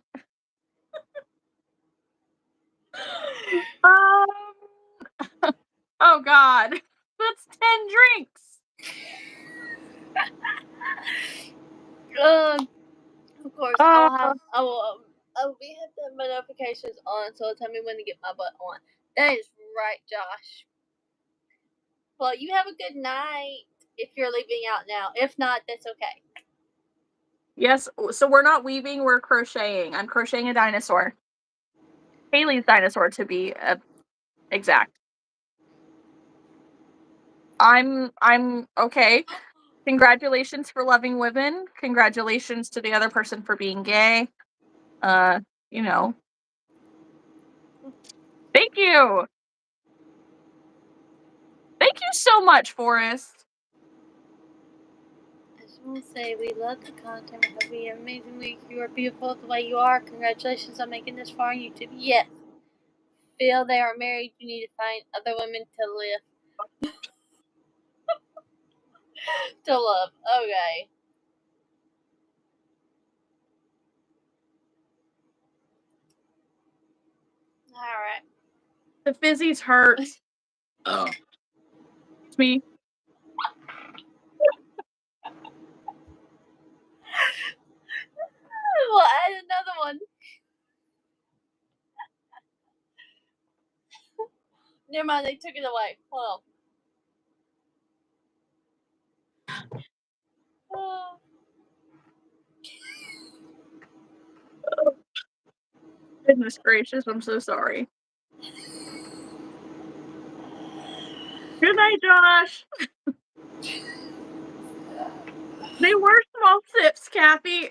Oh, God. That's 10 drinks. Of course, I will be having my notifications on, so it'll tell me when to get my butt on. That is right, Josh. Well, you have a good night if you're leaving out now. If not, that's okay. Yes, so we're not weaving, we're crocheting. I'm crocheting a dinosaur. Haley's dinosaur, to be exact. I'm okay. Congratulations for loving women. Congratulations to the other person for being gay. You know. Thank you. Thank you so much, Forrest. just want to say we love the content. We hope you have an amazing week. You are beautiful the way you are. Congratulations on making this far on YouTube. Yes. Feel they are married. You need to find other women to live. To love. Okay. Alright. The fizzies hurt. Oh. It's me. We'll add another one. Never mind, they took it away. Hold on. Oh. Goodness gracious, I'm so sorry. Good night, Josh. They were small sips, Kathy.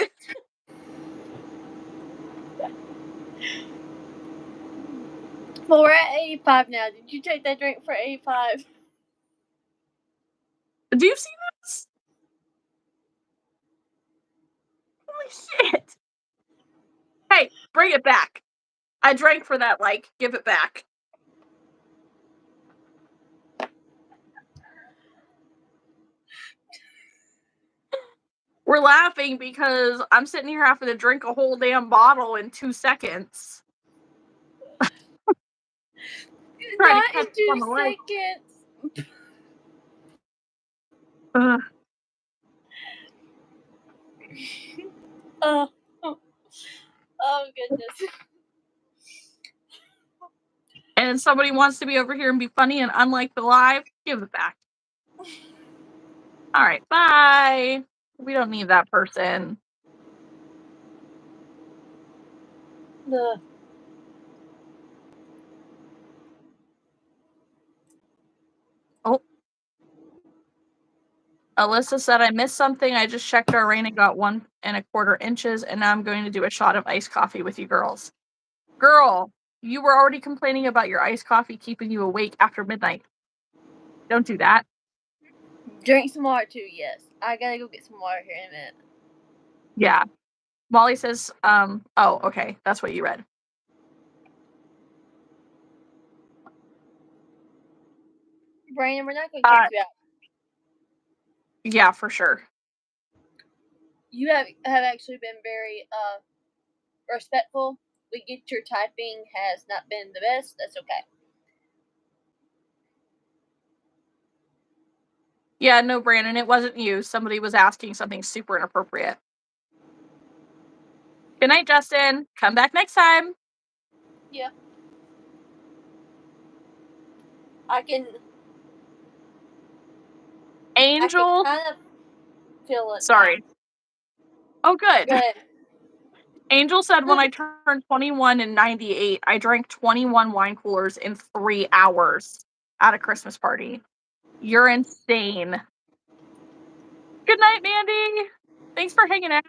Well, we're at 85 now. Did you take that drink for 85? Do you see this? Holy shit. Hey, bring it back. I drank for that, give it back. We're laughing because I'm sitting here having to drink a whole damn bottle in 2 seconds. Not in 2 seconds. Oh, goodness. And somebody wants to be over here and be funny and unlike the live, give it back. Alright, bye. We don't need that person. Oh. Alyssa said, I missed something. I just checked our rain and got 1 1/4 inches, and now I'm going to do a shot of iced coffee with you girls. Girl, you were already complaining about your iced coffee keeping you awake after midnight. Don't do that. Drink some water too, yes. I gotta go get some water here in a minute. Yeah. Molly says, oh, okay. That's what you read. Brandon, we're not gonna kick you out. Yeah, for sure. You have actually been very respectful. We get your typing has not been the best. That's okay. Yeah, no, Brandon, it wasn't you. Somebody was asking something super inappropriate. Good night, Justin. Come back next time. Yeah. I can Angel. kind of feel it. Sorry. Oh, good. Go ahead. Angel said when I turned 21 in 98, I drank 21 wine coolers in 3 hours at a Christmas party. You're insane. Good night, Mandy. Thanks for hanging out.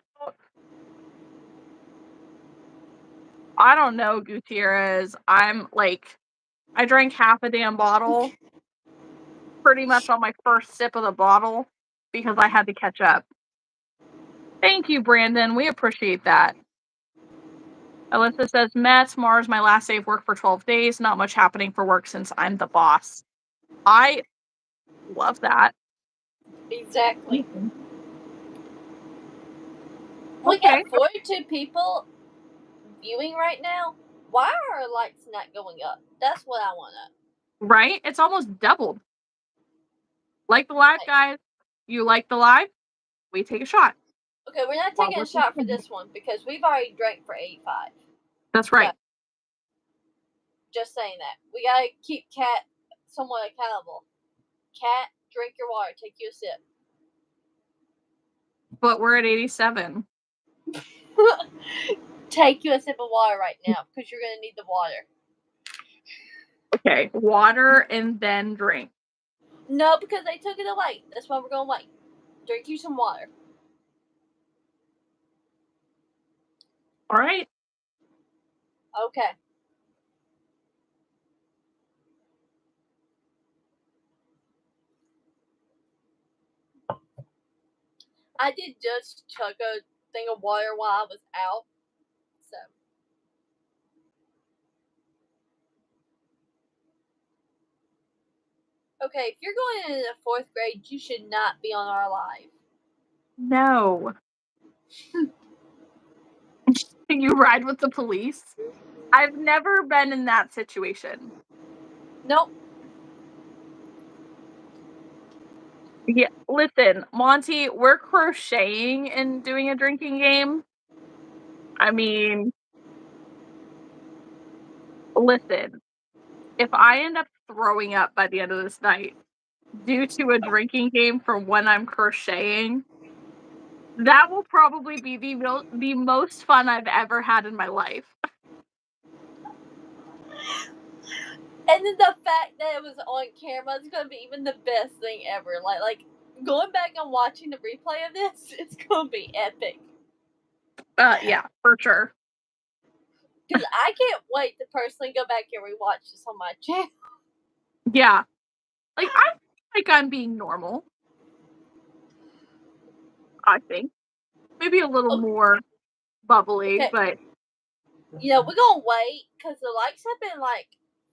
I don't know, Gutierrez. I drank half a damn bottle pretty much on my first sip of the bottle because I had to catch up. Thank you, Brandon. We appreciate that. Alyssa says, tomorrow's my last day of work for 12 days. Not much happening for work since I'm the boss. I love that. Exactly. Mm-hmm. We got 42 people viewing right now. Why are our lights not going up? That's what I want to know. Right? It's almost doubled. Like the live, guys. You like the live? We take a shot. Okay, we're not taking a shot for this one because we've already drank for 85. That's right. So, just saying that. We gotta keep Kat somewhat accountable. Kat, drink your water. Take you a sip. But we're at 87. Take you a sip of water right now because you're gonna need the water. Okay, water and then drink. No, because they took it away. That's why we're gonna wait. Drink you some water. All right. Okay. I did just chug a thing of water while I was out. So. Okay, if you're going into the 4th grade, you should not be on our live. No. You ride with the police? I've never been in that situation. Nope. Yeah, listen, Monty, we're crocheting and doing a drinking game. I mean, listen, if I end up throwing up by the end of this night due to a drinking game from when I'm crocheting, that will probably be the most fun I've ever had in my life. And then the fact that it was on camera is gonna be even the best thing ever. Like going back and watching the replay of this, it's gonna be epic. Yeah, for sure. Because I can't wait to personally go back and rewatch this on my channel. Yeah. Like, I feel like I'm being normal. I think. Maybe a little more bubbly, but... You know, we're gonna wait, because the likes have been, like,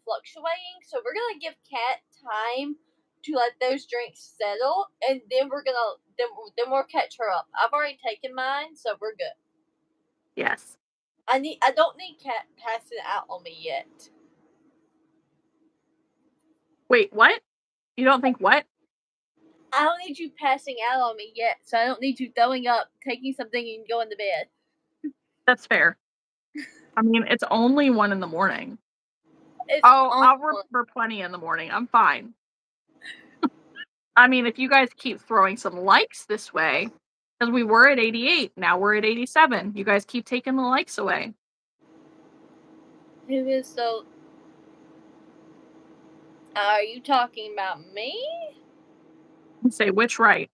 fluctuating, so we're gonna give Kat time to let those drinks settle, and then we're gonna, then we'll catch her up. I've already taken mine, so we're good. Yes. I don't need Kat passing out on me yet. Wait, what? You don't think what? I don't need you passing out on me yet, so I don't need you throwing up, taking something, and going to bed. That's fair. I mean, it's only 1 in the morning. It's I'll remember plenty in the morning. I'm fine. I mean, if you guys keep throwing some likes this way, because we were at 88, now we're at 87. You guys keep taking the likes away. Who is so... Are you talking about me? Say which right?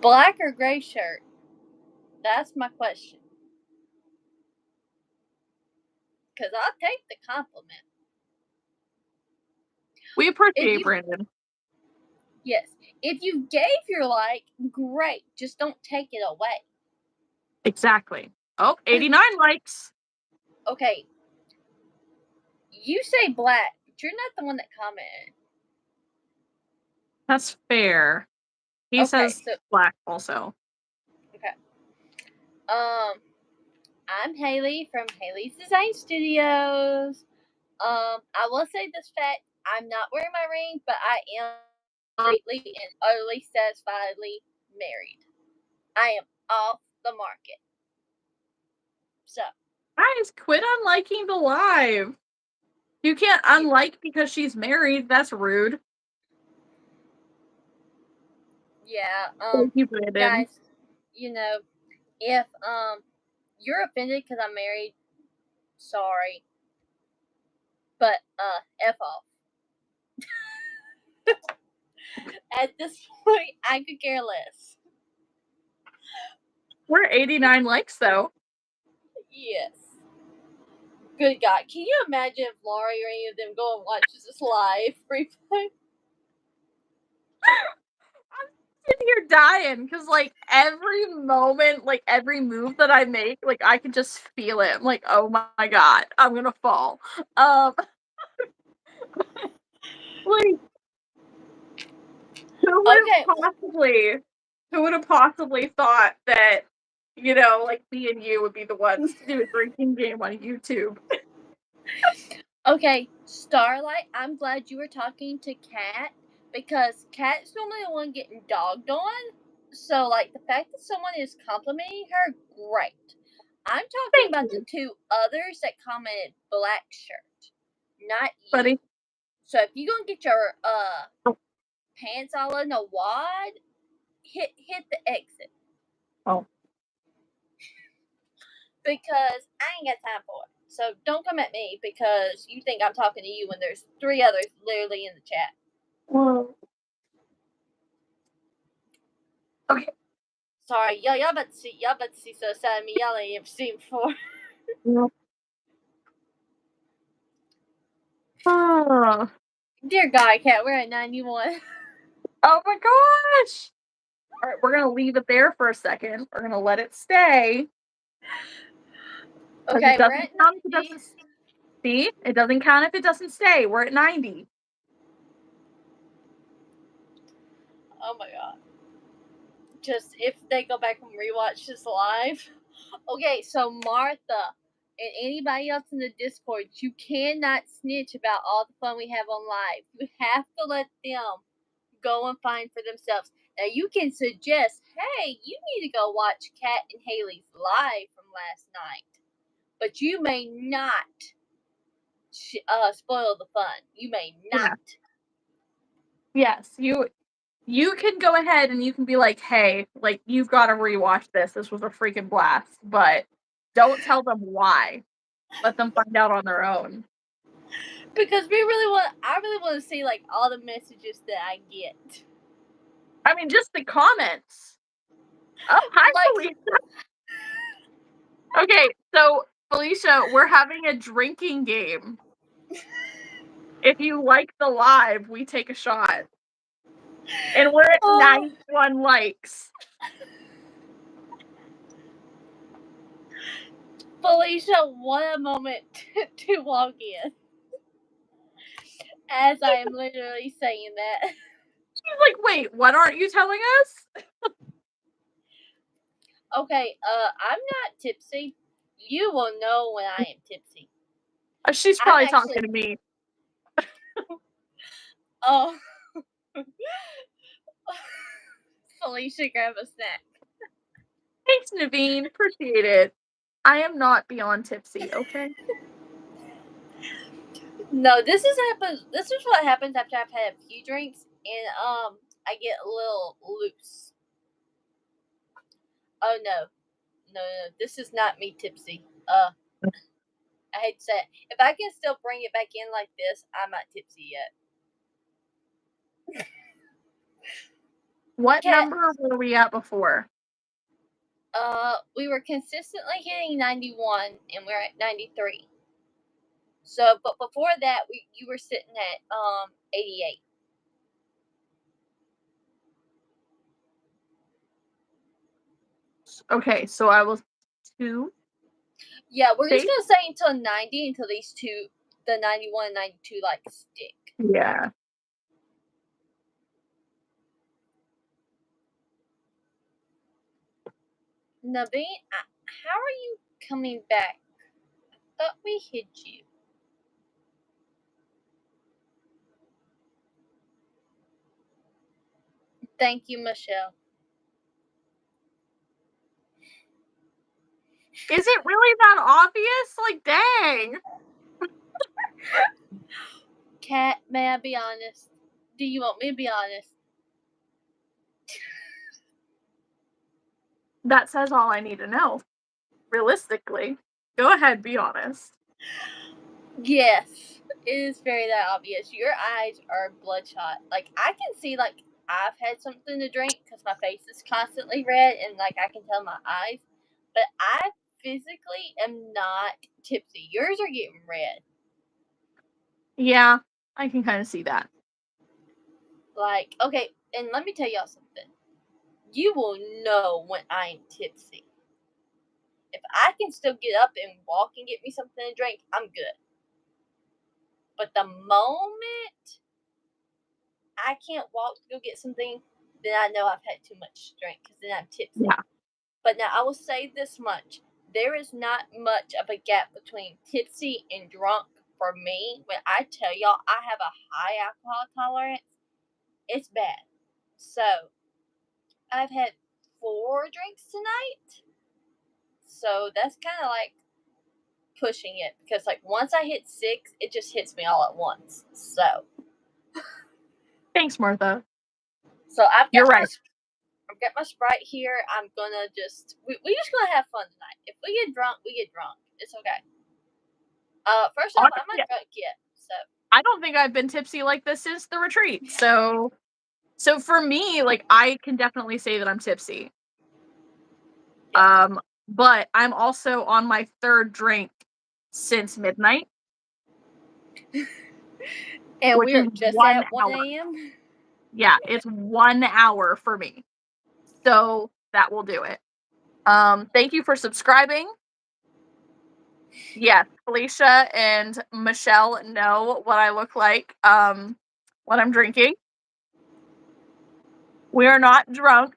Black or gray shirt? That's my question. Because I'll take the compliment. We appreciate Brandon. Yes. If you gave your like, great. Just don't take it away. Exactly. Oh, 89 likes. Okay. You say black, but you're not the one that commented. That's fair. He says black also. Okay. I'm Haley from Haley's Design Studios. I will say this fact, I'm not wearing my ring, but I am completely and utterly satisfiedly married. I am off the market. So. Guys, quit unliking the live. You can't unlike because she's married. That's rude. Yeah, Thank you, Brandon. guys, you know, if you're offended because I'm married, sorry. But F off. At this point, I could care less. We're 89 likes though. Yes. Good God. Can you imagine if Laurie or any of them go and watch this live replay? I'm sitting here dying because, like, every moment, like, every move that I make, like, I can just feel it. I'm like, oh my God, I'm gonna fall. Like, who would have possibly thought that, you know, like, me and you would be the ones to do a drinking game on YouTube? Okay, Starlight, I'm glad you were talking to Kat, because Kat's normally the one getting dogged on. So, like, the fact that someone is complimenting her, great. I'm talking about the 2 others that commented black shirt, not you. Buddy. So if you're gonna get your pants all in a wad, hit the exit. Oh. Because I ain't got time for it. So don't come at me because you think I'm talking to you when there's 3 others literally in the chat. Whoa. Okay. Sorry, y'all about to see so sad of me. Y'all ain't ever seen before. No. Oh. Dear God, Kat, we're at 91. Oh my gosh! right, we're gonna leave it there for a second. We're gonna let it stay. Okay, It we're doesn't at count if it 90. doesn't. See, it doesn't count if it doesn't stay. We're at 90. Oh my god. Just if they go back and rewatch this live. Okay, so Martha and anybody else in the Discord, you cannot snitch about all the fun we have on live. You have to let them go and find for themselves. Now you can suggest, hey, you need to go watch Kat and Haley's live from last night. But you may not spoil the fun. You may not. Yes, you can go ahead and you can be like, hey, like, you've got to rewatch this. This was a freaking blast. But don't tell them why. Let them find out on their own. Because I really want to see like all the messages that I get. I mean, just the comments. Oh, hi, Like, Felicia. Okay, so Felicia, we're having a drinking game. If you like the live, we take a shot. And we're at 91 likes. Felicia, what a moment to walk in. As I am literally saying that. She's like, wait, what aren't you telling us? Okay, I'm not tipsy. You will know when I am tipsy. She's probably talking to me. Oh. Felicia, grab a snack. Thanks, Naveen. Appreciate it. I am not beyond tipsy, okay? No, this is what happens after I've had a few drinks and I get a little loose. Oh no. No, this is not me tipsy. I hate to say it. If I can still bring it back in like this, I'm not tipsy yet. What number were we at before? We were consistently hitting 91 and we're at 93. So, but before that, you were sitting at 88. Okay, so I was 2. Yeah, we're just gonna say until 90 until these two, the 91 and 92, like stick. Yeah. Naveen, how are you coming back? I thought we hid you. Thank you, Michelle. Is it really that obvious? Like, dang. Kat, may I be honest? Do you want me to be honest? That says all I need to know. Realistically. Go ahead, be honest. Yes, it is very that obvious. Your eyes are bloodshot. Like, I can see, like, I've had something to drink because my face is constantly red and, like, I can tell my eyes. But I physically am not tipsy. Yours are getting red. Yeah, I can kind of see that. Like, okay, and let me tell y'all something. You will know when I'm tipsy. If I can still get up and walk and get me something to drink, I'm good. But the moment I can't walk to go get something, then I know I've had too much drink because then I'm tipsy. Yeah. But now I will say this much. There is not much of a gap between tipsy and drunk for me. When I tell y'all I have a high alcohol tolerance, it's bad. So, I've had 4 drinks tonight. So, that's kind of like pushing it because, like, once I hit 6, it just hits me all at once. So, thanks, Martha. So I've got my Sprite here. I'm gonna just we just gonna have fun tonight. If we get drunk, we get drunk. It's okay. First off, I'm not drunk yet, so I don't think I've been tipsy like this since the retreat. So for me, like, I can definitely say that I'm tipsy. Yeah. But I'm also on my 3rd drink since midnight. And we're just at 1 a.m. Yeah, it's 1 hour for me. So that will do it. Thank you for subscribing. Yes, Felicia and Michelle know what I look like when I'm drinking. We are not drunk.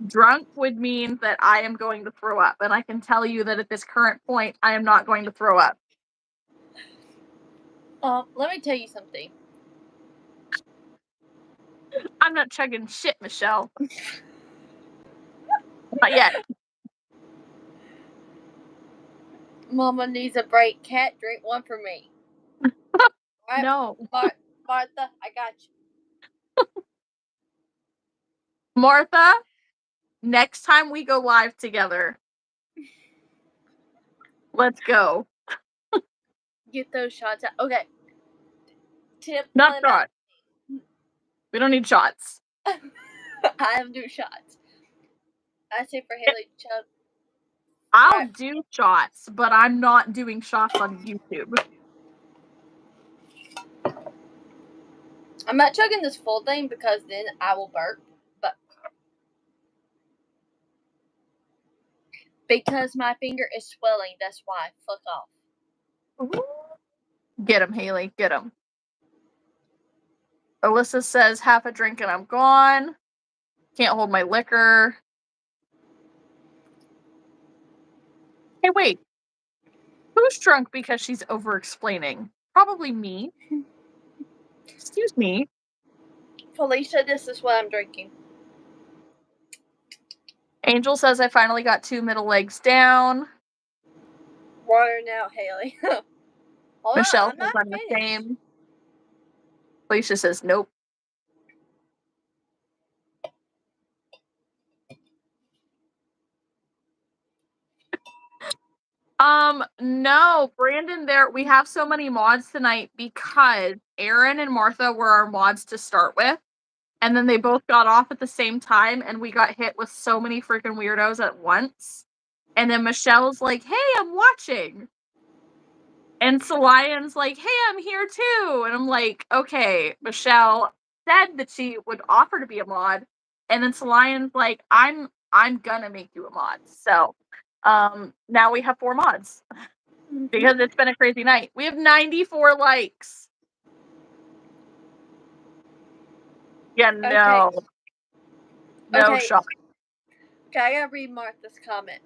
Drunk would mean that I am going to throw up, and I can tell you that at this current point, I am not going to throw up. Let me tell you something. I'm not chugging shit, Michelle. Not yet. Mama needs a break. Cat, drink one for me. Right? No. Martha, I got you. Martha, next time we go live together, let's go. Get those shots out. Okay. Tip Not one. shots. We don't need shots. I have do shots. I say for Haley Chug. I'll do shots, but I'm not doing shots on YouTube. I'm not chugging this full thing because then I will burp. But because my finger is swelling, that's why. Fuck off. Get him, Haley. Get him. Alyssa says half a drink and I'm gone. Can't hold my liquor. Hey, wait. Who's drunk because she's over-explaining? Probably me. Excuse me. Felicia, this is what I'm drinking. Angel says I finally got 2 middle legs down. Water now, Haley. Michelle says I'm the same. Felicia says nope. No, Brandon, we have so many mods tonight because Aaron and Martha were our mods to start with, and then they both got off at the same time, and we got hit with so many freaking weirdos at once. And then Michelle's like, hey, I'm watching. And Celian's like, hey, I'm here too. And I'm like, okay, Michelle said that she would offer to be a mod. And then Celian's like, I'm gonna make you a mod. So now we have 4 mods. Because it's been a crazy night. We have 94 likes. Yeah, no. Okay. No shot. Okay, I gotta read Martha's comment.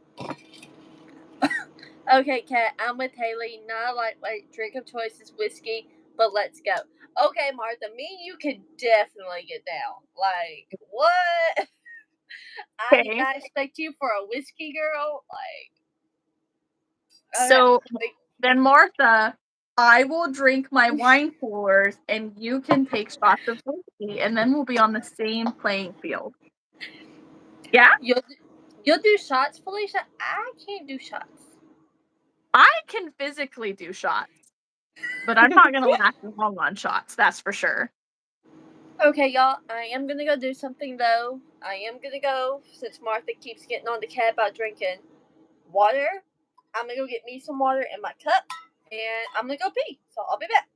Okay, Kat, I'm with Haley. Not a lightweight drink of choice is whiskey, but let's go. Okay, Martha, me and you could definitely get down. Like, what? I did not expect you for a whiskey girl. Like, so then, Martha, I will drink my wine coolers, and you can take shots of whiskey, and then we'll be on the same playing field. Yeah? You'll do shots, Felicia? I can't do shots. I can physically do shots, but I'm not going to last long on shots, that's for sure. Okay, y'all, I am going to go do something, though. I am going to go, since Martha keeps getting on the cat about drinking water. I'm going to go get me some water in my cup, and I'm going to go pee. So I'll be back.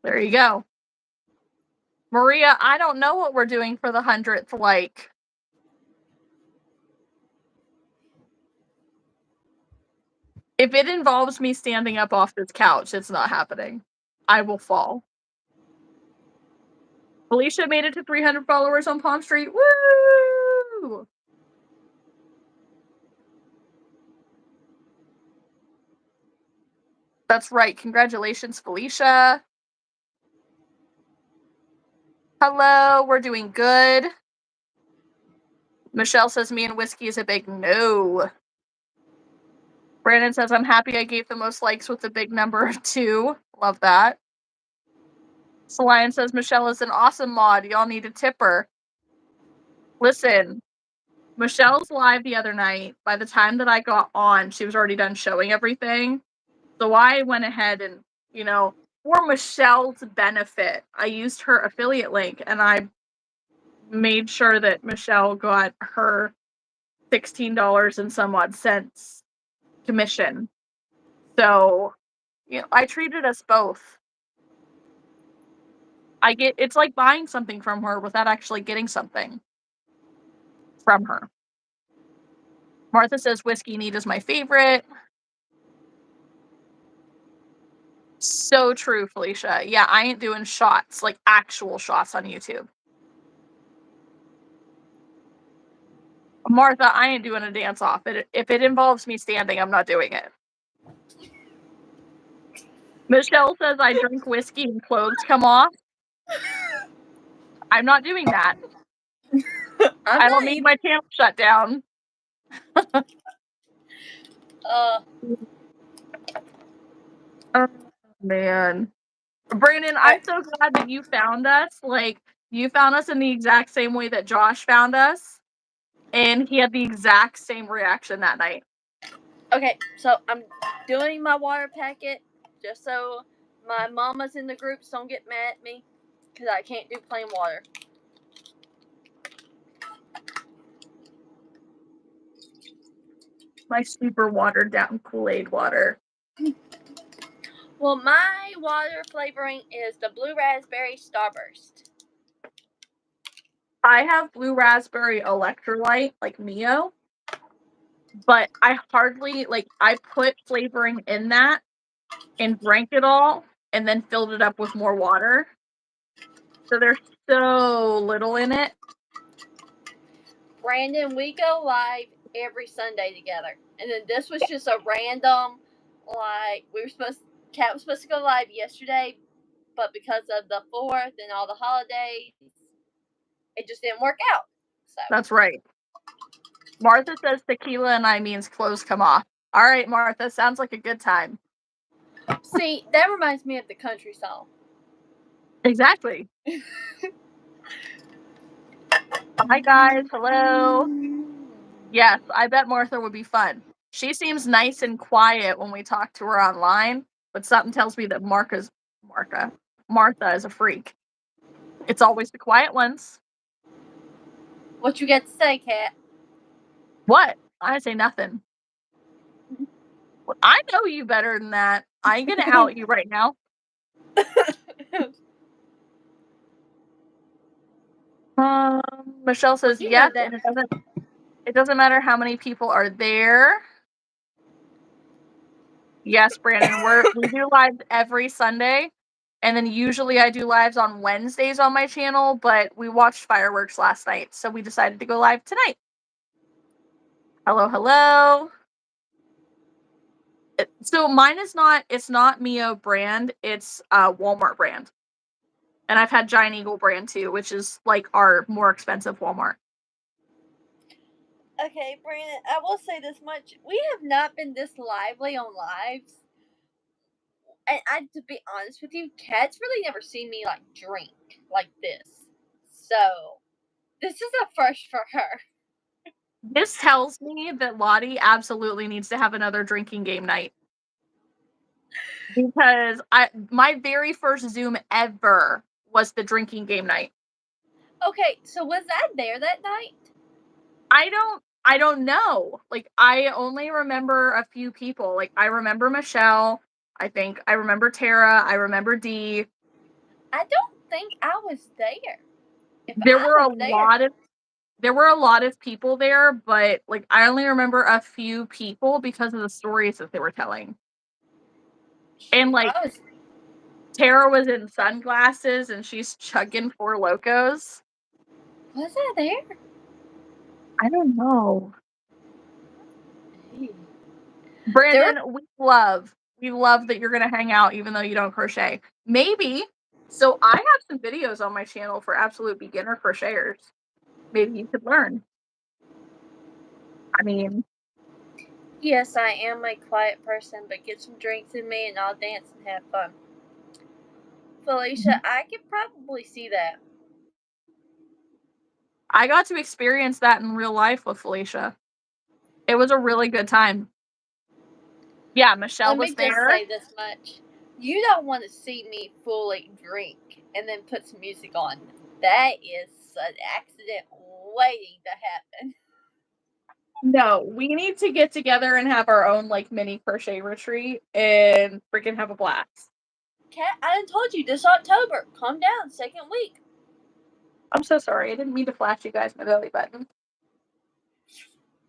There you go. Maria, I don't know what we're doing for the 100th like. If it involves me standing up off this couch, it's not happening. I will fall. Felicia made it to 300 followers on Palm Street. Woo! That's right. Congratulations, Felicia. Hello, we're doing good. Michelle says me and whiskey is a big no. Brandon says I'm happy I gave the most likes with the big number of 2. Love that. Celian says Michelle is an awesome mod. Y'all need to tip her. Listen, Michelle's live the other night. By the time that I got on, she was already done showing everything. So I went ahead and, for Michelle's benefit, I used her affiliate link and I made sure that Michelle got her $16 and some odd cents commission. So, I treated us both. It's like buying something from her without actually getting something. from her. Martha says whiskey neat is my favorite. So true, Felicia. Yeah, I ain't doing shots, like actual shots on YouTube. Martha, I ain't doing a dance off. If it involves me standing, I'm not doing it. Michelle says I drink whiskey and clothes come off. I'm not doing that. I don't need my channel shut down. Oh, man. Brandon, I'm so glad that you found us. Like, you found us in the exact same way that Josh found us. And he had the exact same reaction that night. Okay, so I'm doing my water packet just so my mamas in the groups don't get mad at me because I can't do plain water. My super watered down Kool-Aid water. Well, my water flavoring is the blue raspberry Starburst. I have blue raspberry electrolyte, like Mio. But I hardly, like, I put flavoring in that and drank it all and then filled it up with more water. So there's so little in it. Brandon, we go live every Sunday together. And then this was just a random, like, Kat was supposed to go live yesterday, but because of the 4th and all the holidays, it just didn't work out. So That's right. Martha says tequila and I means clothes come off. All right, Martha, sounds like a good time. See, that reminds me of the country song. Exactly. Hi, guys. Hello. Yes, I bet Martha would be fun. She seems nice and quiet when we talk to her online, but something tells me that Martha is a freak. It's always the quiet ones. What you got to say, Kat? What? I say nothing. Well, I know you better than that. I ain't gonna out you right now. Michelle says yes, and it doesn't matter how many people are there. Yes, Brandon, we do lives every Sunday, and then usually I do lives on Wednesdays on my channel, but we watched fireworks last night, so we decided to go live tonight. Hello, hello. So mine is it's not Mio brand, it's Walmart brand. And I've had Giant Eagle brand too, which is like our more expensive Walmart. Okay, Brandon, I will say this much. We have not been this lively on lives. And to be honest with you, Kat's really never seen me like drink like this. So this is a first for her. This tells me that Lottie absolutely needs to have another drinking game night. Because my very first Zoom ever was the drinking game night. Okay, so was I there that night? I don't know. Like, I only remember a few people. Like, I remember Michelle. I think I remember Tara. I remember Dee. I don't think I was there. There were a lot of people there, but like I only remember a few people because of the stories that they were telling. And like Tara was in sunglasses and she's chugging Four Locos. Was I there? I don't know. Brandon, we love that you're gonna hang out even though you don't crochet. Maybe. So I have some videos on my channel for absolute beginner crocheters. Maybe you could learn. I mean, yes, I am a quiet person, but get some drinks in me and I'll dance and have fun. Felicia, I could probably see that. I got to experience that in real life with Felicia. It was a really good time. Yeah, Michelle was there. Let me just say this much. You don't want to see me fully drink and then put some music on. That is an accident waiting to happen. No, we need to get together and have our own like mini crochet retreat and freaking have a blast. Kat, I done told you this October. Calm down, second week. I'm so sorry. I didn't mean to flash you guys my belly button.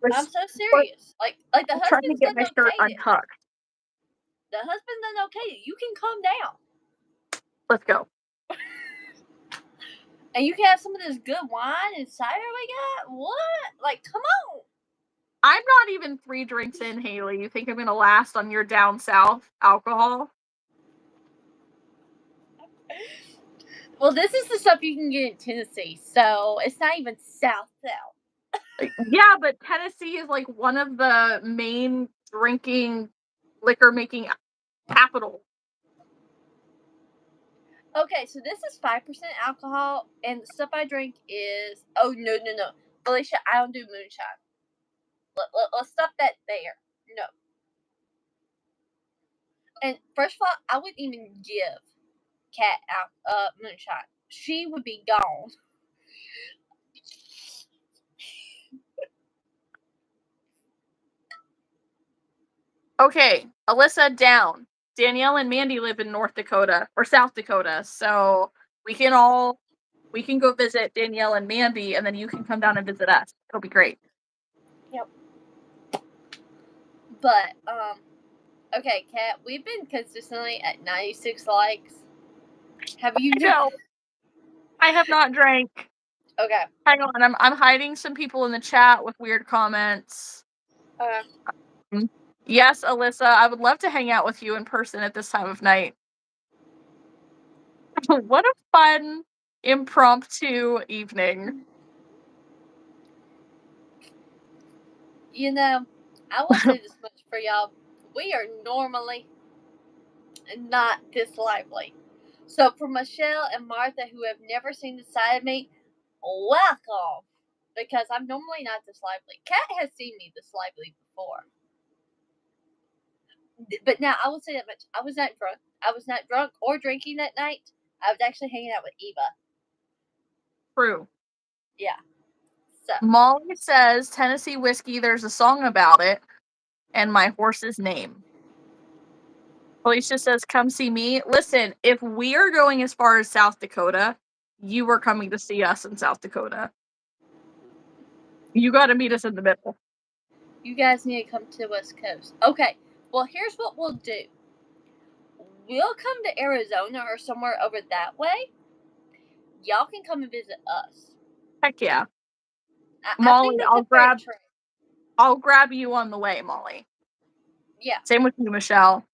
I'm so serious. Like the I'm trying to husband's get done my shirt okay. untucked. The husband done okay. You can calm down. Let's go. And you can have some of this good wine and cider we got. What? Like, come on. I'm not even 3 drinks in, Haley. You think I'm gonna last on your down south alcohol? Well, this is the stuff you can get in Tennessee, so it's not even south. Yeah, but Tennessee is like one of the main drinking, liquor making capitals. Okay, so this is 5% alcohol, and the stuff I drink is... Oh, no. Felicia, I don't do moonshine. Let's stop that there. No. And first of all, I wouldn't even give Kat moonshine. She would be gone. Okay, Alyssa, down. Danielle and Mandy live in North Dakota or South Dakota, so we can go visit Danielle and Mandy, and then you can come down and visit us. It'll be great. Yep. But okay, Kat, we've been consistently at 96 likes. Have you? No, I have not drank. Okay. Hang on, I'm hiding some people in the chat with weird comments. Yes, Alyssa, I would love to hang out with you in person at this time of night. What a fun, impromptu evening. You know, I will say this much for y'all. We are normally not this lively. So for Michelle and Martha, who have never seen the side of me, welcome. Because I'm normally not this lively. Kat has seen me this lively before. But now, I will say that much. I was not drunk. I was not drunk or drinking that night. I was actually hanging out with Eva. True. Yeah. So. Molly says, Tennessee whiskey, there's a song about it, and my horse's name. Felicia says, come see me. Listen, if we are going as far as South Dakota, you are coming to see us in South Dakota. You got to meet us in the middle. You guys need to come to the West Coast. Okay, well, here's what we'll do. We'll come to Arizona or somewhere over that way. Y'all can come and visit us. Heck yeah. Molly, I think that's I'll grab you on the way, Molly. Yeah. Same with you, Michelle.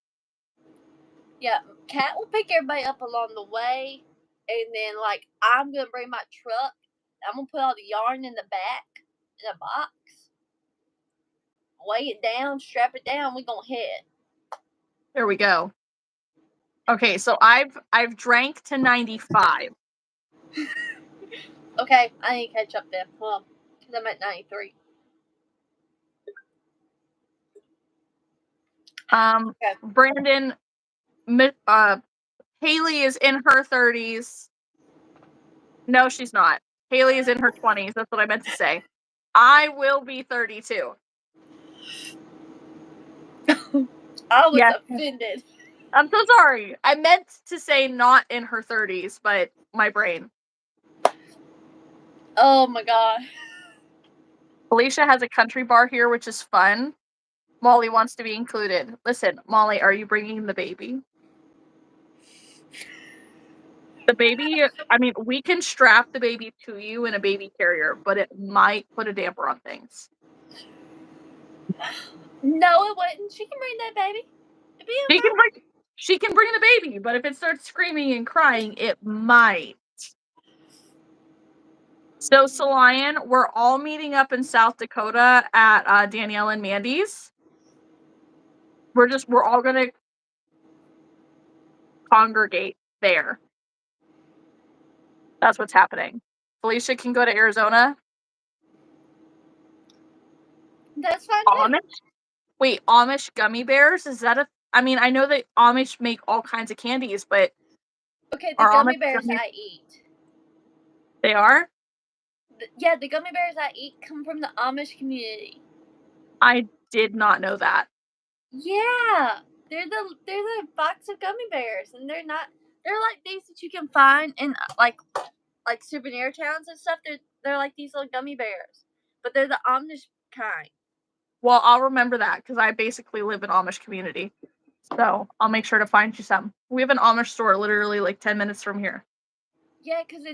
Yeah, Kat will pick everybody up along the way, and then, like, I'm going to bring my truck. I'm going to put all the yarn in the back, in a box. Weigh it down, strap it down, we're going to head. There we go. Okay, so I've drank to 95. Okay, I need to catch up then. Well, because I'm at 93. Okay. Brandon, Haley is in her 30s. No, she's not. Haley is in her 20s. That's what I meant to say. I will be 32. I was offended. I'm so sorry. I meant to say not in her 30s, but my brain. Oh my god. Felicia has a country bar here, which is fun. Molly wants to be included. Listen, Molly, are you bringing the baby? The baby, I mean, we can strap the baby to you in a baby carrier, but it might put a damper on things. No, it wouldn't. She can bring that baby. She can bring the baby, but if it starts screaming and crying, it might. So, Solian, we're all meeting up in South Dakota at Danielle and Mandy's. We're all gonna congregate there. That's what's happening. Felicia can go to Arizona. That's fine. Amish? Wait, Amish gummy bears? Is that I mean, I know that Amish make all kinds of candies, but okay, the gummy bears I eat. They are? Yeah, the gummy bears I eat come from the Amish community. I did not know that. Yeah, they're the box of gummy bears, and they're like these that you can find in like souvenir towns and stuff. They're like these little gummy bears, but they're the Amish kind. Well, I'll remember that because I basically live in Amish community. So I'll make sure to find you some. We have an Amish store literally like 10 minutes from here. Yeah, because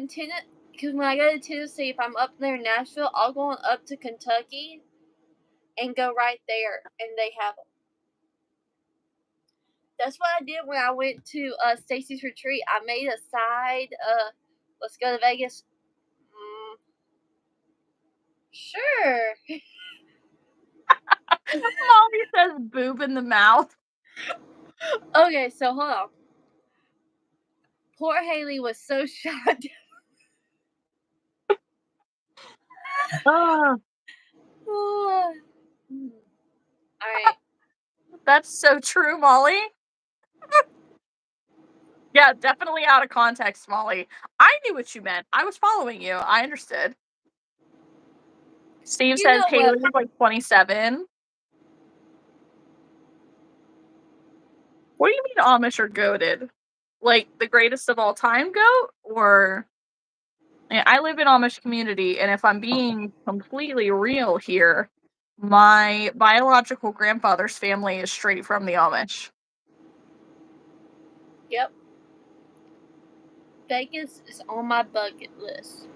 when I go to Tennessee, if I'm up there in Nashville, I'll go up to Kentucky and go right there, and they have them. That's what I did when I went to Stacy's retreat. I made a side, let's go to Vegas. Sure. Molly says boob in the mouth. Okay, so hold on. Poor Haley was so shocked. Oh, Alright. that's so true, Molly. Yeah, definitely out of context, Molly. I knew what you meant. I was following you. I understood. Steve You says know Haley what? is like 27. What do you mean Amish are goated? Like the greatest of all time goat? Or yeah, I live in Amish community, and if I'm being completely real here, my biological grandfather's family is straight from the Amish. Yep. Vegas is on my bucket list.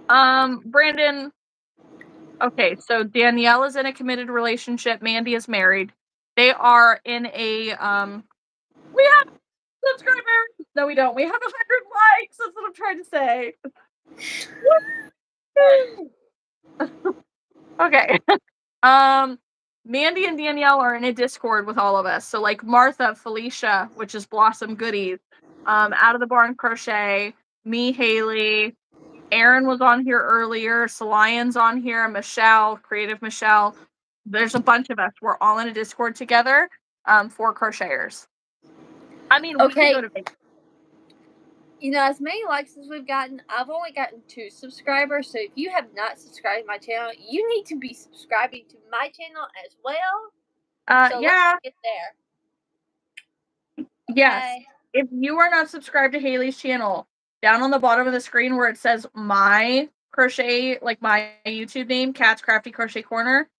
Brandon. Okay, so Danielle is in a committed relationship. Mandy is married. They are in a we have subscribers. No, we don't. We have 100 likes. That's what I'm trying to say. Okay. Mandy and Danielle are in a Discord with all of us. So like Martha, Felicia, which is Blossom Goodies, Out of the Barn Crochet, me, Haley, Aaron was on here earlier, Salion's on here, Michelle, Creative Michelle. There's a bunch of us. We're all in a Discord together, for crocheters. I mean, we can go to Vegas. You know, as many likes as we've gotten, I've only gotten 2 subscribers. So if you have not subscribed to my channel, you need to be subscribing to my channel as well. So Yeah. let's get there. Yes. Okay. If you are not subscribed to Haley's channel, down on the bottom of the screen where it says my crochet, like my YouTube name, Cat's Crafty Crochet Corner,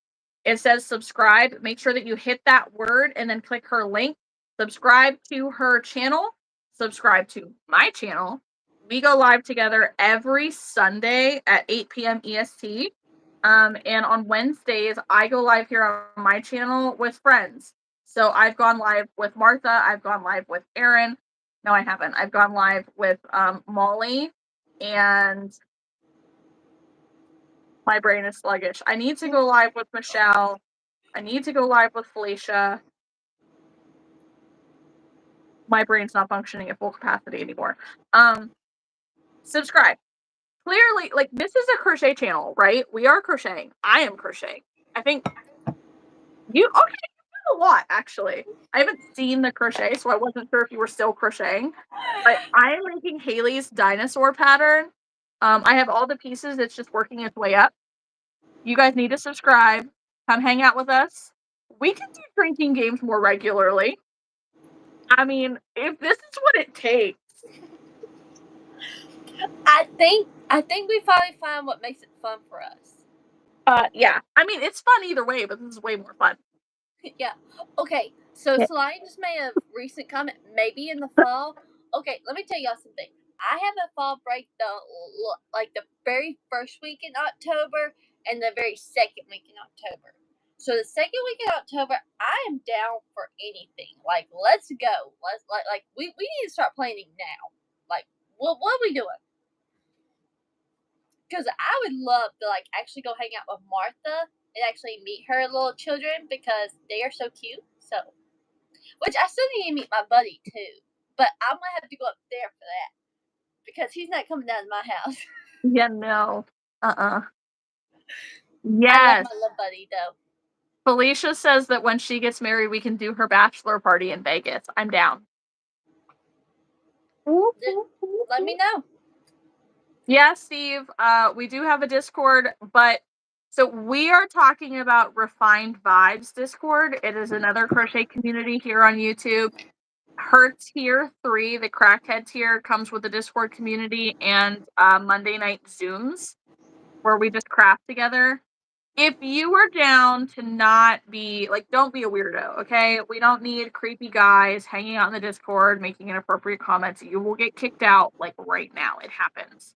it says subscribe. Make sure that you hit that word and then click her link. Subscribe to her channel. Subscribe to my channel. We go live together every Sunday at 8 p.m. EST. And on Wednesdays, I go live here on my channel with friends. So I've gone live with Martha. I've gone live with Aaron. No, I haven't. I've gone live with Molly, and my brain is sluggish. I need to go live with Michelle. I need to go live with Felicia. My brain's not functioning at full capacity anymore. Subscribe. Clearly, like, this is a crochet channel, right? We are crocheting. I am crocheting. I think you a lot, actually. I haven't seen the crochet, so I wasn't sure if you were still crocheting. But I am making Haley's dinosaur pattern. I have all the pieces. It's just working its way up. You guys need to subscribe. Come hang out with us. We can do drinking games more regularly. I mean, if this is what it takes. I think we finally find what makes it fun for us. Yeah. I mean, it's fun either way, but this is way more fun. Yeah. Okay. So Yeah. Celine just made a recent comment. Maybe in the fall. Okay. Let me tell y'all something. I have a fall break the very first week in October and the very second week in October. So the second week in October, I am down for anything. Like, let's go. We need to start planning now. Like, what are we doing? Because I would love to actually go hang out with Martha and actually meet her little children because they are so cute. So, which I still need to meet my buddy too, but I'm gonna have to go up there for that because he's not coming down to my house. Yeah, no. Yes. I love my little buddy though. Felicia says that when she gets married, we can do her bachelor party in Vegas. I'm down. Let me know. Yeah, Steve. We do have a Discord, but so we are talking about Refined Vibes Discord. It is another crochet community here on YouTube. Her tier 3, the crackhead tier, comes with a Discord community and Monday night Zooms where we just craft together. If you were down to not be, like, don't be a weirdo, okay? We don't need creepy guys hanging out in the Discord making inappropriate comments. You will get kicked out, like, right now. It happens.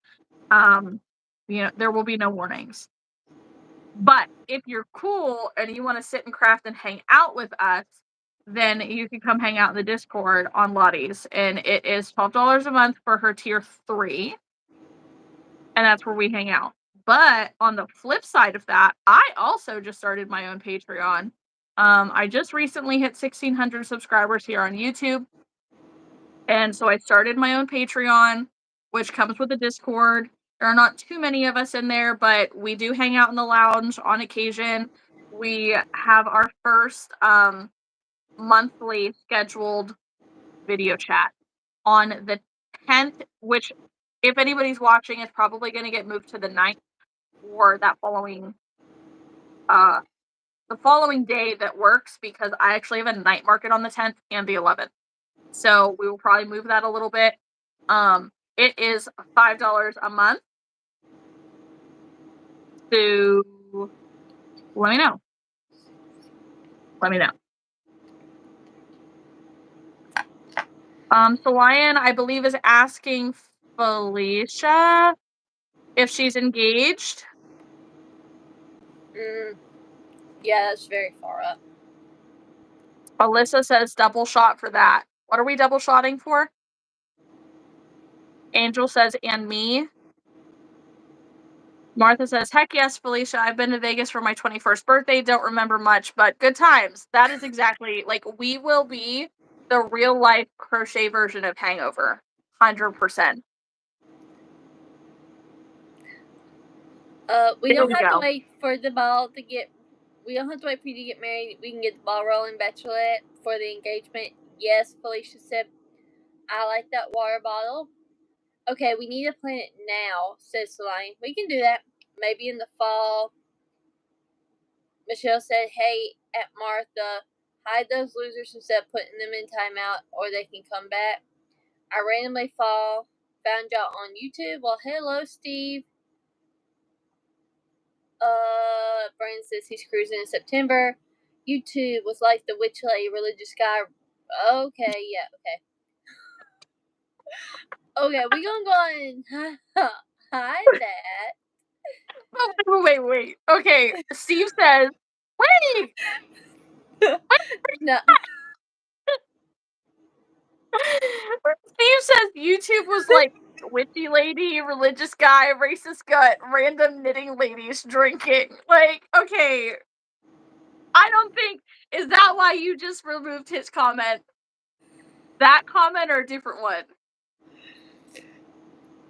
There will be no warnings. But if you're cool and you want to sit and craft and hang out with us, then you can come hang out in the Discord on Lottie's. And it is $12 a month for her tier 3. And that's where we hang out. But on the flip side of that, I also just started my own Patreon. I just recently hit 1,600 subscribers here on YouTube. And so I started my own Patreon, which comes with a Discord. There are not too many of us in there, but we do hang out in the lounge on occasion. We have our first monthly scheduled video chat on the 10th, which, if anybody's watching, is probably going to get moved to the 9th or the following day that works, because I actually have a night market on the 10th and the 11th. So we will probably move that a little bit. It is $5 a month. So let me know. So Lion, I believe, is asking Felicia if she's engaged. Yeah, that's very far up. Alyssa says double shot for that. What are we double shotting for? Angel says, and me. Martha says, heck yes, Felicia. I've been to Vegas for my 21st birthday. Don't remember much, but good times. That is exactly, like, we will be the real life crochet version of Hangover. 100%. We don't have to wait for the ball to get. We don't have to wait for you to get married. We can get the ball rolling, Bachelorette, for the engagement. Yes, Felicia said, I like that water bottle. Okay, we need to plan it now, says Celine. We can do that. Maybe in the fall. Michelle said, hey, Aunt Martha, hide those losers instead of putting them in timeout, or they can come back. I randomly found y'all on YouTube. Well, hello, Steve. Brandon says he's cruising in September. YouTube was like the witch lady religious guy. Okay, yeah, okay. Okay, we gonna go and hide that. Wait. Okay, Steve says, wait! No. Steve says YouTube was like witchy lady, religious guy, racist gut, random knitting ladies drinking. Like, okay. I don't think, is that why you just removed his comment? That comment or a different one?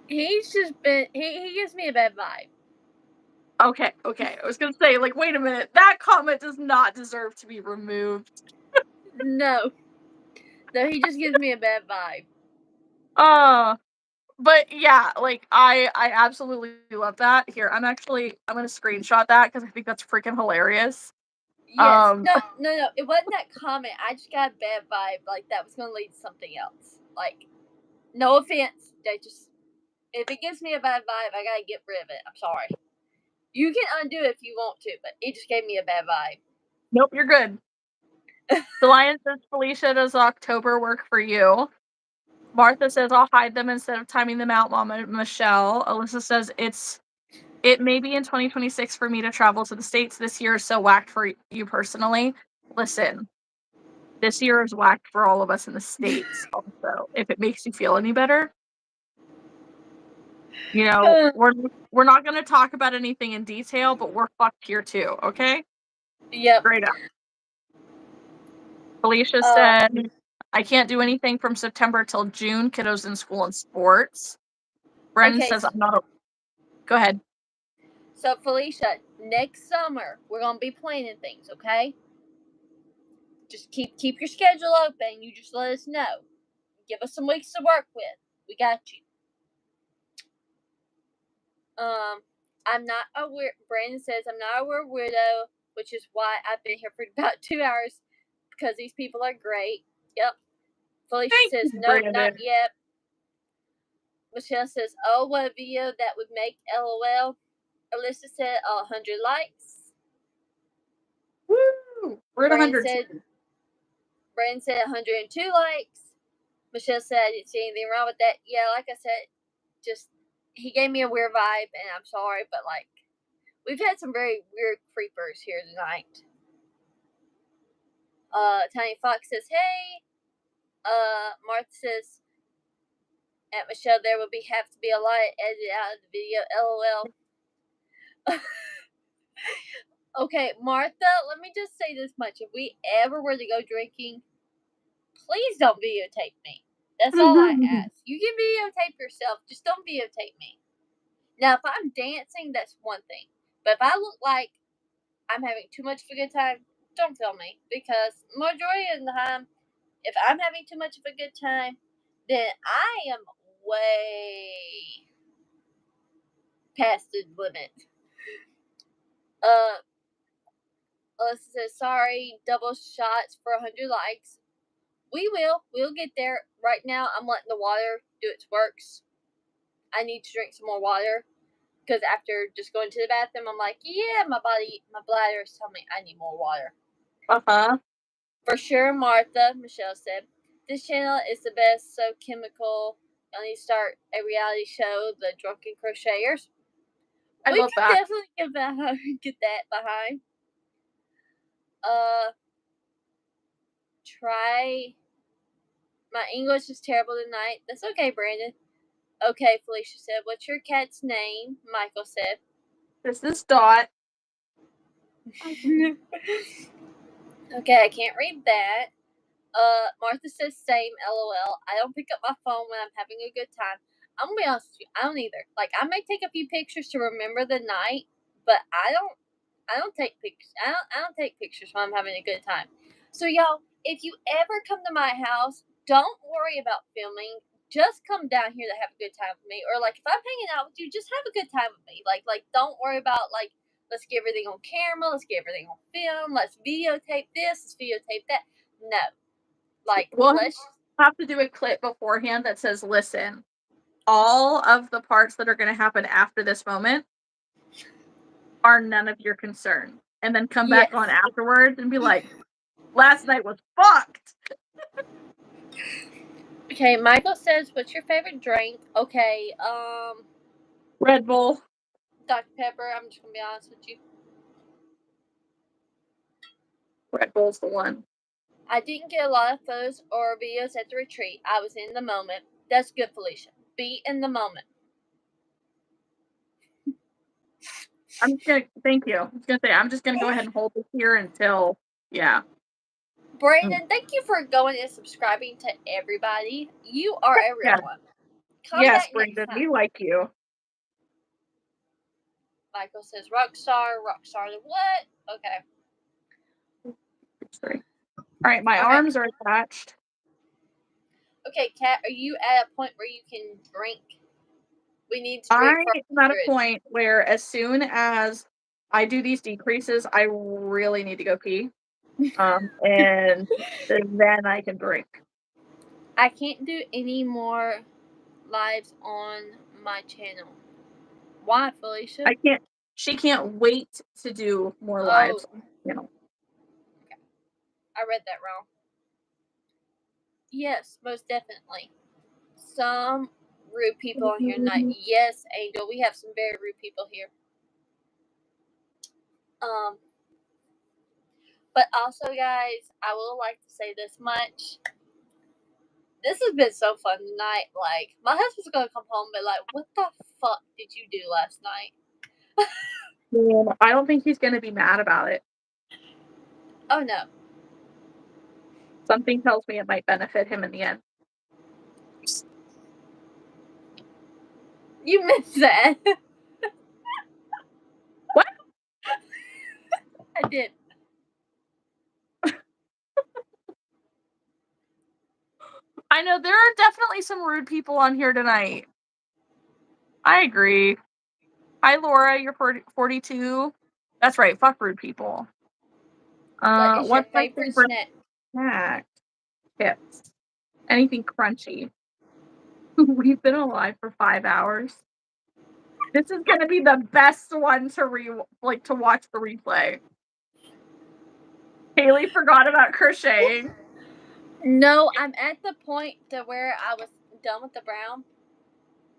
He's just been, he gives me a bad vibe. Okay. I was gonna say, like, wait a minute. That comment does not deserve to be removed. No, he just gives me a bad vibe. But yeah, like, I absolutely love that. Here, I'm gonna screenshot that because I think that's freaking hilarious. Yes. No. It wasn't that comment. I just got a bad vibe. Like, that was gonna lead to something else. Like, no offense. If it gives me a bad vibe, I gotta get rid of it. I'm sorry. You can undo it if you want to, but it just gave me a bad vibe. Nope, you're good. The Lion says, Felicia, does October work for you? Martha says, I'll hide them instead of timing them out, Mama Michelle. Alyssa says, it may be in 2026 for me to travel to the States. This year is so whacked for you personally. Listen, this year is whacked for all of us in the States also, if it makes you feel any better. You know, we're not going to talk about anything in detail, but we're fucked here too, okay? Yep. Straight up. Felicia said, I can't do anything from September till June. Kiddos in school and sports. Brendan says, I'm not. Go ahead. So, Felicia, next summer, we're going to be planning things, okay? Just keep your schedule open. You just let us know. Give us some weeks to work with. We got you. I'm not a weird. Brandon says I'm not a weirdo, which is why I've been here for about 2 hours, because these people are great. Yep. Felicia Thank says, you, nope, not Brandon. yet. Michelle says, oh, what a video that would make LOL. Alyssa said, 100 likes. Woo! We're at 100. Brandon said 102 likes. Michelle said, I didn't see anything wrong with that. Yeah, like I said, just, he gave me a weird vibe, and I'm sorry, but, like, we've had some very weird creepers here tonight. Tiny Fox says, hey. Martha says, at Michelle, there will have to be a lot edited out of the video. LOL. Okay, Martha, let me just say this much. If we ever were to go drinking, please don't videotape me. That's all I ask. You can videotape yourself, just don't videotape me. Now, if I'm dancing, that's one thing. But if I look like I'm having too much of a good time, don't film me. Because majority of the time, if I'm having too much of a good time, then I am way past the limit. Alyssa says, sorry, double shots for 100 likes. We'll get there. Right now, I'm letting the water do its works. I need to drink some more water. Because after just going to the bathroom, I'm like, yeah, my bladder is telling me I need more water. Uh-huh. For sure, Martha, Michelle said. This channel is the best, so chemical. I need to start a reality show, The Drunken Crocheters. I love that. Definitely get that behind. Try. My English is terrible tonight. That's okay, Brandon. Okay, Felicia said. What's your cat's name? Michael said. This is Dot. Okay, I can't read that. Martha says same, LOL. I don't pick up my phone when I'm having a good time. I'm gonna be honest with you, I don't either. Like, I may take a few pictures to remember the night, but I don't take pictures. I don't take pictures when I'm having a good time. So y'all, if you ever come to my house, don't worry about filming. Just come down here to have a good time with me. Or like if I'm hanging out with you, just have a good time with me. Like don't worry about like let's get everything on camera, let's get everything on film, let's videotape this, let's videotape that. No. Like We'll let's have to do a clip beforehand that says, listen, all of the parts that are going to happen after this moment are none of your concern. And then come back on afterwards and be like, last night was fucked. Okay, Michael says, what's your favorite drink? Okay, Red Bull. Dr. Pepper, I'm just gonna be honest with you. Red Bull's the one. I didn't get a lot of photos or videos at the retreat. I was in the moment. That's good, Felicia. Be in the moment. Thank you. I was gonna say, I'm just gonna go ahead and hold this here until, yeah. Brandon, thank you for going and subscribing to everybody. You are a real one. Come yes, back Brandon, next time. we like you. Michael says, Rockstar to what? Okay. Sorry. All right, my arms are attached. Okay, Kat, are you at a point where you can drink? We need to drink. I'm at a point where as soon as I do these decreases, I really need to go pee. And then I can drink. I can't do any more lives on my channel. Why, Felicia? She can't wait to do more lives. You know. Okay. I read that wrong. Yes, most definitely. Some rude people on here tonight. Yes, Angel, we have some very rude people here. But also, guys, I would like to say this much. This has been so fun tonight. Like, my husband's gonna come home and be like, what the fuck did you do last night? I don't think he's gonna be mad about it. Oh, no. Something tells me it might benefit him in the end. You missed that. What? I did. I know there are definitely some rude people on here tonight. I agree. Hi, Laura. You're 42. That's right. Fuck rude people. What is What's your my favorite favorite snack? Chips. Anything crunchy. We've been alive for 5 hours. This is gonna be the best one to to watch the replay. Haley forgot about crocheting. No, I'm at the point to where I was done with the brown,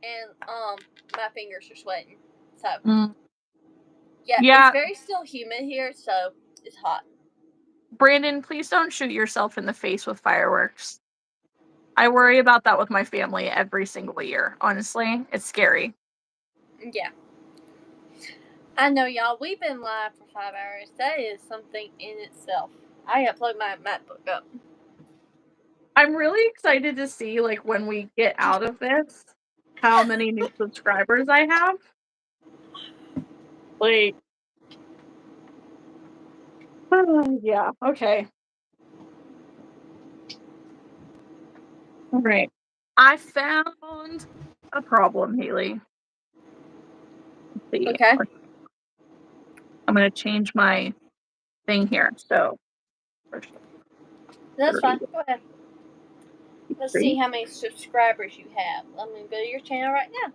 and my fingers are sweating. So yeah, it's very still humid here, so it's hot. Brandon, please don't shoot yourself in the face with fireworks. I worry about that with my family every single year. Honestly, it's scary. Yeah. I know, y'all. We've been live for 5 hours. That is something in itself. I gotta plug my MacBook up. I'm really excited to see, like, when we get out of this, how many new subscribers I have. Like, yeah, okay. All right. I found a problem, Haley. Let's see. Okay. I'm going to change my thing here. So, That's fine. Go ahead. Let's see how many subscribers you have. Let me go to your channel right now.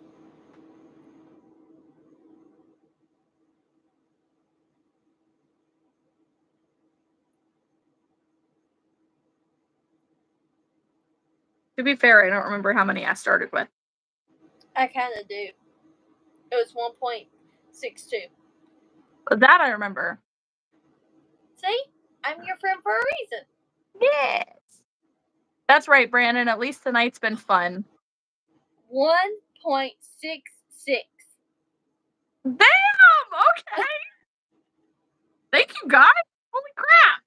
To be fair, I don't remember how many I started with. I kind of do. It was 1.62. That I remember. See? I'm your friend for a reason. Yes. That's right, Brandon. At least tonight's been fun. 1.66. Damn! Okay. Thank you, guys. Holy crap.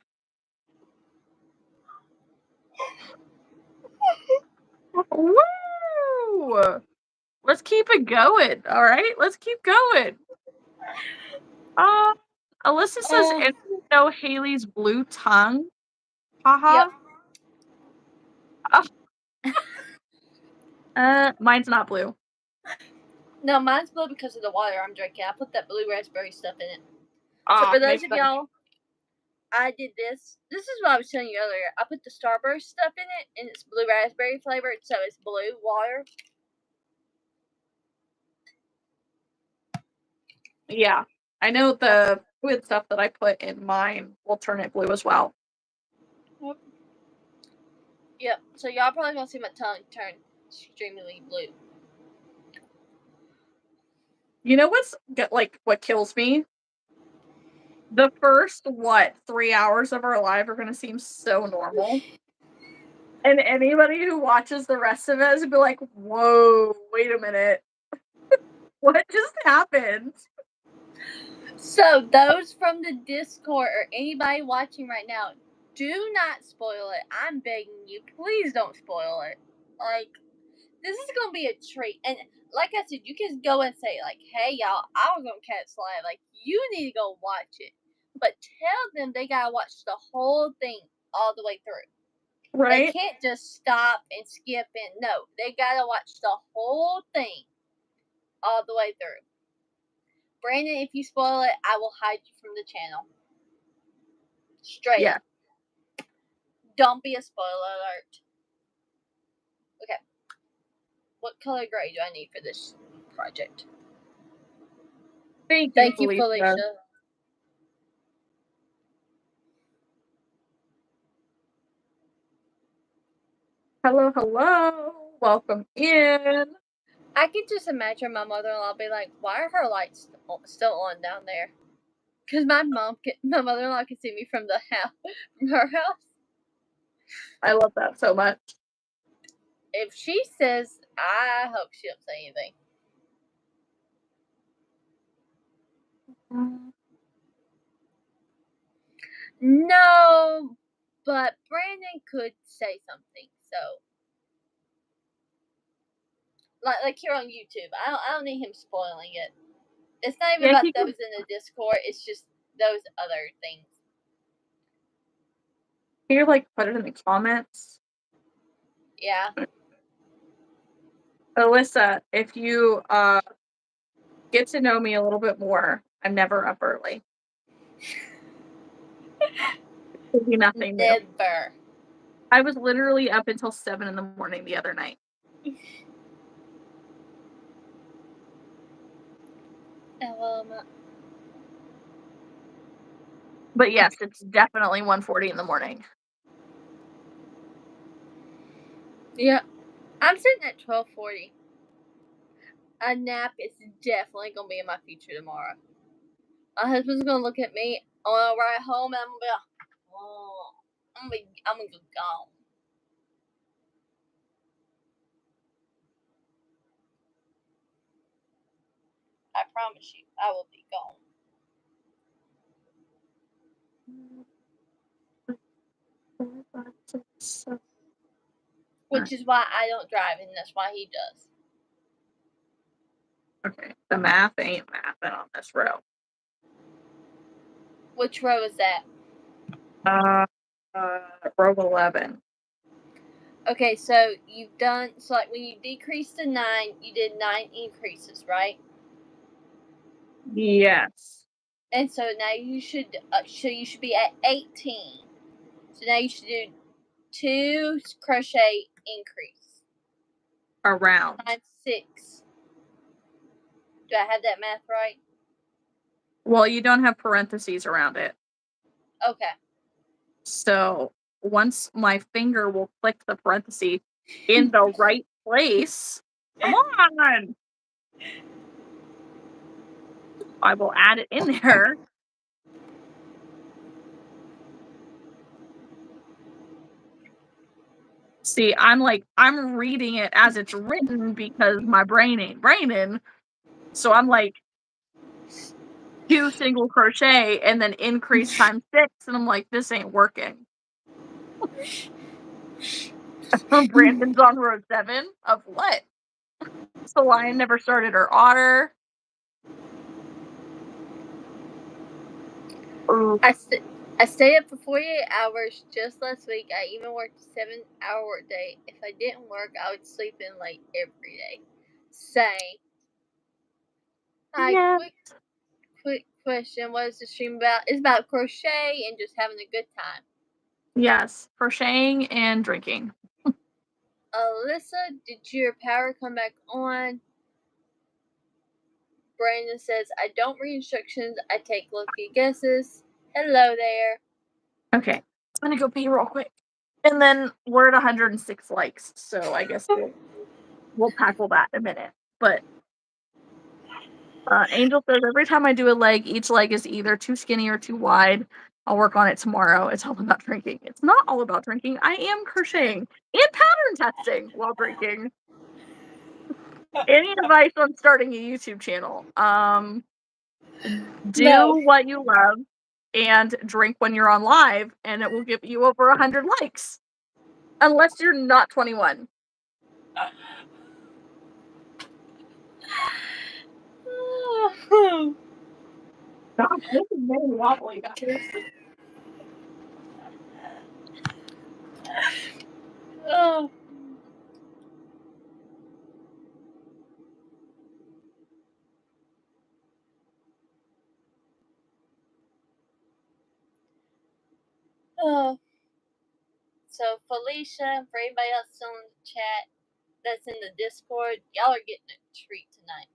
Woo! Let's keep it going. All right, let's keep going. Alyssa says, "Anyone know Haley's blue tongue?" Haha. Yep. Mine's not blue. No, mine's blue because of the water I'm drinking. I put that blue raspberry stuff in it. So for those of y'all, I did this. This is what I was telling you earlier. I put the Starburst stuff in it, and it's blue raspberry flavored, so it's blue water. Yeah, I know the fluid stuff that I put in mine will turn it blue as well. Yep. So y'all probably gonna see my tongue turn extremely blue. You know what kills me? The first 3 hours of our live are gonna seem so normal. And anybody who watches the rest of it is gonna be like, whoa, wait a minute. What just happened? So those from the Discord or anybody watching right now, do not spoil it. I'm begging you, please don't spoil it. Like, this is gonna be a treat. And like I said, you can go and say, like, hey y'all, I was on Cat's Live. Like, you need to go watch it. But tell them they gotta watch the whole thing all the way through. Right. They can't just stop and skip and no. They gotta watch the whole thing all the way through. Brandon, if you spoil it, I will hide you from the channel. Straight up. Don't be a spoiler alert. Okay. What color gray do I need for this project? Thank you, Felicia. Hello, hello. Welcome in. I could just imagine my mother-in-law be like, why are her lights still on down there? Because my mother-in-law can see me from the house, from her house. I love that so much. If she says, I hope she don't say anything. No, but Brandon could say something. So, like here on YouTube, I don't need him spoiling it. It's not even about those in the Discord. It's just those other things. Can you put it in the comments? Yeah. Alyssa, if you get to know me a little bit more, I'm never up early. Nothing never. I was literally up until 7 in the morning the other night. But yes, it's definitely 1:40 in the morning. Yeah, I'm sitting at 12:40. A nap is definitely gonna be in my future tomorrow. My husband's gonna look at me on our ride home, and I'm gonna be like, oh, I'm gonna go gone. I promise you, I will be gone. Which is why I don't drive, and that's why he does. Okay, the math ain't mathing on this row. Which row is that? Row 11. Okay, so you've done, so like when you decreased to 9, you did 9 increases, right? Yes. And so now you should be at 18. So now you should do 2 crochet increase. Around. Times 6. Do I have that math right? Well, you don't have parentheses around it. Okay. So once my finger will click the parenthesis in the right place, come on! I will add it in there. See, I'm reading it as it's written because my brain ain't braining. So I'm like, 2 single crochet and then increase times 6, and I'm like, this ain't working. Brandon's on row 7 of what? The lion never started her otter. I stayed up for 48 hours just last week. I even worked a 7-hour workday. If I didn't work, I would sleep in late every day. Say, Yeah. quick question. What is the stream about? It's about crochet and just having a good time. Yes, crocheting and drinking. Alyssa, did your power come back on? Brandon says, I don't read instructions. I take lucky guesses. Hello there. Okay, I'm gonna go pee real quick. And then we're at 106 likes, so I guess we'll tackle that in a minute. But Angel says, every time I do a leg, each leg is either too skinny or too wide. I'll work on it tomorrow. It's all about drinking. It's not all about drinking. I am crocheting and pattern testing while drinking. Any advice on starting a YouTube channel? Do what you love and drink when you're on live, and it will give you over 100 likes. Unless you're not 21. Gosh, this is very wobbly, guys. Oh. Oh. So Felicia, for anybody else still in the chat that's in the Discord, y'all are getting a treat tonight.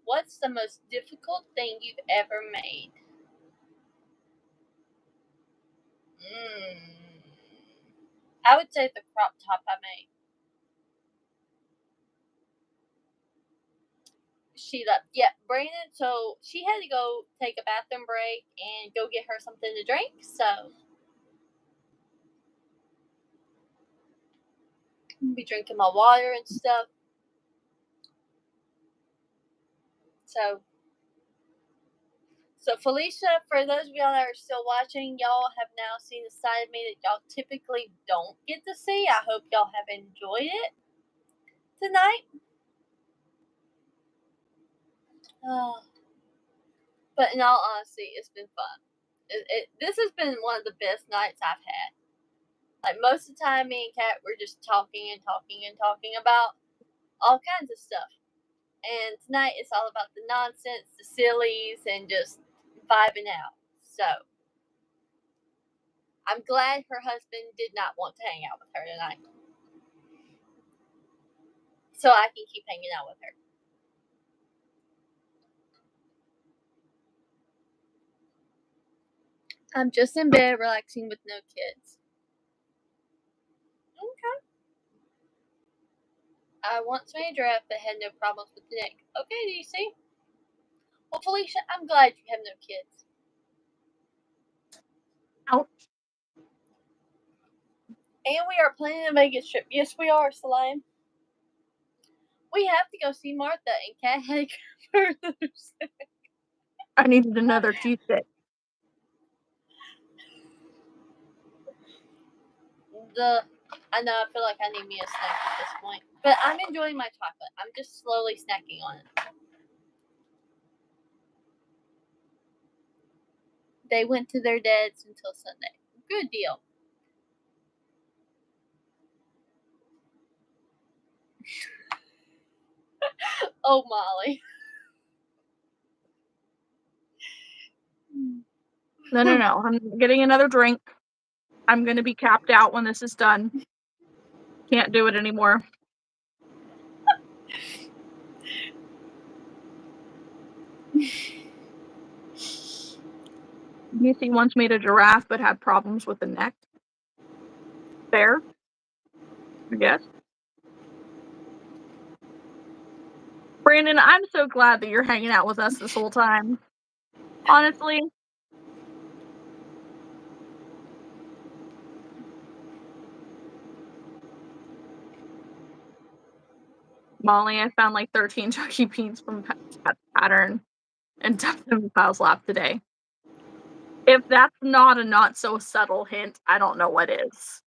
What's the most difficult thing you've ever made? I would say the crop top I made. She left. Yeah, Brandon, so she had to go take a bathroom break and go get her something to drink, so I'll be drinking my water and stuff. So Felicia, for those of y'all that are still watching, y'all have now seen a side of me that y'all typically don't get to see. I hope y'all have enjoyed it tonight. But in all honesty, it's been fun. This has been one of the best nights I've had. Like, most of the time, me and Kat were just talking about all kinds of stuff. And tonight, it's all about the nonsense, the sillies, and just vibing out. So, I'm glad her husband did not want to hang out with her tonight. So I can keep hanging out with her. I'm just in bed relaxing with no kids. Okay. I once made a giraffe that had no problems with the neck. Okay, do you see? Well, Felicia, I'm glad you have no kids. Ouch. And we are planning a Vegas trip. Yes, we are, Salim. We have to go see Martha and Cat had further. I needed another tea stick. I know, I feel like I need me a snack at this point. But I'm enjoying my chocolate. I'm just slowly snacking on it. They went to their dad's until Sunday. Good deal. Oh, Molly. No. I'm getting another drink. I'm going to be capped out when this is done. Can't do it anymore. DC once made a giraffe but had problems with the neck. Fair, I guess. Brandon, I'm so glad that you're hanging out with us this whole time. Honestly. Molly, I found like 13 Chucky Beans from Cat's Pattern and dumped them in Kyle's lap today. If that's not a not so subtle hint, I don't know what is.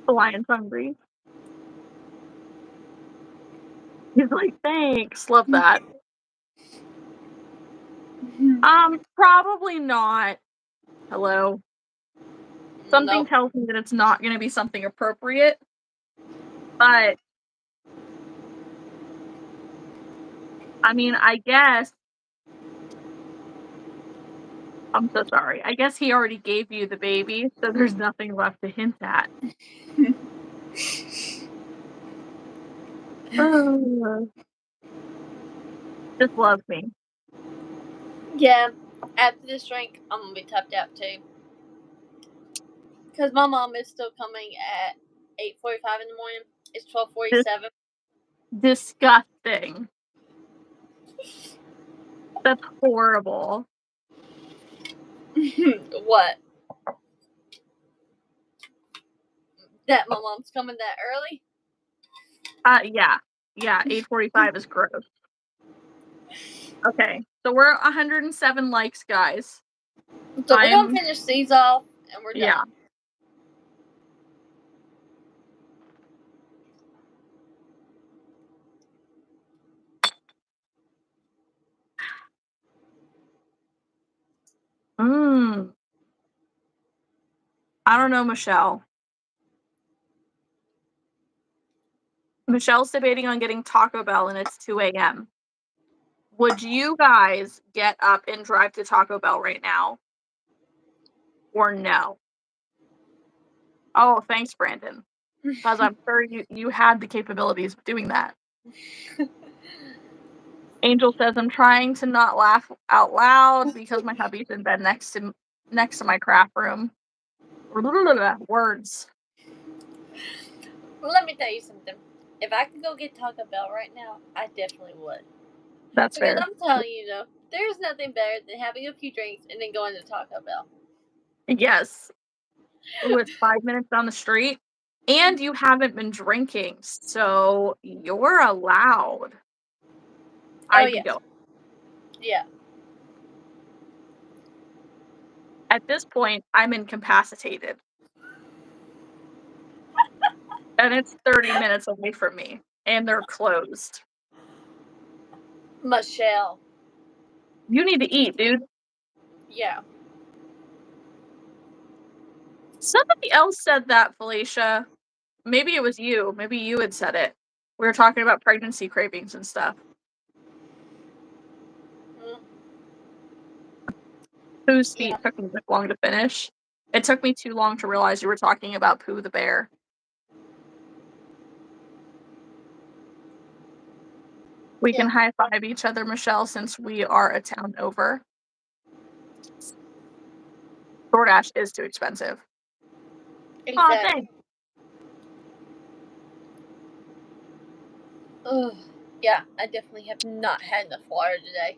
The lion's hungry. He's like, thanks. Love that. Probably not. Hello. Something tells me that it's not going to be something appropriate. But I mean, I guess. I'm so sorry. I guess he already gave you the baby, so there's nothing left to hint at. Just love me. Yeah. After this drink, I'm going to be tapped out too. Because my mom is still coming at 8:45 in the morning. It's 12:47. Disgusting. That's horrible. What? That my mom's coming that early? Yeah. Yeah, 8:45 is gross. Okay, so we're 107 likes, guys. So we're going to finish these off, and we're done. Yeah. I don't know, Michelle. Michelle's debating on getting Taco Bell, and it's 2 a.m. Would you guys get up and drive to Taco Bell right now? Or no? Oh, thanks, Brandon. Because I'm sure you had the capabilities of doing that. Angel says, I'm trying to not laugh out loud because my hubby's in bed next to my craft room. Words. Well, let me tell you something. If I could go get Taco Bell right now, I definitely would. That's because fair. I'm telling you, though, there's nothing better than having a few drinks and then going to Taco Bell. Yes. Ooh, it's 5 minutes down the street. And you haven't been drinking, so you're allowed. I'd be going. Yeah. At this point, I'm incapacitated. And it's 30 minutes away from me. And they're closed. Michelle. You need to eat, dude. Yeah. Somebody else said that, Felicia. Maybe it was you. Maybe you had said it. We were talking about pregnancy cravings and stuff. Pooh's feet took me this long to finish. It took me too long to realize you were talking about Pooh the bear. We can high-five each other, Michelle, since we are a town over. DoorDash is too expensive. Exactly. Aw, thanks. Ugh. Yeah, I definitely have not had enough water today.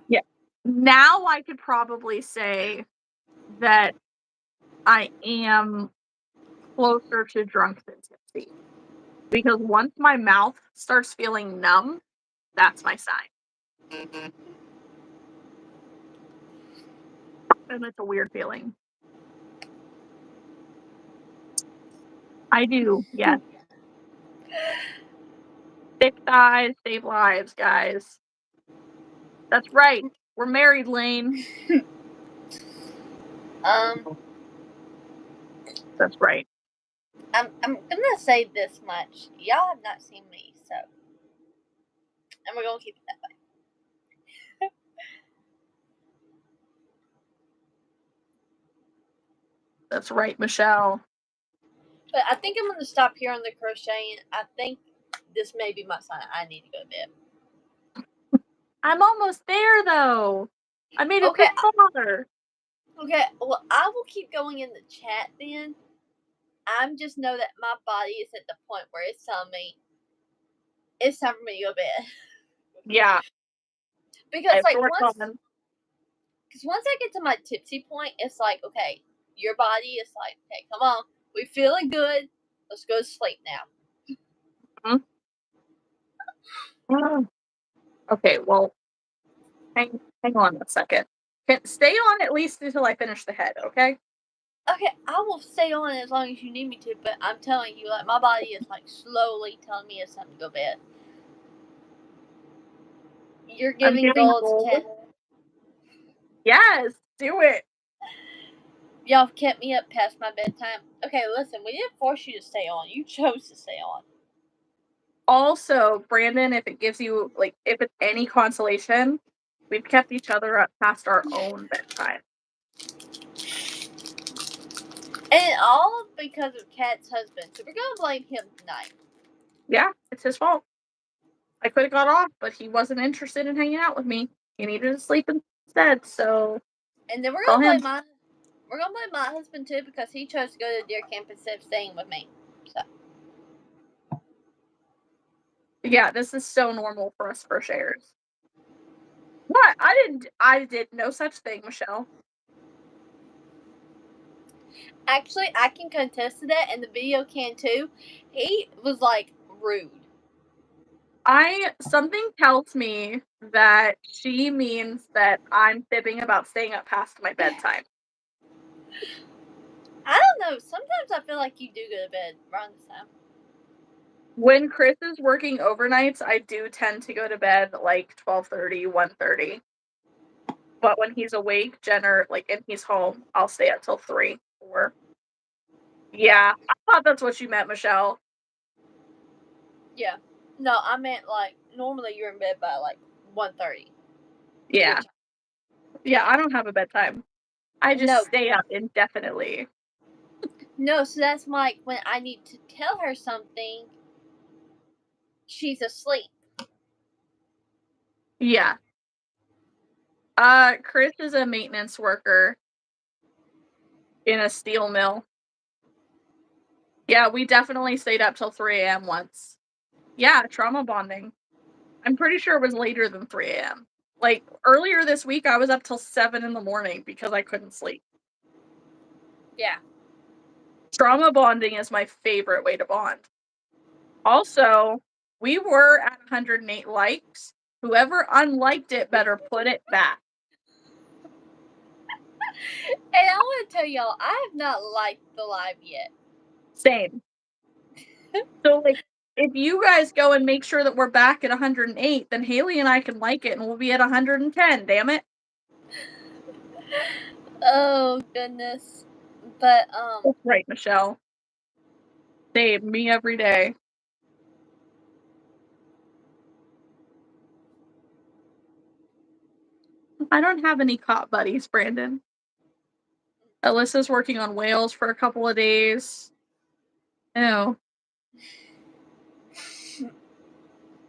Yeah. Now I could probably say that I am closer to drunk than tipsy. Because once my mouth starts feeling numb, that's my sign. And it's a weird feeling. I do, yes. Thick thighs save lives, guys. That's right. We're married, Lane. That's right. I'm gonna say this much. Y'all have not seen me, so and we're gonna keep it that way. That's right, Michelle. But I think I'm gonna stop here on the crocheting. I think this may be my sign. I need to go to bed. I'm almost there, though. I made it this far. Okay, well, I will keep going in the chat then. I'm just know that my body is at the point where it's telling me it's time for me to go to bed. Yeah. Because like once I get to my tipsy point, it's like, okay, your body is like, okay, come on, we're feeling good. Let's go to sleep now. Mm-hmm. Okay, well, hang on a second. Stay on at least until I finish the head, okay? Okay, I will stay on as long as you need me to, but I'm telling you, like, my body is, like, slowly telling me it's time to go to bed. You're giving gold 10. Yes, do it. Y'all kept me up past my bedtime. Okay, listen, we didn't force you to stay on. You chose to stay on. Also, Brandon, if it gives you, like, if it's any consolation, we've kept each other up past our own bedtime. And all because of Kat's husband. So we're going to blame him tonight. Yeah, it's his fault. I could have got off, but he wasn't interested in hanging out with me. He needed to sleep instead, so. And then we're gonna blame my husband too, because he chose to go to deer camp instead of staying with me. So. Yeah, this is so normal for us crocheters. What? I did no such thing, Michelle. Actually, I can contest to that, and the video can too. He was like rude. Something tells me that she means that I'm fibbing about staying up past my bedtime. I don't know. Sometimes I feel like you do go to bed around this time. When Chris is working overnights, I do tend to go to bed like 12:30, 1:30. But when he's awake, and he's home, I'll stay up till 3, 4. Yeah, I thought that's what you meant, Michelle. Yeah. No, I meant like normally you're in bed by like 1:30. Yeah. Yeah, I don't have a bedtime. I just stay up indefinitely. No, so that's like when I need to tell her something, she's asleep. Yeah. Chris is a maintenance worker in a steel mill. Yeah, we definitely stayed up till 3 a.m. once. Yeah, trauma bonding. I'm pretty sure it was later than 3 a.m. Like, earlier this week, I was up till 7 in the morning because I couldn't sleep. Yeah. Trauma bonding is my favorite way to bond. Also, we were at 108 likes. Whoever unliked it better put it back. And I want to tell y'all, I have not liked the live yet. Same. So, like, if you guys go and make sure that we're back at 108, then Haley and I can like it and we'll be at 110, damn it. Oh, goodness. But, That's right, Michelle. Save me every day. I don't have any cop buddies, Brandon. Alyssa's working on whales for a couple of days. Ew.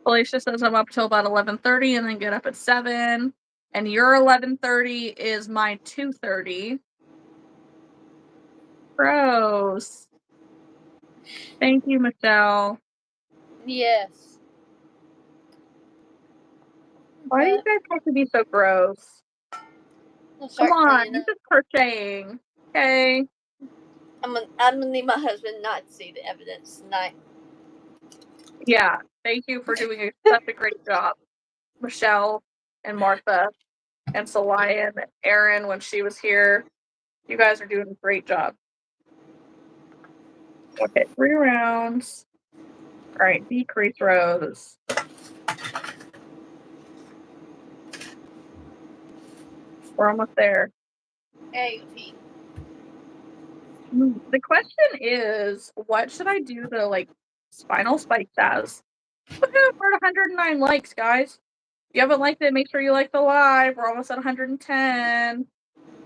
Felicia says I'm up till about 11:30 and then get up at 7. And your 11:30 is my 2:30. Gross. Thank you, Michelle. Yes. Why do you guys have to be so gross? Come on, you're just crocheting. Okay. I'm gonna need my husband not to see the evidence tonight. Yeah. Thank you for doing such a great job, Michelle and Martha and Celaya and Erin when she was here. You guys are doing a great job. Okay, 3 rounds. All right, decrease rows. We're almost there. AOP. The question is, what should I do the spinal spikes as? Woohoo, we're at 109 likes, guys. If you haven't liked it, make sure you like the live. We're almost at 110.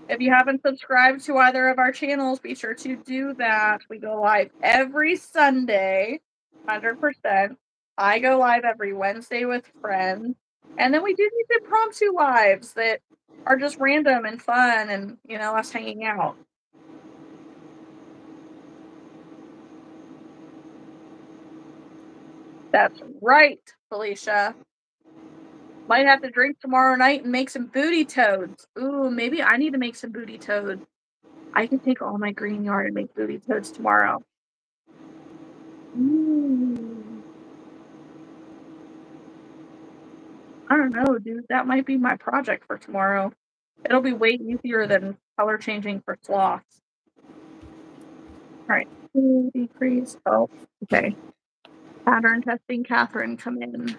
If you haven't subscribed to either of our channels, be sure to do that. We go live every Sunday, 100%. I go live every Wednesday with friends. And then we do these impromptu lives that are just random and fun and, us hanging out. That's right, Felicia. Might have to drink tomorrow night and make some booty toads. Ooh, maybe I need to make some booty toads. I can take all my green yarn and make booty toads tomorrow. Ooh. I don't know, dude. That might be my project for tomorrow. It'll be way easier than color changing for sloths. All right. Decrease. Oh, okay. Pattern testing, Catherine, come in.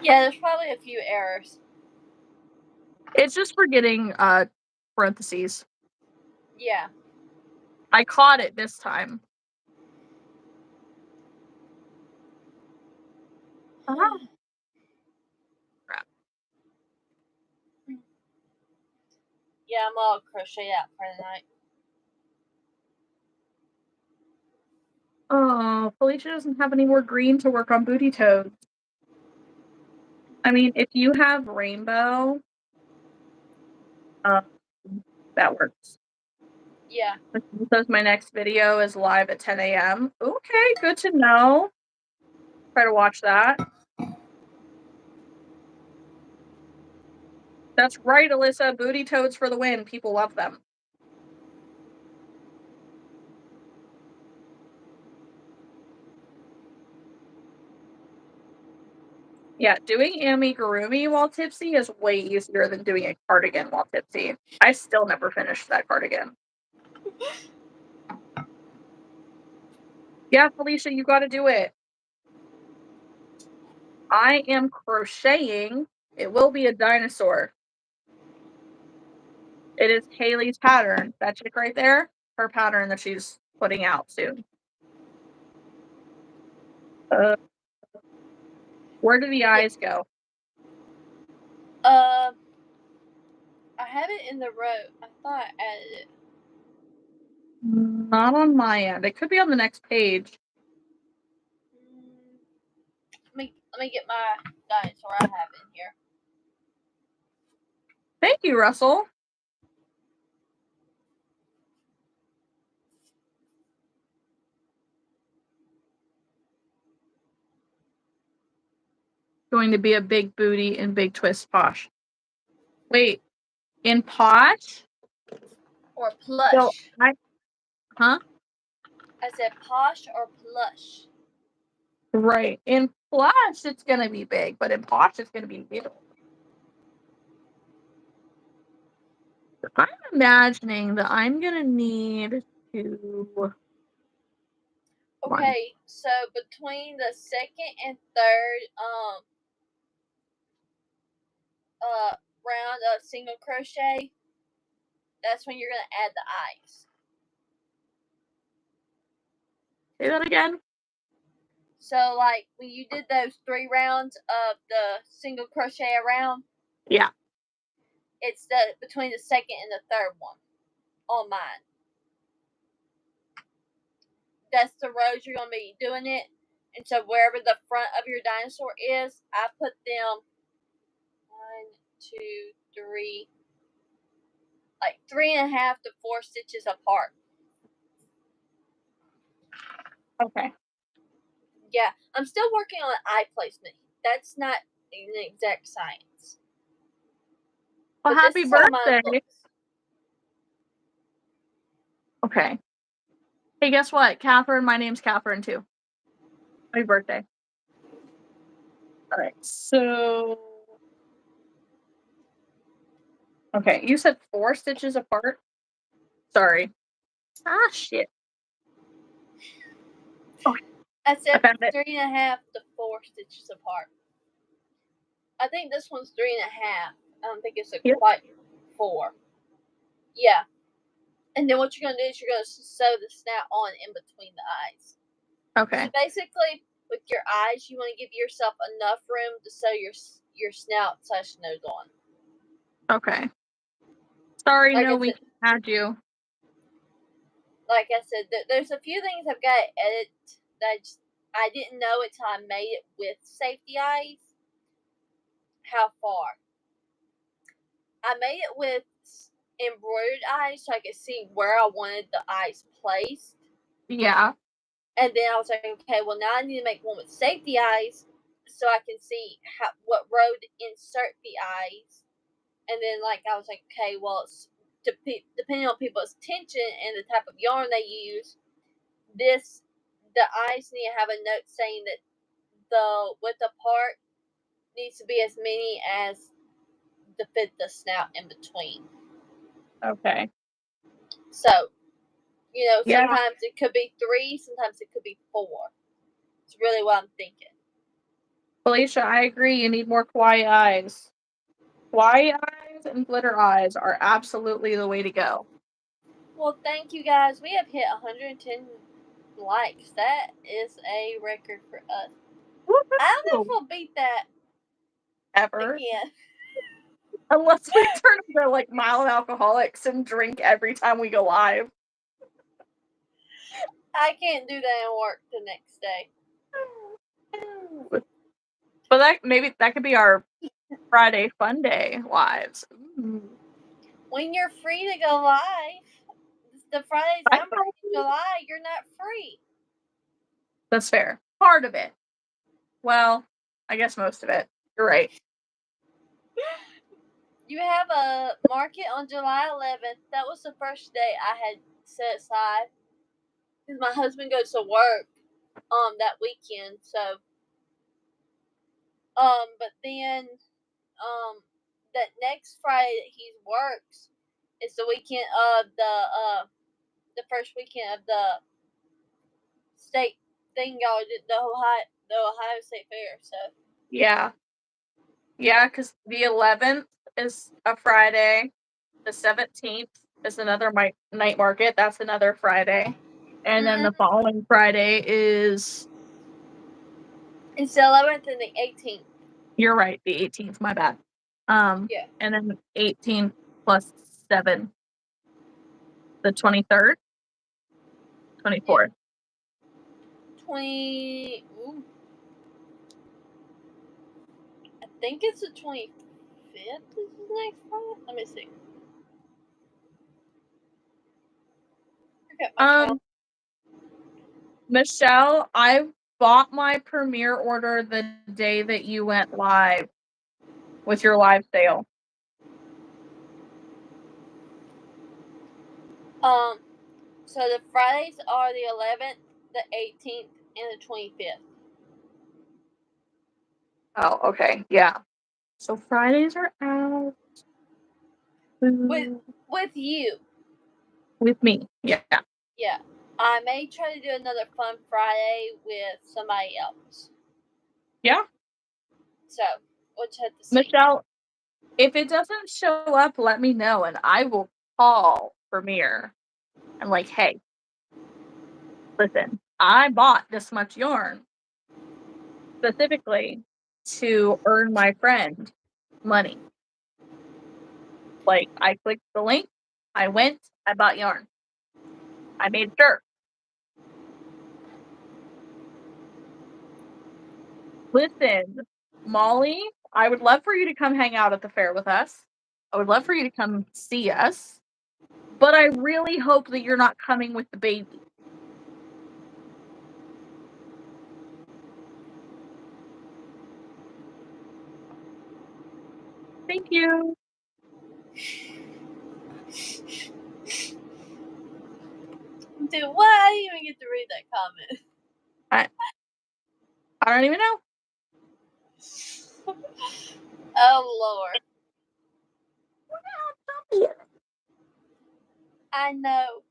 Yeah, there's probably a few errors. It's just forgetting parentheses. Yeah. I caught it this time. Uh-huh. Crap. Yeah, I'm all crochet out for tonight. Oh, Felicia doesn't have any more green to work on booty toads. I mean, if you have rainbow, that works. Yeah. It says my next video is live at 10 a.m. Okay, good to know. Try to watch that. That's right, Alyssa. Booty toads for the win. People love them. Yeah, doing amigurumi while tipsy is way easier than doing a cardigan while tipsy. I still never finished that cardigan. Yeah, Felicia, you gotta do it. I am crocheting. It will be a dinosaur. It is Haley's pattern. That chick right there, her pattern that she's putting out soon. Where do the eyes go? I have it in the row. I thought I added it. Not on my end. It could be on the next page. Let me get my dinosaur I have in here. Thank you, Russell. Going to be a big booty and big twist posh. Wait, in posh? Or plush. So huh? I said posh or plush. Right. In plush, it's going to be big, but in posh, it's going to be little. I'm imagining that I'm going to need to... Okay, so between the second and third round of single crochet, that's when you're going to add the eyes. Say that again? So, like, when you did those 3 rounds of the single crochet around, Yeah. It's between the second and the third one on mine. That's the rows you're going to be doing it. And so wherever the front of your dinosaur is, I put them 1, 2, 3, like 3.5 to 4 stitches apart. Okay. Yeah, I'm still working on eye placement. That's not an exact science. Well, But happy this is how mine birthday. looks. Okay. Hey, guess what? Catherine, my name's Catherine too. Happy birthday. All right. So, okay, you said 4 stitches apart? Sorry. Ah, shit. I said I found it. 3.5 to 4 stitches apart. I think this one's 3.5. I don't think it's Yep. quite 4. Yeah. And then what you're going to do is you're going to sew the snout on in between the eyes. Okay. So basically, with your eyes, you want to give yourself enough room to sew your snout / nose on. Okay. Sorry, Like no, I we said, can't add you. like I said, there's a few things I've got to edit that I didn't know until I made it with safety eyes. How far? I made it with embroidered eyes so I could see where I wanted the eyes placed. Yeah. And then I was like, okay, well now I need to make one with safety eyes so I can see what row to insert the eyes. And then I was like, okay, well it's depending on people's tension and the type of yarn they use, the eyes need to have a note saying that the width apart needs to be as many as to fit the snout in between. Okay. So, Yeah. sometimes it could be 3, sometimes it could be 4. It's really what I'm thinking. Felicia, I agree. You need more kawaii eyes. Kawaii eyes and glitter eyes are absolutely the way to go. Well, thank you guys. We have hit 110 likes. That is a record for us. Woo-hoo. I don't know if we'll beat that Ever. again. Unless we turn into mild alcoholics and drink every time we go live. I can't do that and work the next day. But maybe that could be our Friday fun day lives. Ooh. When you're free to go live, the Fridays I'm free to go live, you're not free. That's fair. Part of it. Well, I guess most of it. You're right. You have a market on July 11th. That was the first day I had set aside because my husband goes to work that weekend. So but then that next Friday that he works is the weekend of the first weekend of the state thing y'all did, the Ohio State Fair. So Yeah. Yeah, because the 11th is a Friday. The 17th is another night market. That's another Friday. And then the following Friday is... It's the 11th and the 18th. You're right, the 18th, my bad. Yeah. And then 18 plus 7. The 23rd? 24th. 20. Ooh. I think it's the 25th. Is the next Friday? Let me see. Michelle, I bought my premiere order the day that you went live with your live sale. So the Fridays are the 11th, the 18th, and the 25th. Oh, okay. Yeah. So Fridays are out. With you. With me. Yeah. Yeah. I may try to do another fun Friday with somebody else. Yeah. So, we'll just have to see. Michelle, if it doesn't show up, let me know and I will call Premiere. I'm like, hey, listen, I bought this much yarn specifically to earn my friend money. Like, I clicked the link, I went, I bought yarn. I made sure. Listen, Molly, I would love for you to come hang out at the fair with us. I would love for you to come see us. But I really hope that you're not coming with the baby. Thank you. Dude, why I didn't even get to read that comment? I don't even know. Oh, Lord. I know.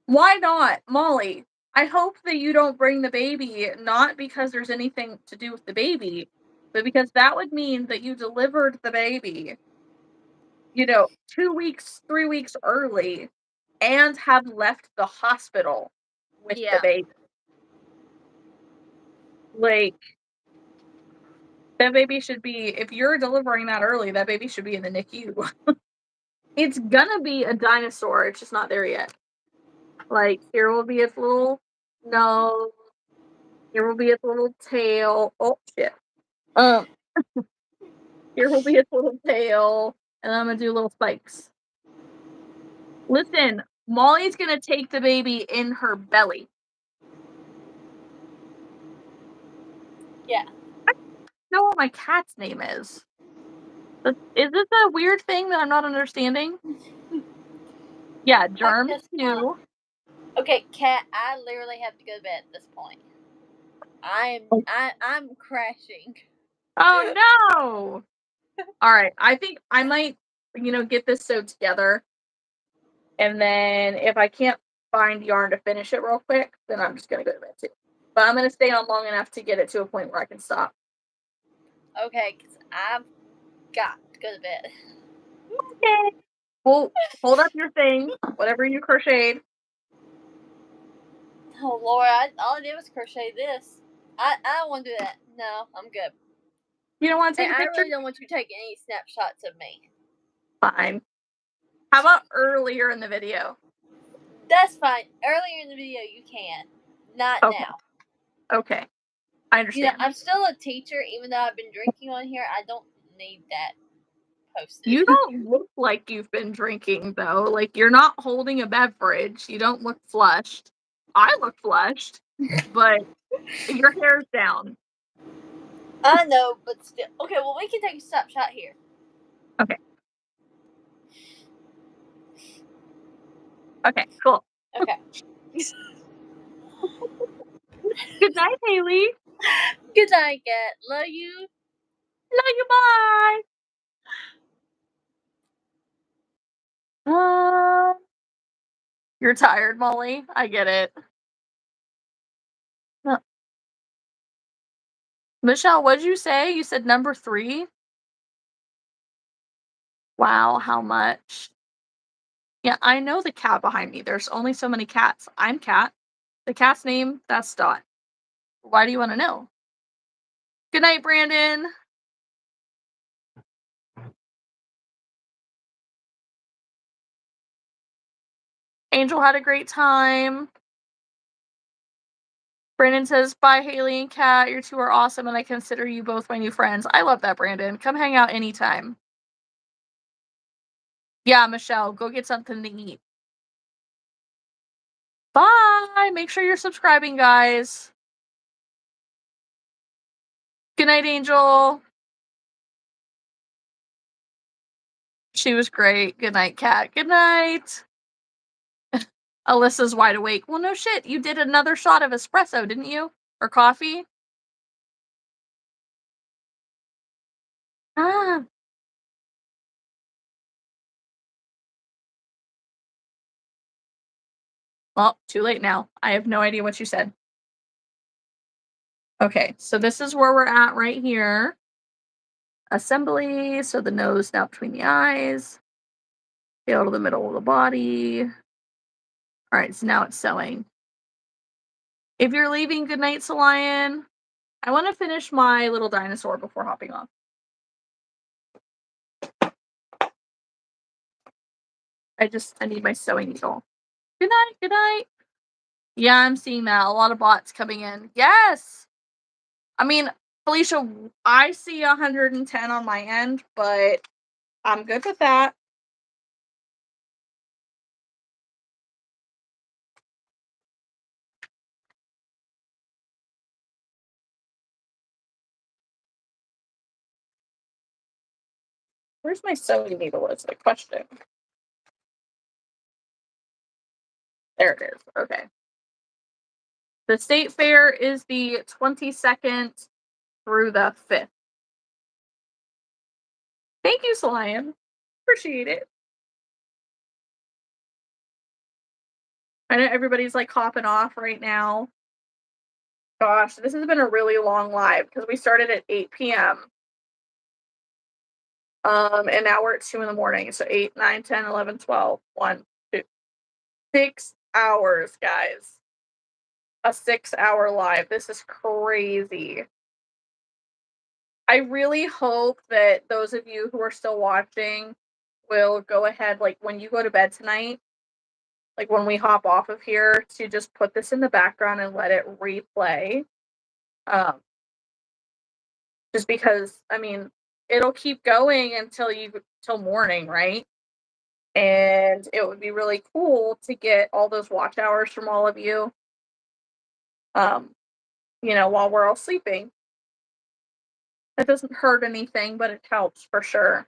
Why not? Molly, I hope that you don't bring the baby, not because there's anything to do with the baby, but because that would mean that you delivered the baby, 2 weeks, 3 weeks early, and have left the hospital with the baby. Like, that baby should be, if you're delivering that early, that baby should be in the NICU. It's gonna be a dinosaur, it's just not there yet. Like, here will be its little nose, here will be its little tail. Oh, shit. Here will be its little tail, and I'm gonna do little spikes. Listen, Molly's gonna take the baby in her belly. Yeah. I don't know what my cat's name is. Is this a weird thing that I'm not understanding? Yeah, Germ too. Okay, Cat, I literally have to go to bed at this point. I'm crashing. Oh no! Alright, I think I might, get this sewed together. And then if I can't find yarn to finish it real quick, then I'm just gonna go to bed too. But I'm gonna stay on long enough to get it to a point where I can stop. Okay, because I've got to go to bed. Okay. Well, hold up your thing, whatever you crocheted. Oh, Lord, all I did was crochet this. I don't want to do that. No, I'm good. You don't want to take a I picture? really don't want you taking any snapshots of me. Fine. How about earlier in the video? That's fine. Earlier in the video, you can. Not now. Okay. I understand. I'm still a teacher, even though I've been drinking on here. I don't need that posted. You don't look like you've been drinking, though. Like, you're not holding a beverage. You don't look flushed. I look flushed, but your hair's down. I know, but still. Okay, well, we can take a snapshot here. Okay. Okay, cool. Okay. Good night, Haley. Good night, Cat. Love you. Love you, bye. You're tired, Molly. I get it. Michelle, what'd you say? You said number 3? Wow, how much? Yeah, I know the cat behind me. There's only so many cats. I'm Cat. The cat's name, that's Dot. Why do you want to know? Good night, Brandon. Angel had a great time. Brandon says, bye, Haley and Kat. You two are awesome, and I consider you both my new friends. I love that, Brandon. Come hang out anytime. Yeah, Michelle, go get something to eat. Bye. Make sure you're subscribing, guys. Good night, Angel. She was great. Good night, Kat. Good night. Alyssa's wide awake. Well, no shit. You did another shot of espresso, didn't you? Or coffee? Ah. Well, too late now. I have no idea what you said. Okay, so this is where we're at right here. Assembly, so the nose now between the eyes. Tail to the middle of the body. All right, so now it's sewing. If you're leaving, good night, Solian. I want to finish my little dinosaur before hopping off. I need my sewing needle. Good night, good night. Yeah, I'm seeing that. A lot of bots coming in. Yes! I mean, Felicia, I see 110 on my end, but I'm good with that. Where's my sewing needle is the question. There it is. Okay. The state fair is the 22nd through the 5th. Thank you, Solian. Appreciate it. I know everybody's like hopping off right now. Gosh, this has been a really long live because we started at 8 p.m. And now we're at 2 in the morning. So 8, 9, 10, 11, 12, 1, 2, 6 hours, guys. A 6-hour live. This is crazy. I really hope that those of you who are still watching will go ahead, like when you go to bed tonight, like when we hop off of here, to just put this in the background and let it replay. Just because, I mean, it'll keep going till morning, right? And it would be really cool to get all those watch hours from all of you, while we're all sleeping. It doesn't hurt anything, but it helps for sure.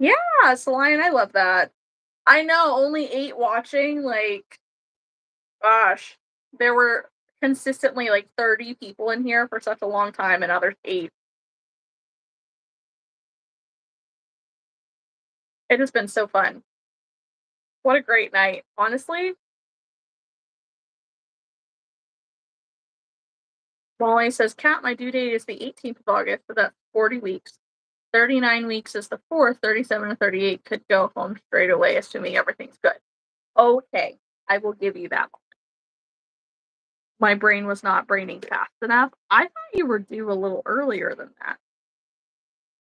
Yeah, Celine, I love that. I know, only 8 watching, like, gosh, there were consistently like 30 people in here for such a long time and others 8. It has been so fun. What a great night, honestly. Molly says, Kat, my due date is the 18th of August, so that's 40 weeks. 39 weeks is the 4th, 37 and 38 could go home straight away, assuming everything's good. Okay, I will give you that. My brain was not braining fast enough. I thought you were due a little earlier than that.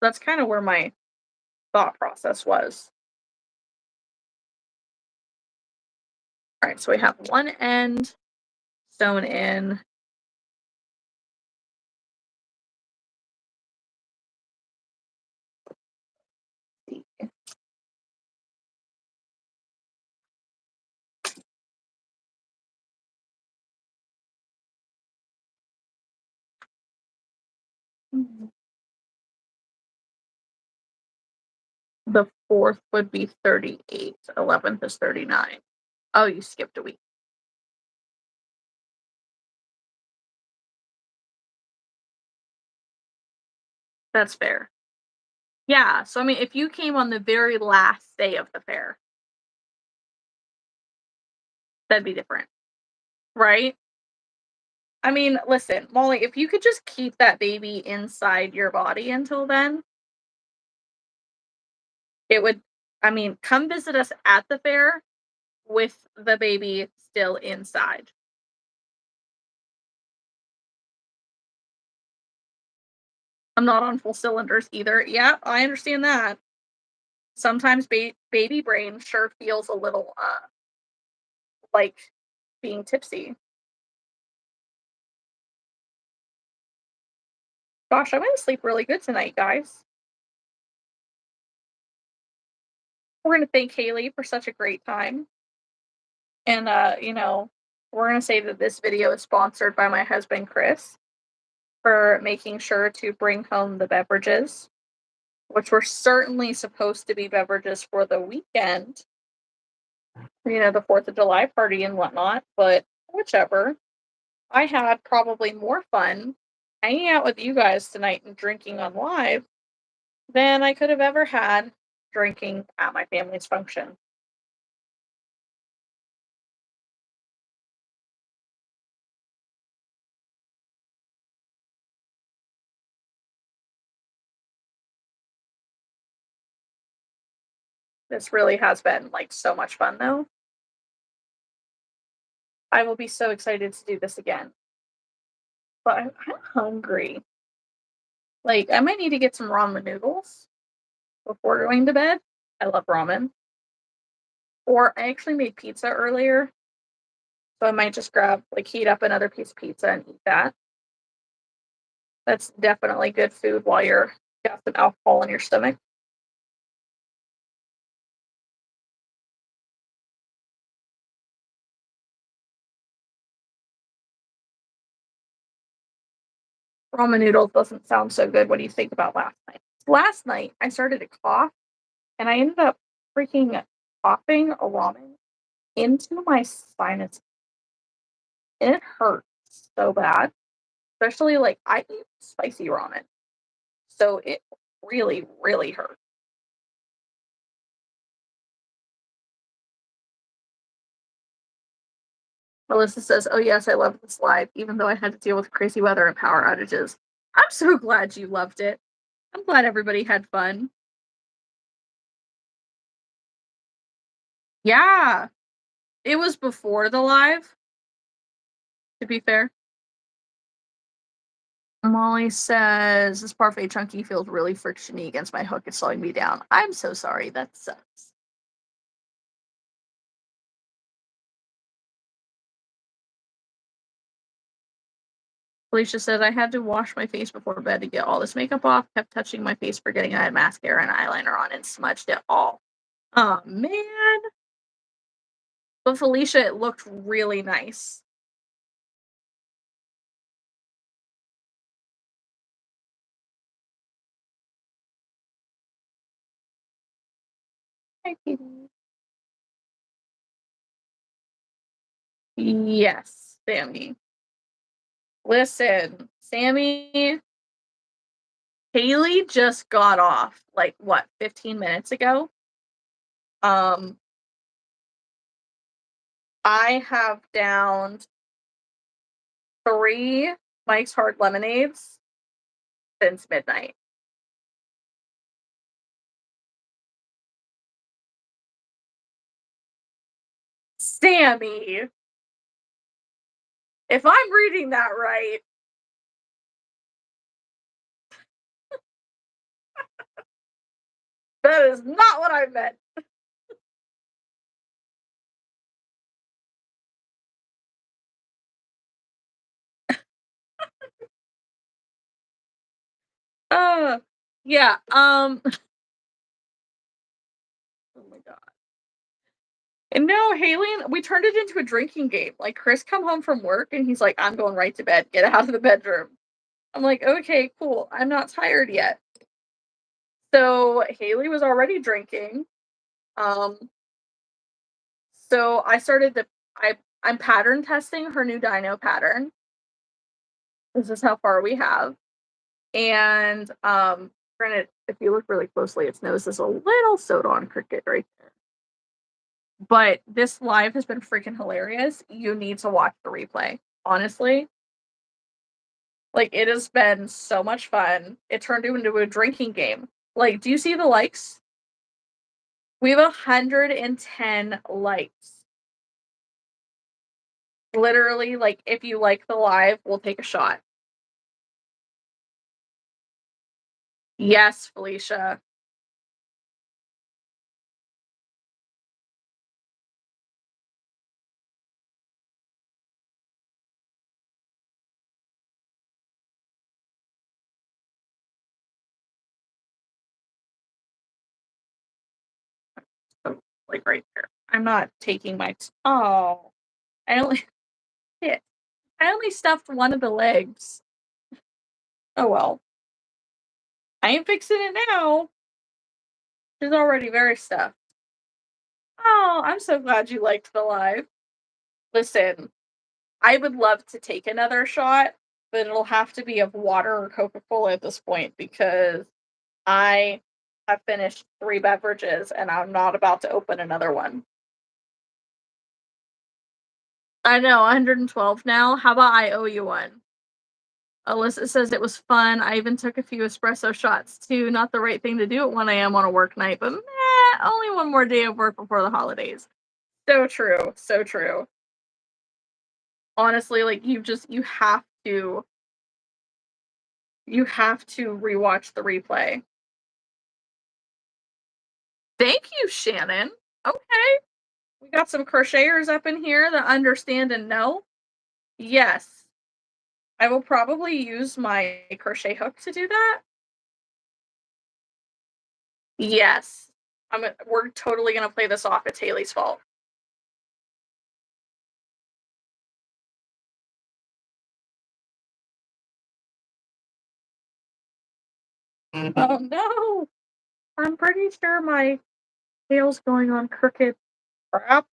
That's kind of where my thought process was. All right, so we have one end sewn in. The 4th would be 38. 11th is 39. Oh, you skipped a week. That's fair. Yeah, so I mean, if you came on the very last day of the fair, that'd be different, right? I mean, listen, Molly, if you could just keep that baby inside your body until then, it would, I mean, come visit us at the fair with the baby still inside. I'm not on full cylinders either. Yeah, I understand that. Sometimes baby brain sure feels a little like being tipsy. Gosh, I'm gonna sleep really good tonight, guys. We're gonna thank Haley for such a great time. And we're gonna say that this video is sponsored by my husband Chris for making sure to bring home the beverages, which were certainly supposed to be beverages for the weekend. The 4th of July party and whatnot, but whichever. I had probably more fun hanging out with you guys tonight and drinking on live than I could have ever had drinking at my family's function. This really has been like so much fun though. I will be so excited to do this again. But I'm hungry. Like, I might need to get some ramen noodles. before going to bed. I love ramen. Or I actually made pizza earlier. So I might just grab, like, heat up another piece of pizza and eat that. That's definitely good food while you're got some alcohol in your stomach. Ramen noodles doesn't sound so good. What do you think about last night? Last night, I started to cough, and I ended up freaking coughing a ramen into my sinus. And it hurt so bad. Especially, like, I eat spicy ramen. So it really, really hurt. Melissa says, "Oh yes, I loved this live, even though I had to deal with crazy weather and power outages." I'm so glad you loved it. I'm glad everybody had fun. Yeah. It was before the live, to be fair. Molly says, "This parfait chunky feels really frictiony against my hook. It's slowing me down." I'm so sorry. That sucks. Felicia says, "I had to wash my face before bed to get all this makeup off. Kept touching my face, forgetting I had mascara and eyeliner on, and smudged it all." Oh, man. But Felicia, it looked really nice. Hi, Katie. Yes, Sammy. Listen, Sammy, Haley just got off, like, what, 15 minutes ago? I have downed 3 Mike's Hard Lemonades since midnight. Sammy! If I'm reading that right. That is not what I meant. Yeah, oh my god. And no, Haley, we turned it into a drinking game. Like, Chris come home from work and he's like, "I'm going right to bed. Get out of the bedroom." I'm like, "Okay, cool. I'm not tired yet." So Haley was already drinking. Um, so I started to I'm pattern testing her new Dino pattern. This is how far we have. And granted, if you look really closely, its nose is a little sewed on crooked right there. But this live has been freaking hilarious. You need to watch the replay. Honestly. Like, it has been so much fun. It turned into a drinking game. Like, do you see the likes? We have 110 likes. Literally, like, if you like the live, we'll take a shot. Yes, Felicia. Oh, like, right there. I'm not taking my oh. I only I only stuffed one of the legs. Oh well. I ain't fixing it now. She's already very stuffed. Oh, I'm so glad you liked the live. Listen, I would love to take another shot, but it'll have to be of water or Coca-Cola at this point because I have finished 3 beverages and I'm not about to open another one. I know, 112 now. How about I owe you one? Alyssa says it was fun. I even took a few espresso shots too. Not the right thing to do at 1 a.m. on a work night, but meh, only one more day of work before the holidays. So true. So true. Honestly, like, you have to rewatch the replay. Thank you, Shannon. Okay. We got some crocheters up in here that understand and know. Yes. I will probably use my crochet hook to do that. Yes. We're totally gonna play this off. It's Haley's fault. Oh no! I'm pretty sure my tail's going on crooked. Crap.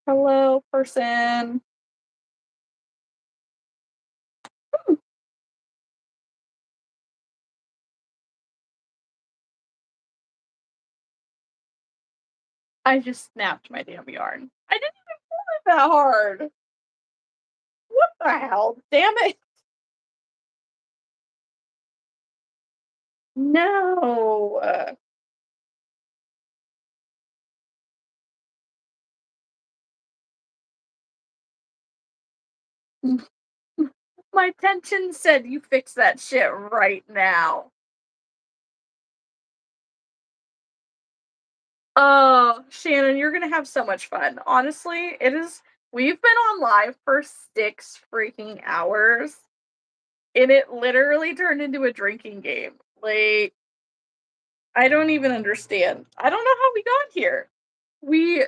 Hello, person. I just snapped my damn yarn. I didn't even pull it that hard. What the hell? Damn it. No. My tension said you fix that shit right now. Oh, Shannon, you're gonna have so much fun. Honestly, it is. We've been on live for 6 freaking hours, and it literally turned into a drinking game. Like, I don't even understand. I don't know how we got here. We,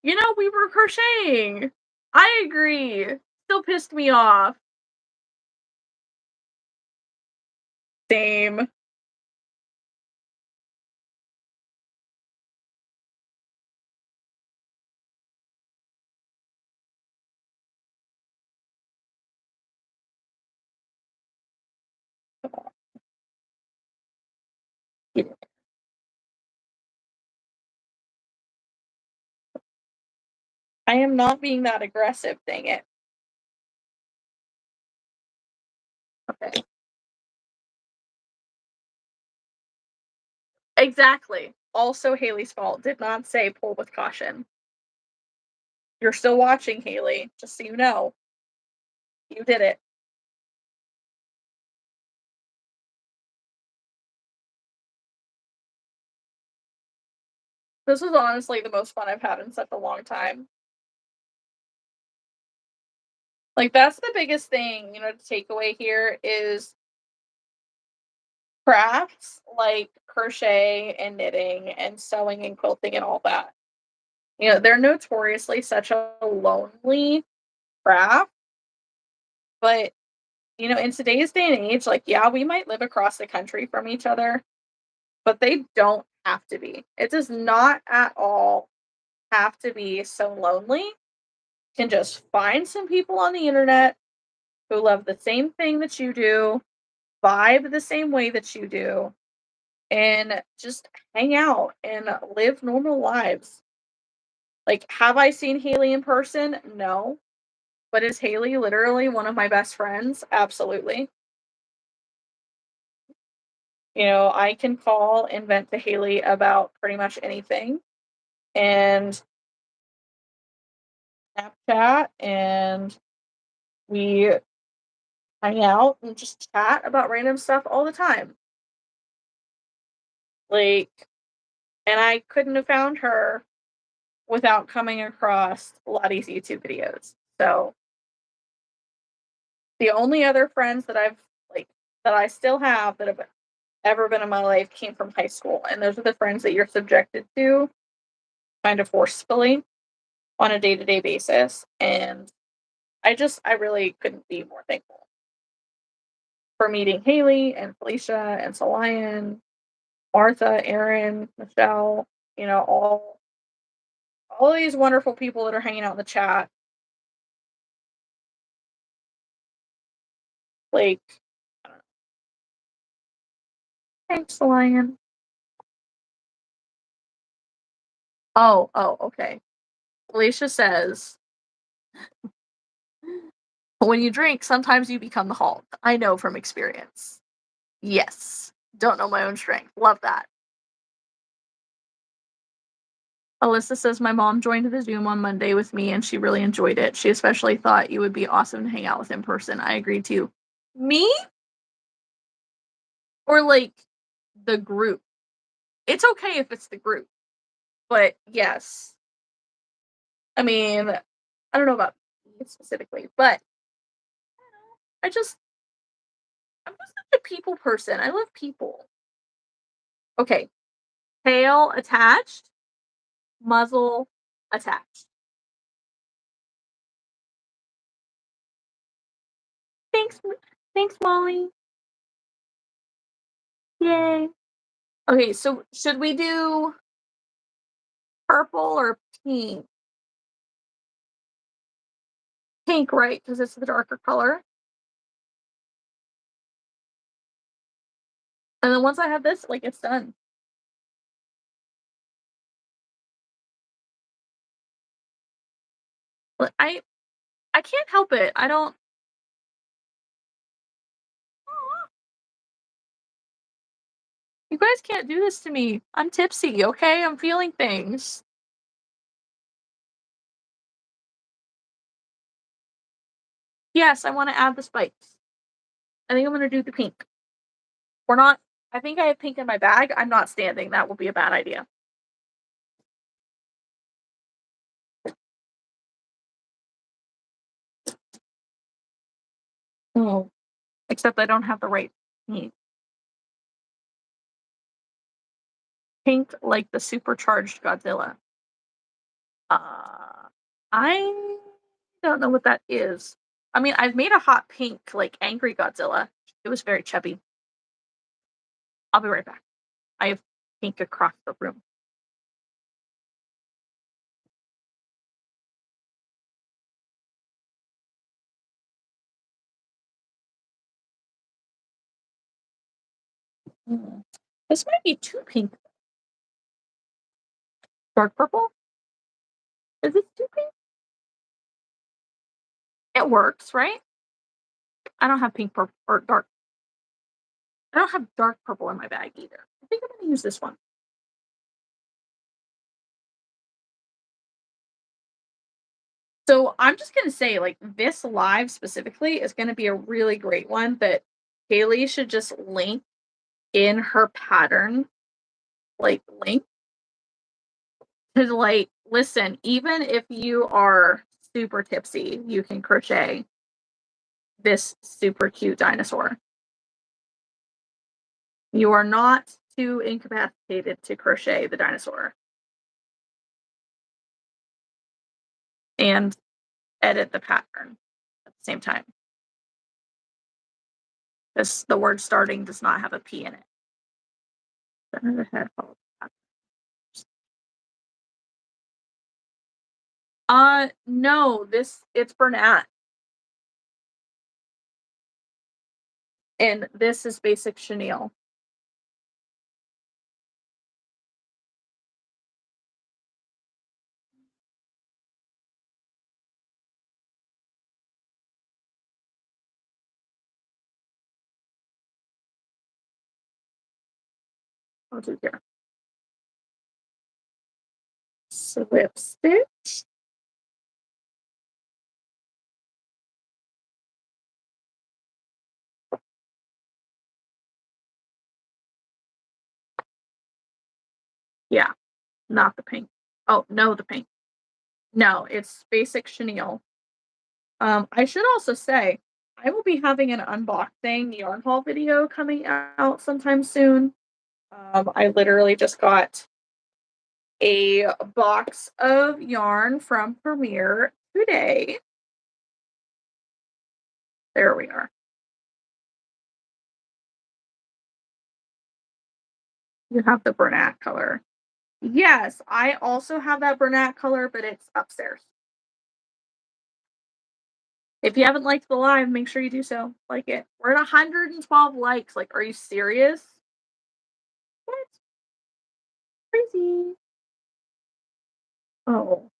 we were crocheting. I agree. Still pissed me off. Same. I am not being that aggressive, dang it. Okay. Exactly. Also Haley's fault. Did not say pull with caution. You're still watching, Haley, just so you know. You did it. This was honestly the most fun I've had in such a long time. Like, that's the biggest thing, to take away here is crafts like crochet and knitting and sewing and quilting and all that. They're notoriously such a lonely craft, but in today's day and age, like, yeah, we might live across the country from each other, but they don't have to be. It does not at all have to be so lonely. You can just find some people on the internet who love the same thing that you do, vibe the same way that you do, and just hang out and live normal lives. Like, have I seen Haley in person? No. But is Haley literally one of my best friends? Absolutely. I can call and vent to Haley about pretty much anything and Snapchat, and we hang out and just chat about random stuff all the time. Like, and I couldn't have found her without coming across Lottie's YouTube videos. So the only other friends that that I still have that have ever been in my life came from high school. And those are the friends that you're subjected to kind of forcefully on a day-to-day basis. And I really couldn't be more thankful for meeting Haley and Felicia and Solian, Martha, Erin, Michelle, all of these wonderful people that are hanging out in the chat. Like, thanks, Solian. Oh, okay. Felicia says, when you drink, sometimes you become the Hulk. I know from experience. Yes. Don't know my own strength. Love that. Alyssa says, my mom joined the Zoom on Monday with me and she really enjoyed it. She especially thought you would be awesome to hang out with in person. I agree too. Me? Or like the group? It's okay if it's the group. But yes. I mean, I don't know about me specifically, but I'm just such a people person. I love people. Okay. Tail attached, muzzle attached. Thanks, Molly. Yay. Okay, so should we do purple or pink? Pink, right? Because it's the darker color. And then once I have this, like, it's done. But I can't help it. I don't. You guys can't do this to me. I'm tipsy, okay? I'm feeling things. Yes, I want to add the spikes. I think I'm going to do the pink. We're not. I think I have pink in my bag. I'm not standing. That will be a bad idea. Oh, except I don't have the right pink. Pink like the supercharged Godzilla. I don't know what that is. I mean, I've made a hot pink, like angry Godzilla. It was very chubby. I'll be right back. I have pink across the room. This might be too pink. Dark purple? Is this too pink? It works, right? I don't have pink purple or dark. I don't have dark purple in my bag either. I think I'm going to use this one. So I'm just going to say, like, this live specifically is going to be a really great one that Haley should just link in her pattern, like, link. Because, like, listen, even if you are super tipsy, you can crochet this super cute dinosaur. You are not too incapacitated to crochet the dinosaur. And edit the pattern at the same time. The word starting does not have a P in it. Center the head, follow the pattern. No, it's Bernat. And this is basic chenille. I'll do here. Slip stitch. Yeah, not the pink. Oh, no, the pink. No, it's basic chenille. I should also say, I will be having an unboxing yarn haul video coming out sometime soon. I literally just got a box of yarn from Premier today. There we are. You have the Bernat color. Yes, I also have that Bernat color, but it's upstairs. If you haven't liked the live, make sure you do so. Like it. We're at 112 likes. Like, are you serious? What? Crazy. Oh.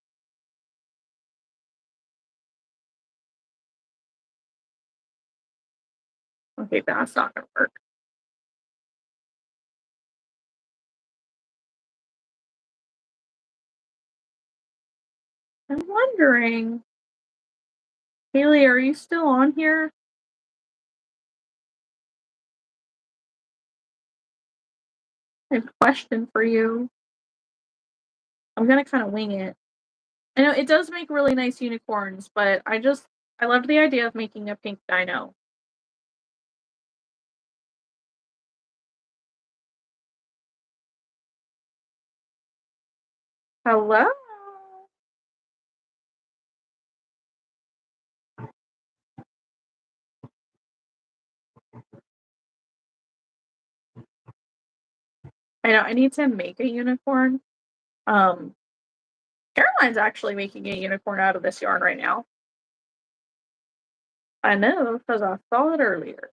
Okay, that's not gonna work. I'm wondering, Haley, are you still on here? I have a question for you. I'm gonna kind of wing it. I know it does make really nice unicorns, but I love the idea of making a pink dino. Hello? I know I need to make a unicorn. Um, Caroline's actually making a unicorn out of this yarn right now. I know, because I saw it earlier.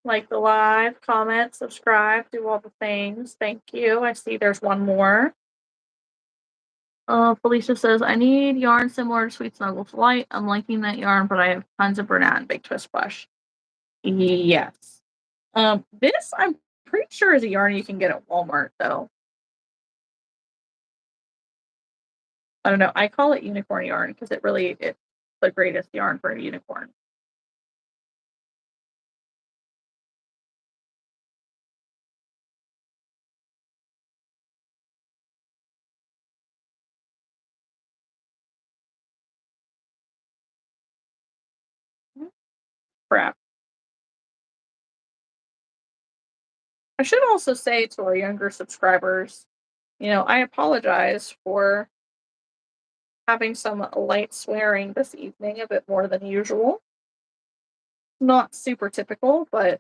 Like the live, comment, subscribe, do all the things. Thank you. I see there's one more. Felicia says, I need yarn similar to Sweet Snuggles Light. I'm liking that yarn, but I have tons of Bernat and Big Twist Plush. Yes. This I'm pretty sure is a yarn you can get at Walmart, though. I don't know. I call it unicorn yarn because it's the greatest yarn for a unicorn. Crap. I should also say to our younger subscribers, I apologize for having some light swearing this evening, a bit more than usual. Not super typical, but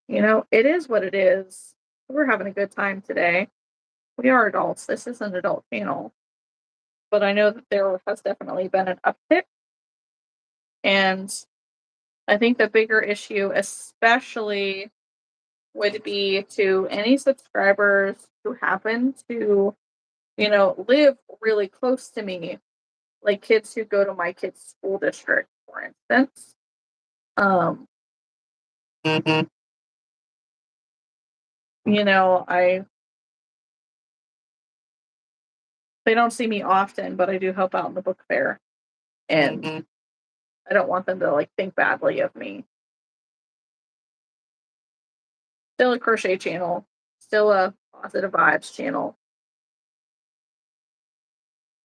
it is what it is. We're having a good time today. We are adults. This is an adult channel. But I know that there has definitely been an uptick. And I think the bigger issue, especially, would be to any subscribers who happen to, live really close to me, like kids who go to my kids' school district, for instance. I they don't see me often, but I do help out in the book fair, and I don't want them to think badly of me. Still a crochet channel, still a positive vibes channel.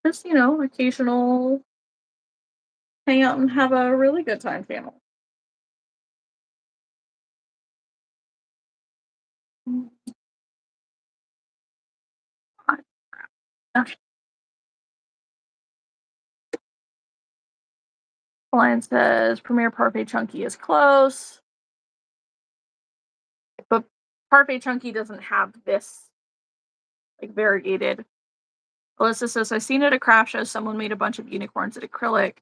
Just occasional hang out and have a really good time channel. Lion says Premier Parfait Chunky is close, but Parfait Chunky doesn't have this variegated. Alyssa says, I've seen at a craft show someone made a bunch of unicorns at acrylic,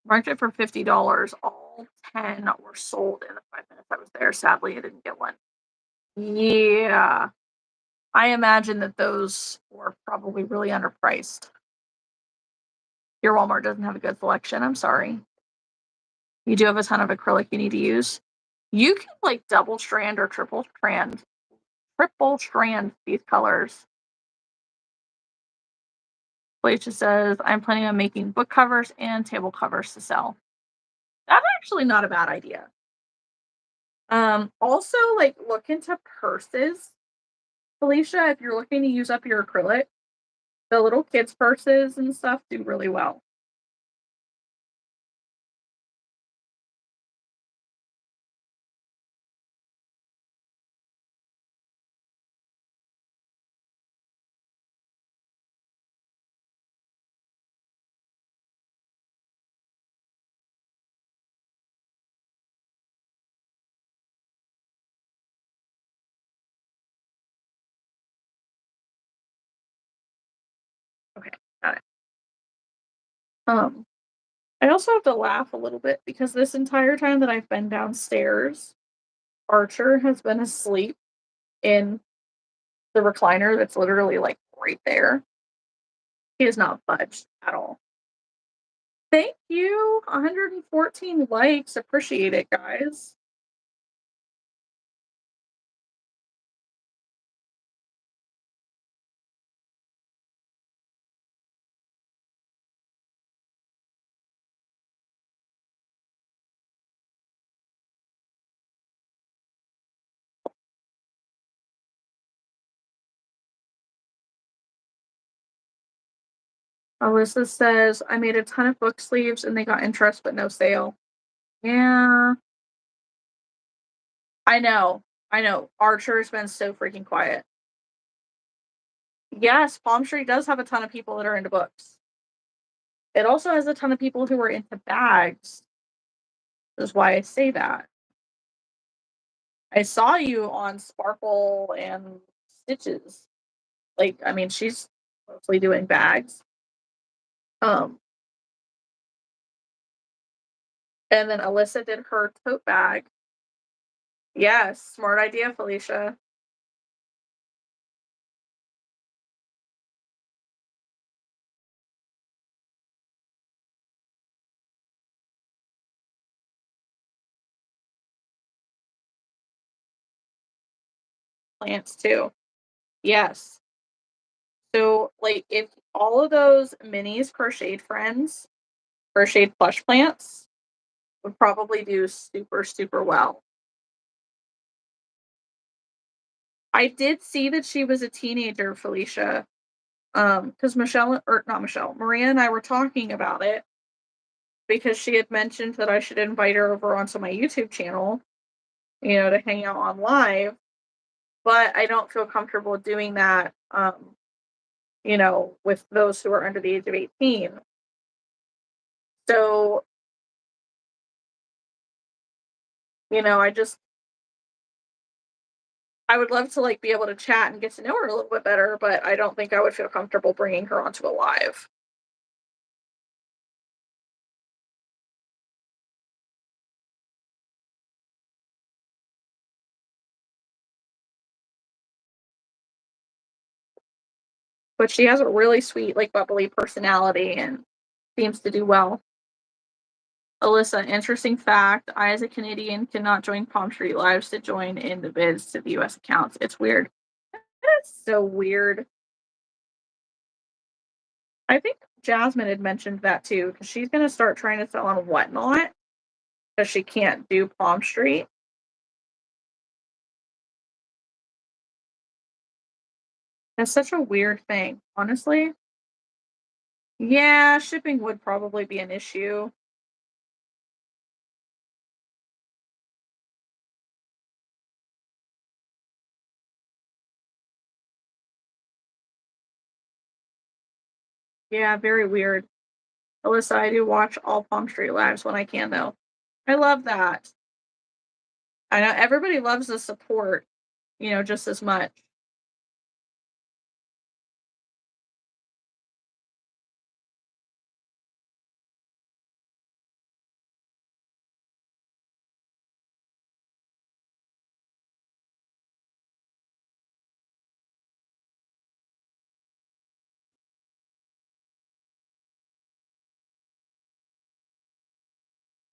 marked it for $50. All 10 were sold in the 5 minutes I was there. Sadly, I didn't get one. Yeah. I imagine that those were probably really underpriced. Your Walmart doesn't have a good selection. I'm sorry. You do have a ton of acrylic you need to use. You can double strand or triple strand these colors. Felicia says, I'm planning on making book covers and table covers to sell. That's actually not a bad idea. Also, look into purses. Felicia, if you're looking to use up your acrylic, the little kids' purses and stuff do really well. Okay, got it. I also have to laugh a little bit because this entire time that I've been downstairs, Archer has been asleep in the recliner that's literally right there. He has not budged at all. Thank you. 114 likes. Appreciate it, guys. Alyssa says, I made a ton of book sleeves and they got interest but no sale. Yeah. I know. I know. Archer's been so freaking quiet. Yes, Palm Tree does have a ton of people that are into books. It also has a ton of people who are into bags. That's why I say that. I saw you on Sparkle and Stitches. Like, I mean, she's mostly doing bags. Um, and then Alyssa did her tote bag. Yes, smart idea, Felicia. Plants too. Yes. So, like, if all of those minis crocheted friends, crocheted plush plants, would probably do super, super well. I did see that she was a teenager, Felicia. Because Michelle, or not Michelle, Maria and I were talking about it because she had mentioned that I should invite her over onto my YouTube channel, to hang out on live. But I don't feel comfortable doing that, with those who are under the age of 18. So, I would love to like be able to chat and get to know her a little bit better, but I don't think I would feel comfortable bringing her onto a live. But she has a really sweet, like bubbly personality and seems to do well. Alyssa, interesting fact. I, as a Canadian, cannot join Palm Tree Lives to join in the bids to the US accounts. It's weird. It's so weird. I think Jasmine had mentioned that too, because she's going to start trying to sell on Whatnot because she can't do Palm Street. That's such a weird thing, honestly. Yeah, shipping would probably be an issue. Yeah, very weird. Alyssa, I do watch all Palm Street Lives when I can, though. I love that. I know everybody loves the support, just as much.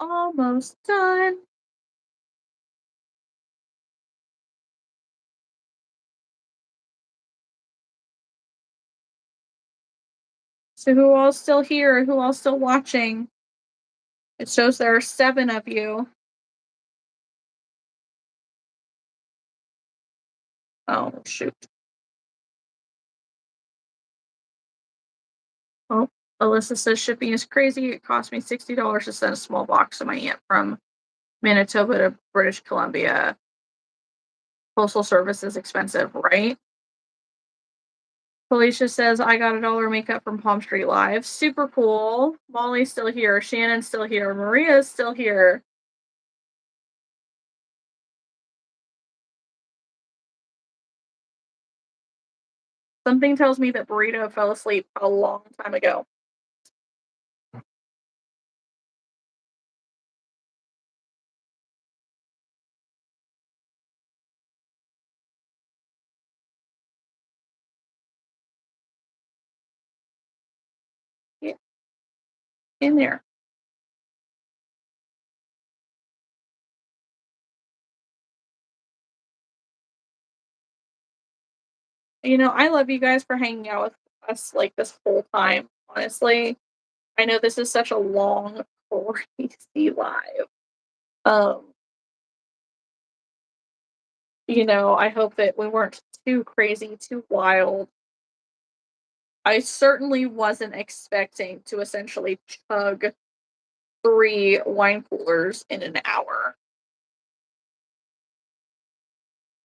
Almost done. So who all's still here? Who all's still watching? It shows there are 7 of you. Oh, shoot. Oh, Alyssa says shipping is crazy. It cost me $60 to send a small box to my aunt from Manitoba to British Columbia. Postal service is expensive, right? Felicia says, I got $1 makeup from Palm Street Live. Super cool. Molly's still here. Shannon's still here. Maria's still here. Something tells me that Burrito fell asleep a long time ago. Yeah, in there. I love you guys for hanging out with us like this whole time, honestly. I know this is such a long, crazy live. Um, I hope that we weren't too crazy, too wild. I certainly wasn't expecting to essentially chug 3 wine coolers in an hour.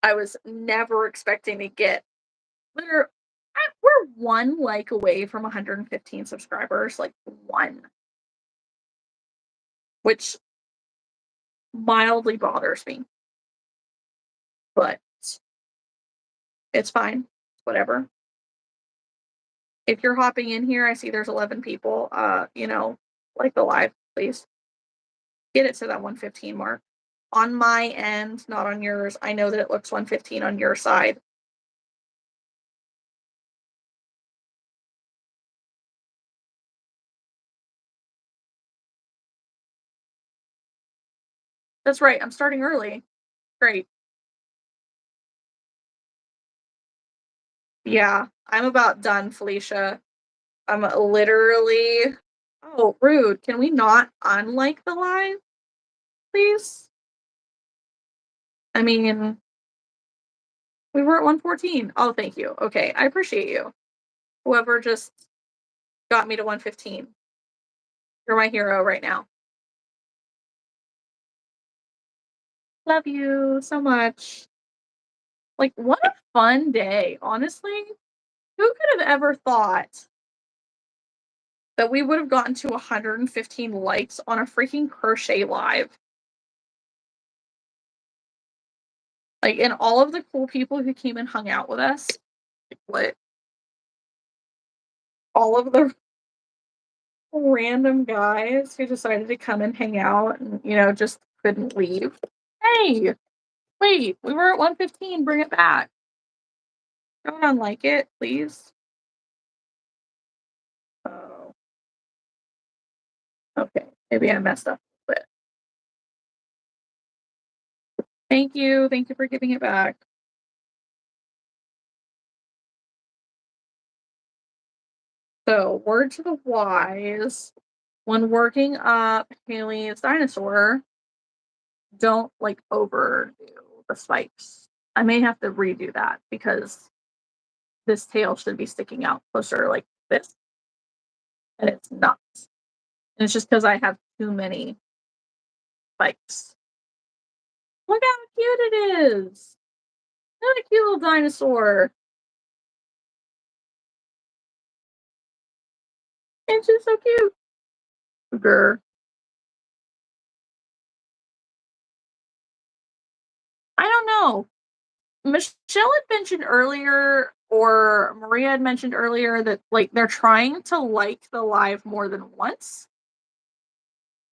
I was never expecting to get liter we're 1 like away from 115 subscribers, like 1, which mildly bothers me. But it's fine. Whatever. If you're hopping in here, I see there's 11 people. Like the live, please. Get it to that 115 mark. On my end, not on yours. I know that it looks 115 on your side. That's right. I'm starting early. Great. Yeah, I'm about done, Felicia. I'm literally. Oh, rude. Can we not unlike the live, please? I mean, we were at 114. Oh, thank you. Okay, I appreciate you. Whoever just got me to 115. You're my hero right now. Love you so much. Like, what a fun day, honestly. Who could have ever thought that we would have gotten to 115 likes on a freaking crochet live? Like, and all of the cool people who came and hung out with us. Like, what? All of the random guys who decided to come and hang out and, just couldn't leave. Hey, wait, we were at 115. Bring it back. Don't unlike it, please. Oh. Okay, maybe I messed up a bit. Thank you. Thank you for giving it back. So, word to the wise, when working up Haley's dinosaur, don't overdo the spikes. I may have to redo that because this tail should be sticking out closer like this, and it's not. And it's just because I have too many spikes. Look how cute it is! What a cute little dinosaur. It's just so cute. Grr. I don't know. Michelle had mentioned earlier, or Maria had mentioned earlier, that they're trying to like the live more than once,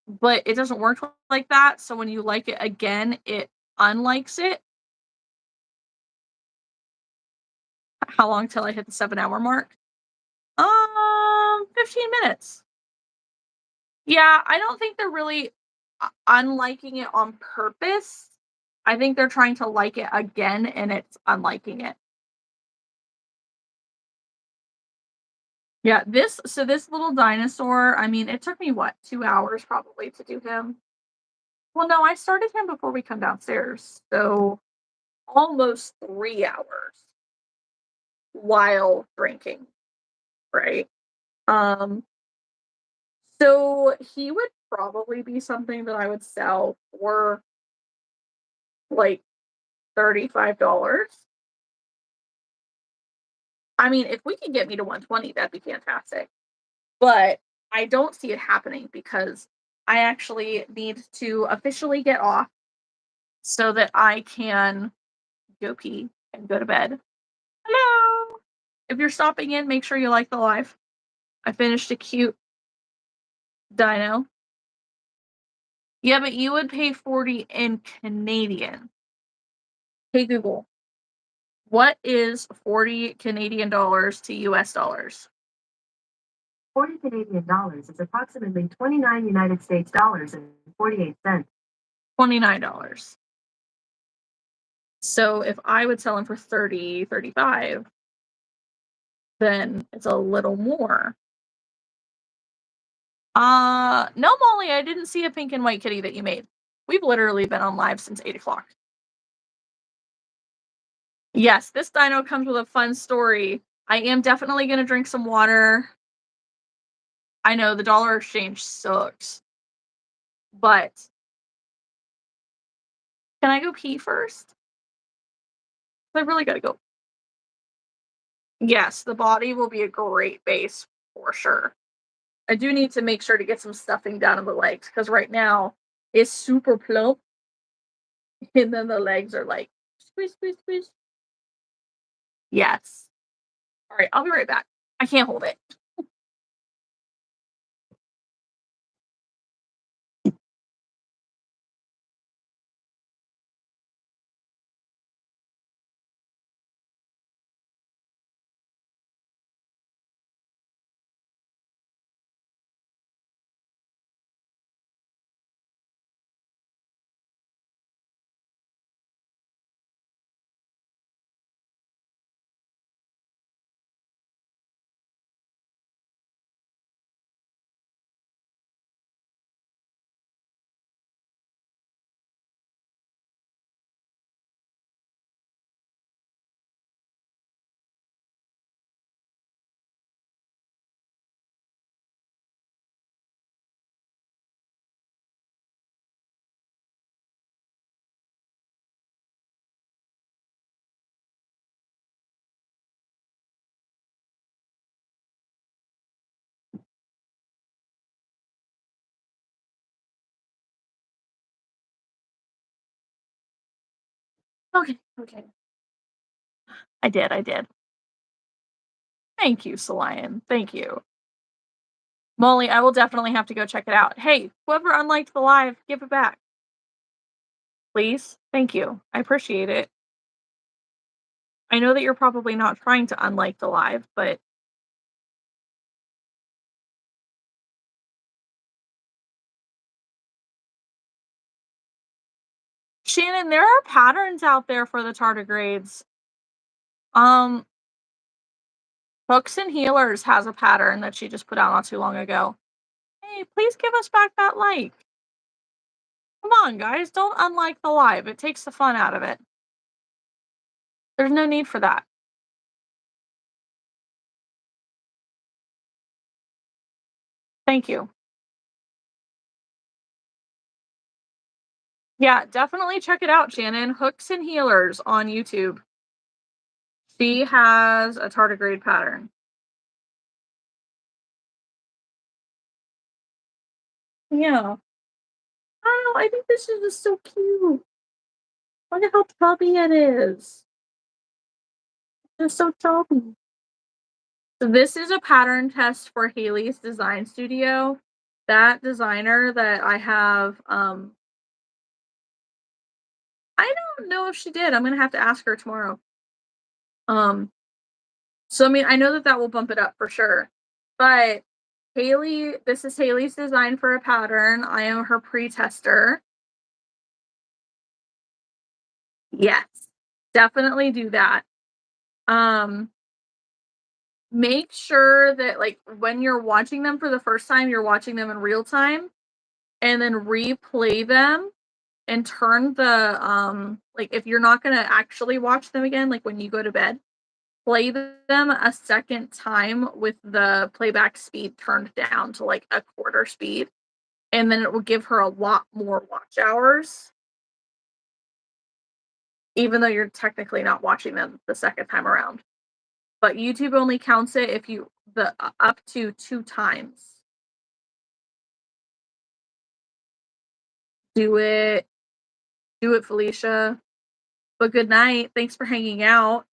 but it doesn't work like that. So when you like it again, it unlikes it. How long till I hit the 7-hour mark? 15 minutes. Yeah, I don't think they're really unliking it on purpose. I think they're trying to like it again, and it's unliking it. Yeah, this little dinosaur, I mean, it took me, 2 hours probably to do him? Well, no, I started him before we come downstairs, so almost 3 hours while drinking, right? Um, so he would probably be something that I would sell for, like, $35. I mean, if we could get me to 120, that'd be fantastic. But I don't see it happening because I actually need to officially get off so that I can go pee and go to bed. Hello! If you're stopping in, make sure you like the live. I finished a cute dino. Yeah, but you would pay 40 in Canadian. Hey Google, what is 40 Canadian dollars to US dollars? 40 Canadian dollars is approximately 29 United States dollars and 48 cents. $29. So if I would sell them for 30, 35, then it's a little more. No, Molly, I didn't see a pink and white kitty that you made. We've literally been on live since 8 o'clock. Yes, this dino comes with a fun story. I am definitely gonna drink some water. I know the dollar exchange sucks, but can I go pee first? I really gotta go. Yes, the body will be a great base for sure. I do need to make sure to get some stuffing down in the legs because right now it's super plump, and then the legs are like squeeze, squeeze, squeeze. Yes. All right, I'll be right back. I can't hold it. Okay, okay. I did, I did. Thank you, Solian. Thank you. Molly, I will definitely have to go check it out. Hey, whoever unliked the live, give it back. Please. Thank you. I appreciate it. I know that you're probably not trying to unlike the live, but Shannon, there are patterns out there for the tardigrades. Hooks and Healers has a pattern that she just put out not too long ago. Hey, please give us back that like. Come on, guys, don't unlike the live. It takes the fun out of it. There's no need for that. Thank you. Yeah, definitely check it out, Shannon. Hooks and Healers on YouTube. She has a tardigrade pattern. Yeah. I don't know. I think this is just so cute. Look at how chubby it is. It's so chubby. So this is a pattern test for Haley's design studio. That designer that I have, I don't know if she did. I'm gonna have to ask her tomorrow. So I mean, I know that that will bump it up for sure. But Haley, this is Haley's design for a pattern. I am her pre-tester. Yes, definitely do that. Make sure that like when you're watching them for the first time, you're watching them in real time and then replay them and turn the like if you're not going to actually watch them again like when you go to bed, play them a second time with the playback speed turned down to like a quarter speed and then it will give her a lot more watch hours even though you're technically not watching them the second time around. But YouTube only counts it if you the up to 2 times. Do it. Do it, Felicia. But good night. Thanks for hanging out.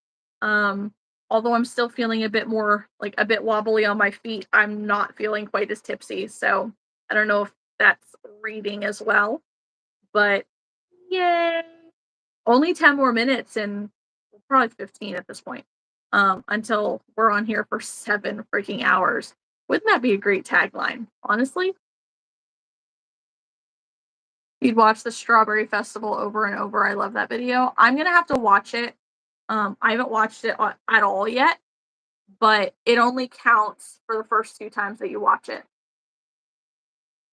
Although I'm still feeling a bit more like a bit wobbly on my feet, I'm not feeling quite as tipsy. So I don't know if that's reading as well. But yay. Only 10 more minutes and probably 15 at this point. Until we're on here for 7 freaking hours. Wouldn't that be a great tagline? Honestly, you'd watch the Strawberry Festival over and over. I love that video. I'm gonna have to watch it. I haven't watched it at all yet, but it only counts for the first 2 times that you watch it.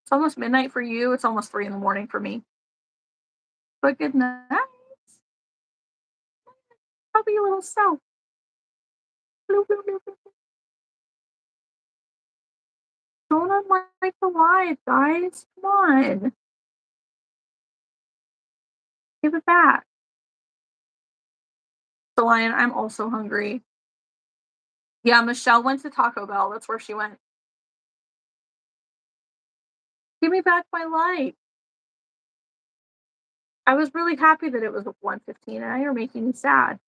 It's almost midnight for you. It's almost 3 in the morning for me. But good night. Happy little self. Don't unlike the live, guys. Come on. Give it back. The Lion, I'm also hungry. Yeah, Michelle went to Taco Bell. That's where she went. Give me back my light. I was really happy that it was 1:15, and now you're making me sad.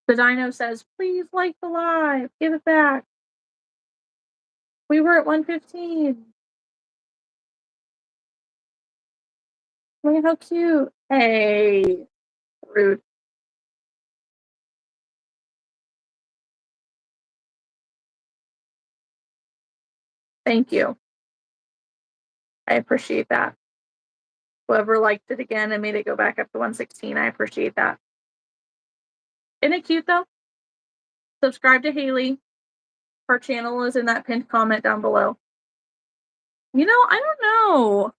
The Dino says, please like the live. Give it back. We were at 1:15. Look at how cute. Hey. Rude. Thank you. I appreciate that. Whoever liked it again and made it go back up to 116, I appreciate that. Isn't it cute though? Subscribe to Haley. Her channel is in that pinned comment down below. You know, I don't know.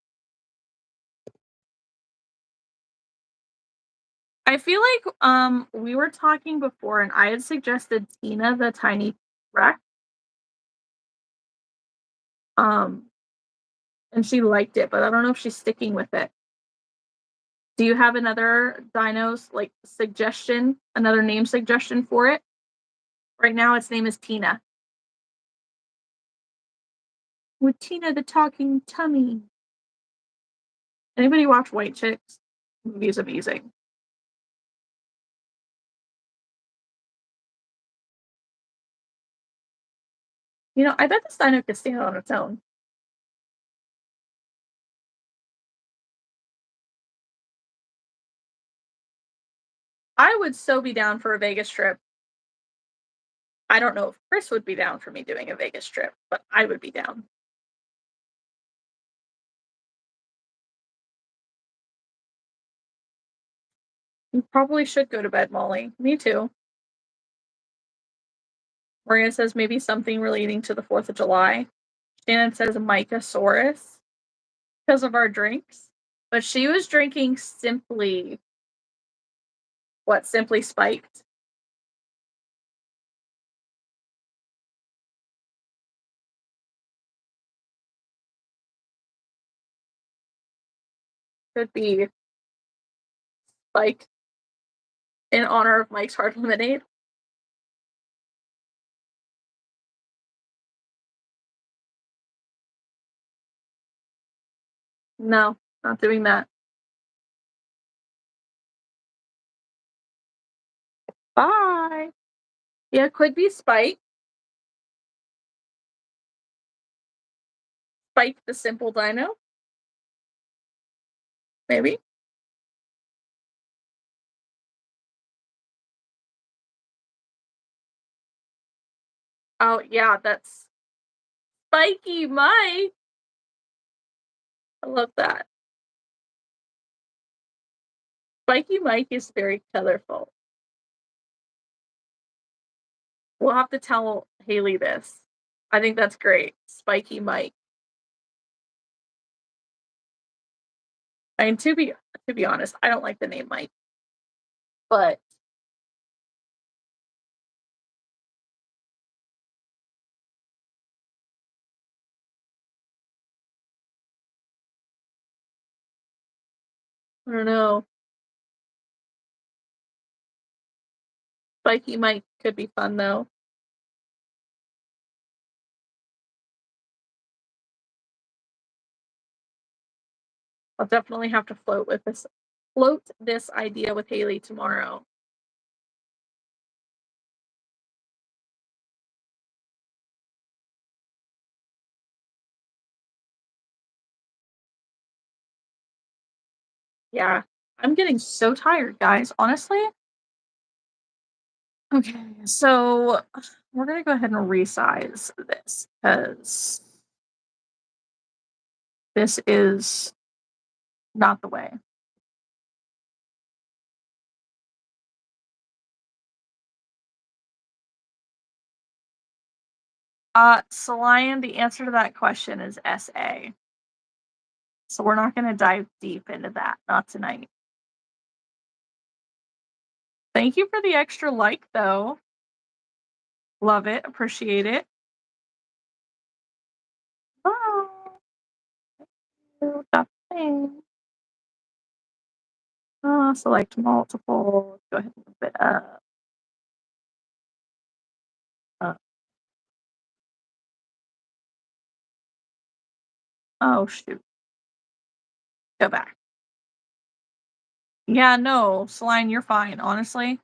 I feel like we were talking before and I had suggested Tina the Tiny Rex. And she liked it, but I don't know if she's sticking with it. Do you have another Dino's like suggestion, another name suggestion for it? Right now its name is Tina. With Tina the Talking Tummy. Anybody watch White Chicks? The movie is amazing. You know, I bet this dino could stand on its own. I would so be down for a Vegas trip. I don't know if Chris would be down for me doing a Vegas trip, but I would be down. You probably should go to bed, Molly. Me too. Maria says maybe something relating to the 4th of July. Shannon says Mycosaurus because of our drinks. But she was drinking Simply. What, Simply Spiked? Could be Spiked in honor of Mike's Hard Lemonade. No, not doing that. Bye. Yeah, it could be Spike. Spike the Simple Dino. Maybe. Oh, yeah, that's Spiky Mike. I love that. Spiky Mike is very colorful. We'll have to tell Haley this. I think that's great. Spiky Mike. I mean, to be honest, I don't like the name Mike. But I don't know. Spiky Mike could be fun though. I'll definitely have to float this idea with Haley tomorrow. Yeah, I'm getting so tired, guys, honestly. Okay, so we're gonna go ahead and resize this because this is not the way. Solian, the answer to that question is SA. So we're not gonna dive deep into that, not tonight. Thank you for the extra like, though. Love it. Appreciate it. Oh, nothing. Select multiple. Go ahead and move it up. Oh, shoot. Go back. Yeah, no, Celine, you're fine, honestly.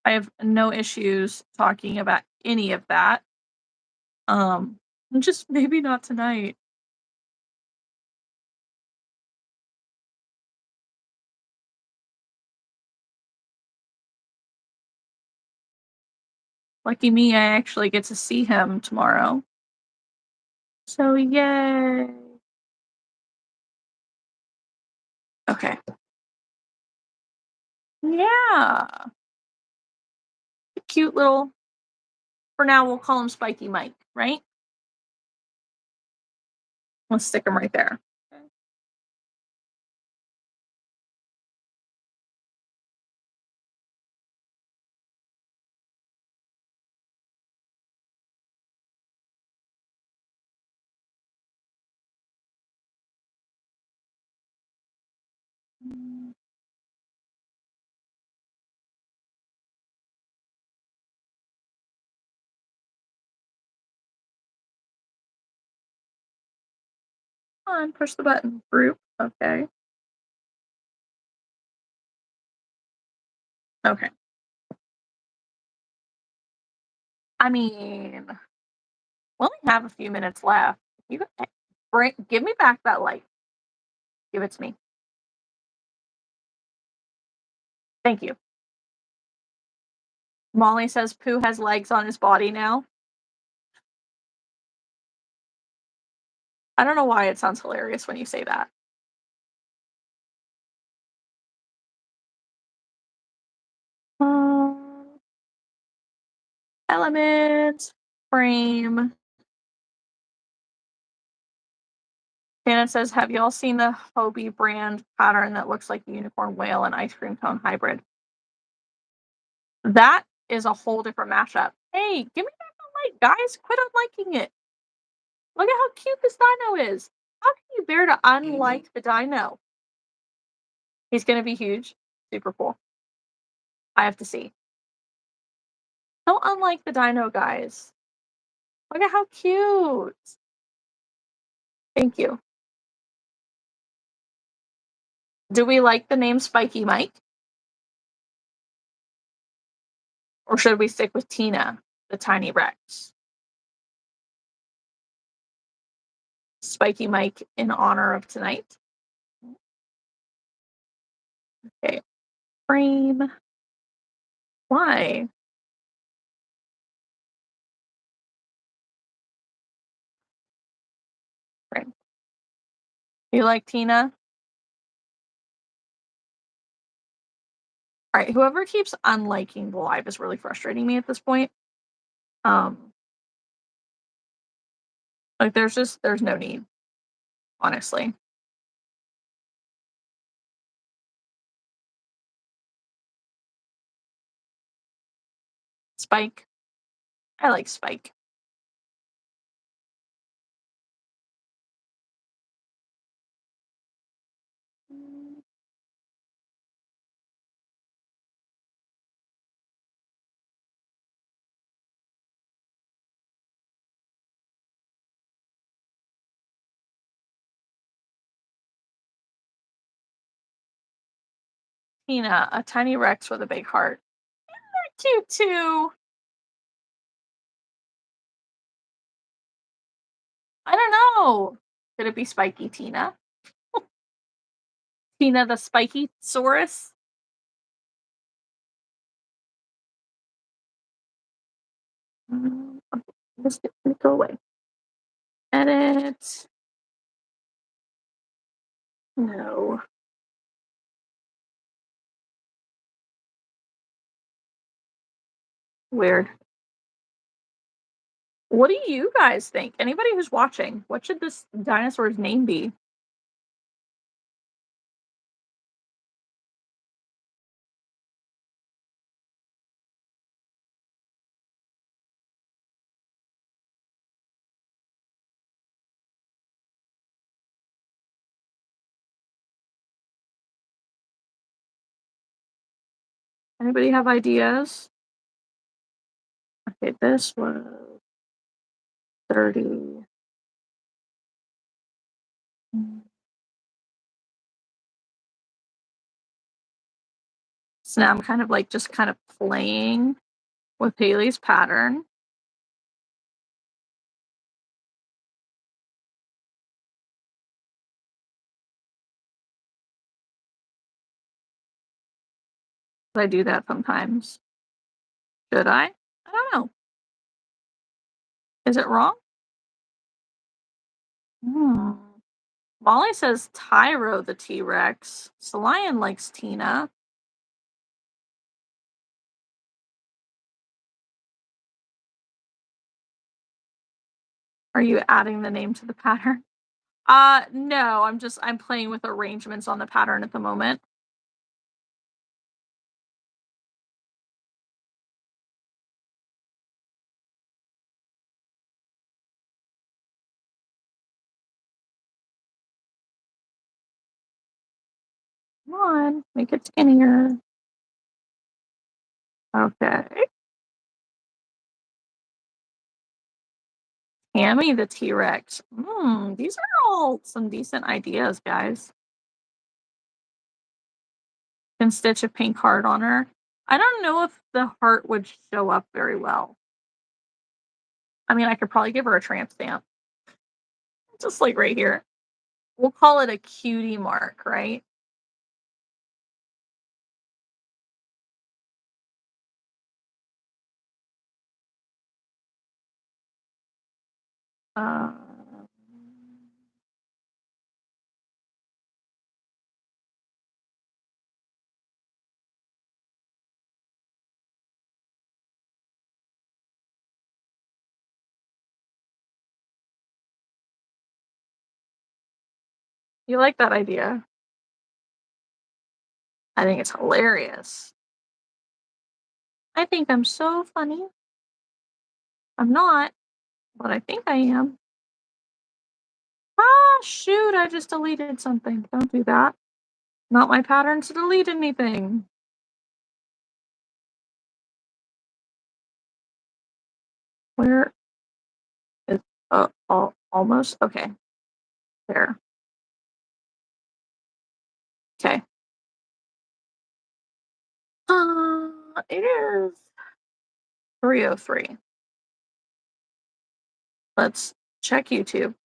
I have no issues talking about any of that. Um, just maybe not tonight. Lucky me, I actually get to see him tomorrow. So yay. Okay. Yeah. Cute little, for now we'll call him Spiky Mike, right? Let's stick him right there. Come on, push the button. Group. Okay. Okay. I mean, we only have a few minutes left. You give me back that light. Give it to me. Thank you. Molly says Pooh has legs on his body now. I don't know why it sounds hilarious when you say that. Element, frame. Janet says, have y'all seen the Hobie brand pattern that looks like a unicorn whale and ice cream cone hybrid? That is a whole different mashup. Hey, give me back the light, guys. Quit unliking it. Look at how cute this dino is. How can you bear to unlike the dino? He's going to be huge. Super cool. I have to see. Don't unlike the dino, guys. Look at how cute. Thank you. Do we like the name Spiky Mike? Or should we stick with Tina, the tiny Rex? Spiky Mike in honor of tonight. Okay. Frame. Why? Frame. You like Tina? All right. Whoever keeps unliking the live is really frustrating me at this point. Like there's no need, honestly. Spike. I like Spike. Tina, a tiny Rex with a big heart. They're cute too. I don't know. Could it be Spiky Tina? Tina the Spiky Saurus? Just go away. Edit. No. Weird. What do you guys think? Anybody who's watching, what should this dinosaur's name be? Anybody have ideas? Okay, this was 30. So now I'm kind of like just kind of playing with Haley's pattern. I do that sometimes. Should I? I don't know. Is it wrong? Molly says Tyro the T-Rex. Lion likes Tina. Are you adding the name to the pattern? No, I'm playing with arrangements on the pattern at the moment. Come on, make it skinnier. Okay. Tammy the T-Rex. These are all some decent ideas, guys. Can stitch a pink heart on her. I don't know if the heart would show up very well. I mean, I could probably give her a tramp stamp. Just like right here. We'll call it a cutie mark, right? Uh, you like that idea? I think it's hilarious. I think I'm so funny. I'm not, but I think I am. Ah, shoot, I just deleted something. Don't do that. Not my pattern to delete anything. Where is almost? Okay. There. Okay. It is 3:03. Let's check YouTube.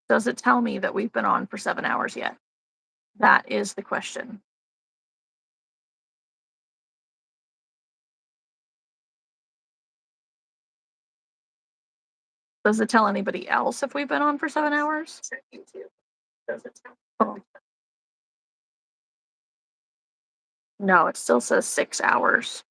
Does it tell me that we've been on for 7 hours yet? That is the question. Does it tell anybody else if we've been on for 7 hours? Check YouTube. Does it tell? Oh. No, it still says 6 hours.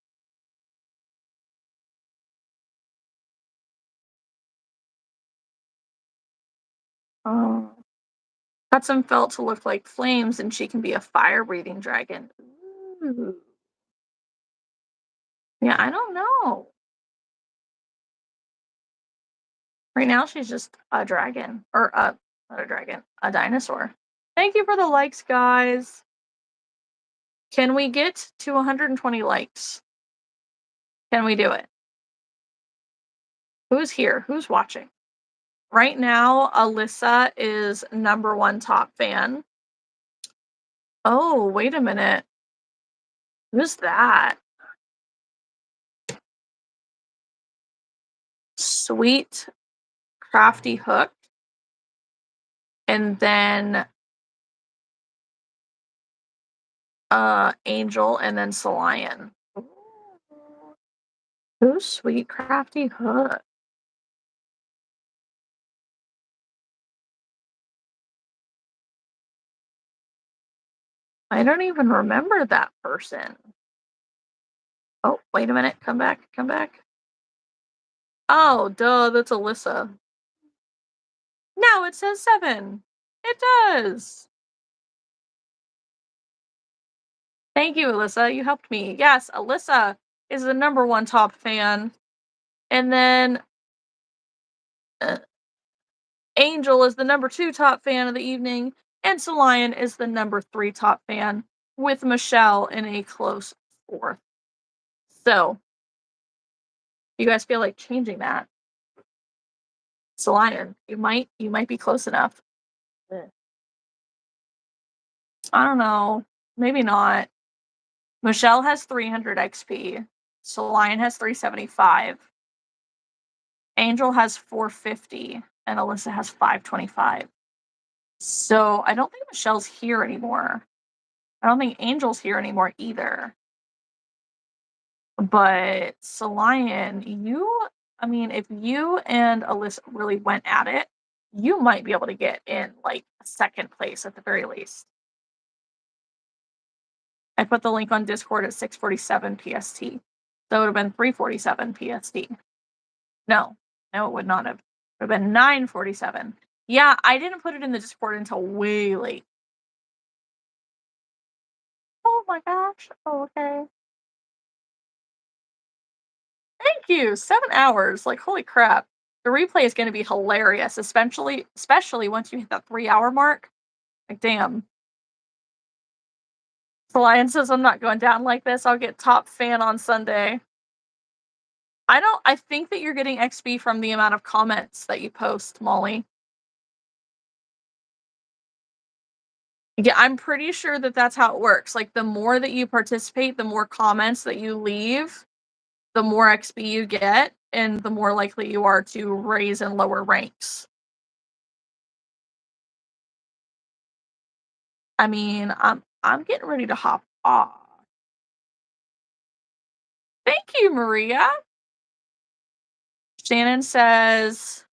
Cut some felt to look like flames, and she can be a fire-breathing dragon. Ooh. Yeah, I don't know. Right now, she's just a dragon. Or not a dragon, a dinosaur. Thank you for the likes, guys. Can we get to 120 likes? Can we do it? Who's here? Who's watching? Right now, Alyssa is #1 top fan. Oh, wait a minute. Who's that? Sweet Crafty Hook. And then Angel, and then Lion. Who's Sweet Crafty Hook? I don't even remember that person. Oh, wait a minute. Come back. Come back. Oh, duh. That's Alyssa. No, it says 7. It does. Thank you, Alyssa. You helped me. Yes, Alyssa is the #1 top fan. And then Angel is the #2 top fan of the evening. And Lion is the #3 top fan, with Michelle in a close 4th. So, you guys feel like changing that? Lion, you might be close enough. I don't know. Maybe not. Michelle has 300 XP. Lion has 375. Angel has 450. And Alyssa has 525. So I don't think Michelle's here anymore. I don't think Angel's here anymore either. But Lion, if you and Alyssa really went at it, you might be able to get in like second place at the very least. I put the link on Discord at 6:47 PST. So it would have been 3:47 PST. No, it would not have. It would have been 9:47. Yeah, I didn't put it in the Discord until way late. Oh my gosh. Oh, okay. Thank you. 7 hours. Like, holy crap. The replay is going to be hilarious, especially once you hit that 3-hour mark. Like, damn. The Lion says, I'm not going down like this. I'll get top fan on Sunday. I think that you're getting XP from the amount of comments that you post, Molly. Yeah, I'm pretty sure that that's how it works. Like, the more that you participate, the more comments that you leave, the more XP you get, and the more likely you are to raise and lower ranks. I mean, I'm getting ready to hop off. Thank you, Maria. Shannon says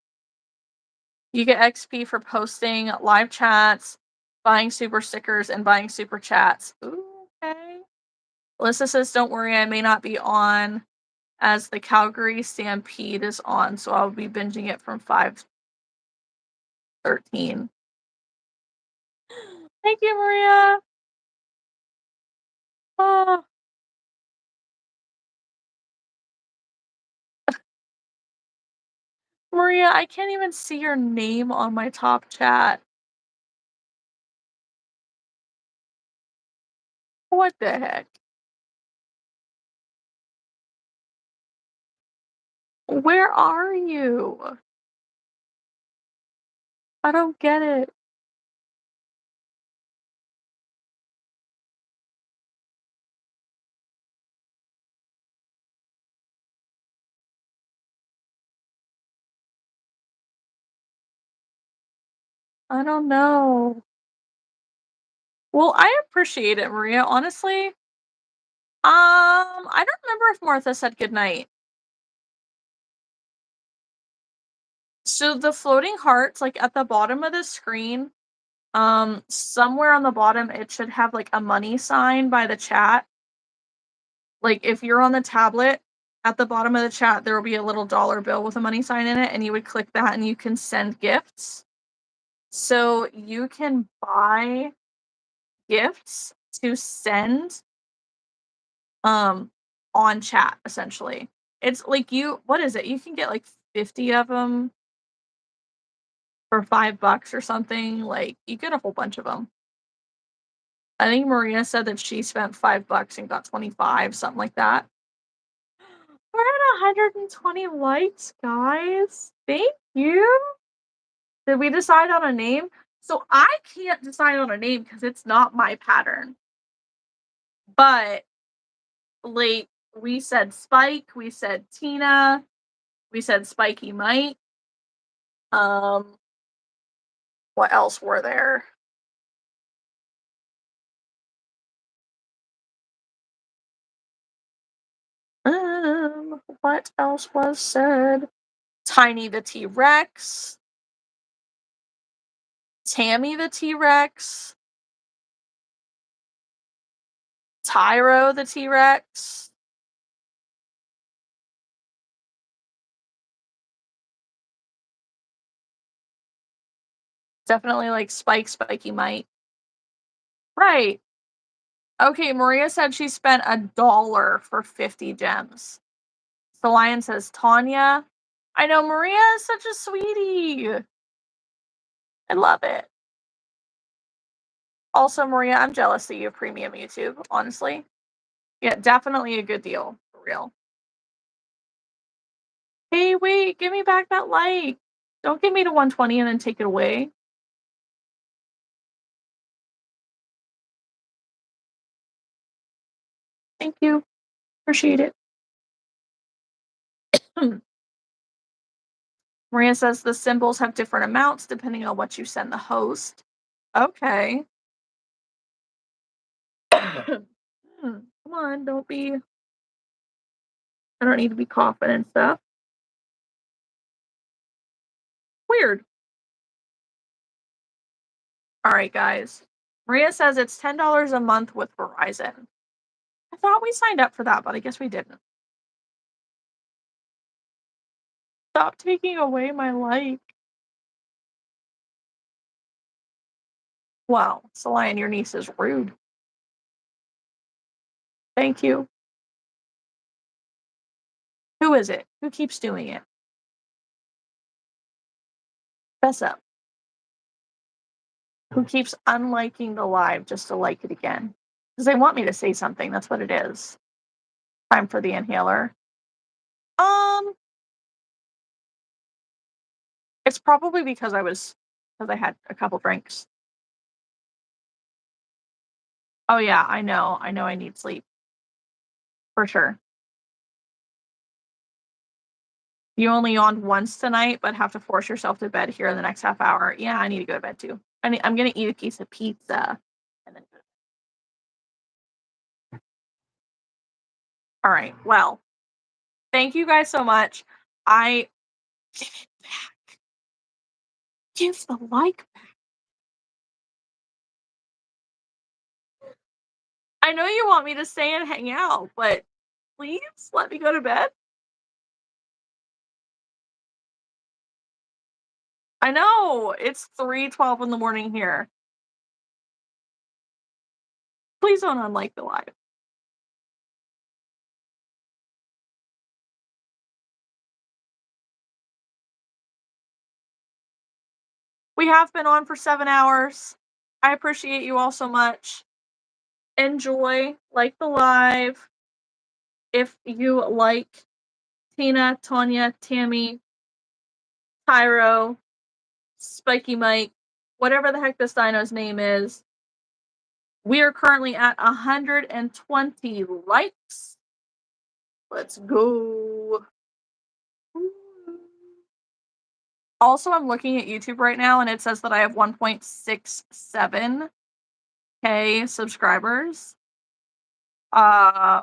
you get XP for posting live chats, buying super stickers, and buying super chats. Ooh, okay. Alyssa says, don't worry, I may not be on as the Calgary Stampede is on, so I'll be binging it from 5:13. Thank you, Maria. Oh. Maria, I can't even see your name on my top chat. What the heck? Where are you? I don't get it. I don't know. Well, I appreciate it, Maria, honestly. I don't remember if Martha said goodnight. So the floating hearts, like at the bottom of the screen, somewhere on the bottom, it should have like a money sign by the chat. Like if you're on the tablet, at the bottom of the chat, there will be a little dollar bill with a money sign in it, and you would click that and you can send gifts. So you can buy gifts to send on chat, essentially. It's like what is it? You can get like 50 of them for $5 or something. Like, you get a whole bunch of them. I think Maria said that she spent $5 and got 25, something like that. We're at 120 likes, guys. Thank you. Did we decide on a name? So I can't decide on a name because it's not my pattern. But, like, we said Spike, we said Tina, we said Spiky Mite. What else were there? What else was said? Tiny the T-Rex. Tammy the T-Rex. Tyro the T-Rex. Definitely like Spiky Mite. Right. Okay, Maria said she spent $1 for 50 gems. So Lion says Tanya. I know, Maria is such a sweetie. I love it. Also, Maria, I'm jealous that you have premium YouTube, honestly. Yeah, definitely a good deal, for real. Hey, wait, give me back that like. Don't give me to 120 and then take it away. Thank you. Appreciate it. Maria says the symbols have different amounts depending on what you send the host. Okay. Come on, don't be. I don't need to be coughing and stuff. Weird. All right, guys. Maria says it's $10 a month with Verizon. I thought we signed up for that, but I guess we didn't. Stop taking away my like. Wow, Celine, your niece is rude. Thank you. Who is it? Who keeps doing it? Fess up. Who keeps unliking the live just to like it again? Because they want me to say something. That's what it is. Time for the inhaler. It's probably because I had a couple drinks. Oh yeah, I know I need sleep. For sure. You only yawned once tonight, but have to force yourself to bed here in the next half hour. Yeah, I need to go to bed too. I'm gonna eat a piece of pizza and then go to bed. All right. Well, thank you guys so much. I give it back. Give the like back. I know you want me to stay and hang out, but please let me go to bed. I know it's 3:12 in the morning here. Please don't unlike the live. We have been on for 7 hours. I appreciate you all so much. Enjoy, like the live. If you like Tina, Tanya, Tammy, Tyro, Spiky Mike, whatever the heck this dino's name is, we are currently at 120 likes. Let's go. Also, I'm looking at YouTube right now and it says that I have 1.67K subscribers,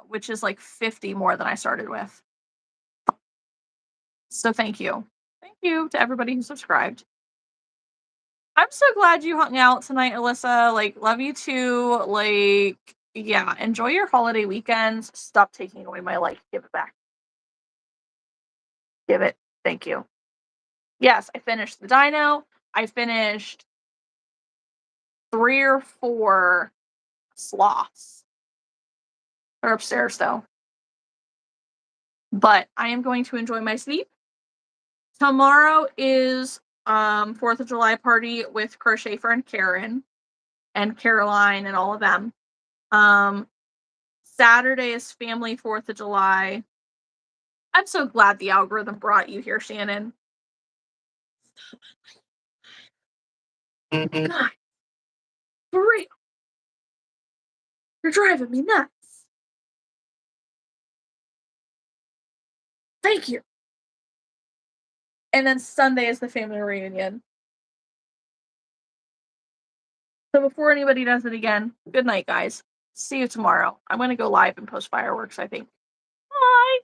which is like 50 more than I started with. So thank you. Thank you to everybody who subscribed. I'm so glad you hung out tonight, Alyssa. Like, love you too. Like, yeah, enjoy your holiday weekends. Stop taking away my like. Give it back. Give it. Thank you. Yes, I finished the dino. I finished 3 or 4 sloths. They're upstairs though. But I am going to enjoy my sleep. Tomorrow is 4th of July party with Crochet friend Karen and Caroline and all of them. Saturday is family 4th of July. I'm so glad the algorithm brought you here, Shannon. God, for real. You're driving me nuts. Thank you. And then Sunday is the family reunion. So before anybody does it again, good night, guys. See you tomorrow. I'm going to go live and post fireworks, I think. Bye.